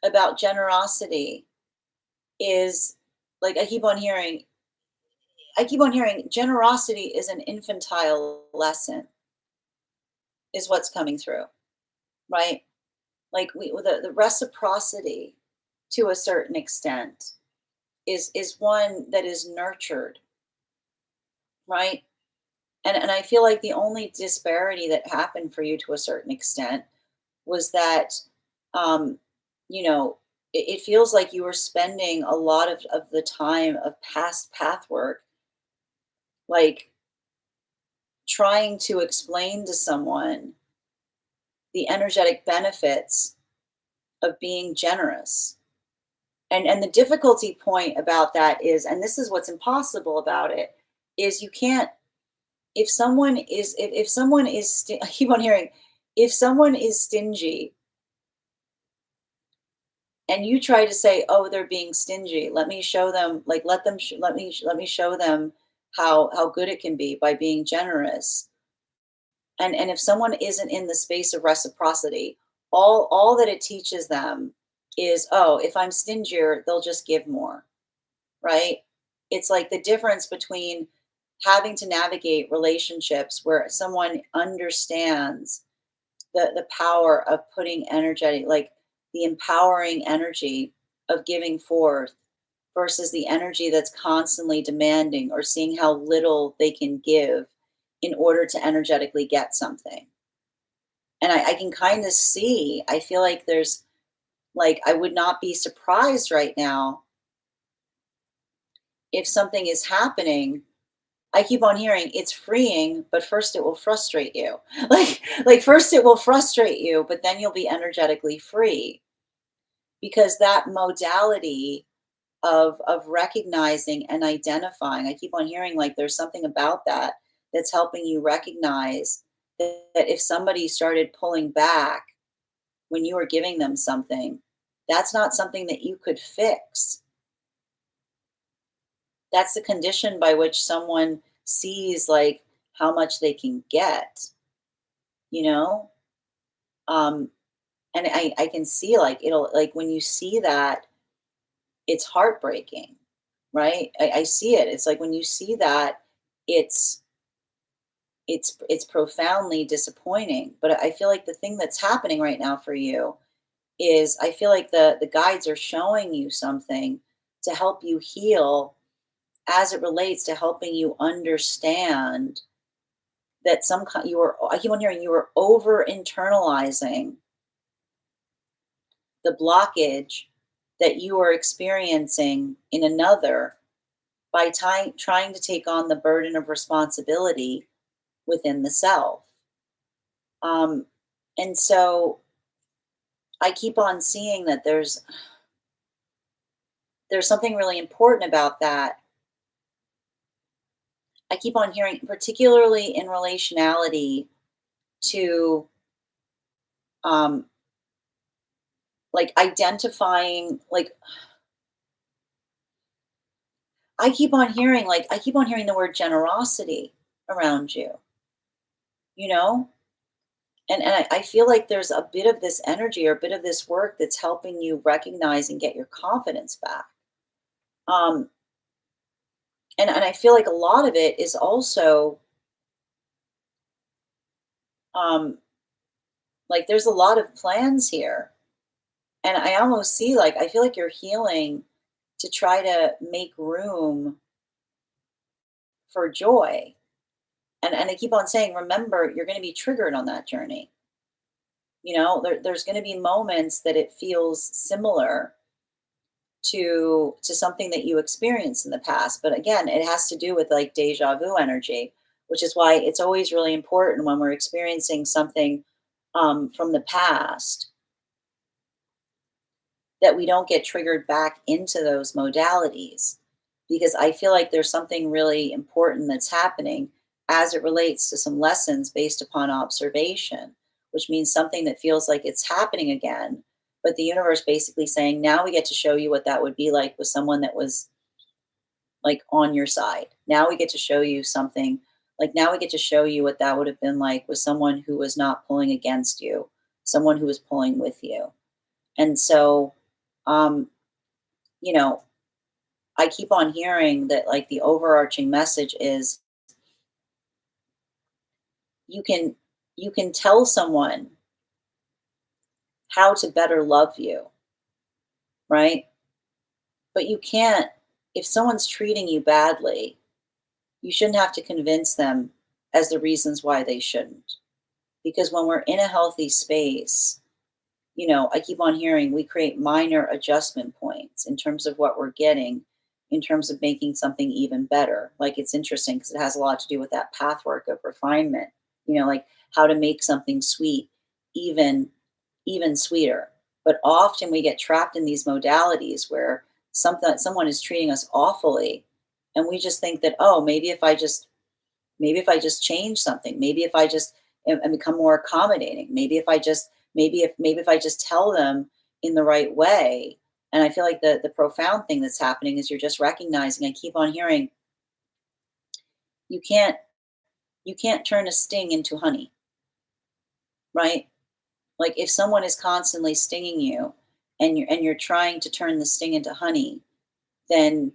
about generosity is like I keep on hearing generosity is an infantile lesson is what's coming through, right? Like the reciprocity to a certain extent is one that is nurtured, right? And I feel like the only disparity that happened for you to a certain extent was that um it feels like you were spending a lot of the time of past path work like trying to explain to someone the energetic benefits of being generous. And the difficulty point about that is, and this is what's impossible about it, is you can't if someone is I keep on hearing, if someone is stingy and you try to say, oh, they're being stingy, let me show them, like let me show them how good it can be by being generous. And if someone isn't in the space of reciprocity, all that it teaches them is, oh, if I'm stingier, they'll just give more, right? It's like the difference between having to navigate relationships where someone understands the power of putting energetic, like the empowering energy of giving forth versus the energy that's constantly demanding or seeing how little they can give in order to energetically get something. And I can kind of see, I feel like Like, I would not be surprised right now if something is happening. I keep on hearing it's freeing, but first it will frustrate you. Like first it will frustrate you, but then you'll be energetically free, because that modality of recognizing and identifying, I keep on hearing like there's something about that that's helping you recognize that if somebody started pulling back when you were giving them something, that's not something that you could fix. That's the condition by which someone sees like how much they can get, you know? Um, and I can see like it'll like when you see that, it's heartbreaking, right? I see it. It's like when you see that, it's it's profoundly disappointing. But I feel like the thing that's happening right now for you is I feel like the guides are showing you something to help you heal as it relates to helping you understand that you were, I keep on hearing you were over internalizing the blockage that you are experiencing in another by trying to take on the burden of responsibility within the self. Um, and so I keep on seeing that there's something really important about that. I keep on hearing, particularly in relationality to um, like identifying, like I keep on hearing the word generosity around you, you know? And I feel like there's a bit of this energy or a bit of this work that's helping you recognize and get your confidence back. Um, and I feel like a lot of it is also um, like there's a lot of plans here. And I almost see like I feel like you're healing to try to make room for joy. And I keep on saying, remember, you're going to be triggered on that journey. You know, there's going to be moments that it feels similar to something that you experienced in the past. But again, it has to do with like deja vu energy, which is why it's always really important when we're experiencing something from the past that we don't get triggered back into those modalities, because I feel like there's something really important that's happening as it relates to some lessons based upon observation, which means something that feels like it's happening again. But the universe basically saying, now we get to show you what that would be like with someone that was like on your side. Now we get to show you something like now we get to show you what that would have been like with someone who was not pulling against you, someone who was pulling with you. And so, um, you know, I keep on hearing that like the overarching message is you can you can tell someone how to better love you, right? But you can't, if someone's treating you badly, you shouldn't have to convince them as the reasons why they shouldn't. Because when we're in a healthy space, you know, I keep on hearing we create minor adjustment points in terms of what we're getting, in terms of making something even better. Like it's interesting because it has a lot to do with that pathwork of refinement, you know, like how to make something sweet even even sweeter. But often we get trapped in these modalities where someone is treating us awfully, and we just think that, oh, maybe if I just change something, maybe if I just and become more accommodating, maybe if I just tell them in the right way. And I feel like the profound thing that's happening is you're just recognizing, I keep on hearing, you can't you can't turn a sting into honey, right? Like if someone is constantly stinging you and you're trying to turn the sting into honey, then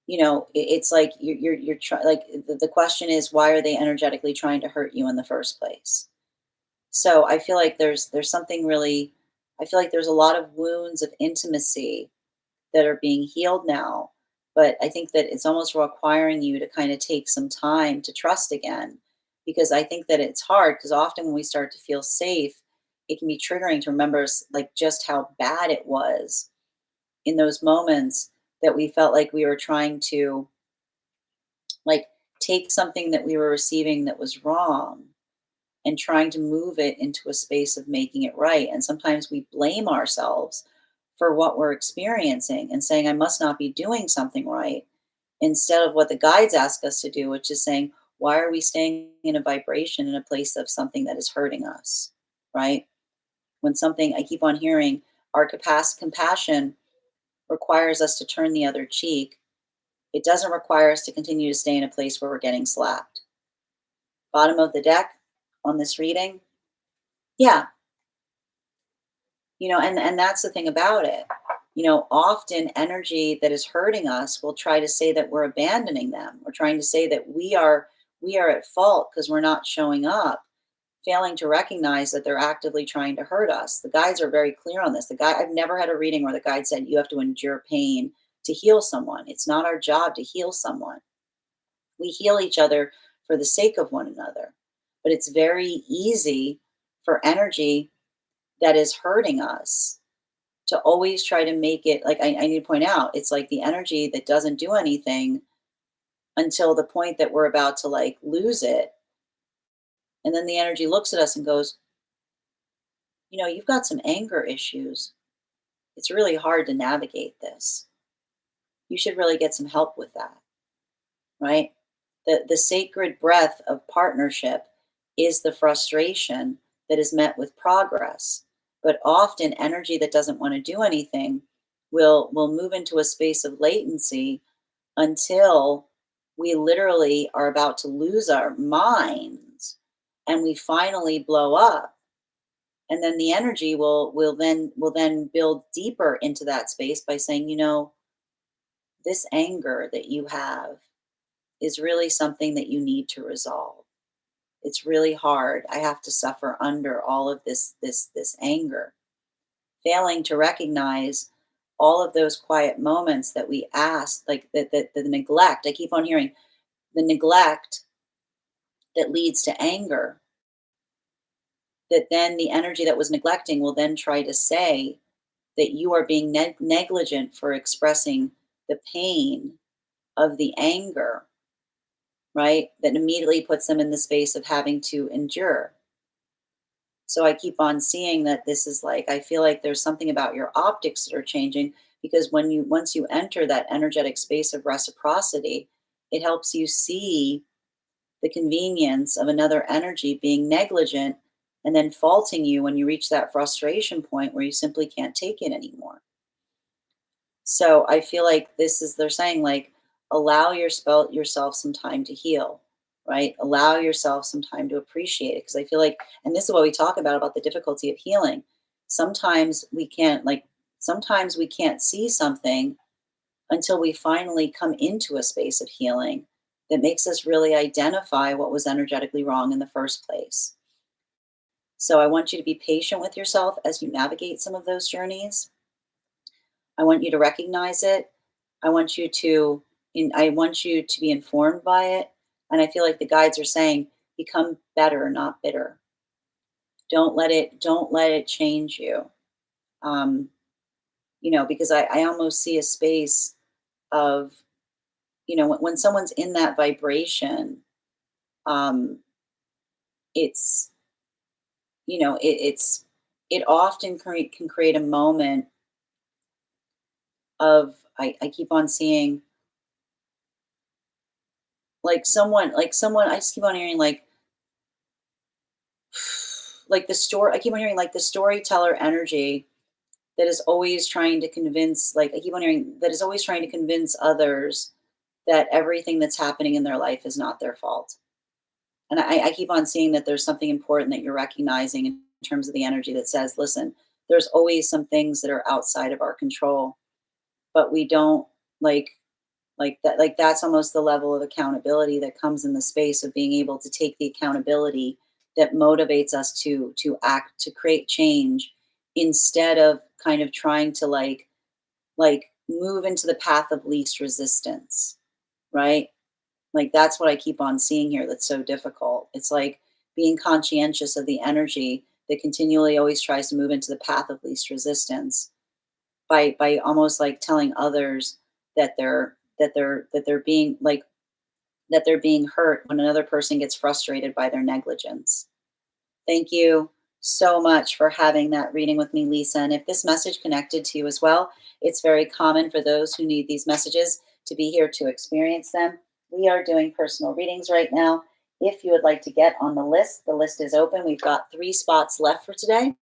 you know it's like you're trying, like the question is, why are they energetically trying to hurt you in the first place? So I feel like there's something really, I feel like there's a lot of wounds of intimacy that are being healed now. But I think that it's almost requiring you to kind of take some time to trust again, because I think that it's hard because often when we start to feel safe it can be triggering to remember like just how bad it was in those moments that we felt like we were trying to like take something that we were receiving that was wrong and trying to move it into a space of making it right. And sometimes we blame ourselves for what we're experiencing and saying, I must not be doing something right, instead of what the guides ask us to do, which is saying, why are we staying in a vibration in a place of something that is hurting us? Right? When something, I keep on hearing, our compassion requires us to turn the other cheek. It doesn't require us to continue to stay in a place where we're getting slapped. Bottom of the deck on this reading, yeah, and that's the thing about it. Often energy that is hurting us will try to say that we're abandoning them. We're trying to say that we are at fault because we're not showing up, failing to recognize that they're actively trying to hurt us. The guides are very clear on this. I've never had a reading where the guide said you have to endure pain to heal someone. It's not our job to heal someone. We heal each other for the sake of one another. But it's very easy for energy that is hurting us to always try to make it like, I need to point out, it's like the energy that doesn't do anything until the point that we're about to like lose it. And then the energy looks at us and goes, you've got some anger issues. It's really hard to navigate this. You should really get some help with that, right? The sacred breath of partnership is the frustration that is met with progress. But often energy that doesn't want to do anything will move into a space of latency until we literally are about to lose our minds and we finally blow up. And then the energy will then build deeper into that space by saying, this anger that you have is really something that you need to resolve. It's really hard. I have to suffer under all of this anger. Failing to recognize all of those quiet moments that we ask, like the neglect. I keep on hearing the neglect that leads to anger, that then the energy that was neglecting will then try to say that you are being negligent for expressing the pain of the anger, right? That immediately puts them in the space of having to endure. So I keep on seeing that this is like, I feel like there's something about your optics that are changing, because once you enter that energetic space of reciprocity, it helps you see the convenience of another energy being negligent and then faulting you when you reach that frustration point where you simply can't take it anymore. So I feel like they're saying like, allow yourself some time to heal, right? Allow yourself some time to appreciate it. Cause I feel like, and this is what we talk about the difficulty of healing. Sometimes we can't sometimes we can't see something until we finally come into a space of healing that makes us really identify what was energetically wrong in the first place. So I want you to be patient with yourself as you navigate some of those journeys. I want you to recognize it. I want you to I want you to be informed by it. And I feel like the guides are saying, become better, not bitter. Don't let it change you. Um, because I almost see a space of, when someone's in that vibration, um, it's, it often can create a moment of, I keep on seeing like someone, I just keep on hearing like the story, I keep on hearing like the storyteller energy that is always trying to convince, like I keep on hearing that is always trying to convince others that everything that's happening in their life is not their fault. And I keep on seeing that there's something important that you're recognizing in terms of the energy that says, listen, there's always some things that are outside of our control, but we don't like that, like that's almost the level of accountability that comes in the space of being able to take the accountability that motivates us to act, to create change, instead of kind of trying to like move into the path of least resistance, right? Like that's what I keep on seeing here that's so difficult. It's like being conscientious of the energy that continually always tries to move into the path of least resistance by almost like telling others that they're being like that they're being hurt when another person gets frustrated by their negligence. Thank you so much for having that reading with me, Lisa. And if this message connected to you as well, it's very common for those who need these messages to be here to experience them. We are doing personal readings right now. If you would like to get on the list is open. We've got 3 spots left for today.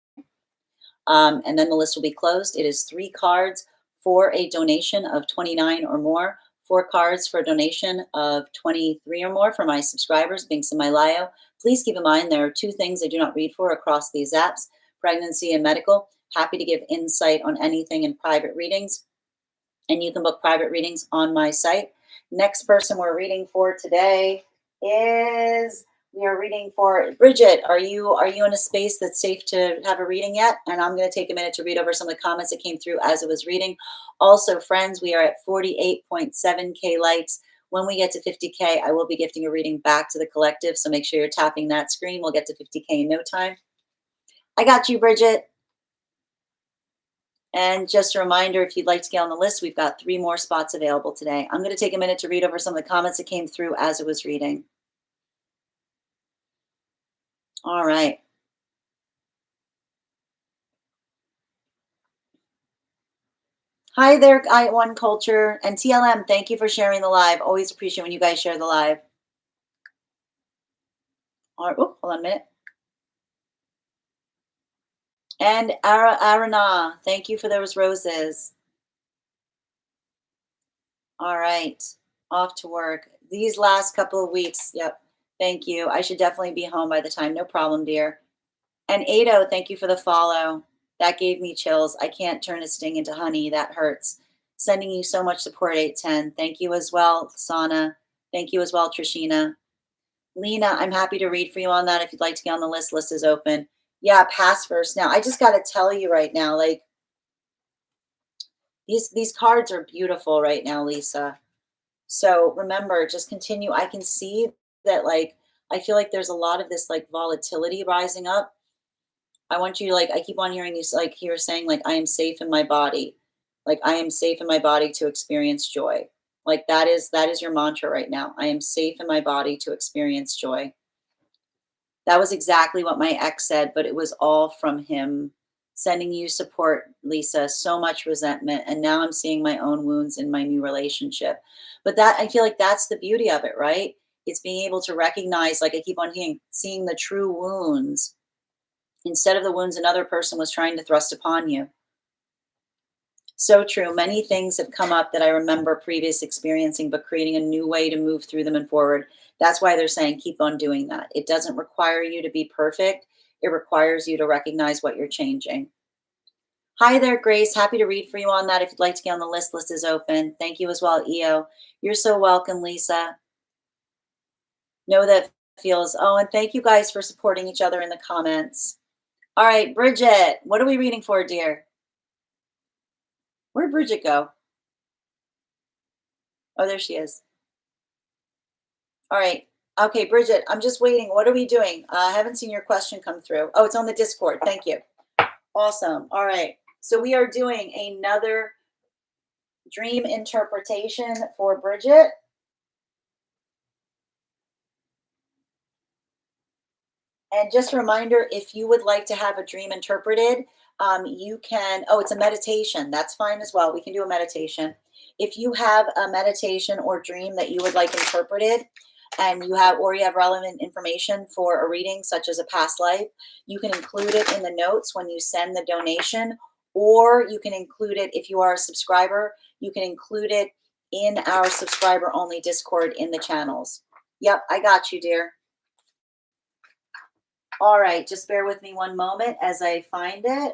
And then the list will be closed. It is 3 cards for a donation of 29 or more, 4 cards for a donation of 23 or more for my subscribers, Binks and Malio. Please keep in mind there are 2 things I do not read for across these apps, pregnancy and medical. Happy to give insight on anything in private readings, and you can book private readings on my site. Next person we're reading for today is we are reading for Bridget. Are you in a space that's safe to have a reading yet? And I'm going to take a minute to read over some of the comments that came through as it was reading. Also, friends, we are at 48.7K likes. When we get to 50K, I will be gifting a reading back to the collective. So make sure you're tapping that screen. We'll get to 50K in no time. I got you, Bridget. And just a reminder, if you'd like to get on the list, we've got 3 more spots available today. I'm going to take a minute to read over some of the comments that came through as it was reading. All right. Hi there, I1 Culture and TLM. Thank you for sharing the live. Always appreciate when you guys share the live. All right, hold on a minute. And Arana, thank you for those roses. All right, off to work. These last couple of weeks, yep, thank you. I should definitely be home by the time. No problem, dear. And Ado, thank you for the follow. That gave me chills. I can't turn a sting into honey. That hurts. Sending you so much support, 810. Thank you as well, Sana. Thank you as well, Trishina. Lena, I'm happy to read for you on that. If you'd like to get on the list, list is open. Yeah, pass first. Now, I just got to tell you right now, like these cards are beautiful right now, Lisa. So remember, just continue. I can see that, like, I feel like there's a lot of this like volatility rising up. I want you to like, I keep on hearing you like here saying like, I am safe in my body. Like I am safe in my body to experience joy. Like that is your mantra right now. I am safe in my body to experience joy. That was exactly what my ex said, but it was all from him sending you support, Lisa, so much resentment. And now I'm seeing my own wounds in my new relationship. But that, I feel like that's the beauty of it, right? It's being able to recognize, like I keep on seeing the true wounds instead of the wounds another person was trying to thrust upon you. So true. Many things have come up that I remember previous experiencing, but creating a new way to move through them and forward. That's why they're saying keep on doing that. It doesn't require you to be perfect. It requires you to recognize what you're changing. Hi there, Grace. Happy to read for you on that. If you'd like to get on the list, list is open. Thank you as well, EO. You're so welcome, Lisa. Know that feels. Oh, and thank you guys for supporting each other in the comments. All right, Bridget, what are we reading for, dear? Where'd Bridget go? Oh, there she is. All right. Okay, Bridget, I'm just waiting. What are we doing? I haven't seen your question come through. Oh, it's on the Discord. Thank you. Awesome. All right. So we are doing another dream interpretation for Bridget. And just a reminder, if you would like to have a dream interpreted, you can, oh, it's a meditation. That's fine as well. We can do a meditation. If you have a meditation or dream that you would like interpreted, and you have relevant information for a reading, such as a past life, you can include it in the notes when you send the donation, or you can include it if you are a subscriber, you can include it in our subscriber only Discord in the channels. Yep, I got you, dear. All right, just bear with me one moment as I find it.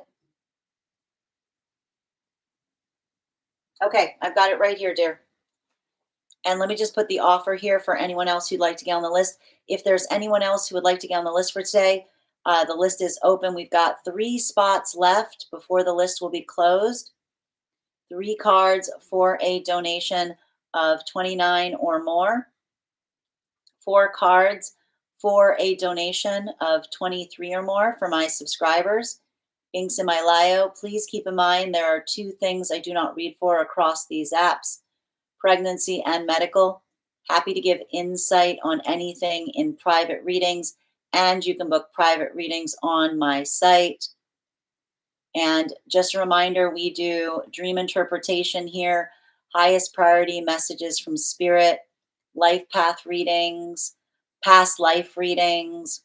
Okay, I've got it right here, dear. And let me just put the offer here for anyone else who'd like to get on the list. If there's anyone else who would like to get on the list for today, the list is open. We've got 3 spots left before the list will be closed. 3 cards for a donation of 29 or more. 4 cards for a donation of 23 or more for my subscribers. Links in my bio. Please keep in mind there are two things I do not read for across these apps: pregnancy and medical. Happy to give insight on anything in private readings, and you can book private readings on my site. And just a reminder, we do dream interpretation here, highest priority messages from spirit, life path readings, past life readings,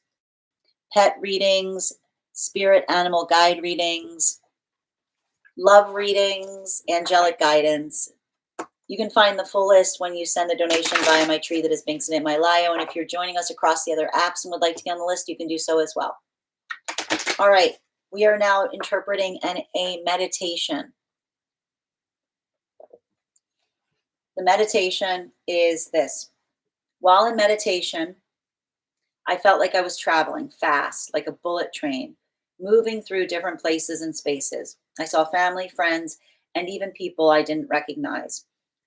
pet readings, spirit animal guide readings, love readings, angelic guidance. You can find the full list when you send a donation via my tree that is Binks in my bio. And if you're joining us across the other apps and would like to get on the list, you can do so as well. All right, we are now interpreting a meditation. The meditation is this. While in meditation, I felt like I was traveling fast, like a bullet train, moving through different places and spaces. I saw family, friends, and even people I didn't recognize.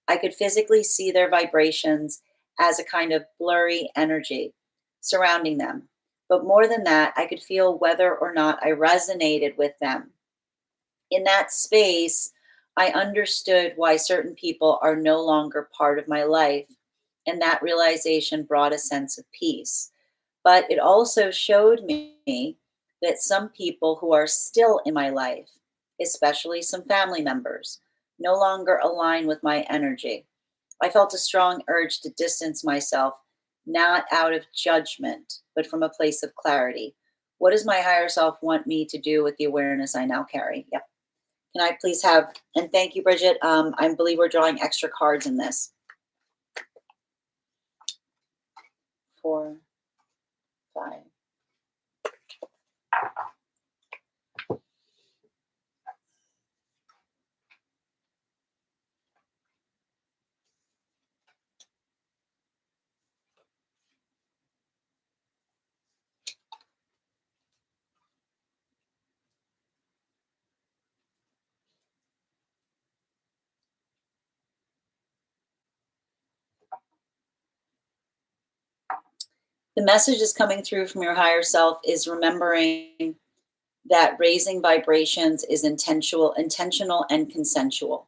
I could physically see their vibrations as a kind of blurry energy surrounding them. But more than that, I could feel whether or not I resonated with them. In that space, I understood why certain people are no longer part of my life. And that realization brought a sense of peace. But it also showed me that some people who are still in my life, especially some family members, no longer align with my energy. I felt a strong urge to distance myself, not out of judgment, but from a place of clarity. What does my higher self want me to do with the awareness I now carry? Yep. Can I please have, and thank you, Bridget. I believe we're drawing extra cards in this. 4, 5. The message is coming through from your higher self is remembering that raising vibrations is intentional and consensual.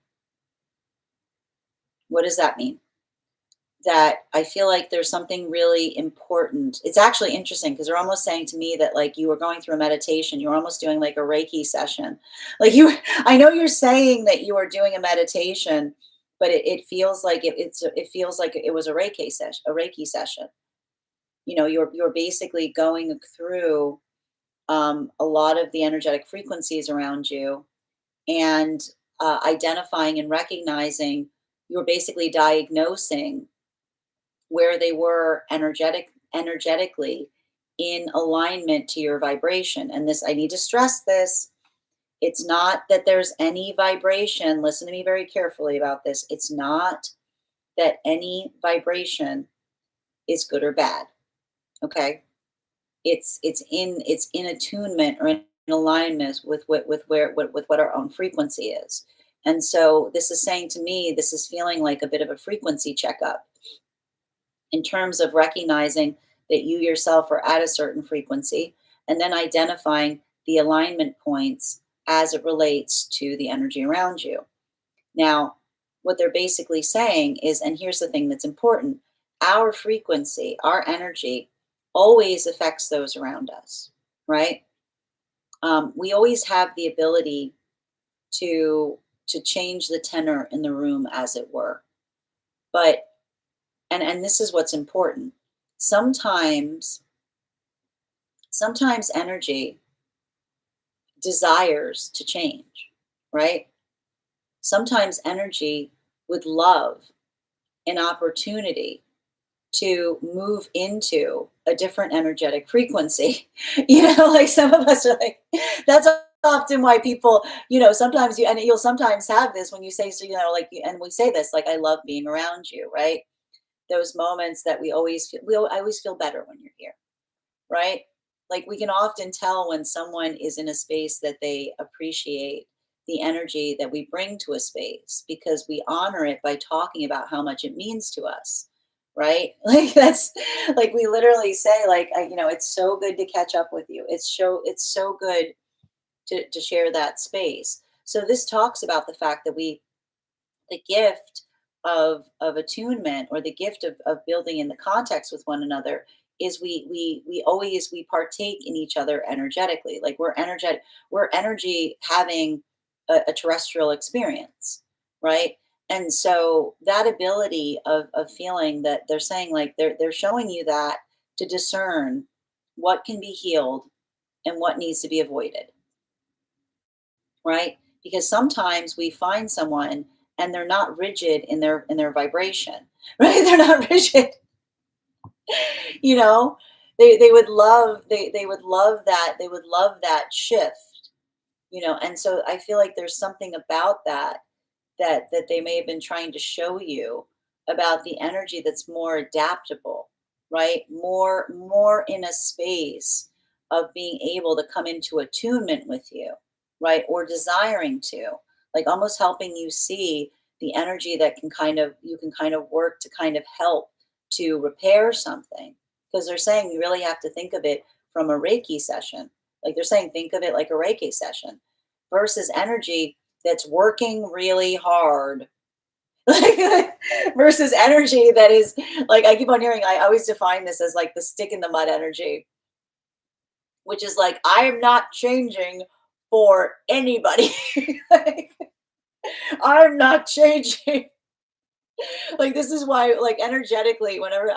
What does that mean? That I feel like there's something really important. It's actually interesting because they're almost saying to me that like you were going through a meditation, you were almost doing like a Reiki session. Like I know you're saying that you are doing a meditation, but it feels like it feels like it was a Reiki session. You know, you're basically going through a lot of the energetic frequencies around you and identifying and recognizing. You're basically diagnosing where they were energetically in alignment to your vibration. And this, I need to stress this. It's not that there's any vibration. Listen to me very carefully about this. It's not that any vibration is good or bad. Okay. It's in attunement or in alignment with what our own frequency is. And so this is saying to me, this is feeling like a bit of a frequency checkup in terms of recognizing that you yourself are at a certain frequency and then identifying the alignment points as it relates to the energy around you. Now, what they're basically saying is, and here's the thing that's important, our frequency, our energy always affects those around us, right? We always have the ability to change the tenor in the room, as it were. But and this is what's important. Sometimes energy desires to change, right? Sometimes energy would love an opportunity to move into a different energetic frequency. Like some of us are like, that's often why people, sometimes you'll sometimes have this when you say, so, like, and we say this, like, I love being around you, right? Those moments that I always feel better when you're here, right? Like we can often tell when someone is in a space that they appreciate the energy that we bring to a space because we honor it by talking about how much it means to us. right? Like that's like we literally say like it's so good to catch up with you. It's so good to share that space. So this talks about the fact that the gift of attunement, or the gift of building in the context with one another, is we partake in each other energetically. Like we're energy having a terrestrial experience, right? And so that ability of feeling that, they're saying like they're showing you that, to discern what can be healed and what needs to be avoided, right? Because sometimes we find someone and they're not rigid in their vibration, right? They're not rigid, you know. They would love that shift, and so I feel like there's something about that they may have been trying to show you about the energy that's more adaptable, right? More in a space of being able to come into attunement with you, right? Or desiring to, like almost helping you see the energy that you can kind of work to kind of help to repair something. Because they're saying you really have to think of it from a Reiki session. Like they're saying, think of it like a Reiki session versus energy that's working really hard. Like, versus energy that is, like, I keep on hearing, I always define this as like the stick in the mud energy, which is like, I am not changing for anybody. Like, I'm not changing. Like this is why, like energetically, whenever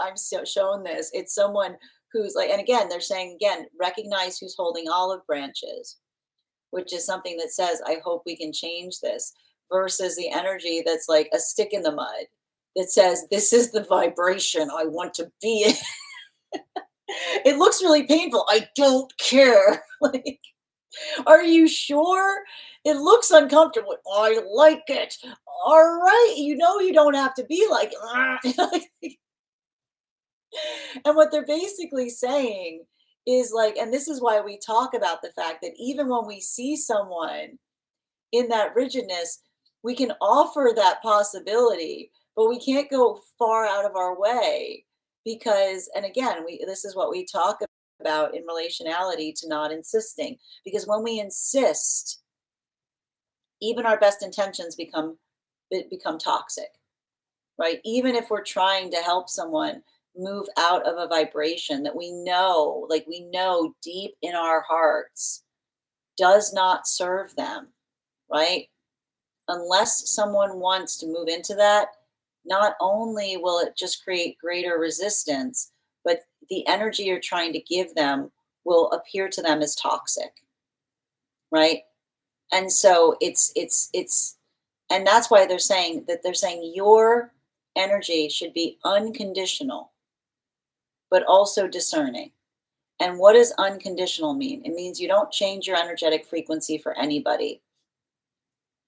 shown this, it's someone who's like, and again they're saying, again, recognize who's holding olive branches, which is something that says, I hope we can change this, versus the energy that's like a stick in the mud that says, this is the vibration I want to be in. It looks really painful. I don't care. Like, are you sure? It looks uncomfortable. I like it. All right. You don't have to be like, and what they're basically saying is like, and this is why we talk about the fact that even when we see someone in that rigidness, we can offer that possibility, but we can't go far out of our way because, and again, this is what we talk about in relationality, to not insisting, because when we insist, even our best intentions become toxic, right? Even if we're trying to help someone move out of a vibration that we know, like we know deep in our hearts, does not serve them, right? Unless someone wants to move into that, not only will it just create greater resistance, but the energy you're trying to give them will appear to them as toxic, right? And so and that's why they're saying your energy should be unconditional, but also discerning. And what does unconditional mean? It means you don't change your energetic frequency for anybody,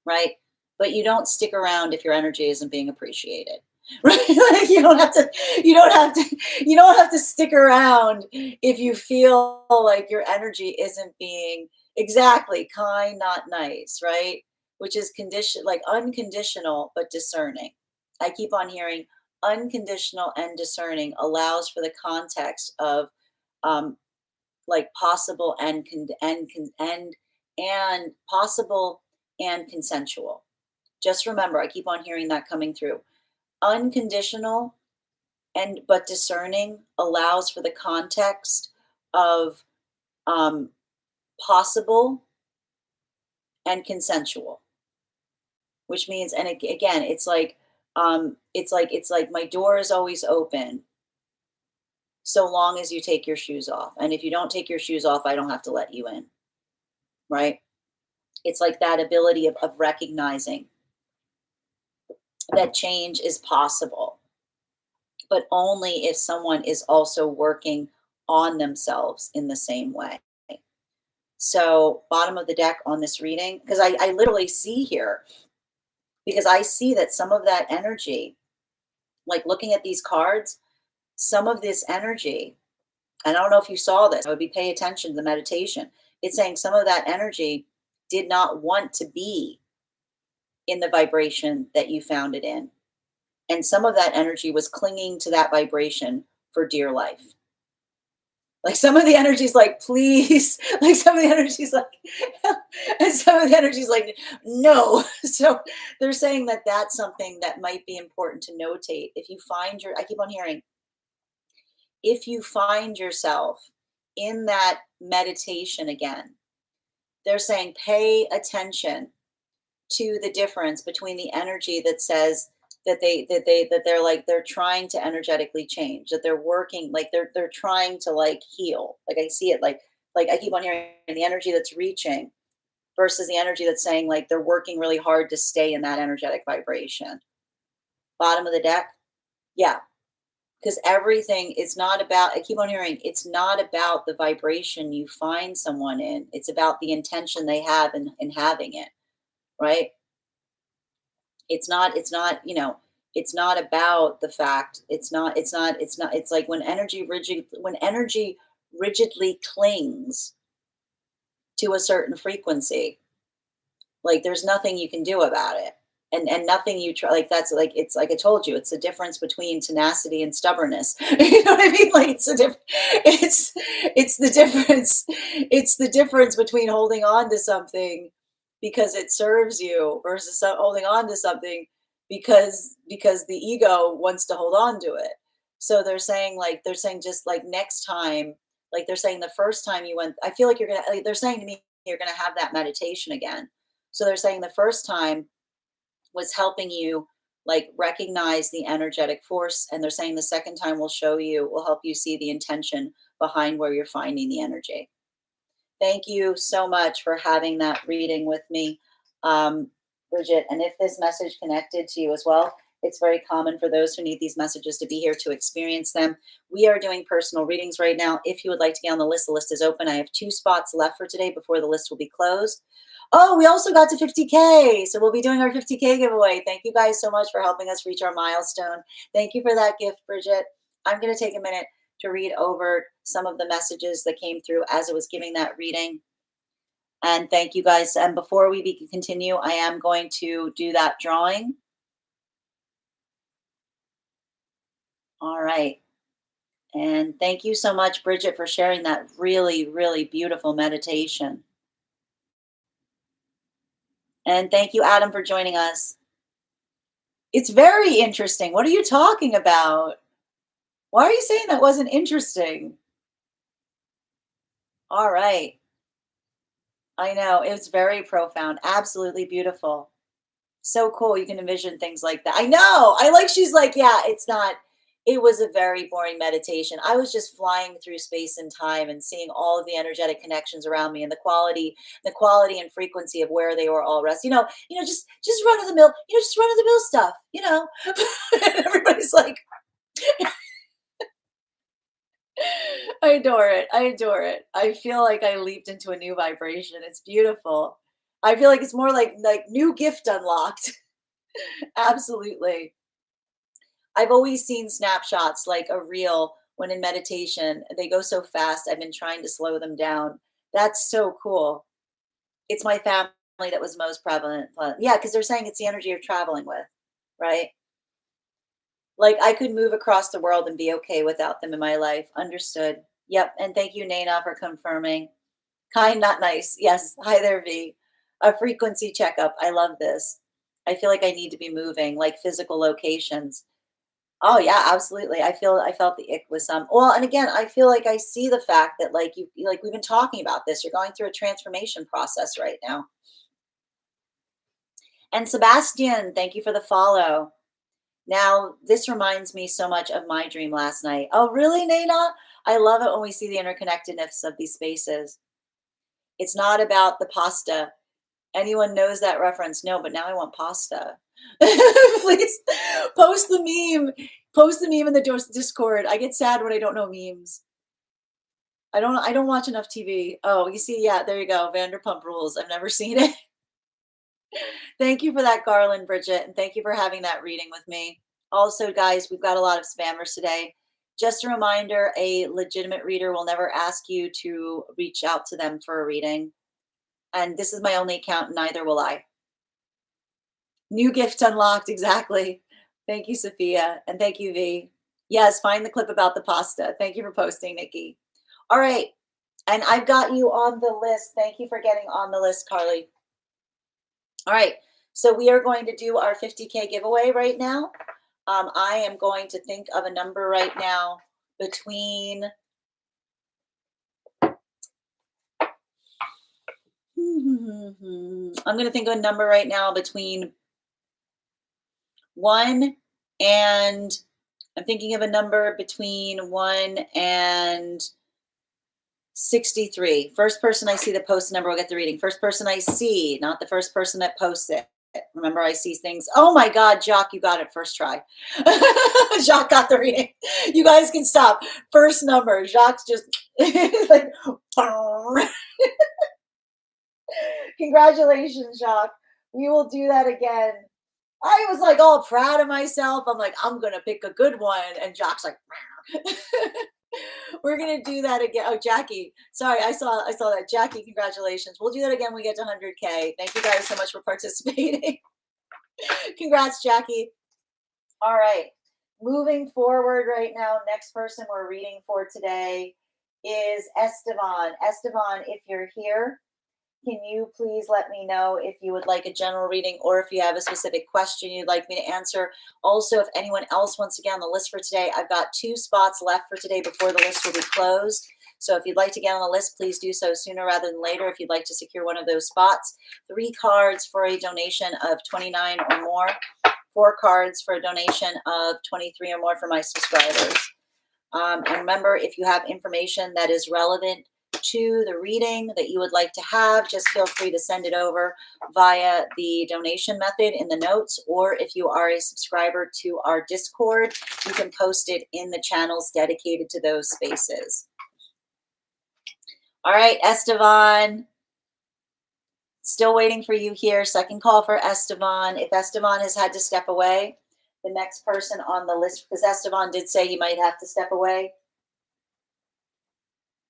right? But you don't stick around if your energy isn't being appreciated. Right? Like you don't have to stick around if you feel like your energy isn't being exactly kind, not nice, right? Which is condition like unconditional but discerning. I keep on hearing unconditional and discerning allows for the context of um, like possible and possible and consensual. Just remember, I keep on hearing that coming through. Unconditional and but discerning allows for the context of um, possible and consensual, which means, and again, it's like my door is always open so long as you take your shoes off, and if you don't take your shoes off, I don't have to let you in, right? It's like that ability of recognizing that change is possible, but only if someone is also working on themselves in the same way. So, bottom of the deck on this reading, because I literally see here, because I see that some of that energy, like looking at these cards, some of this energy, and I don't know if you saw this, I would be pay attention to the meditation. It's saying some of that energy did not want to be in the vibration that you found it in. And some of that energy was clinging to that vibration for dear life. Like some of the energy's like, please. Like some of the energy's like, and some of the energy's like, no. So they're saying that that's something that might be important to notate. If you find I keep on hearing, if you find yourself in that meditation again, they're saying pay attention to the difference between the energy that says that they're trying to energetically change, that they're working, like they're trying to like heal. Like I see it like I keep on hearing the energy that's reaching versus the energy that's saying like they're working really hard to stay in that energetic vibration. Bottom of the deck. Yeah. Because everything is not about, I keep on hearing, it's not about the vibration you find someone in. It's about the intention they have in having it, right? It's not about the fact. It's like when energy rigidly clings to a certain frequency, like there's nothing you can do about it. And nothing you try, like that's like, it's like I told you, it's the difference between tenacity and stubbornness. You know what I mean? Like it's the difference. It's the difference between holding on to something because it serves you versus holding on to something because the ego wants to hold on to it. So they're saying just like next time, like they're saying the first time you went, I feel like you're gonna, like, they're saying to me, you're gonna have that meditation again. So they're saying the first time was helping you like recognize the energetic force, and they're saying the second time will help you see the intention behind where you're finding the energy. Thank you so much for having that reading with me, Bridget. And if this message connected to you as well, it's very common for those who need these messages to be here to experience them. We are doing personal readings right now. If you would like to get on the list is open. I have 2 spots left for today before the list will be closed. Oh, we also got to 50K. So we'll be doing our 50K giveaway. Thank you guys so much for helping us reach our milestone. Thank you for that gift, Bridget. I'm going to take a minute to read over some of the messages that came through as I was giving that reading. And thank you guys. And before we continue, I am going to do that drawing. All right. And thank you so much, Bridget, for sharing that really, really beautiful meditation. And thank you, Adam, for joining us. It's very interesting. What are you talking about? Why are you saying that wasn't interesting? All right. I know. It was very profound. Absolutely beautiful. So cool. You can envision things like that. I know. She's like, yeah, it was a very boring meditation. I was just flying through space and time and seeing all of the energetic connections around me and the quality and frequency of where they were all rest. Just run of the mill, just run of the mill stuff. And everybody's like, I adore it. I adore it. I feel like I leaped into a new vibration. It's beautiful. I feel like it's more like new gift unlocked. Absolutely. I've always seen snapshots like a reel when in meditation. They go so fast. I've been trying to slow them down. That's so cool. It's my family that was most prevalent. Yeah, because they're saying it's the energy you're traveling with, right? Like I could move across the world and be okay without them in my life. Understood. Yep. And thank you, Naina, for confirming. Kind, not nice. Yes. Hi there, V. A frequency checkup. I love this. I feel like I need to be moving, like physical locations. Oh yeah, absolutely. I felt the ick with some. Well, and again, I feel like I see the fact that like we've been talking about this. You're going through a transformation process right now. And Sebastian, thank you for the follow. Now, this reminds me so much of my dream last night. Oh, really, Naina? I love it when we see the interconnectedness of these spaces. It's not about the pasta. Anyone knows that reference? No, but now I want pasta. Please post the meme. Post the meme in the Discord. I get sad when I don't know memes. I don't watch enough TV. Oh, you see, yeah, there you go. Vanderpump Rules. I've never seen it. Thank you for that, Garland, Bridget, and thank you for having that reading with me. Also, guys, we've got a lot of spammers today. Just a reminder, a legitimate reader will never ask you to reach out to them for a reading. And this is my only account, neither will I. New gift unlocked, exactly. Thank you, Sophia. And thank you, V. Yes, find the clip about the pasta. Thank you for posting, Nikki. All right. And I've got you on the list. Thank you for getting on the list, Carly. All right. So we are going to do our 50K giveaway right now. I am going to think of a number right now between I'm going to think of a number right now between 1 and I'm thinking of a number between 1 and 63. First person I see that posts a number will get the reading. First person I see, not the first person that posts it. Remember, I see things. Oh my God, Jacques, you got it first try. Jacques got the reading. You guys can stop. First number. Jacques just like, congratulations, Jacques. We will do that again. I was like all proud of myself. I'm like, I'm going to pick a good one. And Jacques like, we're going to do that again. Oh, Jackie. Sorry, I saw that. Jackie, congratulations. We'll do that again when we get to 100K. Thank you guys so much for participating. Congrats, Jackie. All right. Moving forward right now, next person we're reading for today is Esteban. Esteban, if you're here, can you please let me know if you would like a general reading or if you have a specific question you'd like me to answer? Also, if anyone else wants to get on the list for today, I've got 2 spots left for today before the list will be closed. So if you'd like to get on the list, please do so sooner rather than later if you'd like to secure one of those spots. 3 cards for a donation of $29 or more. 4 cards for a donation of $23 or more for my subscribers. And remember, if you have information that is relevant to the reading that you would like to have, just feel free to send it over via the donation method in the notes, or if you are a subscriber to our Discord, you can post it in the channels dedicated to those spaces. All right, Esteban, still waiting for you here. Second call for Esteban. If Esteban has had to step away, the next person on the list, because Esteban did say he might have to step away.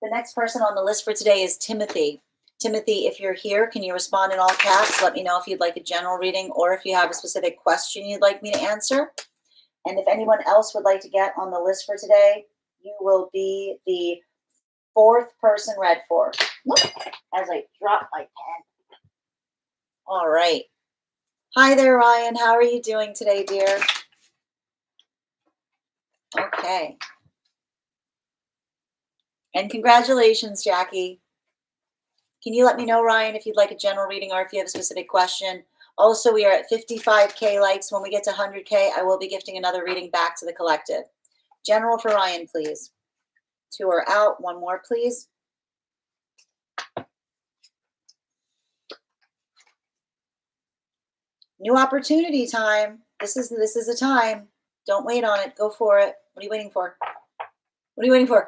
The next person on the list for today is Timothy. Timothy, if you're here, can you respond in all caps? Let me know if you'd like a general reading or if you have a specific question you'd like me to answer. And if anyone else would like to get on the list for today, you will be the 4th person read for. Look, as I drop my pen. All right. Hi there, Ryan. How are you doing today, dear? Okay. And congratulations, Jackie. Can you let me know, Ryan, if you'd like a general reading or if you have a specific question? Also, we are at 55K likes. When we get to 100K, I will be gifting another reading back to the collective. General for Ryan, please. 2 are out. 1 more, please. New opportunity time. This is a time. Don't wait on it. Go for it. What are you waiting for? What are you waiting for?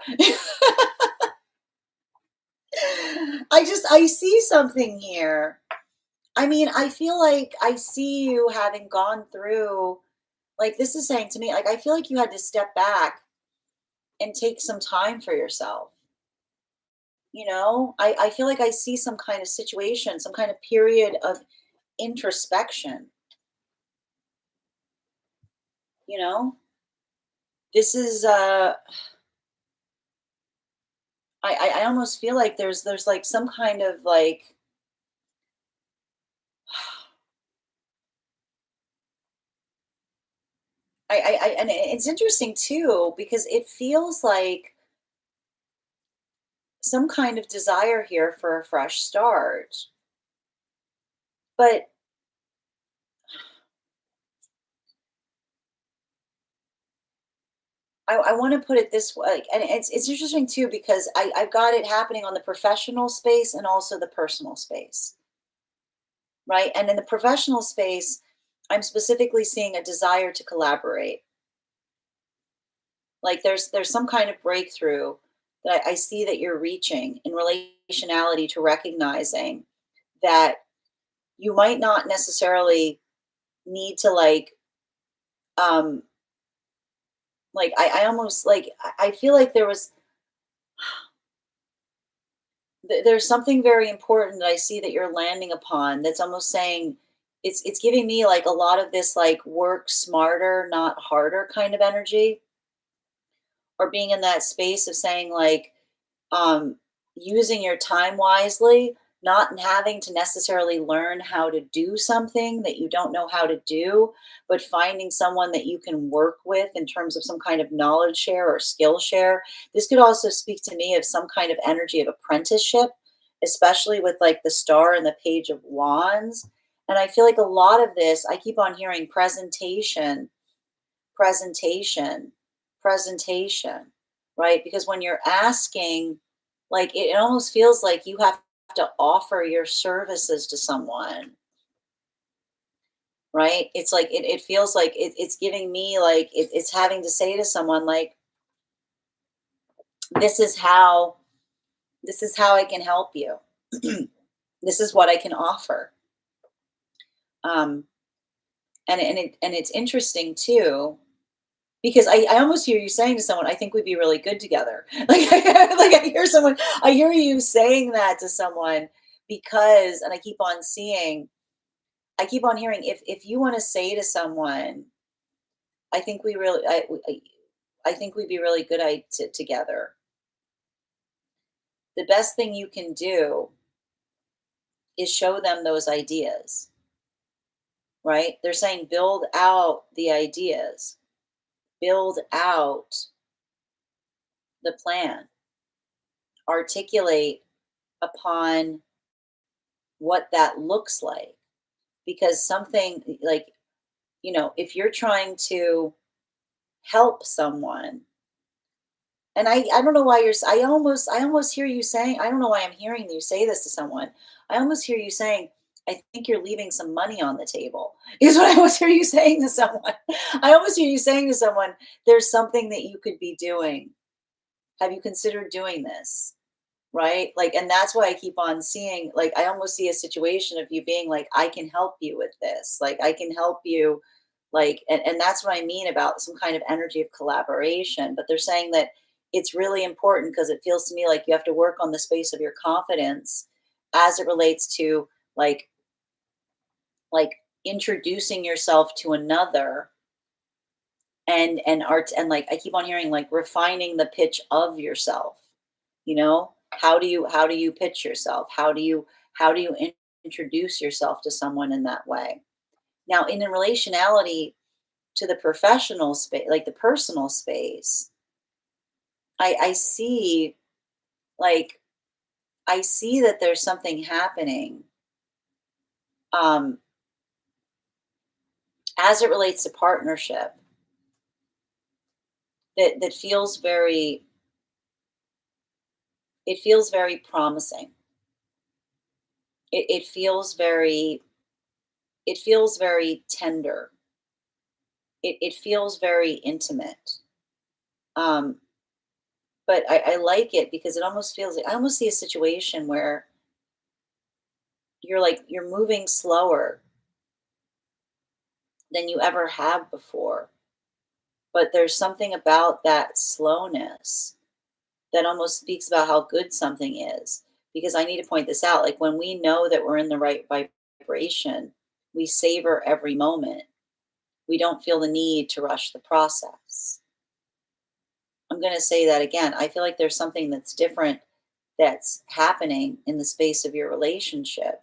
I see something here. I mean, I feel like I see you having gone through, like this is saying to me, like I feel like you had to step back and take some time for yourself. You know, I feel like I see some kind of situation, some kind of period of introspection. You know, this is I almost feel like there's like some kind of like and it's interesting too because it feels like some kind of desire here for a fresh start. But I want to put it this way, and it's interesting too because I've got it happening on the professional space and also the personal space, right? And in the professional space, I'm specifically seeing a desire to collaborate. Like there's some kind of breakthrough that I see that you're reaching in relationality to recognizing that you might not necessarily need to I almost like I feel like there's something very important that I see that you're landing upon that's almost saying it's giving me like a lot of this like work smarter, not harder kind of energy, or being in that space of saying like, um, using your time wisely, not having to necessarily learn how to do something that you don't know how to do, but finding someone that you can work with in terms of some kind of knowledge share or skill share. This could also speak to me of some kind of energy of apprenticeship, especially with like the star and the page of wands. And I feel like a lot of this, I keep on hearing presentation, presentation, presentation, right? Because when you're asking, like it almost feels like you have to offer your services to someone, right? It's like it feels like it's giving me like it's having to say to someone like, this is how this is how I can help you. This is what I can offer. Um, and it's interesting too, because I almost hear you saying to someone, "I think we'd be really good together." Like, like I hear you saying that to someone because, and I keep on seeing, I keep on hearing, if you want to say to someone, "I think we really, I think we'd be really good together." The best thing you can do is show them those ideas, right? They're saying build out the ideas, build out the plan, articulate upon what that looks like, because something like, if you're trying to help someone, and I don't know why I almost hear you saying, I don't know why I'm hearing you say this to someone. I almost hear you saying, I think you're leaving some money on the table, is what I almost hear you saying to someone. I almost hear you saying to someone, there's something that you could be doing. Have you considered doing this? Right? Like, and that's why I keep on seeing, like, I almost see a situation of you being like, I can help you with this. Like, I can help you. Like, and that's what I mean about some kind of energy of collaboration. But they're saying that it's really important because it feels to me like you have to work on the space of your confidence as it relates to like, like introducing yourself to another, and art, and like I keep on hearing like refining the pitch of yourself. How do you pitch yourself? How do you introduce yourself to someone in that way? Now, in a relationality to the professional space, like the personal space, I see, like, I see that there's something happening, um as it relates to partnership, that feels very, it feels very promising. It feels very, it feels very tender. It feels very intimate. Um, but I like it because it almost feels like I almost see a situation where you're moving slower than you ever have before. But there's something about that slowness that almost speaks about how good something is. Because I need to point this out. Like when we know that we're in the right vibration, we savor every moment. We don't feel the need to rush the process. I'm going to say that again. I feel like there's something that's different that's happening in the space of your relationship,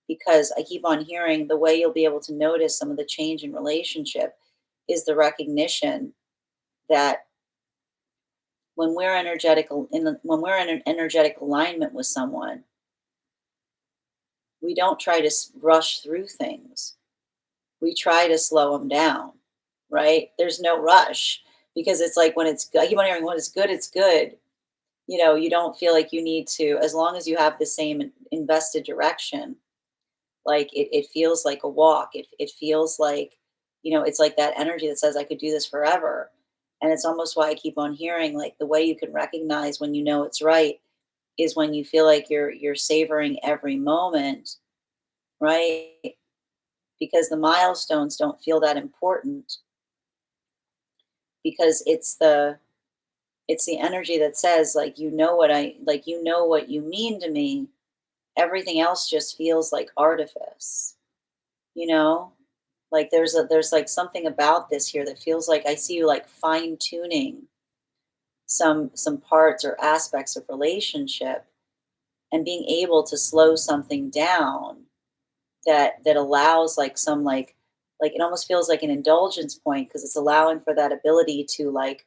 because I keep on hearing the way you'll be able to notice some of the change in relationship is the recognition that when we're in an energetic alignment with someone, we don't try to rush through things. We try to slow them down, right? There's no rush, because it's like when I keep on hearing when it's good, it's good. You don't feel like you need to, as long as you have the same invested direction, like it feels like a walk. It feels like, it's like that energy that says I could do this forever. And it's almost why I keep on hearing like the way you can recognize when you know it's right is when you feel like you're savoring every moment, right? Because the milestones don't feel that important, because it's the energy that says like, what you mean to me. Everything else just feels like artifice. you know? Like there's like something about this here that feels like I see you like fine tuning some parts or aspects of relationship and being able to slow something down that allows like some like it almost feels like an indulgence point because it's allowing for that ability to like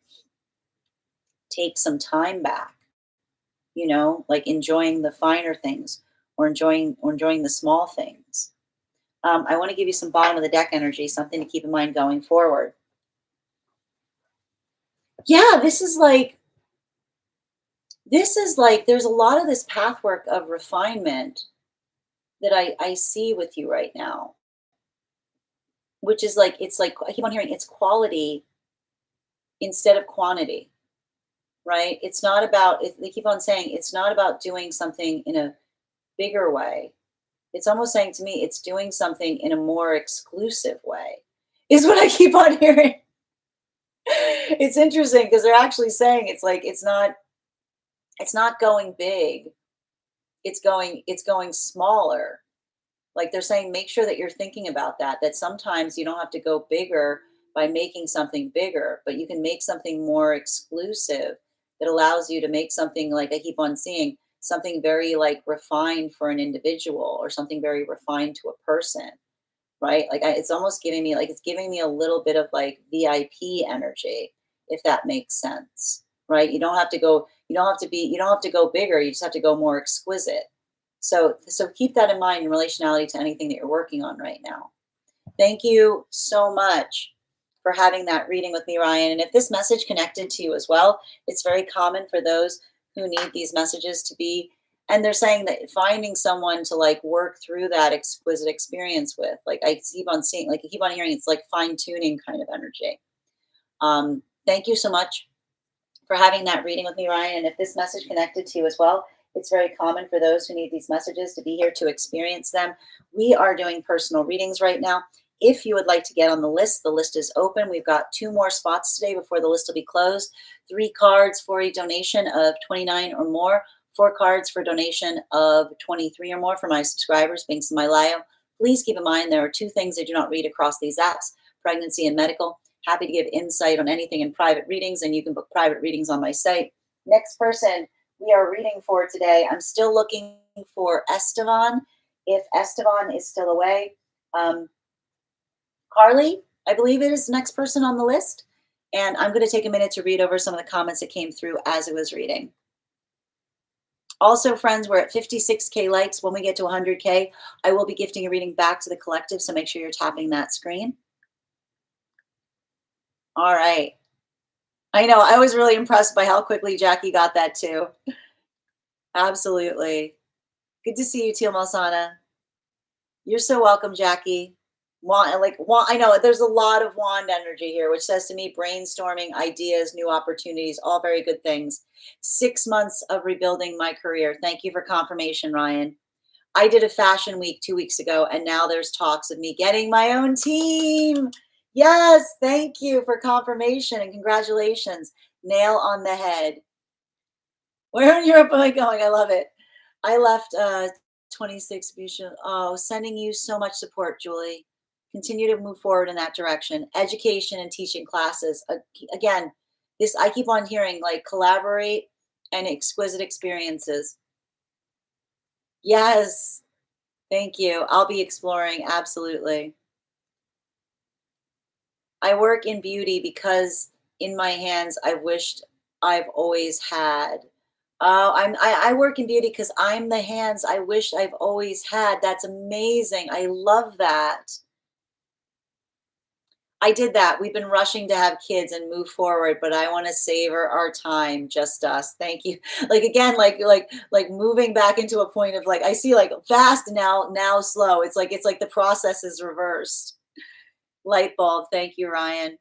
take some time back, like enjoying the finer things or enjoying the small things. I want to give you some bottom of the deck energy, something to keep in mind going forward. Yeah, this is like there's a lot of this pathwork of refinement that I see with you right now, which is like it's like I keep on hearing it's quality instead of quantity, right? It's not about they keep on saying it's not about doing something in a bigger way. It's almost saying to me it's doing something in a more exclusive way. Is what I keep on hearing. It's interesting because they're actually saying it's like it's not going big. It's going smaller. Like they're saying make sure that you're thinking about that sometimes you don't have to go bigger by making something bigger, but you can make something more exclusive that allows you to make something like I keep on seeing something very like refined for an individual or something very refined to a person, right? Like it's almost giving me like it's giving me a little bit of like VIP energy, if that makes sense, right? You don't have to go bigger. You just have to go more exquisite. So keep that in mind in relationality to anything that you're working on right now. Thank you so much for having that reading with me, Ryan. And if this message connected to you as well, it's very common for those who need these messages to be. And they're saying that finding someone to like work through that exquisite experience with, like I keep on seeing, like I keep on hearing, it's like fine tuning kind of energy. Thank you so much for having that reading with me, Ryan. And if this message connected to you as well, it's very common for those who need these messages to be here to experience them. We are doing personal readings right now. If you would like to get on the list is open. We've got 2 more spots today before the list will be closed. 3 cards for a donation of 29 or more. 4 cards for donation of 23 or more for my subscribers, Binks and Mylio. Please keep in mind there are 2 things I do not read across these apps, pregnancy and medical. Happy to give insight on anything in private readings, and you can book private readings on my site. Next person we are reading for today, I'm still looking for Esteban. If Esteban is still away, Carly, I believe it is the next person on the list. And I'm going to take a minute to read over some of the comments that came through as it was reading. Also, friends, we're at 56K likes. When we get to 100K, I will be gifting a reading back to the collective, so make sure you're tapping that screen. All right. I know. I was really impressed by how quickly Jackie got that too. Absolutely. Good to see you, Teal Malsana. You're so welcome, Jackie. I know there's a lot of wand energy here, which says to me brainstorming, ideas, new opportunities, all very good things. 6 months of rebuilding my career. Thank you for confirmation, Ryan. I did a fashion week 2 weeks ago, and now there's talks of me getting my own team. Yes, thank you for confirmation and congratulations. Nail on the head. Where in Europe am I going? I love it. I left 26 Busha. Oh, sending you so much support, Julie. Continue to move forward in that direction. Education and teaching classes. Again, this I keep on hearing like collaborate and exquisite experiences. Yes. Thank you. I'll be exploring. Absolutely. I work in beauty because in my hands I wished I've always had. I work in beauty because I'm the hands I wish I've always had. That's amazing. I love that. I did that. We've been rushing to have kids and move forward, but I want to savor our time, just us. Thank you. Like again, like moving back into a point of like I see like fast now slow. It's like the process is reversed. Light bulb. Thank you, Ryan.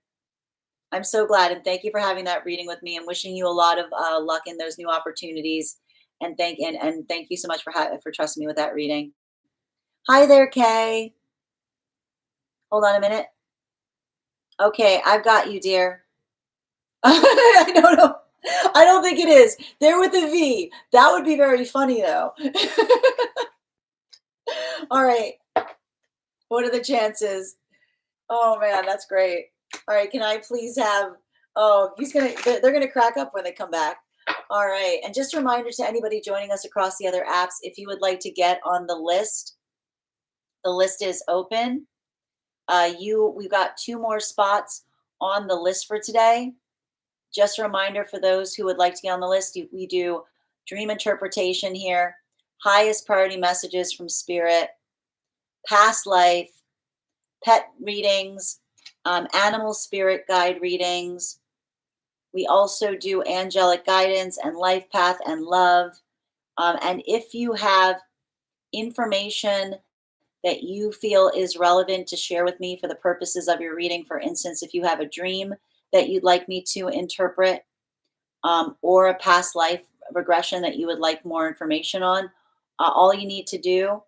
I'm so glad, and thank you for having that reading with me. I'm wishing you a lot of luck in those new opportunities, and thank you so much for trusting me with that reading. Hi there, Kay. Hold on a minute. Okay, I've got you, dear. I don't know. I don't think it is. There with a V. That would be very funny, though. All right. What are the chances? Oh man, that's great. All right, can I please have? Oh, they're gonna crack up when they come back. All right, and just a reminder to anybody joining us across the other apps, if you would like to get on the list is open. We've got 2 more spots on the list for today. Just a reminder for those who would like to get on the list, we do dream interpretation here, highest priority messages from spirit, past life, pet readings, animal spirit guide readings. We also do angelic guidance and life path and love. And if you have information that you feel is relevant to share with me for the purposes of your reading, for instance, if you have a dream that you'd like me to interpret, or a past life regression that you would like more information on, all you need to do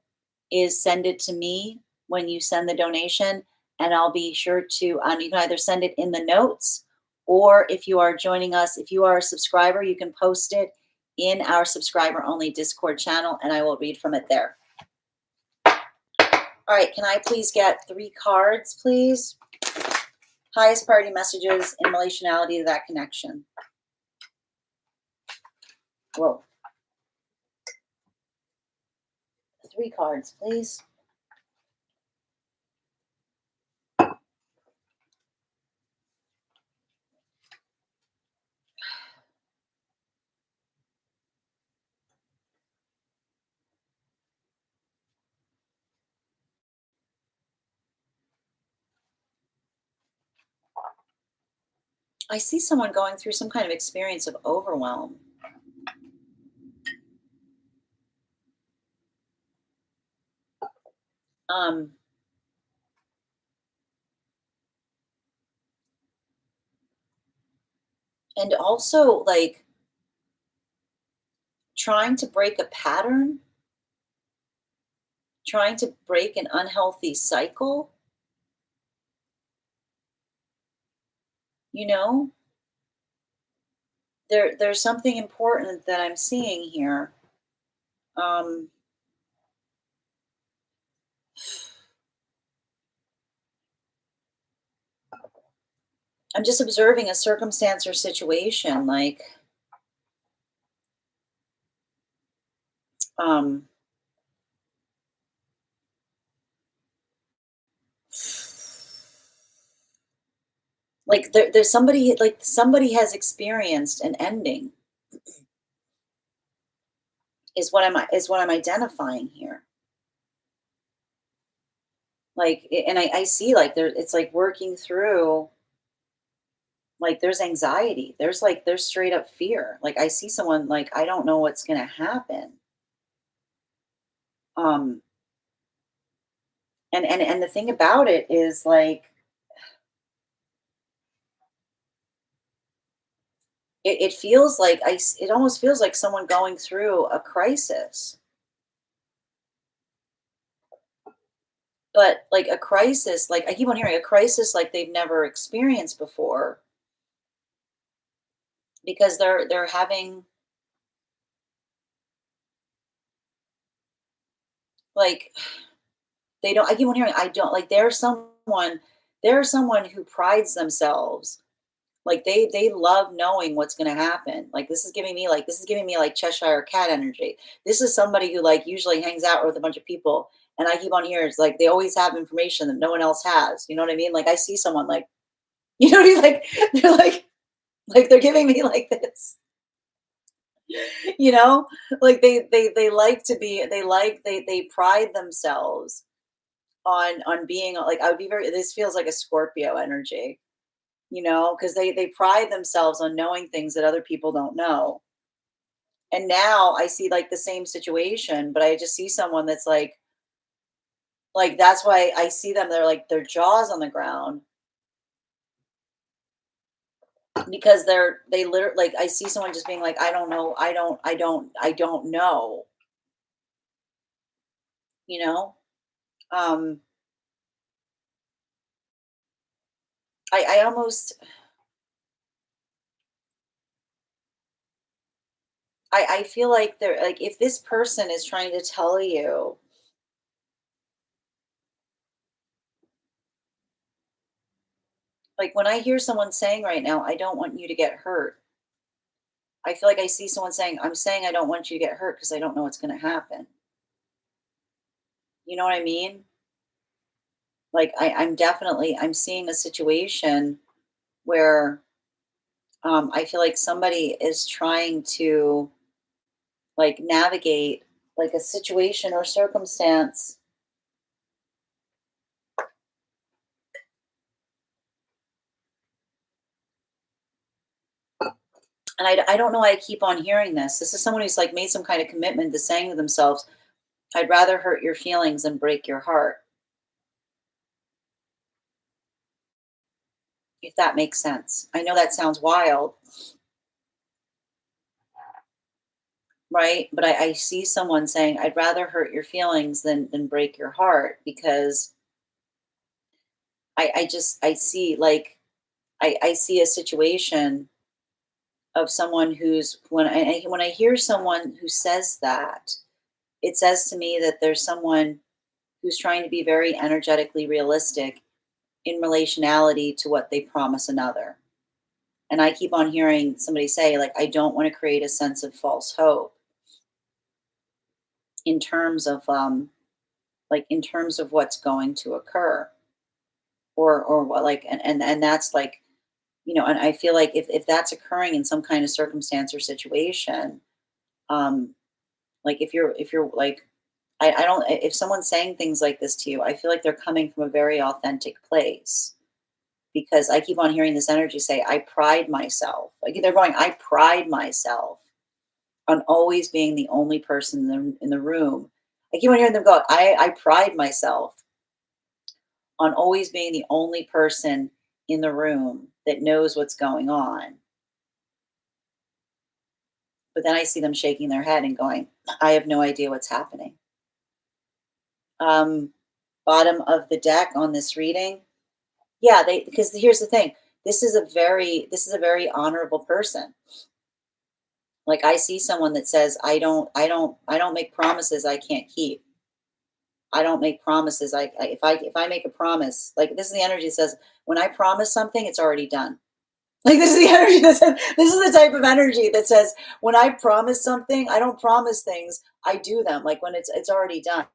is send it to me when you send the donation, and I'll be sure to. You can either send it in the notes, or if you are joining us, if you are a subscriber, you can post it in our subscriber only Discord channel, and I will read from it there. All right, can I please get 3 cards, please? Highest priority messages in relationality to that connection. Whoa. 3 cards, please. I see someone going through some kind of experience of overwhelm. Um, and also like trying to break a pattern, trying to break an unhealthy cycle, you know? There's something important that I'm seeing here. Um, I'm just observing a circumstance or situation like um like there's somebody has experienced an ending is what I'm identifying here. Like and I see like there it's like working through, like there's anxiety, there's straight up fear. Like I see someone like I don't know what's gonna happen. Um and the thing about it is like it feels like it almost feels like someone going through a crisis, but like a crisis, like I keep on hearing a crisis like they've never experienced before, because they're having like they don't I keep on hearing I don't like there's someone who prides themselves. Like they love knowing what's gonna happen. Like this is giving me like Cheshire cat energy. This is somebody who like usually hangs out with a bunch of people, and I keep on hearing it's like they always have information that no one else has. You know what I mean? Like I see someone like you know what I mean? Like they're like they're giving me like this, you know? Like they like to be they pride themselves on being like I would be very this feels like a Scorpio energy, you know, because they pride themselves on knowing things that other people don't know. And now I see like the same situation, but I just see someone that's like that's why I see them. They're like their jaws on the ground because they literally like I see someone just being like I don't know, I don't know, you know. Um, I almost I feel like they're like if this person is trying to tell you Like when I hear someone saying right now, I don't want you to get hurt, I feel like I see someone saying, I'm saying I don't want you to get hurt because I don't know what's going to happen. You know what I mean? Like I'm seeing a situation where I feel like somebody is trying to like navigate like a situation or circumstance. And I don't know why I keep on hearing this. This is someone who's like made some kind of commitment to saying to themselves, I'd rather hurt your feelings than break your heart, if that makes sense. I know that sounds wild, right? But I see someone saying, I'd rather hurt your feelings than break your heart because I see like I see a situation of someone who's when I hear someone who says that, it says to me that there's someone who's trying to be very energetically realistic in relationality to what they promise another. And I keep on hearing somebody say, like, I don't want to create a sense of false hope in terms of in terms of what's going to occur. Or what like and that's like, and I feel like if that's occurring in some kind of circumstance or situation, um, like if you're like I don't if someone's saying things like this to you, I feel like they're coming from a very authentic place because I keep on hearing this energy say, I pride myself. Like they're going, I pride myself on always being the only person in the room. I keep on hearing them go, I pride myself on always being the only person in the room that knows what's going on. But then I see them shaking their head and going, I have no idea what's happening. Um, Bottom of the deck on this reading. Yeah, they because here's the thing. This is a very honorable person. Like I see someone that says, I don't make promises I can't keep. I don't make promises. If I make a promise, like this is the energy that says, when I promise something, it's already done. Like this is the energy that says, this is the type of energy that says, when I promise something, I don't promise things, I do them. Like when it's already done.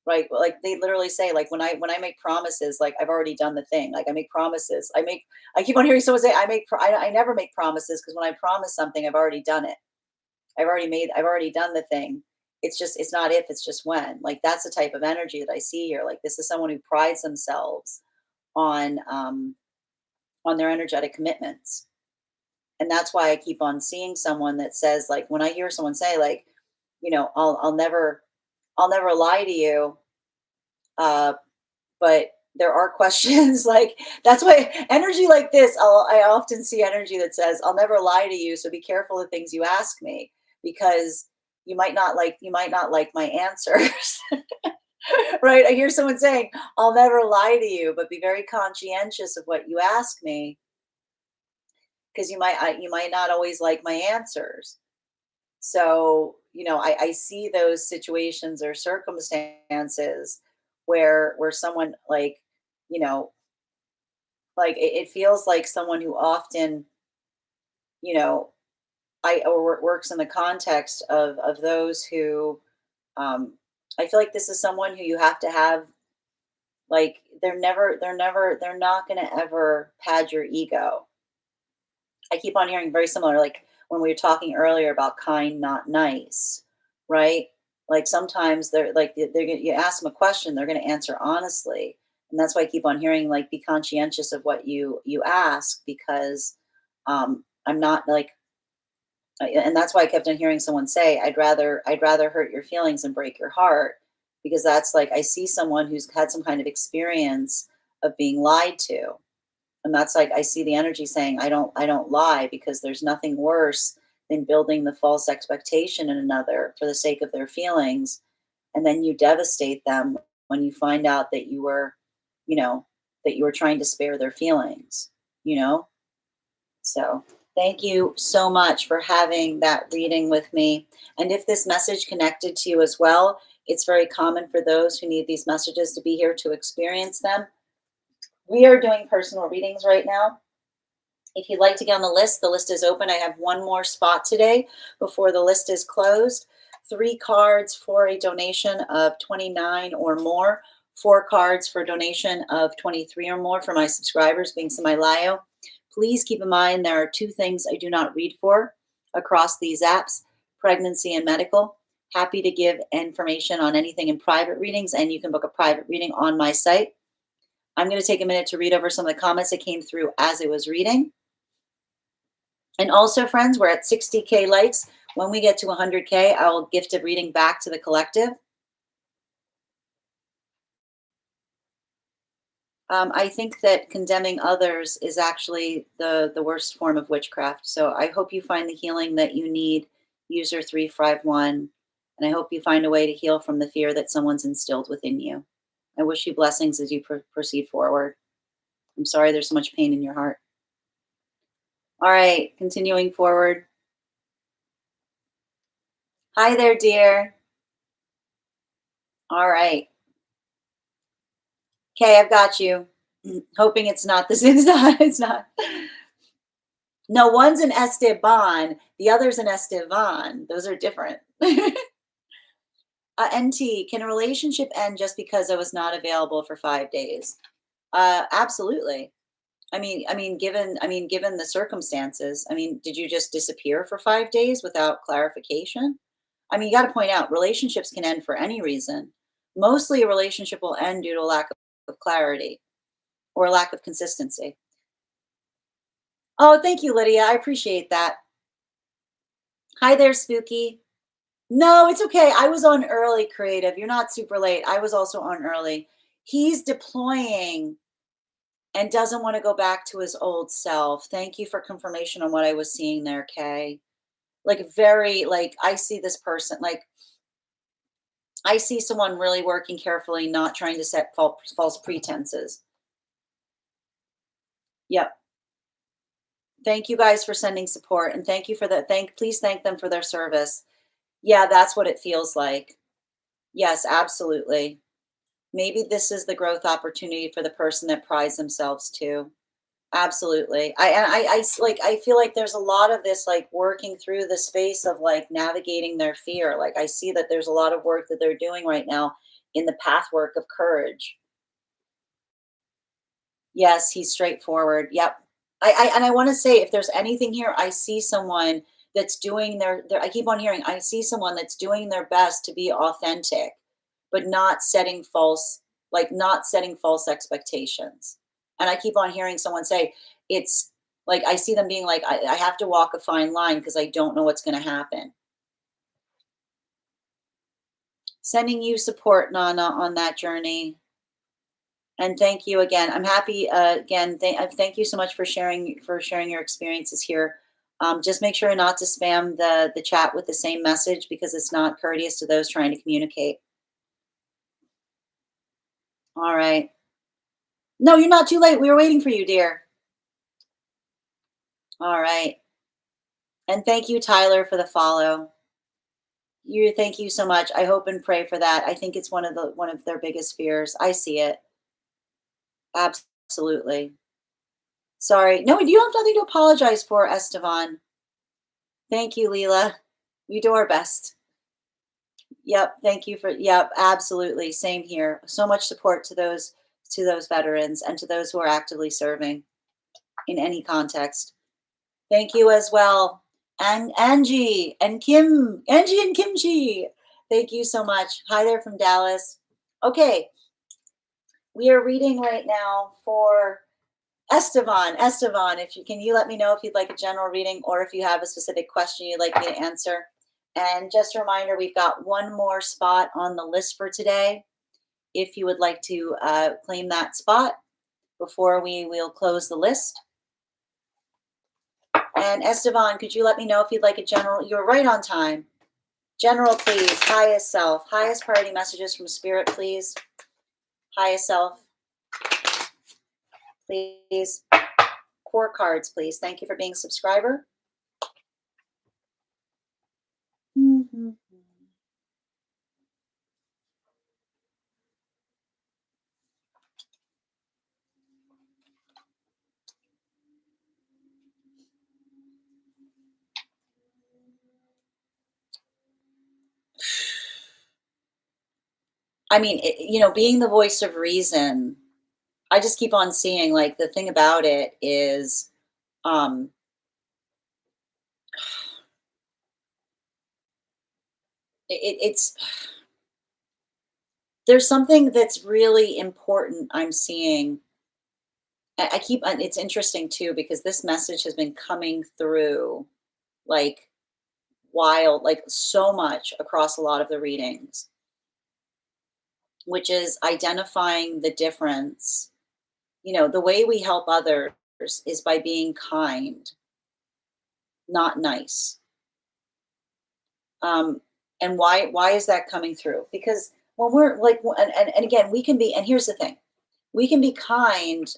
Right. Like they literally say, like when I make promises, like I've already done the thing. Like I make promises. I keep on hearing someone say, I never make promises because when I promise something, I've already done it. I've already done the thing. It's not if, it's just when. Like that's the type of energy that I see here. Like this is someone who prides themselves on um on their energetic commitments. And that's why I keep on seeing someone that says, like, when I hear someone say, like, I'll never lie to you, uh, but there are questions like that's why energy like this. I often see energy that says, "I'll never lie to you, so be careful of things you ask me because you might not like my answers." Right? I hear someone saying, "I'll never lie to you, but be very conscientious of what you ask me because you might not always like my answers." So, I see those situations or circumstances where someone like, you know, like it feels like someone who often, you know, works in the context of those who, um, I feel like this is someone who you have to have like they're not going to ever pad your ego. I keep on hearing very similar, like when we were talking earlier about kind, not nice, right? Like sometimes they're gonna, you ask them a question, they're going to answer honestly, and that's why I keep on hearing like be conscientious of what you ask because I'm not like, and that's why I kept on hearing someone say, I'd rather hurt your feelings than break your heart because that's like I see someone who's had some kind of experience of being lied to, and that's like I see the energy saying I don't lie because there's nothing worse than building the false expectation in another for the sake of their feelings, and then you devastate them when you find out that you know that you were trying to spare their feelings, you know. So thank you so much for having that reading with me, and if this message connected to you as well, it's very common for those who need these messages to be here to experience them. We are doing personal readings right now. If you'd like to get on the list is open. I have one more spot today before the list is closed. 3 cards for a donation of 29 or more. 4 cards for donation of 23 or more for my subscribers being semi-LIO. Please keep in mind there are 2 things I do not read for across these apps, pregnancy and medical. Happy to give information on anything in private readings, and you can book a private reading on my site. I'm going to take a minute to read over some of the comments that came through as I was reading. And also, friends, we're at 60K likes. When we get to 100K, I will gift a reading back to the collective. I think that condemning others is actually the worst form of witchcraft. So I hope you find the healing that you need, user 351. And I hope you find a way to heal from the fear that someone's instilled within you. I wish you blessings as you proceed forward. I'm sorry there's so much pain in your heart. All right, continuing forward. Hi there, dear. All right. Okay, I've got you. Hoping it's not this. It's not. No, one's an Esteban. The other's an Estevan. Those are different. NT, can a relationship end just because I was not available for 5 days? Absolutely. Given the circumstances, did you just disappear for 5 days without clarification? You got to point out relationships can end for any reason. Mostly a relationship will end due to a lack of clarity or a lack of consistency. Oh, thank you, Lydia. I appreciate that. Hi there, Spooky. No, it's okay. I was on early, Creative. You're not super late. I was also on early. He's deploying and doesn't want to go back to his old self. Thank you for confirmation on what I was seeing there, Kay. I see this person, I see someone really working carefully, not trying to set false pretenses. Yep. Thank you guys for sending support, and thank you for that. Please thank them for their service. Yeah, that's what it feels like. Yes, absolutely. Maybe this is the growth opportunity for the person that prides themselves too. Absolutely. I feel like there's a lot of this working through the space of navigating their fear. I see that there's a lot of work that they're doing right now in the pathwork of courage. Yes, he's straightforward. Yep. I want to say if there's anything here, I see someone that's doing I keep on hearing, I see someone that's doing their best to be authentic, but not setting false expectations. And I keep on hearing someone say, it's I see them being I have to walk a fine line because I don't know what's going to happen. Sending you support, Nana, on that journey. And thank you again. I'm happy again. Thank you so much for sharing your experiences here. Just make sure not to spam the chat with the same message because it's not courteous to those trying to communicate. All right. No, you're not too late. We were waiting for you, dear. All right. And thank you, Tyler, for the follow. Thank you so much. I hope and pray for that. I think it's one of their biggest fears. I see it. Absolutely. Sorry. No, you have nothing to apologize for, Estevan. Thank you, Leela. We do our best. Yep. Thank you yep, absolutely. Same here. So much support to those veterans and to those who are actively serving in any context. Thank you as well. And Angie and Kimchi. Thank you so much. Hi there from Dallas. Okay. We are reading right now for Estevan, can you let me know if you'd like a general reading or if you have a specific question you'd like me to answer? And just a reminder, we've got one more spot on the list for today. If you would like to claim that spot before we'll close the list. And Estevan, could you let me know if you'd like a general? You're right on time. General, please. Highest self. Highest priority messages from Spirit, please. Highest self. Please. 4 cards, please. Thank you for being a subscriber. Mm-hmm. I mean, being the voice of reason, I just keep on seeing, like, the thing about it is, um, it's there's something that's really important I'm seeing. I keep on it's interesting too because this message has been coming through, like, wild, like, so much across a lot of the readings, which is identifying the difference. The way we help others is by being kind, not nice. Um, and why is that coming through? Because when we're like, and again, we can be, and here's the thing, we can be kind,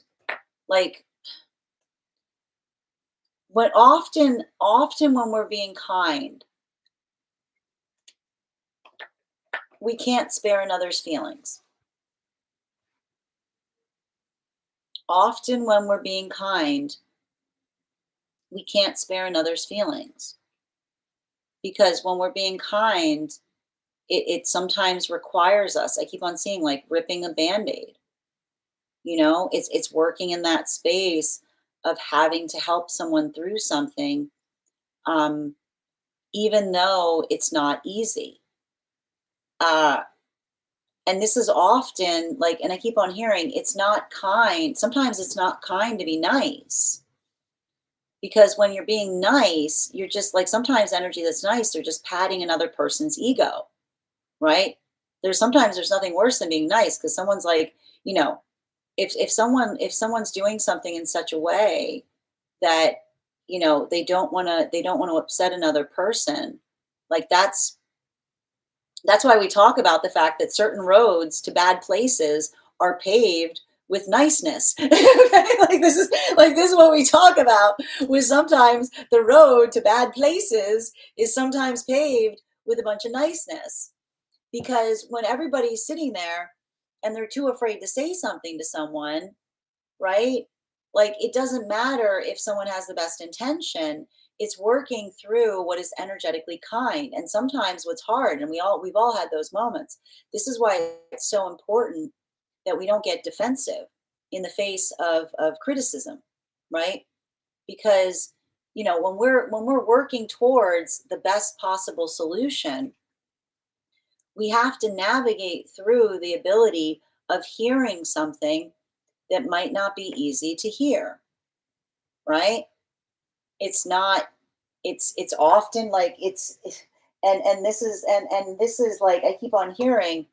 like, but often when we're being kind, we can't spare another's feelings. Often when we're being kind, we can't spare another's feelings because when we're being kind, it sometimes requires us. I keep on seeing, like, ripping a band-aid. It's working in that space of having to help someone through something, um, even though it's not easy. Uh, and this is often like, and I keep on hearing it's not kind. Sometimes it's not kind to be nice because when you're being nice, you're just like, sometimes energy that's nice, they're just patting another person's ego, right? There's nothing worse than being nice because someone's like, you know, if someone's doing something in such a way that they don't want to upset another person, like, that's why we talk about the fact that certain roads to bad places are paved with niceness. Like, this is what we talk about, with sometimes the road to bad places is sometimes paved with a bunch of niceness, because when everybody's sitting there and they're too afraid to say something to someone, right? Like, it doesn't matter if someone has the best intention. It's working through what is energetically kind. And sometimes what's hard, and we've all had those moments. This is why it's so important that we don't get defensive in the face of criticism, right? Because when we're working towards the best possible solution, we have to navigate through the ability of hearing something that might not be easy to hear, right? It's not, it's often like and this is like, I keep on hearing,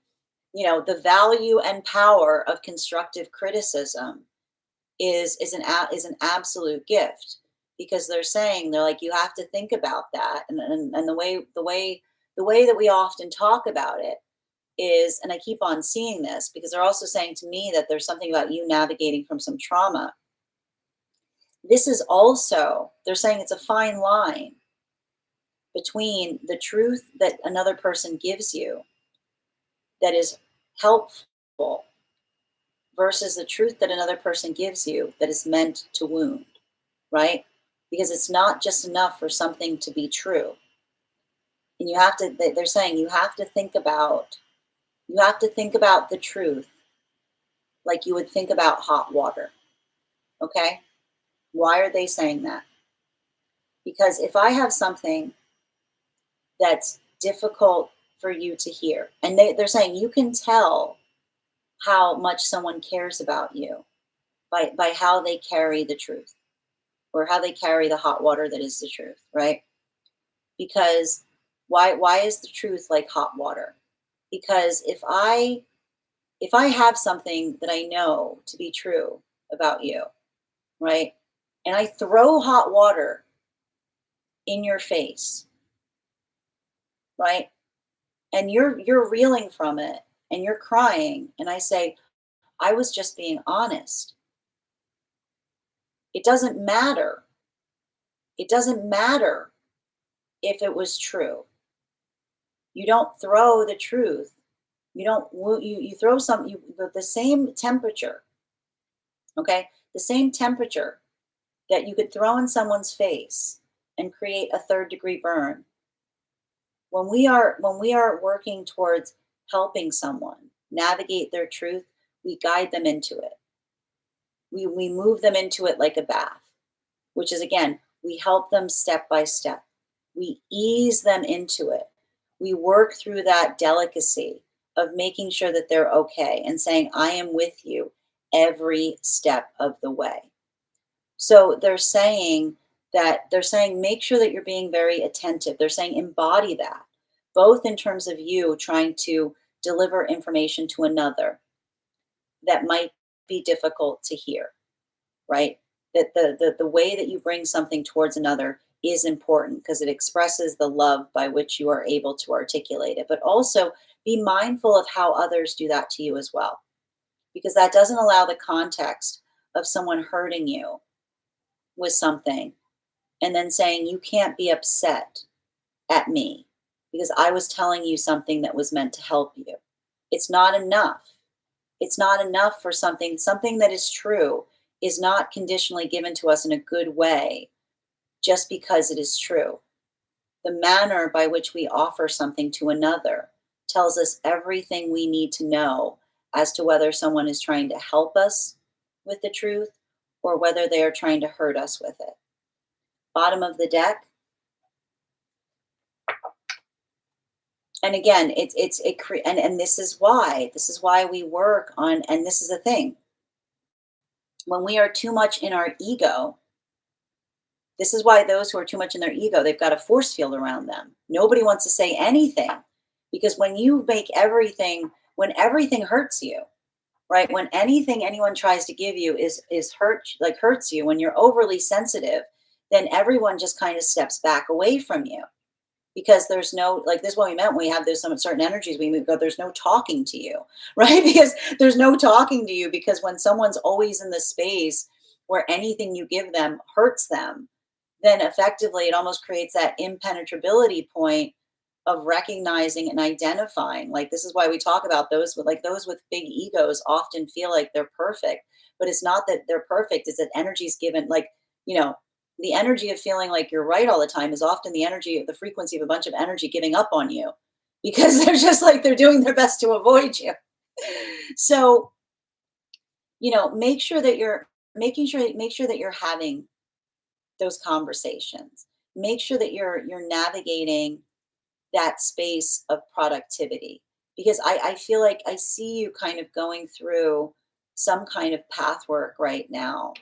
the value and power of constructive criticism is an absolute gift, because they're like, you have to think about that, and the way that we often talk about it is, and I keep on seeing this because they're also saying to me that there's something about you navigating from some trauma. This is also, they're saying it's a fine line between the truth that another person gives you that is helpful versus the truth that another person gives you that is meant to wound, right? Because it's not just enough for something to be true. And they're saying you have to think about the truth like you would think about hot water, okay? Why are they saying that? Because if I have something that's difficult for you to hear, and they're saying you can tell how much someone cares about you by how they carry the truth, or how they carry the hot water that is the truth, right? Because why is the truth like hot water? Because if I have something that I know to be true about you, right? And I throw hot water in your face, right? And you're reeling from it and you're crying, and I say, I was just being honest. It doesn't matter. It doesn't matter if it was true. You don't throw the truth. You don't you throw the same temperature, okay? The same temperature that you could throw in someone's face and create a third-degree burn. When we are working towards helping someone, navigate their truth, we guide them into it. We move them into it like a bath, which is, again, we help them step by step. We ease them into it. We work through that delicacy of making sure that they're okay and saying, I am with you every step of the way. So they're saying, make sure that you're being very attentive. They're saying, embody that, both in terms of you trying to deliver information to another that might be difficult to hear, right? That the way that you bring something towards another is important because it expresses the love by which you are able to articulate it. But also be mindful of how others do that to you as well, because that doesn't allow the context of someone hurting you with something and then saying, you can't be upset at me because I was telling you something that was meant to help you. It's not enough. It's not enough for something that is true is not conditionally given to us in a good way just because it is true. The manner by which we offer something to another tells us everything we need to know as to whether someone is trying to help us with the truth or whether they are trying to hurt us with it. Bottom of the deck. And again, and this is why we work on, and this is the thing. When we are too much in our ego, this is why those who are too much in their ego, they've got a force field around them. Nobody wants to say anything because when everything hurts you, right? When anything anyone tries to give you is hurts you, when you're overly sensitive, then everyone just kind of steps back away from you because there's no, like, this is what we meant when we have those some certain energies, we go, there's no talking to you, right? Because there's no talking to you because when someone's always in the space where anything you give them hurts them, then effectively it almost creates that impenetrability point of recognizing and identifying. Like, this is why we talk about those with big egos often feel like they're perfect, but it's not that they're perfect, it's that energy is given, like, the energy of feeling like you're right all the time is often the frequency of a bunch of energy giving up on you because they're just like, they're doing their best to avoid you. So, make sure that you're having those conversations. Make sure that you're navigating that space of productivity because I feel like I see you kind of going through some kind of path work right now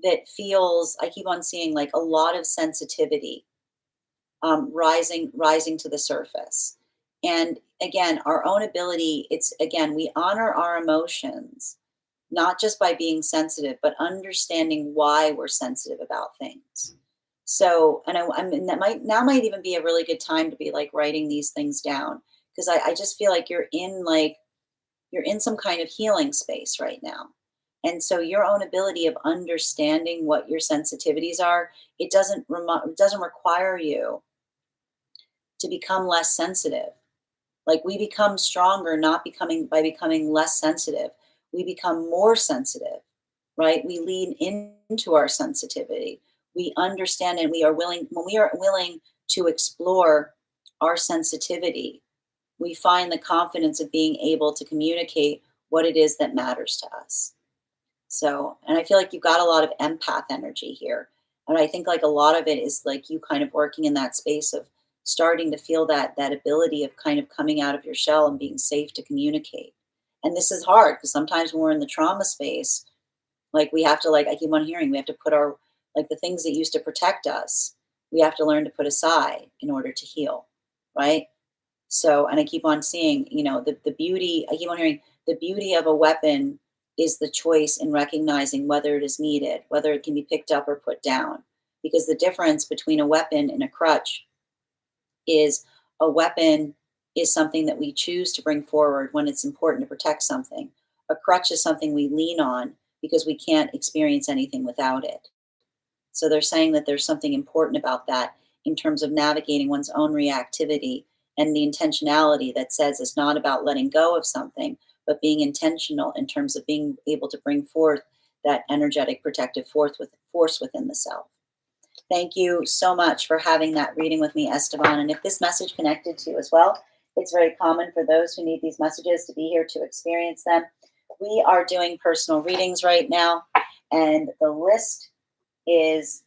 that feels, I keep on seeing like a lot of sensitivity rising to the surface. And again, our own ability, it's, again, we honor our emotions not just by being sensitive, but understanding why we're sensitive about things. So, and I mean, that might even be a really good time to be like writing these things down because I just feel like you're in some kind of healing space right now. And so your own ability of understanding what your sensitivities are, it doesn't require you to become less sensitive. Like, we become stronger, not by becoming less sensitive. We become more sensitive, right? We lean into our sensitivity. We understand and when we are willing to explore our sensitivity, we find the confidence of being able to communicate what it is that matters to us. So, and I feel like you've got a lot of empath energy here. And I think like a lot of it is like you kind of working in that space of starting to feel that ability of kind of coming out of your shell and being safe to communicate. And this is hard because sometimes when we're in the trauma space, like we have to, like I keep on hearing, we have to put the things that used to protect us, we have to learn to put aside in order to heal, right? So, and I keep on seeing, the beauty, I keep on hearing the beauty of a weapon is the choice in recognizing whether it is needed, whether it can be picked up or put down. Because the difference between a weapon and a crutch is a weapon is something that we choose to bring forward when it's important to protect something. A crutch is something we lean on because we can't experience anything without it. So they're saying that there's something important about that in terms of navigating one's own reactivity and the intentionality that says it's not about letting go of something, but being intentional in terms of being able to bring forth that energetic protective force within the self. Thank you so much for having that reading with me, Esteban. And if this message connected to you as well, It's very common for those who need these messages to be here to experience them. We are doing personal readings right now, and the list is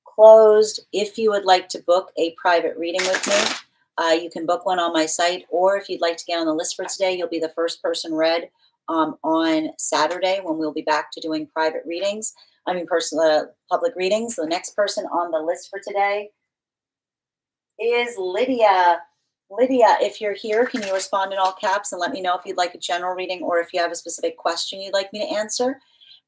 closed. If you would like to book a private reading with me, you can book one on my site, or if you'd like to get on the list for today, you'll be the first person read on Saturday when we'll be back to doing private readings. I mean, personal public readings. The next person on the list for today is Lydia. Lydia, if you're here, can you respond in all caps and let me know if you'd like a general reading or if you have a specific question you'd like me to answer?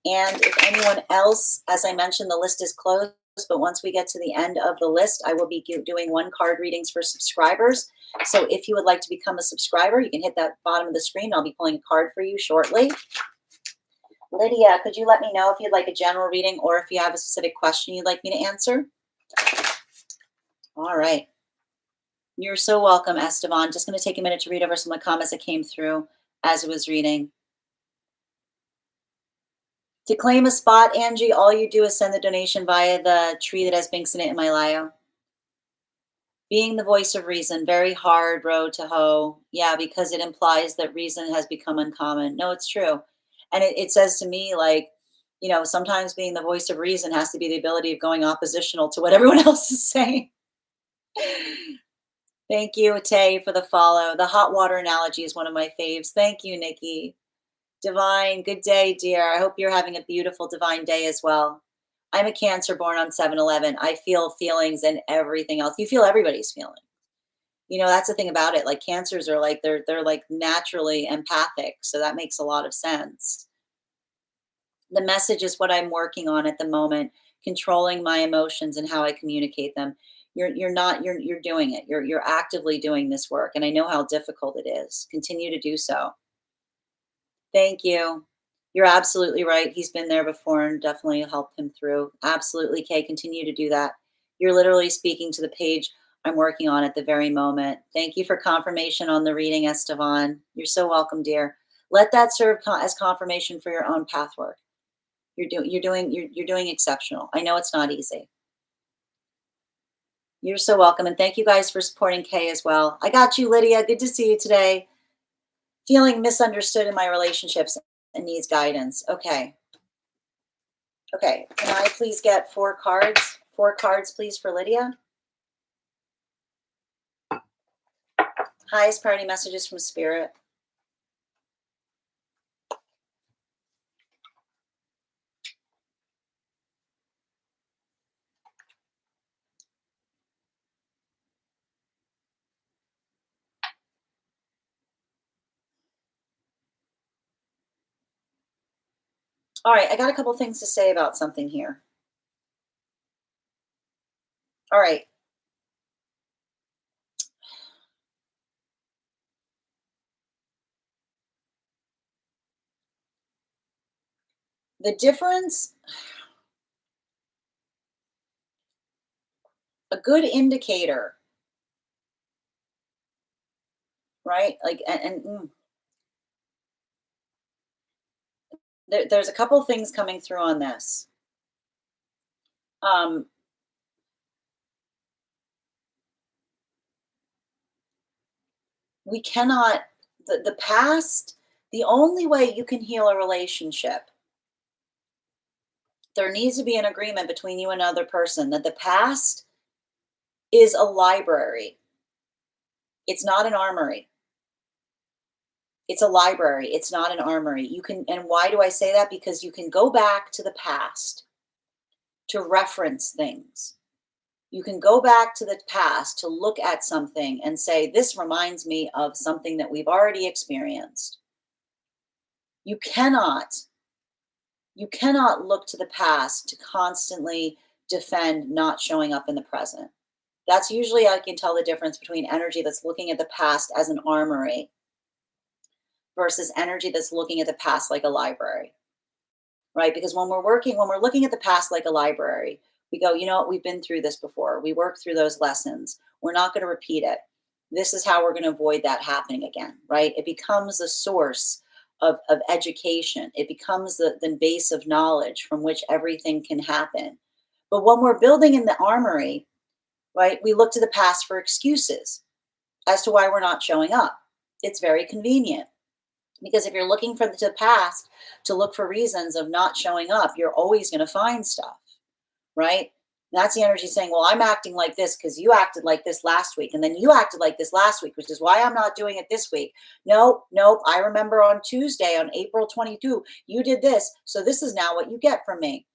And if anyone else, as I mentioned, the list is closed, but once we get to the end of the list, I will be doing one card readings for subscribers. So if you would like to become a subscriber, you can hit that bottom of the screen. I'll be pulling a card for you shortly. Lydia, could you let me know if you'd like a general reading or if you have a specific question you'd like me to answer? All right. You're so welcome, Esteban. Just going to take a minute to read over some of the comments that came through as I was reading. To claim a spot, Angie, all you do is send the donation via the tree that has Binks in it in my bio. Being the voice of reason, very hard road to hoe. Yeah, because it implies that reason has become uncommon. No, it's true. And it says to me, like, you know, sometimes being the voice of reason has to be the ability of going oppositional to what everyone else is saying. Thank you, Tay, for the follow. The hot water analogy is one of my faves. Thank you, Nikki. Divine, good day, dear. I hope you're having a beautiful divine day as well. I'm a Cancer born on 7/11. I feel feelings and everything else. You feel everybody's feeling. You know, that's the thing about it. Like Cancers are like, they're like naturally empathic. So that makes a lot of sense. The message is what I'm working on at the moment, controlling my emotions and how I communicate them. You're doing it. You're actively doing this work. And I know how difficult it is. Continue to do so. Thank you. You're absolutely right. He's been there before and definitely helped him through. Absolutely, Kay. Continue to do that. You're literally speaking to the page I'm working on at the very moment. Thank you for confirmation on the reading, Esteban. You're so welcome, dear. Let that serve as confirmation for your own path work. You're doing exceptional. I know it's not easy. You're so welcome. And thank you guys for supporting Kay as well. I got you, Lydia. Good to see you today. Feeling misunderstood in my relationships and needs guidance. Okay. Okay. Can I please get 4 cards? 4 cards, please, for Lydia. Highest priority messages from Spirit. All right. I got a couple things to say about something here. All right. The difference, a good indicator, right? Like, there's a couple things coming through on this. We cannot, the past, the only way you can heal a relationship, there needs to be an agreement between you and another person that the past is a library. It's not an armory. It's a library. It's not an armory. You can, and why do I say that? Because you can go back to the past to reference things. You can go back to the past to look at something and say, this reminds me of something that we've already experienced. You cannot look to the past to constantly defend not showing up in the present. That's usually how I can tell the difference between energy that's looking at the past as an armory versus energy that's looking at the past like a library, right? Because when we're looking at the past like a library, we go, you know what, we've been through this before. We worked through those lessons. We're not going to repeat it. This is how we're going to avoid that happening again, right? It becomes a source of education. It becomes the base of knowledge from which everything can happen. But when we're building in the armory, right, we look to the past for excuses. as to why we're not showing up. It's very convenient. Because if you're looking for the past to look for reasons of not showing up, you're always going to find stuff, right? That's the energy saying, well, I'm acting like this because you acted like this last week. And then you acted like this last week, which is why I'm not doing it this week. No, nope. I remember on Tuesday, on April 22, you did this. So this is now what you get from me.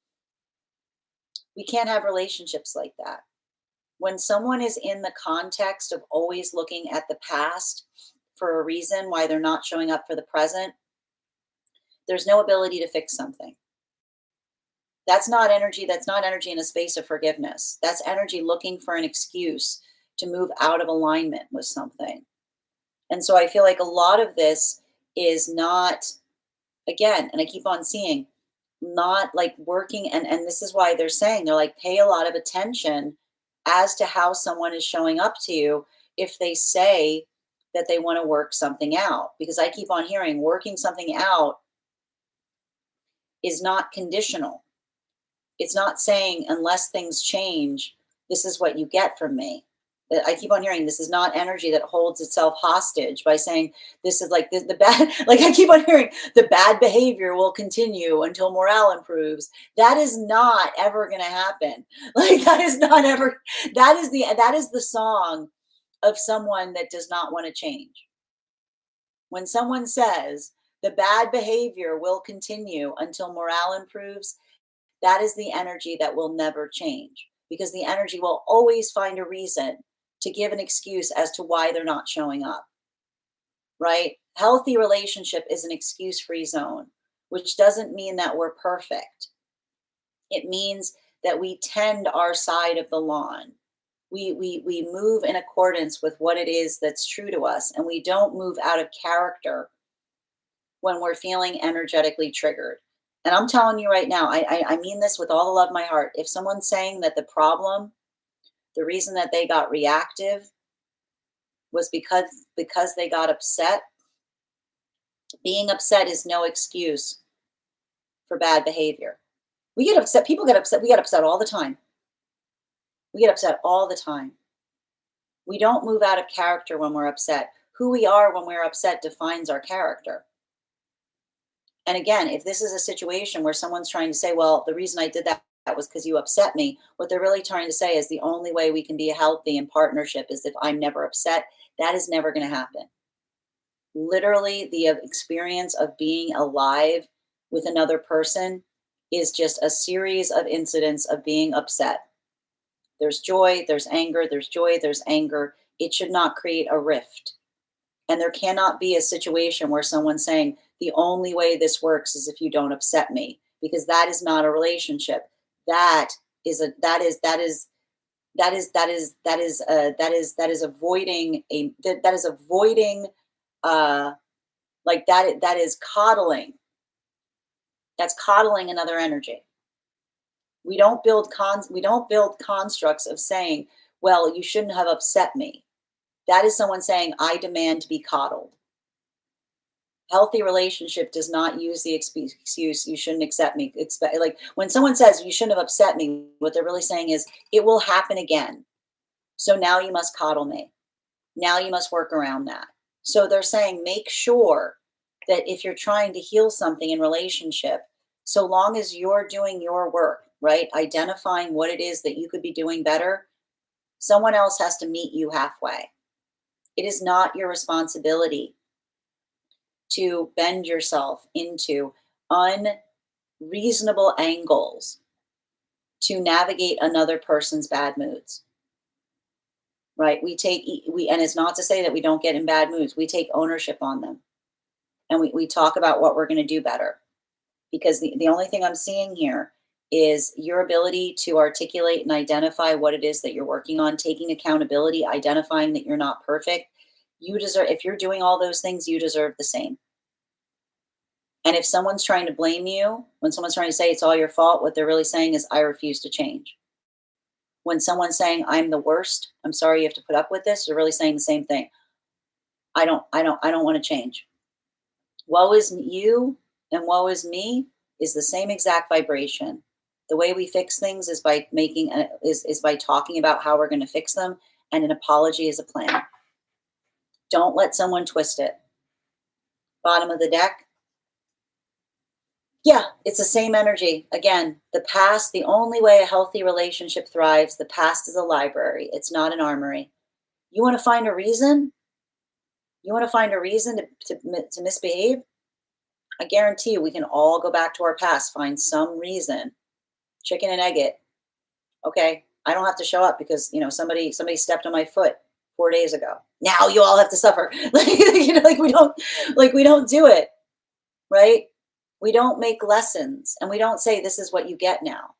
We can't have relationships like that. When someone is in the context of always looking at the past for a reason why they're not showing up for the present, there's no ability to fix something. That's not energy. That's not energy in a space of forgiveness. That's energy looking for an excuse to move out of alignment with something. And so I feel like a lot of this is not, again, and I keep on seeing, not like working. And this is why they're like, pay a lot of attention as to how someone is showing up to you if they say that they want to work something out. Because I keep on hearing working something out is not conditional. It's not saying unless things change, this is what you get from me. I keep on hearing this is not energy that holds itself hostage by saying this is like the bad, like I keep on hearing the bad behavior will continue until morale improves. That is not ever going to happen. Like that is not ever, that is the song of someone that does not want to change. When someone says the bad behavior will continue until morale improves, that is the energy that will never change, because the energy will always find a reason to give an excuse as to why they're not showing up, right? Healthy relationship is an excuse-free zone, which doesn't mean that we're perfect. It means that we tend our side of the lawn. We move in accordance with what it is that's true to us, and we don't move out of character when we're feeling energetically triggered. And I'm telling you right now, I mean this with all the love of my heart. If someone's saying that the reason that they got reactive was because they got upset, being upset is no excuse for bad behavior. We get upset. People get upset. We get upset all the time. We get upset all the time. We don't move out of character when we're upset. Who we are when we're upset defines our character. And again, if this is a situation where someone's trying to say, well, the reason I did that was because you upset me, what they're really trying to say is the only way we can be healthy in partnership is if I'm never upset. That is never going to happen. Literally, the experience of being alive with another person is just a series of incidents of being upset. There's joy, there's anger, there's joy, there's anger. It should not create a rift. And there cannot be a situation where someone's saying, the only way this works is if you don't upset me, because that is not a relationship. That is avoiding that is coddling. That's coddling another energy. We don't build constructs of saying, well, you shouldn't have upset me. That is someone saying, I demand to be coddled. Healthy relationship does not use the excuse, you shouldn't accept me. Like when someone says you shouldn't have upset me, what they're really saying is it will happen again. So now you must coddle me. Now you must work around that. So they're saying, make sure that if you're trying to heal something in relationship, so long as you're doing your work, right? Identifying what it is that you could be doing better, someone else has to meet you halfway. It is not your responsibility to bend yourself into unreasonable angles to navigate another person's bad moods. Right? And it's not to say that we don't get in bad moods. We take ownership on them. And we talk about what we're going to do better. Because the only thing I'm seeing here is your ability to articulate and identify what it is that you're working on, taking accountability, identifying that you're not perfect. You deserve, if you're doing all those things, you deserve the same. And if someone's trying to blame you, when someone's trying to say it's all your fault, what they're really saying is, I refuse to change. When someone's saying, I'm the worst, I'm sorry you have to put up with this, they're really saying the same thing. I don't want to change. Woe is you and woe is me is the same exact vibration. The way we fix things is by by talking about how we're going to fix them, and an apology is a plan. Don't let someone twist it. Bottom of the deck. Yeah, it's the same energy. Again, the past, the only way a healthy relationship thrives, the past is a library. It's not an armory. You want to find a reason? You want to find a reason to misbehave? I guarantee you we can all go back to our past, find some reason. Chicken and egg it. Okay, I don't have to show up because somebody stepped on my foot 4 days ago. Now you all have to suffer. Like we don't do it, right? We don't make lessons, and we don't say this is what you get now.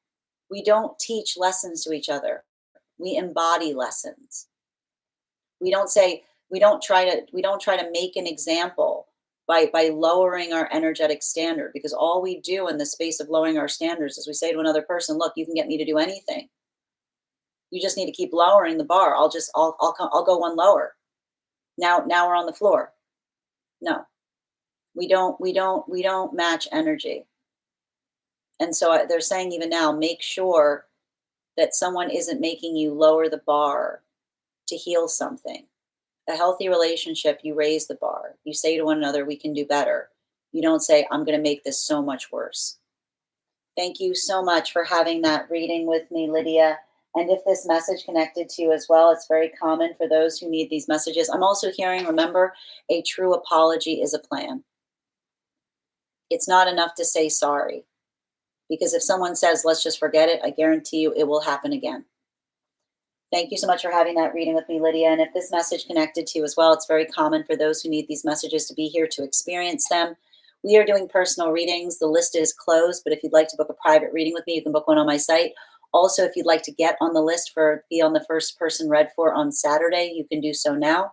We don't teach lessons to each other. We embody lessons. We don't say we don't try to make an example by lowering our energetic standard, because all we do in the space of lowering our standards is we say to another person, look, you can get me to do anything. You just need to keep lowering the bar. I'll go one lower. Now we're on the floor. No. We don't match energy. And so they're saying even now, make sure that someone isn't making you lower the bar to heal something. A healthy relationship, you raise the bar. You say to one another, we can do better. You don't say, I'm going to make this so much worse. Thank you so much for having that reading with me, Lydia. And if this message connected to you as well, it's very common for those who need these messages. I'm also hearing, remember, a true apology is a plan. It's not enough to say sorry. Because if someone says, let's just forget it, I guarantee you it will happen again. Thank you so much for having that reading with me, Lydia. And if this message connected to you as well, it's very common for those who need these messages to be here to experience them. We are doing personal readings. The list is closed, but if you'd like to book a private reading with me, you can book one on my site. Also, if you'd like to get on the list for be on the first person read for on Saturday, you can do so now.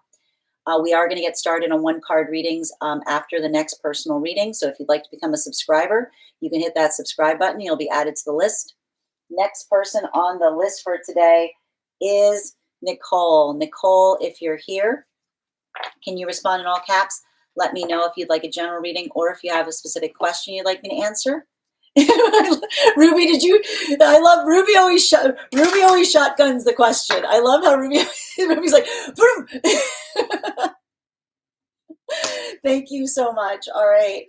We are going to get started on one-card readings after the next personal reading. So if you'd like to become a subscriber, you can hit that subscribe button. You'll be added to the list. Next person on the list for today is Nicole. Nicole, if you're here, can you respond in all caps? Let me know if you'd like a general reading or if you have a specific question you'd like me to answer. Ruby, I love Ruby always shotguns the question. I love how Ruby's like, boom. Thank you so much. All right.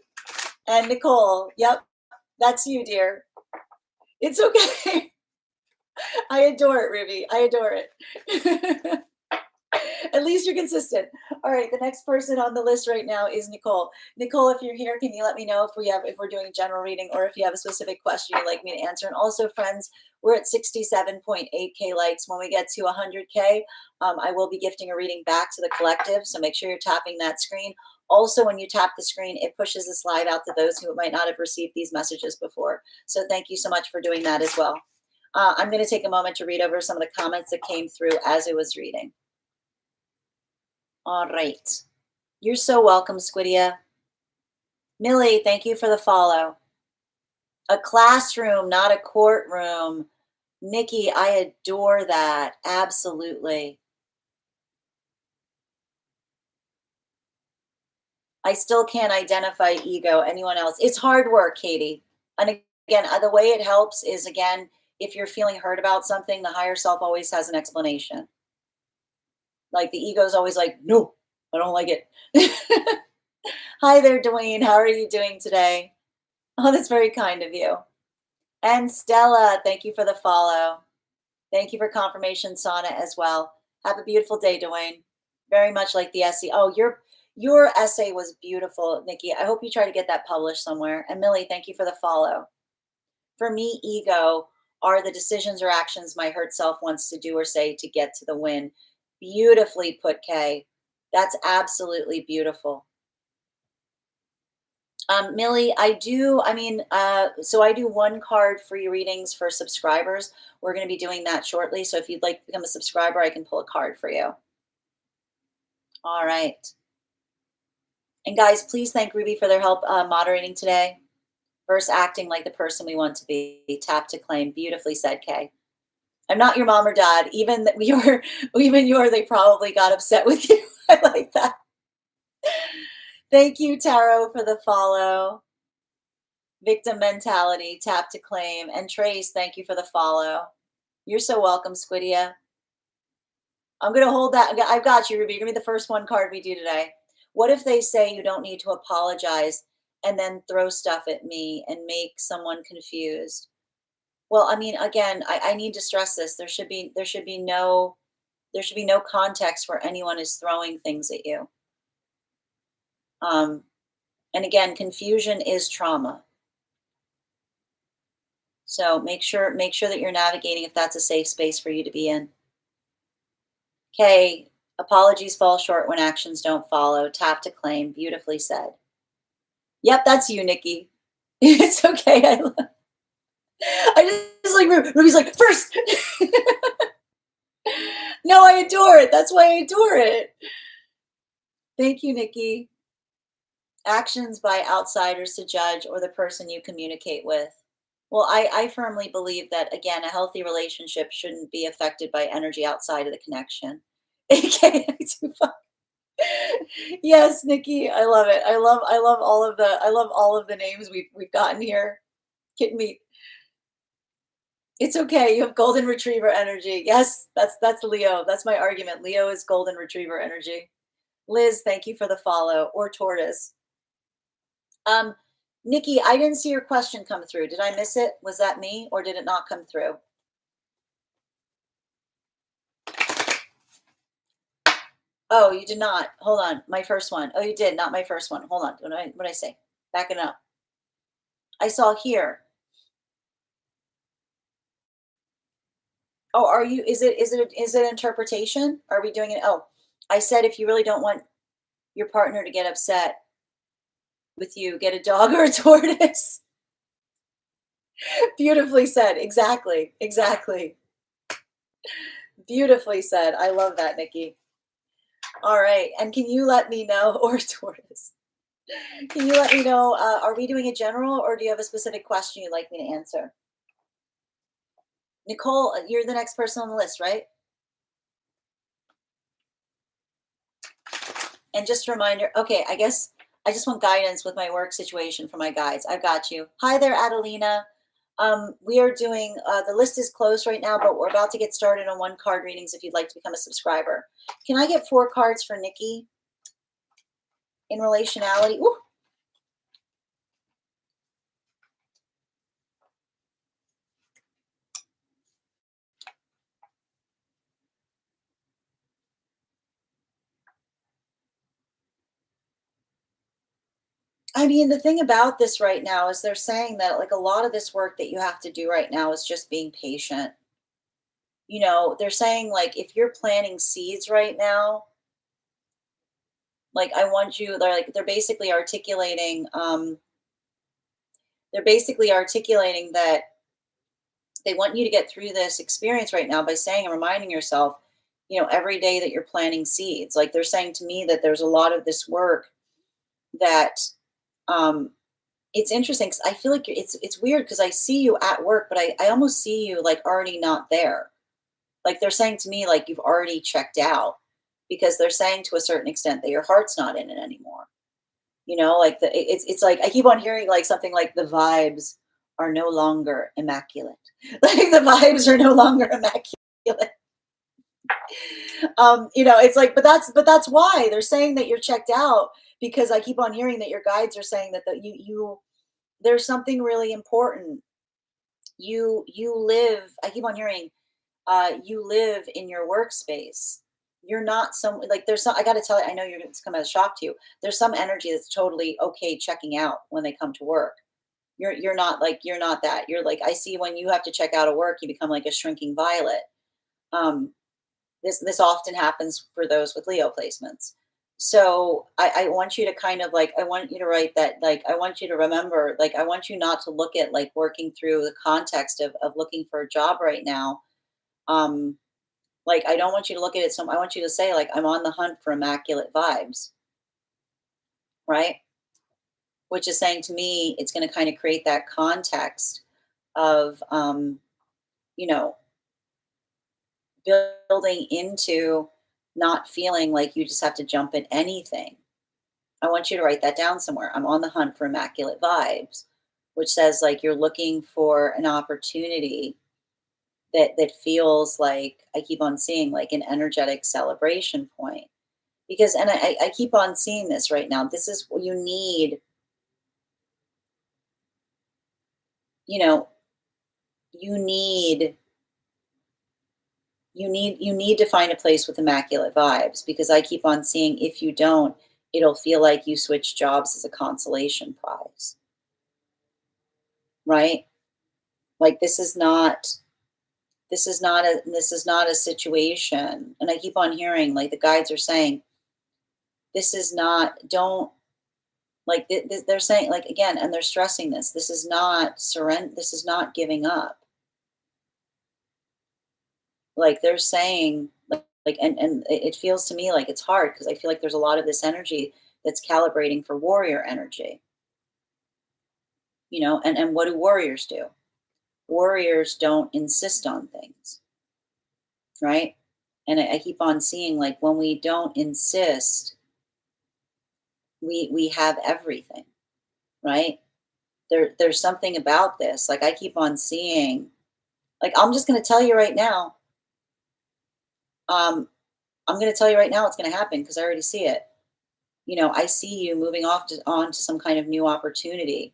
And Nicole, yep, that's you, dear. It's okay. I adore it, Ruby. I adore it. At least you're consistent. All right, the next person on the list right now is Nicole. Nicole, if you're here, can you let me know if we're doing a general reading or if you have a specific question you'd like me to answer? And also, friends, we're at 67.8K likes. When we get to 100K, I will be gifting a reading back to the collective. So make sure you're tapping that screen. Also, when you tap the screen, it pushes the slide out to those who might not have received these messages before. So thank you so much for doing that as well. I'm going to take a moment to read over some of the comments that came through as it was reading. All right. You're so welcome, Squidia. Millie, thank you for the follow. A classroom, not a courtroom. Nikki, I adore that. Absolutely. I still can't identify ego. Anyone else? It's hard work, Katie. And again, the way it helps is, again, if you're feeling hurt about something, the higher self always has an explanation. Like the ego is always like, no, I don't like it. Hi there, Dwayne. How are you doing today? Oh, that's very kind of you. And Stella, thank you for the follow. Thank you for confirmation, Sana, as well. Have a beautiful day, Dwayne. Very much like the essay. Oh, your essay was beautiful, Nikki. I hope you try to get that published somewhere. And Millie, thank you for the follow. For me, ego are the decisions or actions my hurt self wants to do or say to get to the win. Beautifully put, Kay. That's absolutely beautiful. Millie, so I do one card free readings for subscribers. We're going to be doing that shortly. So if you'd like to become a subscriber, I can pull a card for you. All right. And guys, please thank Ruby for their help moderating today. Versus acting like the person we want to be. Tap to claim. Beautifully said, Kay. I'm not your mom or dad. Even they probably got upset with you. I like that. Thank you, Taro, for the follow. Victim mentality, tap to claim. And Trace, thank you for the follow. You're so welcome, Squidia. I'm going to hold that. I've got you, Ruby. You're going to be the first one card we do today. What if they say you don't need to apologize and then throw stuff at me and make someone confused? Well, I mean, again, I need to stress this. There should be no context where anyone is throwing things at you. Um, and again, confusion is trauma. So make sure that you're navigating if that's a safe space for you to be in. Okay, apologies fall short when actions don't follow. Tap to claim. Beautifully said. Yep, that's you, Nikki. It's okay. I just like Ruby's like first. No, I adore it. That's why I adore it. Thank you, Nikki. Actions by outsiders to judge or the person you communicate with. Well, I firmly believe that, again, a healthy relationship shouldn't be affected by energy outside of the connection. AKA too fun. Yes, Nikki, I love it. I love all of the names we've gotten here. Kitten meat. It's okay. You have golden retriever energy. Yes, that's Leo. That's my argument. Leo is golden retriever energy. Liz, thank you for the follow. Or tortoise. Nikki, I didn't see your question come through. Did I miss it? Was that me or did it not come through? Oh, you did not. Hold on. My first one. Oh, you did. Not my first one. Hold on. What did I say? Backing up. I saw here. Oh, are you, is it interpretation? Are we doing it? Oh, I said, if you really don't want your partner to get upset with you, get a dog or a tortoise. Beautifully said. Exactly. Exactly. Beautifully said. I love that, Nikki. All right. And can you let me know, or tortoise, can you let me know, are we doing a general or do you have a specific question you'd like me to answer? Nicole, you're the next person on the list, right? And just a reminder, okay, I guess I just want guidance with my work situation for my guides. I've got you. Hi there, Adelina. We are doing, the list is closed right now, but we're about to get started on 1-card readings if you'd like to become a subscriber. Can I get 4 cards for Nikki in relationality? Ooh. I mean, the thing about this right now is they're saying that like a lot of this work that you have to do right now is just being patient. They're saying like if you're planting seeds right now, like I want you, they're basically articulating that they want you to get through this experience right now by saying and reminding yourself, every day that you're planting seeds. Like they're saying to me that there's a lot of this work that um it's interesting because I feel like it's weird because I see you at work, but I almost see you like already not there. Like they're saying to me, like you've already checked out because they're saying to a certain extent that your heart's not in it anymore. Like it's like I keep on hearing like something like the vibes are no longer immaculate. Like the vibes are no longer immaculate. It's like, but that's why they're saying that you're checked out because I keep on hearing that your guides are saying that you there's something really important. You live, I keep on hearing, you live in your workspace. You're not some like there's some I got to tell you, I know it's come as a shock to you. There's some energy that's totally okay checking out when they come to work. You're not that. You're like I see when you have to check out of work, you become like a shrinking violet. Um, this often happens for those with Leo placements. So I want you to kind of like I want you to write that like I want you to remember like I want you not to look at like working through the context of looking for a job right now. Um, like I don't want you to look at it I want you to say like I'm on the hunt for immaculate vibes, right? Which is saying to me it's going to kind of create that context of you know building into not feeling like you just have to jump at anything. I want you to write that down somewhere. I'm on the hunt for immaculate vibes, which says like you're looking for an opportunity that feels like, I keep on seeing like an energetic celebration point. Because, and I keep on seeing this right now. This is what you need, you know, you need you need to find a place with immaculate vibes, because I keep on seeing, if you don't, it'll feel like you switch jobs as a consolation prize, right? Like, this is not a situation. And I keep on hearing, like, the guides are saying, this is not, don't, like, they're saying, like, again, and they're stressing this, this is not surrender, this is not giving up. Like, they're saying, like, and it feels to me like it's hard, because I feel like there's a lot of this energy that's calibrating for warrior energy, and what do warriors do? Warriors don't insist on things, right? And I keep on seeing, like, when we don't insist, we have everything, right? There's something about this. Like, I keep on seeing, like, um, I'm gonna tell you right now, it's gonna happen, because I already see it. I see you moving on to some kind of new opportunity,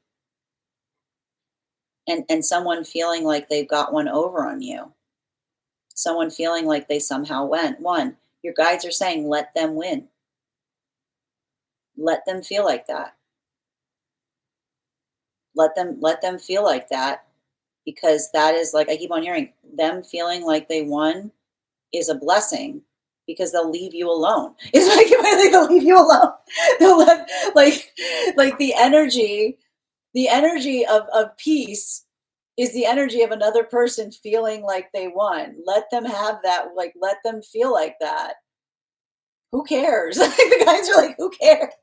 and someone feeling like they've got one over on you. Someone feeling like they somehow won. Your guides are saying, let them win. Let them feel like that. Let them feel like that, because that is, like, I keep on hearing, them feeling like they won is a blessing, because they'll leave you alone. It's like they'll leave you alone. They'll let, like the energy of peace is the energy of another person feeling like they won. Let them have that, like, let them feel like that. Who cares? Like, the guys are like, who cares?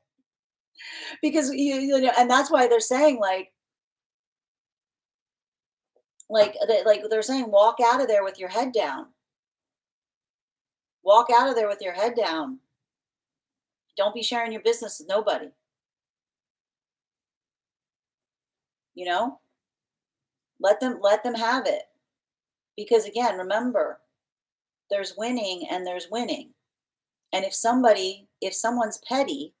Because and that's why they're saying, they're saying, walk out of there with your head down. Walk out of there with your head down. Don't be sharing your business with nobody. You know, let them have it. Because, again, remember, there's winning and there's winning. And if someone's petty,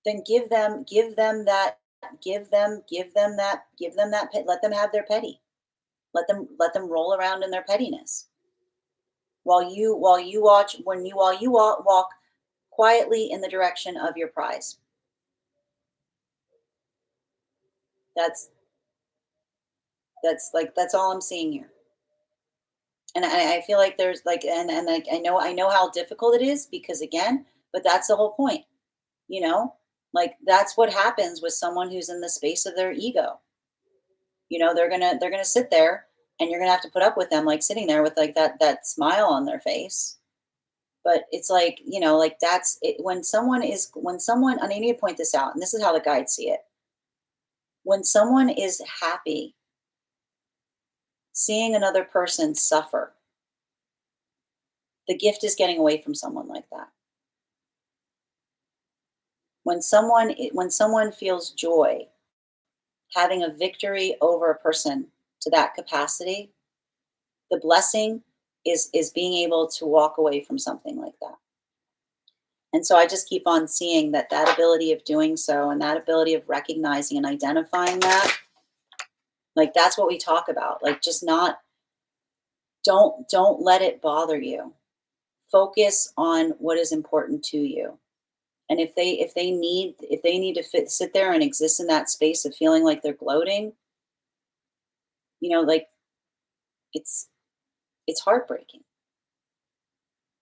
then give them that let them have their petty. Let them roll around in their pettiness, while you watch when you while you walk quietly in the direction of your prize. That's that's all I'm seeing here. And I feel like there's, like, and like, I know how difficult it is, because, again, but that's the whole point, you know? Like, that's what happens with someone who's in the space of their ego. They're gonna sit there, and you're gonna have to put up with them, like, sitting there with, like, that smile on their face. But it's like, like, that's it. When someone, and I need to point this out, and this is how the guides see it. When someone is happy seeing another person suffer, the gift is getting away from someone like that. When someone feels joy, having a victory over a person to that capacity, the blessing is being able to walk away from something like that. And so I just keep on seeing that ability of doing so, and that ability of recognizing and identifying that, like, that's what we talk about. Like, just not, don't let it bother you. Focus on what is important to you. And if they need to sit there and exist in that space of feeling like they're gloating, like, it's it's heartbreaking.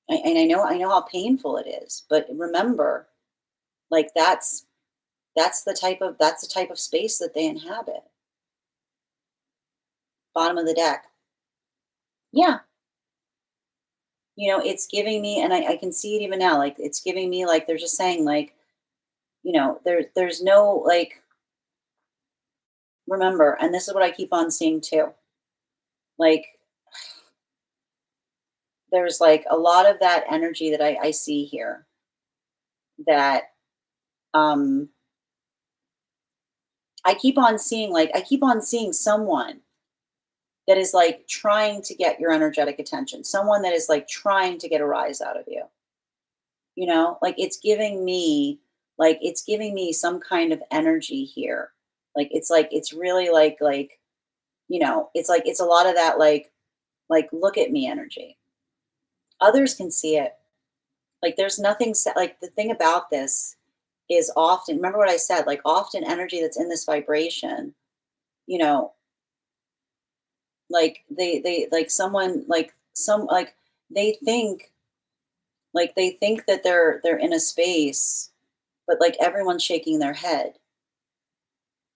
And I know how painful it is, but remember, like, that's the type of space that they inhabit. Bottom of the deck. Yeah. It's giving me, and I can see it even now, like, it's giving me, like, they're just saying, like, there's no, like, remember, and this is what I keep on seeing too. Like, there's, like, a lot of that energy that I see here, that um I keep on seeing someone that is like trying to get your energetic attention, someone that is like trying to get a rise out of you. Like it's giving me some kind of energy here. Like it's really it's like it's a lot of that like look at me energy. Others can see it. Like there's nothing like the thing about this is often, remember what I said, like often energy that's in this vibration, you know, they like someone like some like they think they think that they're in a space, but like everyone's shaking their head,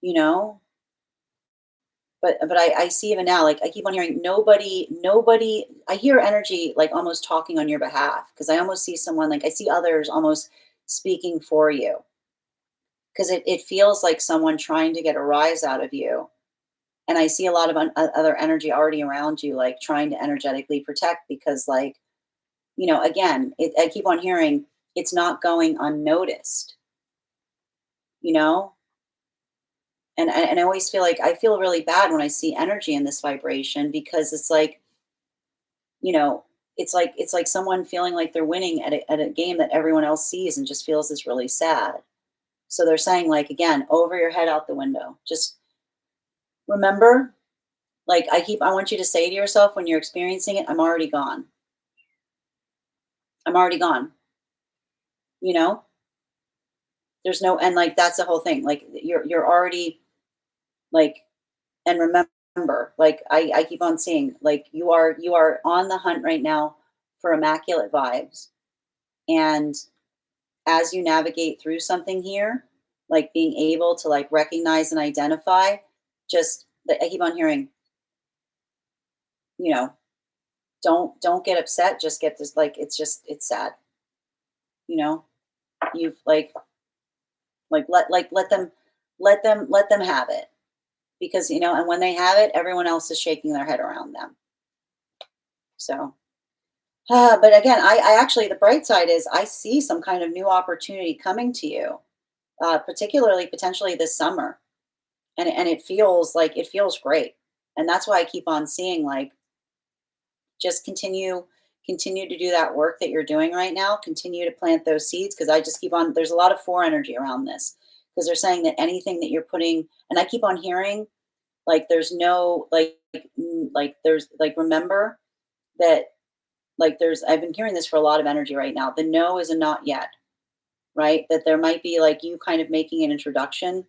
you know? But I see even now, like I keep on hearing nobody I hear energy like almost talking on your behalf because I almost see someone like I see others almost speaking for you because it feels like someone trying to get a rise out of you. And I see a lot of other energy already around you, like trying to energetically protect because, like, again, I keep on hearing it's not going unnoticed, you know? And I always feel like I feel really bad when I see energy in this vibration because it's like, you know, it's like someone feeling like they're winning at a game that everyone else sees and just feels is really sad. So they're saying, like, again, over your head out the window. Just remember, like I want you to say to yourself when you're experiencing it, I'm already gone. I'm already gone. You know? There's no and like that's the whole thing. Like you're already like and remember, like I keep on seeing, like you are on the hunt right now for immaculate vibes. And as you navigate through something here, like being able to like recognize and identify, just I keep on hearing, you know, don't get upset, just get this like it's sad, you know. You've let them have it because and when they have it everyone else is shaking their head around them. So but again, I actually the bright side is I see some kind of new opportunity coming to you, particularly potentially this summer, and it feels great, and that's why I keep on seeing like just continue to do that work that you're doing right now. Continue to plant those seeds because I just keep on. There's a lot of four energy around this because they're saying that anything that you're putting, and I keep on hearing like there's no like there's like remember that like there's I've been hearing this for a lot of energy right now. The no is a not yet, right? That there might be like you kind of making an introduction.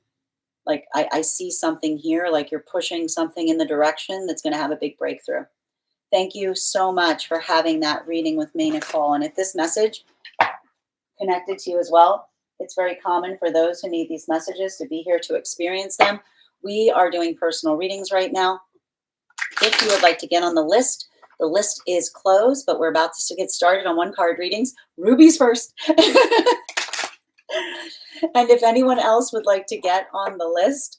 Like I see something here, like you're pushing something in the direction that's going to have a big breakthrough. Thank you so much for having that reading with me, Nicole. And if this message connected to you as well, it's very common for those who need these messages to be here to experience them. We are doing personal readings right now. If you would like to get on the list is closed, but we're about to get started on one card readings. Ruby's first. And if anyone else would like to get on the list,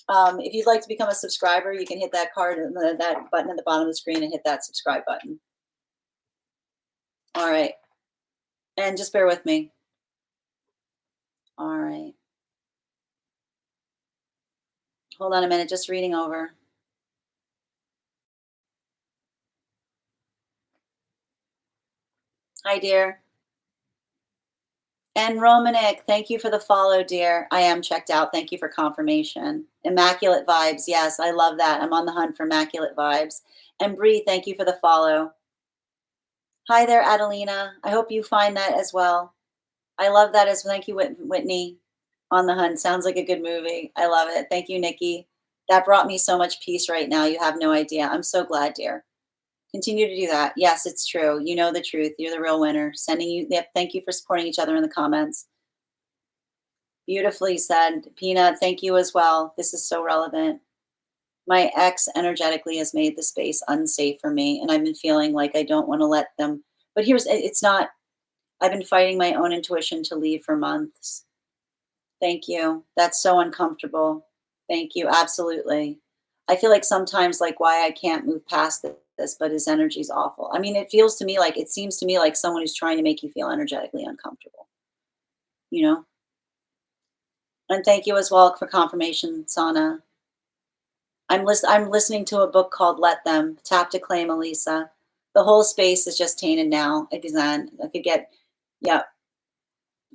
if you'd like to become a subscriber, you can hit that card and that button at the bottom of the screen and hit that subscribe button. All right. And just bear with me. All right. Hold on a minute, just reading over. Hi, dear. And Romanic, thank you for the follow, dear. I am checked out. Thank you for confirmation. Immaculate vibes. Yes, I love that. I'm on the hunt for immaculate vibes. And Bree, thank you for the follow. Hi there, Adelina. I hope you find that as well. I love that as well. Thank you, Whitney. On the Hunt sounds like a good movie. I love it. Thank you, Nikki. That brought me so much peace right now. You have no idea. I'm so glad, dear. Continue to do that. Yes, it's true. You know the truth. You're the real winner. Sending you. Yep. Thank you for supporting each other in the comments. Beautifully said, Peanut. Thank you as well. This is so relevant. My ex energetically has made the space unsafe for me, and I've been feeling like I don't want to let them. But it's not. I've been fighting my own intuition to leave for months. Thank you. That's so uncomfortable. Thank you. Absolutely. I feel like sometimes like why I can't move past this, but his energy's awful. I mean, it seems to me like someone who's trying to make you feel energetically uncomfortable, you know? And thank you as well for confirmation, Sana. I'm listening to a book called Let Them, Tap to Claim Elisa. The whole space is just tainted now. I could get, yeah,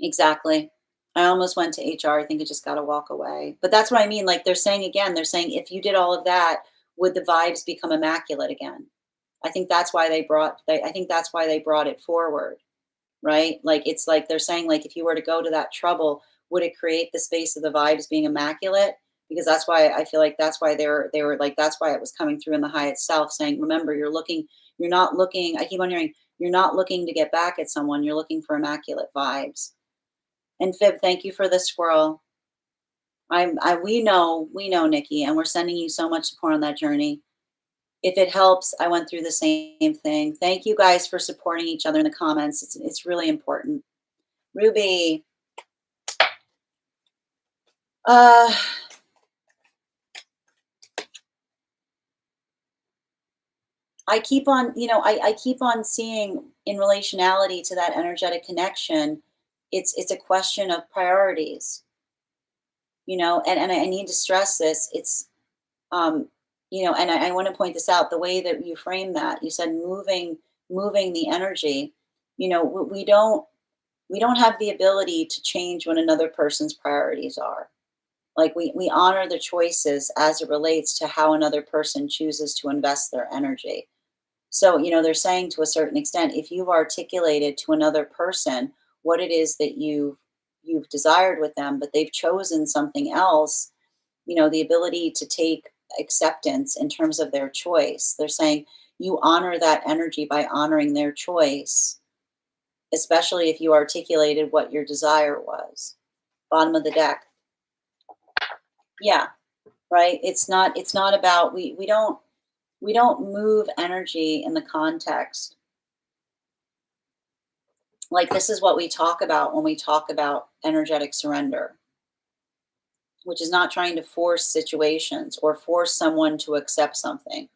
exactly. I almost went to HR. I think I just got to walk away. But that's what I mean. Like they're saying again, they're saying if you did all of that, would the vibes become immaculate again? I think that's why they brought it forward, right? Like it's like they're saying like if you were to go to that trouble, would it create the space of the vibes being immaculate? Because that's why I feel like that's why they were like that's why it was coming through in the high itself, saying, remember, you're not looking, I keep on hearing, you're not looking to get back at someone, you're looking for immaculate vibes. And Fib, thank you for the squirrel. We know, Nikki, and we're sending you so much support on that journey. If it helps, I went through the same thing. Thank you guys for supporting each other in the comments. It's really important. Ruby, uh, I keep on, I keep on seeing in relationality to that energetic connection, it's a question of priorities, and I need to stress this. Um, and I want to point this out, the way that you frame that, you said moving the energy, we don't have the ability to change what another person's priorities are. Like we honor the choices as it relates to how another person chooses to invest their energy. So, they're saying to a certain extent, if you've articulated to another person what it is that you've desired with them, but they've chosen something else, the ability to take acceptance in terms of their choice. They're saying you honor that energy by honoring their choice, especially if you articulated what your desire was. Bottom of the deck. Yeah, right. It's not about we don't move energy in the context. Like this is what we talk about when we talk about energetic surrender, which is not trying to force situations or force someone to accept something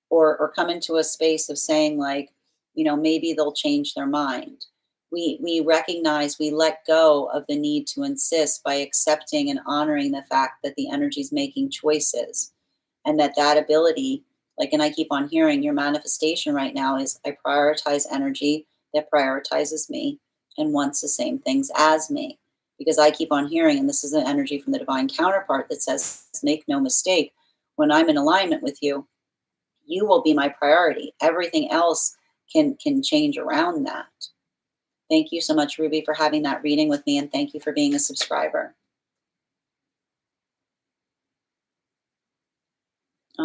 or come into a space of saying like, maybe they'll change their mind. We recognize, we let go of the need to insist by accepting and honoring the fact that the energy is making choices, and that ability, like, and I keep on hearing your manifestation right now is I prioritize energy that prioritizes me and wants the same things as me, because I keep on hearing, and this is an energy from the divine counterpart that says make no mistake, when I'm in alignment with you, you will be my priority. Everything else can change around that. Thank you so much, Ruby, for having that reading with me, and thank you for being a subscriber.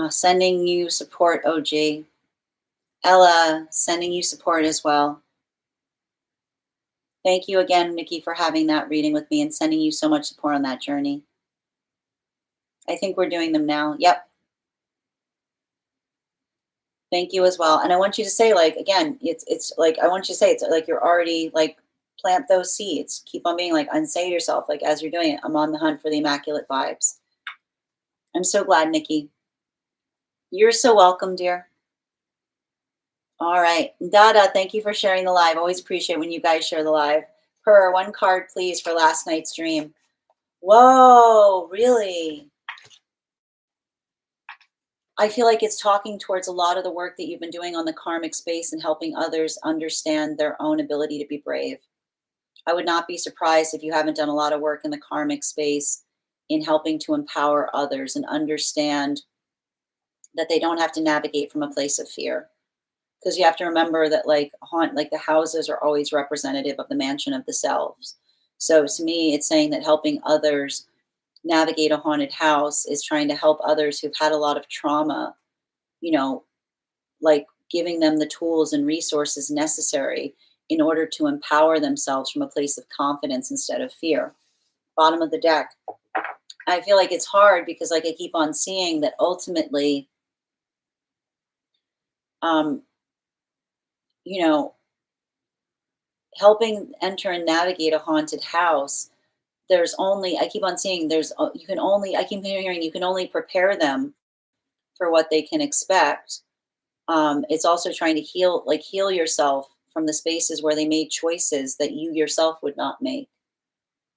Sending you support, OG. Ella, sending you support as well. Thank you again, Nikki, for having that reading with me and sending you so much support on that journey. I think we're doing them now. Yep. Thank you as well. And I want you to say, like, again, it's like I want you to say it's like you're already like plant those seeds. Keep on being like, and say to yourself, like as you're doing it, I'm on the hunt for the immaculate vibes. I'm so glad, Nikki. You're so welcome, dear. All right. Dada, thank you for sharing the live. Always appreciate when you guys share the live. Per, one card, please, for last night's dream. Whoa, really? I feel like it's talking towards a lot of the work that you've been doing on the karmic space and helping others understand their own ability to be brave. I would not be surprised if you haven't done a lot of work in the karmic space in helping to empower others and understand that they don't have to navigate from a place of fear. Because you have to remember that like the houses are always representative of the mansion of the selves. So to me, it's saying that helping others navigate a haunted house is trying to help others who've had a lot of trauma, you know, like giving them the tools and resources necessary in order to empower themselves from a place of confidence instead of fear. Bottom of the deck. I feel like it's hard because like I keep on seeing that ultimately, um, you know, helping enter and navigate a haunted house, there's only, I keep on seeing you can only, I keep hearing you can only prepare them for what they can expect. It's also trying to heal yourself from the spaces where they made choices that you yourself would not make.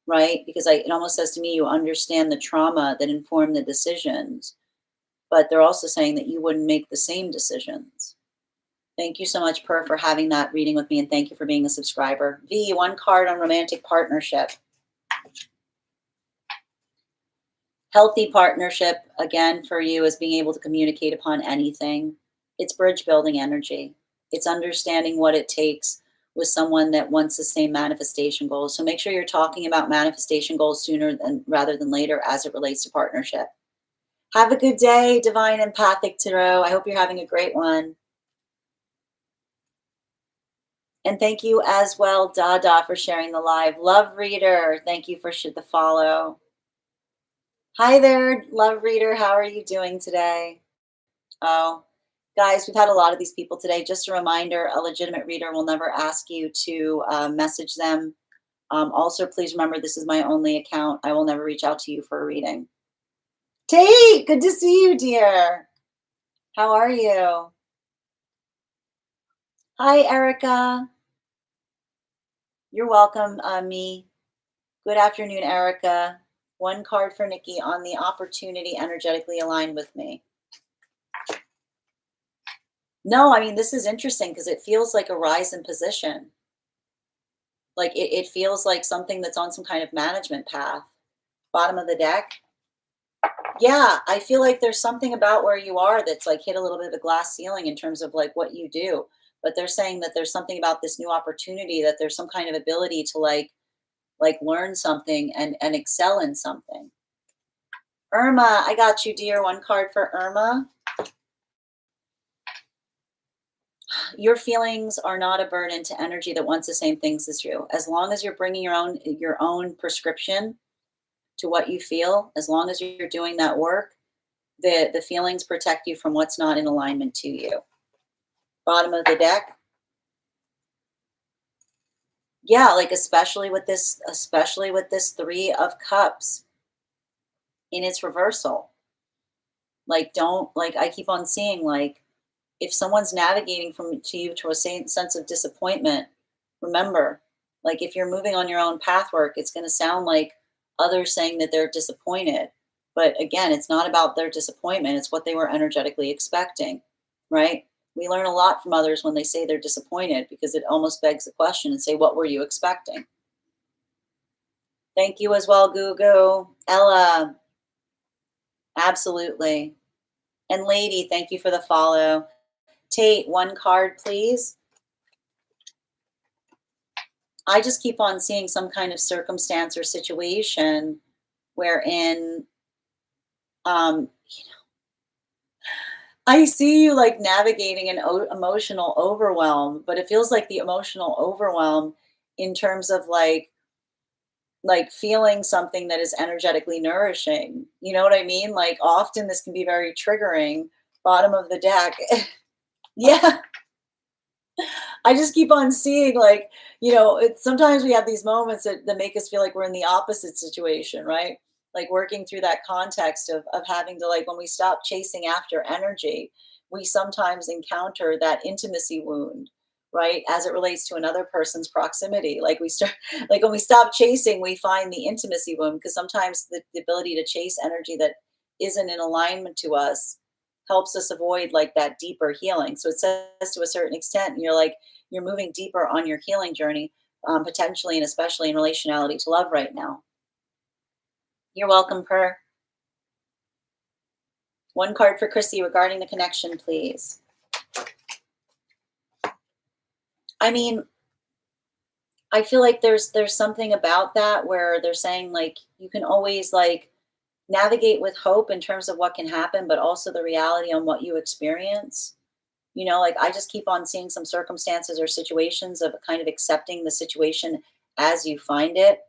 right? Because it almost says to me, you understand the trauma that informed the decisions, but they're also saying that you wouldn't make the same decisions. Thank you so much, Per, for having that reading with me, and thank you for being a subscriber. V, one card on romantic partnership. Healthy partnership, again, for you is being able to communicate upon anything. It's bridge building energy. It's understanding what it takes with someone that wants the same manifestation goals. So make sure you're talking about manifestation goals sooner than rather than later as it relates to partnership. Have a good day, Divine Empathic Tarot. I hope you're having a great one. And thank you as well, Dada, for sharing the live. Love Reader, thank you for the follow. Hi there, Love Reader. How are you doing today? Oh, guys, we've had a lot of these people today. Just a reminder, a legitimate reader will never ask you to message them. Also, please remember, this is my only account. I will never reach out to you for a reading. Tate, good to see you, dear. How are you? Hi, Erica. You're welcome, me. Good afternoon, Erica. One card for Nikki on the opportunity energetically aligned with me. No, I mean, this is interesting because it feels like a rise in position. Like it feels like something that's on some kind of management path. Bottom of the deck. Yeah, I feel like there's something about where you are that's like hit a little bit of a glass ceiling in terms of like what you do. But they're saying that there's something about this new opportunity, that there's some kind of ability to like learn something and excel in something. Irma, I got you, dear. One card for Irma. Your feelings are not a burden to energy that wants the same things as you. As long as you're bringing your own prescription to what you feel, as long as you're doing that work, the feelings protect you from what's not in alignment to you. Bottom of the deck. Yeah, like especially with this Three of Cups in its reversal. Like, don't, like, I keep on seeing, like, if someone's navigating from to you to a sense of disappointment, remember, like, if you're moving on your own pathwork, it's going to sound like others saying that they're disappointed. But again, it's not about their disappointment. It's what they were energetically expecting, right? We learn a lot from others when they say they're disappointed, because it almost begs the question and say, what were you expecting? Thank you as well, Gugu. Ella, absolutely. And Lady, thank you for the follow. Tate, one card, please. I just keep on seeing some kind of circumstance or situation wherein, I see you like navigating an emotional overwhelm, but it feels like the emotional overwhelm in terms of like feeling something that is energetically nourishing. You know what I mean? Like often this can be very triggering. Bottom of the deck. Yeah. I just keep on seeing like, sometimes we have these moments that make us feel like we're in the opposite situation, right? Like working through that context of having to, like, when we stop chasing after energy, we sometimes encounter that intimacy wound, right? As it relates to another person's proximity. Like we start, like when we stop chasing, we find the intimacy wound, because sometimes the ability to chase energy that isn't in alignment to us helps us avoid like that deeper healing. So it says to a certain extent, you're like, you're moving deeper on your healing journey, potentially and especially in relationality to love right now. You're welcome, Per. One card for Chrissy regarding the connection, please. I mean, I feel like there's something about that where they're saying like you can always like navigate with hope in terms of what can happen, but also the reality on what you experience. Like I just keep on seeing some circumstances or situations of kind of accepting the situation as you find it.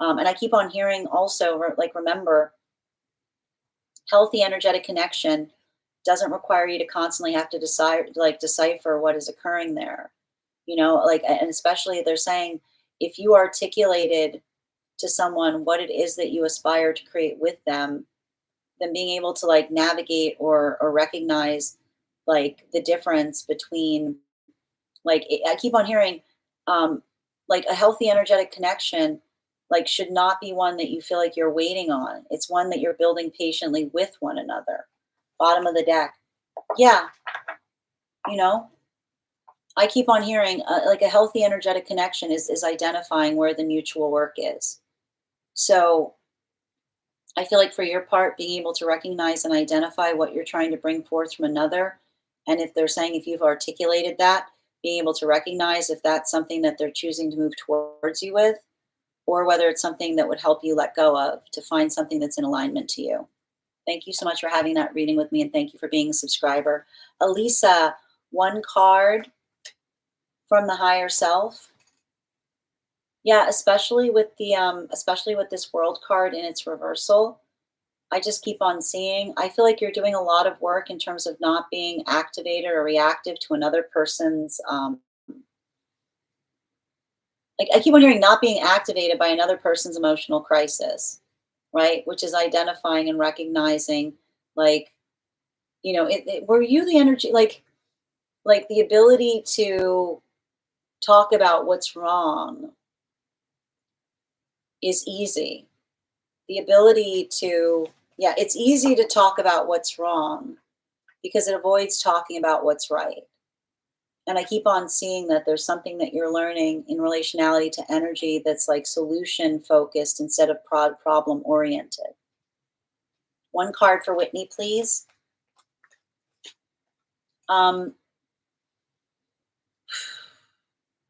And I keep on hearing also, like, remember, healthy energetic connection doesn't require you to constantly have to decipher what is occurring there. Like, and especially they're saying if you articulated to someone what it is that you aspire to create with them, then being able to like navigate or recognize like the difference between I keep on hearing like a healthy energetic connection like should not be one that you feel like you're waiting on. It's one that you're building patiently with one another. Bottom of the deck. Yeah, you know, I keep on hearing like a healthy energetic connection is identifying where the mutual work is. So I feel like for your part, being able to recognize and identify what you're trying to bring forth from another, and if they're saying if you've articulated that, being able to recognize if that's something that they're choosing to move towards you with, or whether it's something that would help you let go of to find something that's in alignment to you. Thank you so much for having that reading with me, and thank you for being a subscriber. Elisa, one card from the higher self. Yeah, especially with this world card in its reversal. I just keep on seeing. I feel like you're doing a lot of work in terms of not being activated or reactive to another person's like I keep on hearing not being activated by another person's emotional crisis, right? Which is identifying and recognizing like, were you the energy like the ability to talk about what's wrong is easy. The ability to, yeah, it's easy to talk about what's wrong because it avoids talking about what's right. And I keep on seeing that there's something that you're learning in relationality to energy that's like solution focused instead of problem oriented. One card for Whitney, please. Um,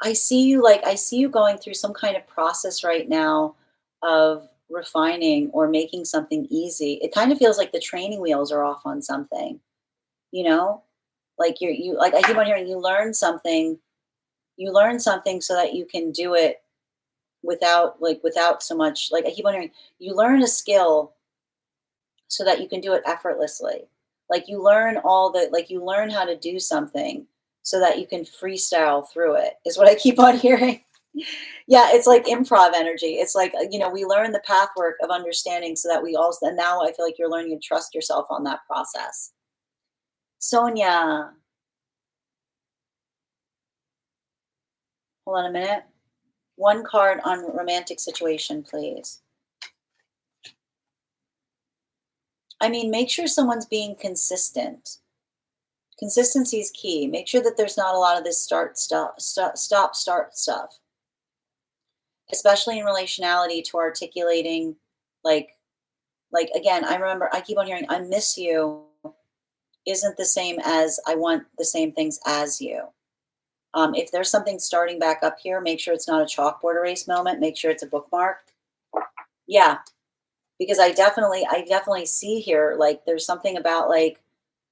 I see you going through some kind of process right now of refining or making something easy. It kind of feels like the training wheels are off on something, you know? Like you like I keep on hearing you learn something so that you can do it without so much like I keep on hearing you learn a skill so that you can do it effortlessly. Like you learn how to do something so that you can freestyle through it is what I keep on hearing. Yeah, it's like improv energy. It's like, we learn the path work of understanding so that we also, and now I feel like you're learning to trust yourself on that process. Sonia, hold on a minute. One card on romantic situation, please. I mean, make sure someone's being consistent. Consistency is key. Make sure that there's not a lot of this stop, start stuff, especially in relationality to articulating, like, again, I remember I keep on hearing, I miss you isn't the same as I want the same things as you. If there's something starting back up here, make sure it's not a chalkboard erase moment. Make sure it's a bookmark. Yeah, because I definitely see here like there's something about like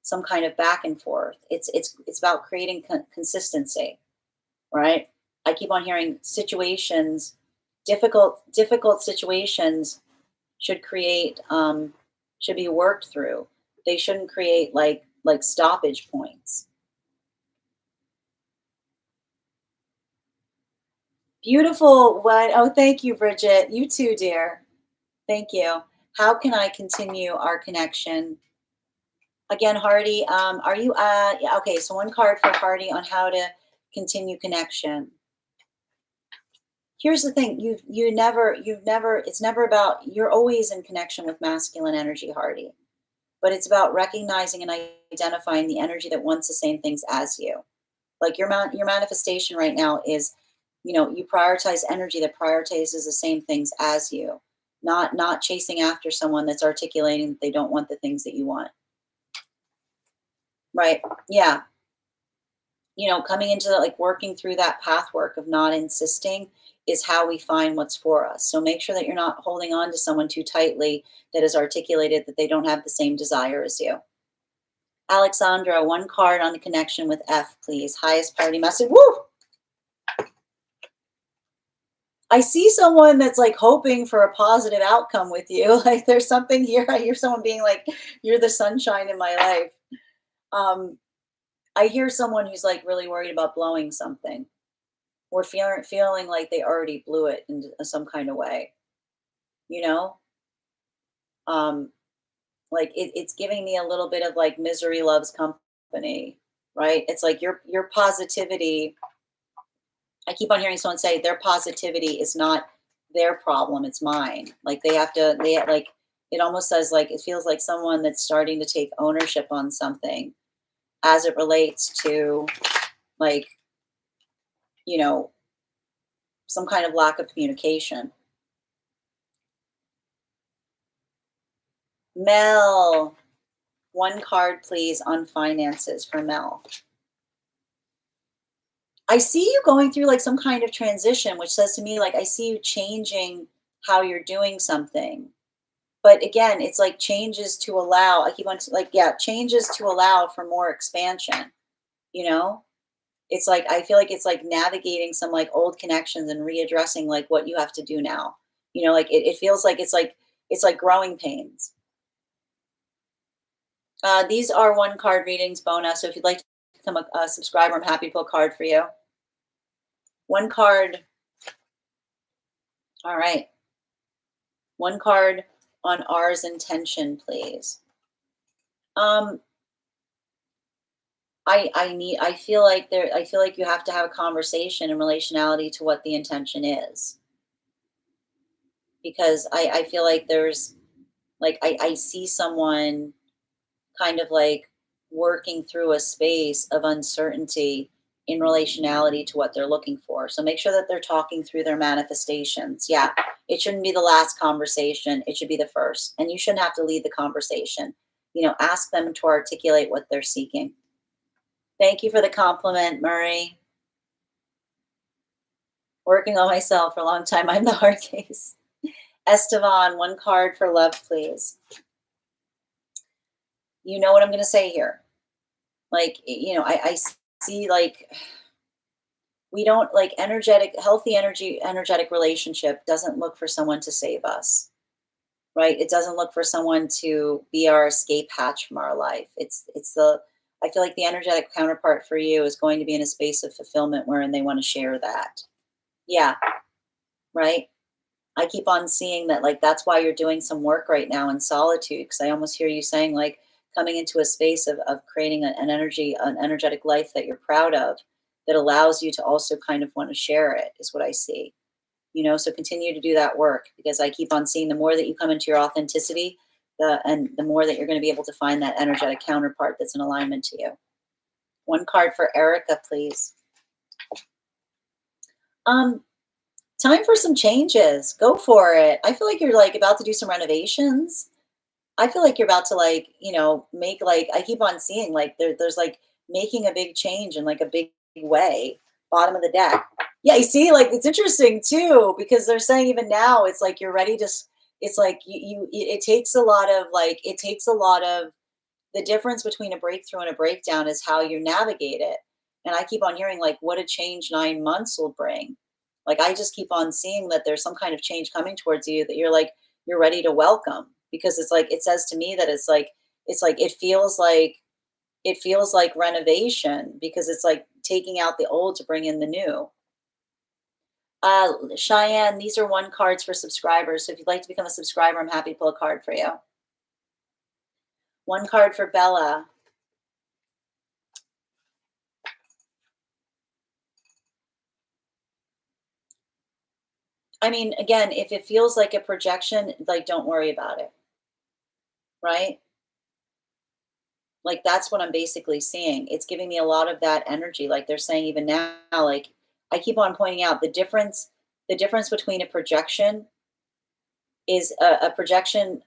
some kind of back and forth. It's about creating consistency, right? I keep on hearing situations, difficult situations should be worked through. They shouldn't create like stoppage points. Beautiful. What? Oh, thank you, Bridget. You too, dear. Thank you. How can I continue our connection? Again, Hardy, are you yeah, okay, so one card for Hardy on how to continue connection. Here's the thing, it's never about, you're always in connection with masculine energy, Hardy. But it's about recognizing and identifying the energy that wants the same things as you. Like your manifestation right now is, you prioritize energy that prioritizes the same things as you, not chasing after someone that's articulating that they don't want the things that you want. Right. Yeah. Coming into like working through that path work of not insisting is how we find what's for us. So make sure that you're not holding on to someone too tightly that has articulated that they don't have the same desire as you. Alexandra, one card on the connection with F, please. Highest priority message. Woo! I see someone that's like hoping for a positive outcome with you. Like there's something here. I hear someone being like, you're the sunshine in my life. I hear someone who's like really worried about blowing something or feeling like they already blew it in some kind of way, you know? Um, like it's giving me a little bit of like misery loves company, right? It's like your positivity. I keep on hearing someone say their positivity is not their problem, it's mine. Like they have to, they like, it almost says like, it feels like someone that's starting to take ownership on something as it relates to like, you know, some kind of lack of communication. Mel, one card, please, on finances for Mel. I see you going through like some kind of transition, which says to me, like, I see you changing how you're doing something. But again, it's like changes to allow, I keep on like, yeah, changes to allow for more expansion, you know? It's like, I feel like it's like navigating some like old connections and readdressing like what you have to do now. Like it feels like it's like growing pains. These are one card readings bonus. So if you'd like to become a subscriber, I'm happy to pull a card for you. One card. All right. One card on R's intention, please. I feel like you have to have a conversation in relationality to what the intention is. Because I feel like there's like I see someone kind of like working through a space of uncertainty in relationality to what they're looking for. So make sure that they're talking through their manifestations. Yeah, it shouldn't be the last conversation. It should be the first. And you shouldn't have to lead the conversation. Ask them to articulate what they're seeking. Thank you for the compliment, Murray. Working on myself for a long time. I'm the hard case. Estevan, one card for love, please. You know what I'm going to say here. Like, I see like we don't like healthy energetic relationship doesn't look for someone to save us, right? It doesn't look for someone to be our escape hatch from our life. I feel like the energetic counterpart for you is going to be in a space of fulfillment wherein they want to share that. Yeah, right. I keep on seeing that, like, that's why you're doing some work right now in solitude. Because I almost hear you saying, like, coming into a space of creating an energetic life that you're proud of, that allows you to also kind of want to share it, is what I see. So continue to do that work, because I keep on seeing the more that you come into your authenticity, the more that you're going to be able to find that energetic counterpart that's in alignment to you. One card for Erica, please. Time for some changes. Go for it. I feel like you're like about to do some renovations. I feel like you're about to like, make like I keep on seeing like there's like making a big change in like a big way. Bottom of the deck. Yeah, you see, like it's interesting too, because they're saying even now it's like you're ready to it's like it takes a lot of the difference between a breakthrough and a breakdown is how you navigate it. And I keep on hearing like what a change 9 months will bring. Like I just keep on seeing that there's some kind of change coming towards you that you're ready to welcome, because it's like it says to me that it feels like renovation, because it's like taking out the old to bring in the new. Cheyenne, these are one cards for subscribers. So if you'd like to become a subscriber, I'm happy to pull a card for you. One card for Bella. I mean, again, if it feels like a projection, like don't worry about it. Right? Like that's what I'm basically seeing. It's giving me a lot of that energy. Like they're saying even now, like I keep on pointing out the difference between a projection is a projection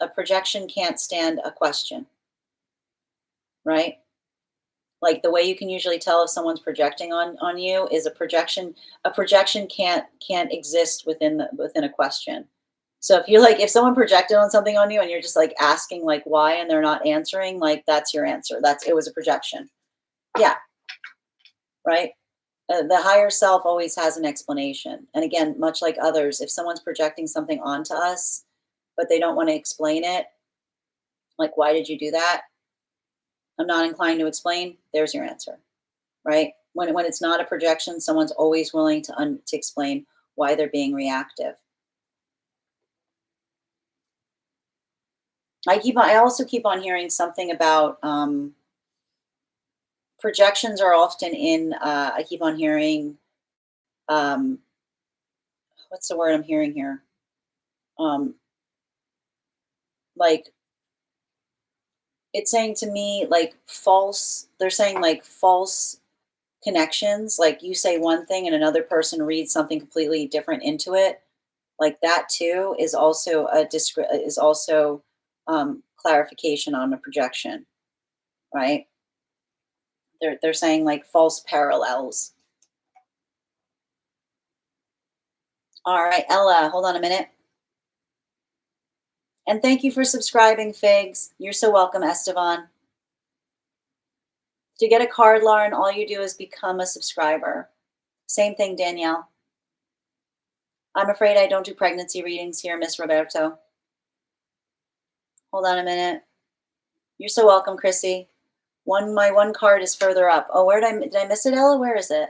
can't stand a question, right? Like the way you can usually tell if someone's projecting on you is a projection can't exist within a question. So if someone projected on something on you and you're just like asking like why and they're not answering, like that's your answer. It was a projection. Yeah, right. The higher self always has an explanation. And again, much like others, if someone's projecting something onto us, but they don't want to explain it, like why did you do that? I'm not inclined to explain. There's your answer, right? When it's not a projection, someone's always willing to explain why they're being reactive. I also keep on hearing something about projections are often in. I keep on hearing what's the word I'm hearing here? Um, like it's saying to me like false, they're saying like false connections, like you say one thing and another person reads something completely different into it. Like that too is also is also clarification on a projection, right? They're saying like false parallels. All right, Ella, hold on a minute. And thank you for subscribing, Figs. You're so welcome, Esteban. To get a card, Lauren, all you do is become a subscriber. Same thing, Danielle. I'm afraid I don't do pregnancy readings here, Miss Roberto. Hold on a minute. You're so welcome, Chrissy. My one card is further up. Oh, did I miss it, Ella? Where is it?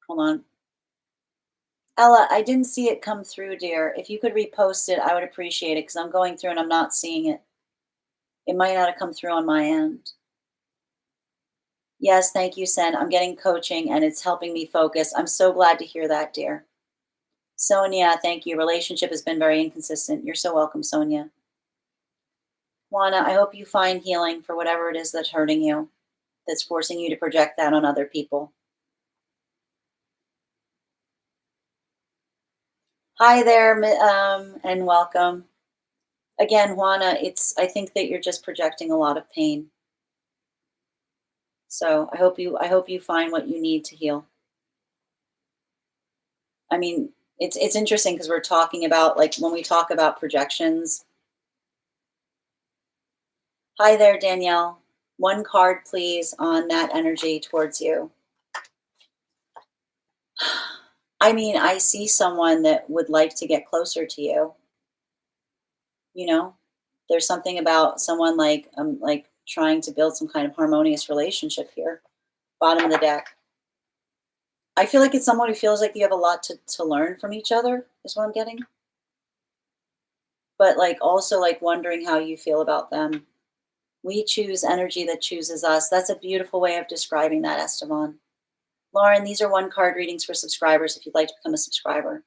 Hold on. Ella, I didn't see it come through, dear. If you could repost it, I would appreciate it because I'm going through and I'm not seeing it. It might not have come through on my end. Yes, thank you, Sen. I'm getting coaching and it's helping me focus. I'm so glad to hear that, dear. Sonia, thank you. Relationship has been very inconsistent. You're so welcome, Sonia. Juana, I hope you find healing for whatever it is that's hurting you, that's forcing you to project that on other people. Hi there, and welcome. Again, Juana, I think that you're just projecting a lot of pain. So I hope you find what you need to heal. I mean, it's interesting because we're talking about like when we talk about projections. Hi there, Danielle. One card, please, on that energy towards you. I mean, I see someone that would like to get closer to you. You know, there's something about someone like trying to build some kind of harmonious relationship here. Bottom of the deck. I feel like it's someone who feels like you have a lot to learn from each other, is what I'm getting. But like also like wondering how you feel about them. We choose energy that chooses us. That's a beautiful way of describing that, Esteban. Lauren, these are one card readings for subscribers if you'd like to become a subscriber.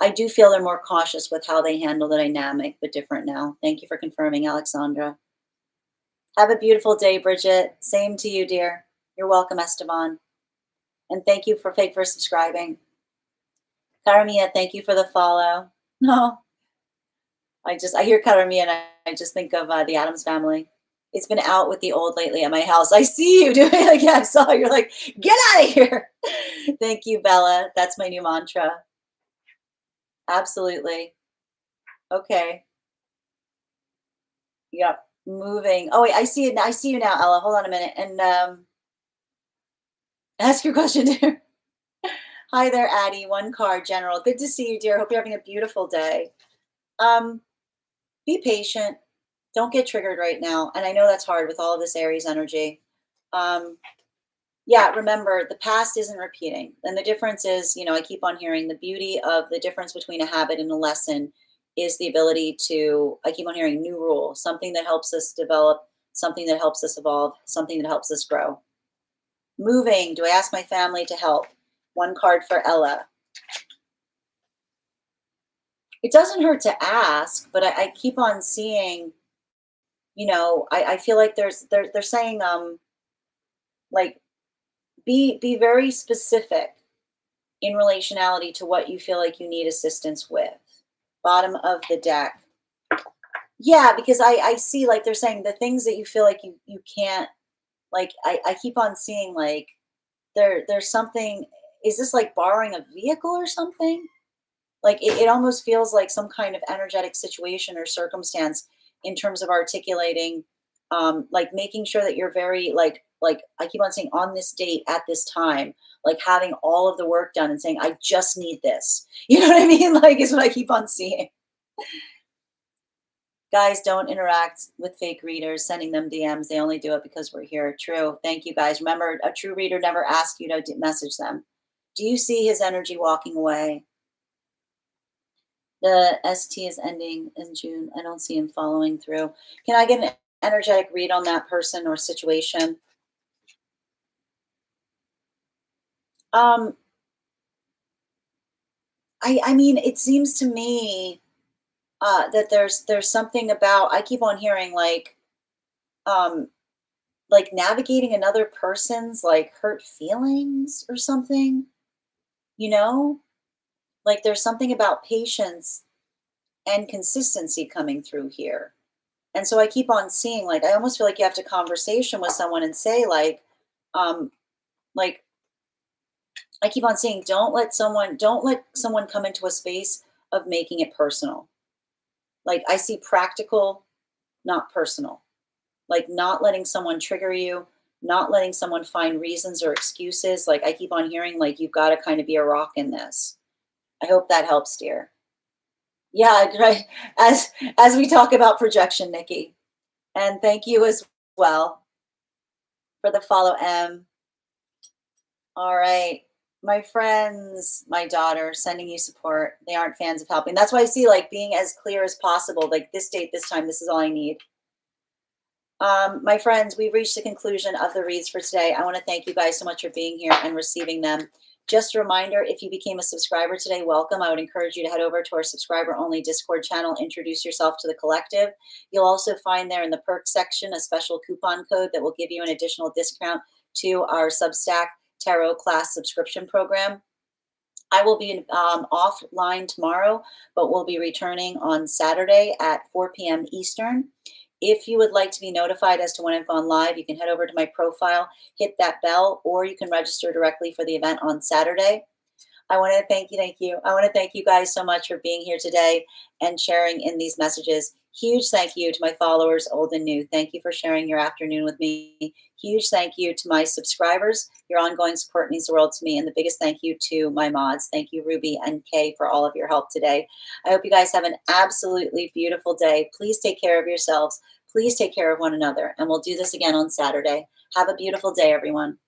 I do feel they're more cautious with how they handle the dynamic, but different now. Thank you for confirming, Alexandra. Have a beautiful day, Bridget. Same to you, dear. You're welcome, Esteban. And thank you for subscribing. Karamia, thank you for the follow. No, I hear Karamia and I just think of the Addams Family. It's been out with the old lately at my house. I see you doing it. Like, yeah, I saw you're like, get out of here. Thank you, Bella. That's my new mantra. Absolutely. Okay. Yep. Moving. Oh wait, I see it. I see you now, Ella. Hold on a minute. And ask your question, dear. Hi there, Addie. One card, General. Good to see you, dear. Hope you're having a beautiful day. Be patient. Don't get triggered right now. And I know that's hard with all of this Aries energy. Yeah, remember, the past isn't repeating. And the difference is, I keep on hearing the beauty of the difference between a habit and a lesson is the ability to, I keep on hearing new rule, something that helps us develop, something that helps us evolve, something that helps us grow. Moving, do I ask my family to help? One card for Ella. It doesn't hurt to ask, but I keep on seeing, I feel like they're saying, like, be very specific in relationality to what you feel like you need assistance with. Bottom of the deck. Yeah, because I see like they're saying the things that you feel like you can't, like I keep on seeing like there's something, is this like borrowing a vehicle or something? Like it almost feels like some kind of energetic situation or circumstance in terms of articulating, like making sure that you're very like I keep on saying on this date at this time, like having all of the work done and saying, I just need this. You know what I mean? Like is what I keep on seeing. Guys, don't interact with fake readers, sending them DMs. They only do it because we're here. True. Thank you, guys. Remember, a true reader never asks you to message them. Do you see his energy walking away? The ST is ending in June. I don't see him following through. Can I get an energetic read on that person or situation? Um, I mean, it seems to me that there's something about, I keep on hearing um like navigating another person's like hurt feelings or something, you know? Like there's something about patience and consistency coming through here. And so I keep on seeing, like, I almost feel like you have to conversation with someone and say um like I keep on saying, don't let someone come into a space of making it personal. Like I see practical, not personal. Like not letting someone trigger you, not letting someone find reasons or excuses. Like I keep on hearing, like, you've got to kind of be a rock in this. I hope that helps, dear. Yeah, right. As we talk about projection, Nikki. And thank you as well for the follow, M. All right. My friends, my daughter, sending you support. They aren't fans of helping. That's why I see like being as clear as possible. Like this date, this time, this is all I need. My friends, we've reached the conclusion of the reads for today. I want to thank you guys so much for being here and receiving them. Just a reminder, if you became a subscriber today, welcome. I would encourage you to head over to our subscriber only Discord channel, introduce yourself to the collective. You'll also find there in the perks section a special coupon code that will give you an additional discount to our Substack Tarot class subscription program. I will be offline tomorrow, but we'll be returning on Saturday at 4 p.m. Eastern. If you would like to be notified as to when I've gone live, you can head over to my profile, hit that bell, or you can register directly for the event on Saturday. I want to thank you. I want to thank you guys so much for being here today and sharing in these messages. Huge thank you to my followers, old and new. Thank you for sharing your afternoon with me. Huge thank you to my subscribers. Your ongoing support means the world to me. And the biggest thank you to my mods. Thank you, Ruby and Kay, for all of your help today. I hope you guys have an absolutely beautiful day. Please take care of yourselves. Please take care of one another. And we'll do this again on Saturday. Have a beautiful day, everyone.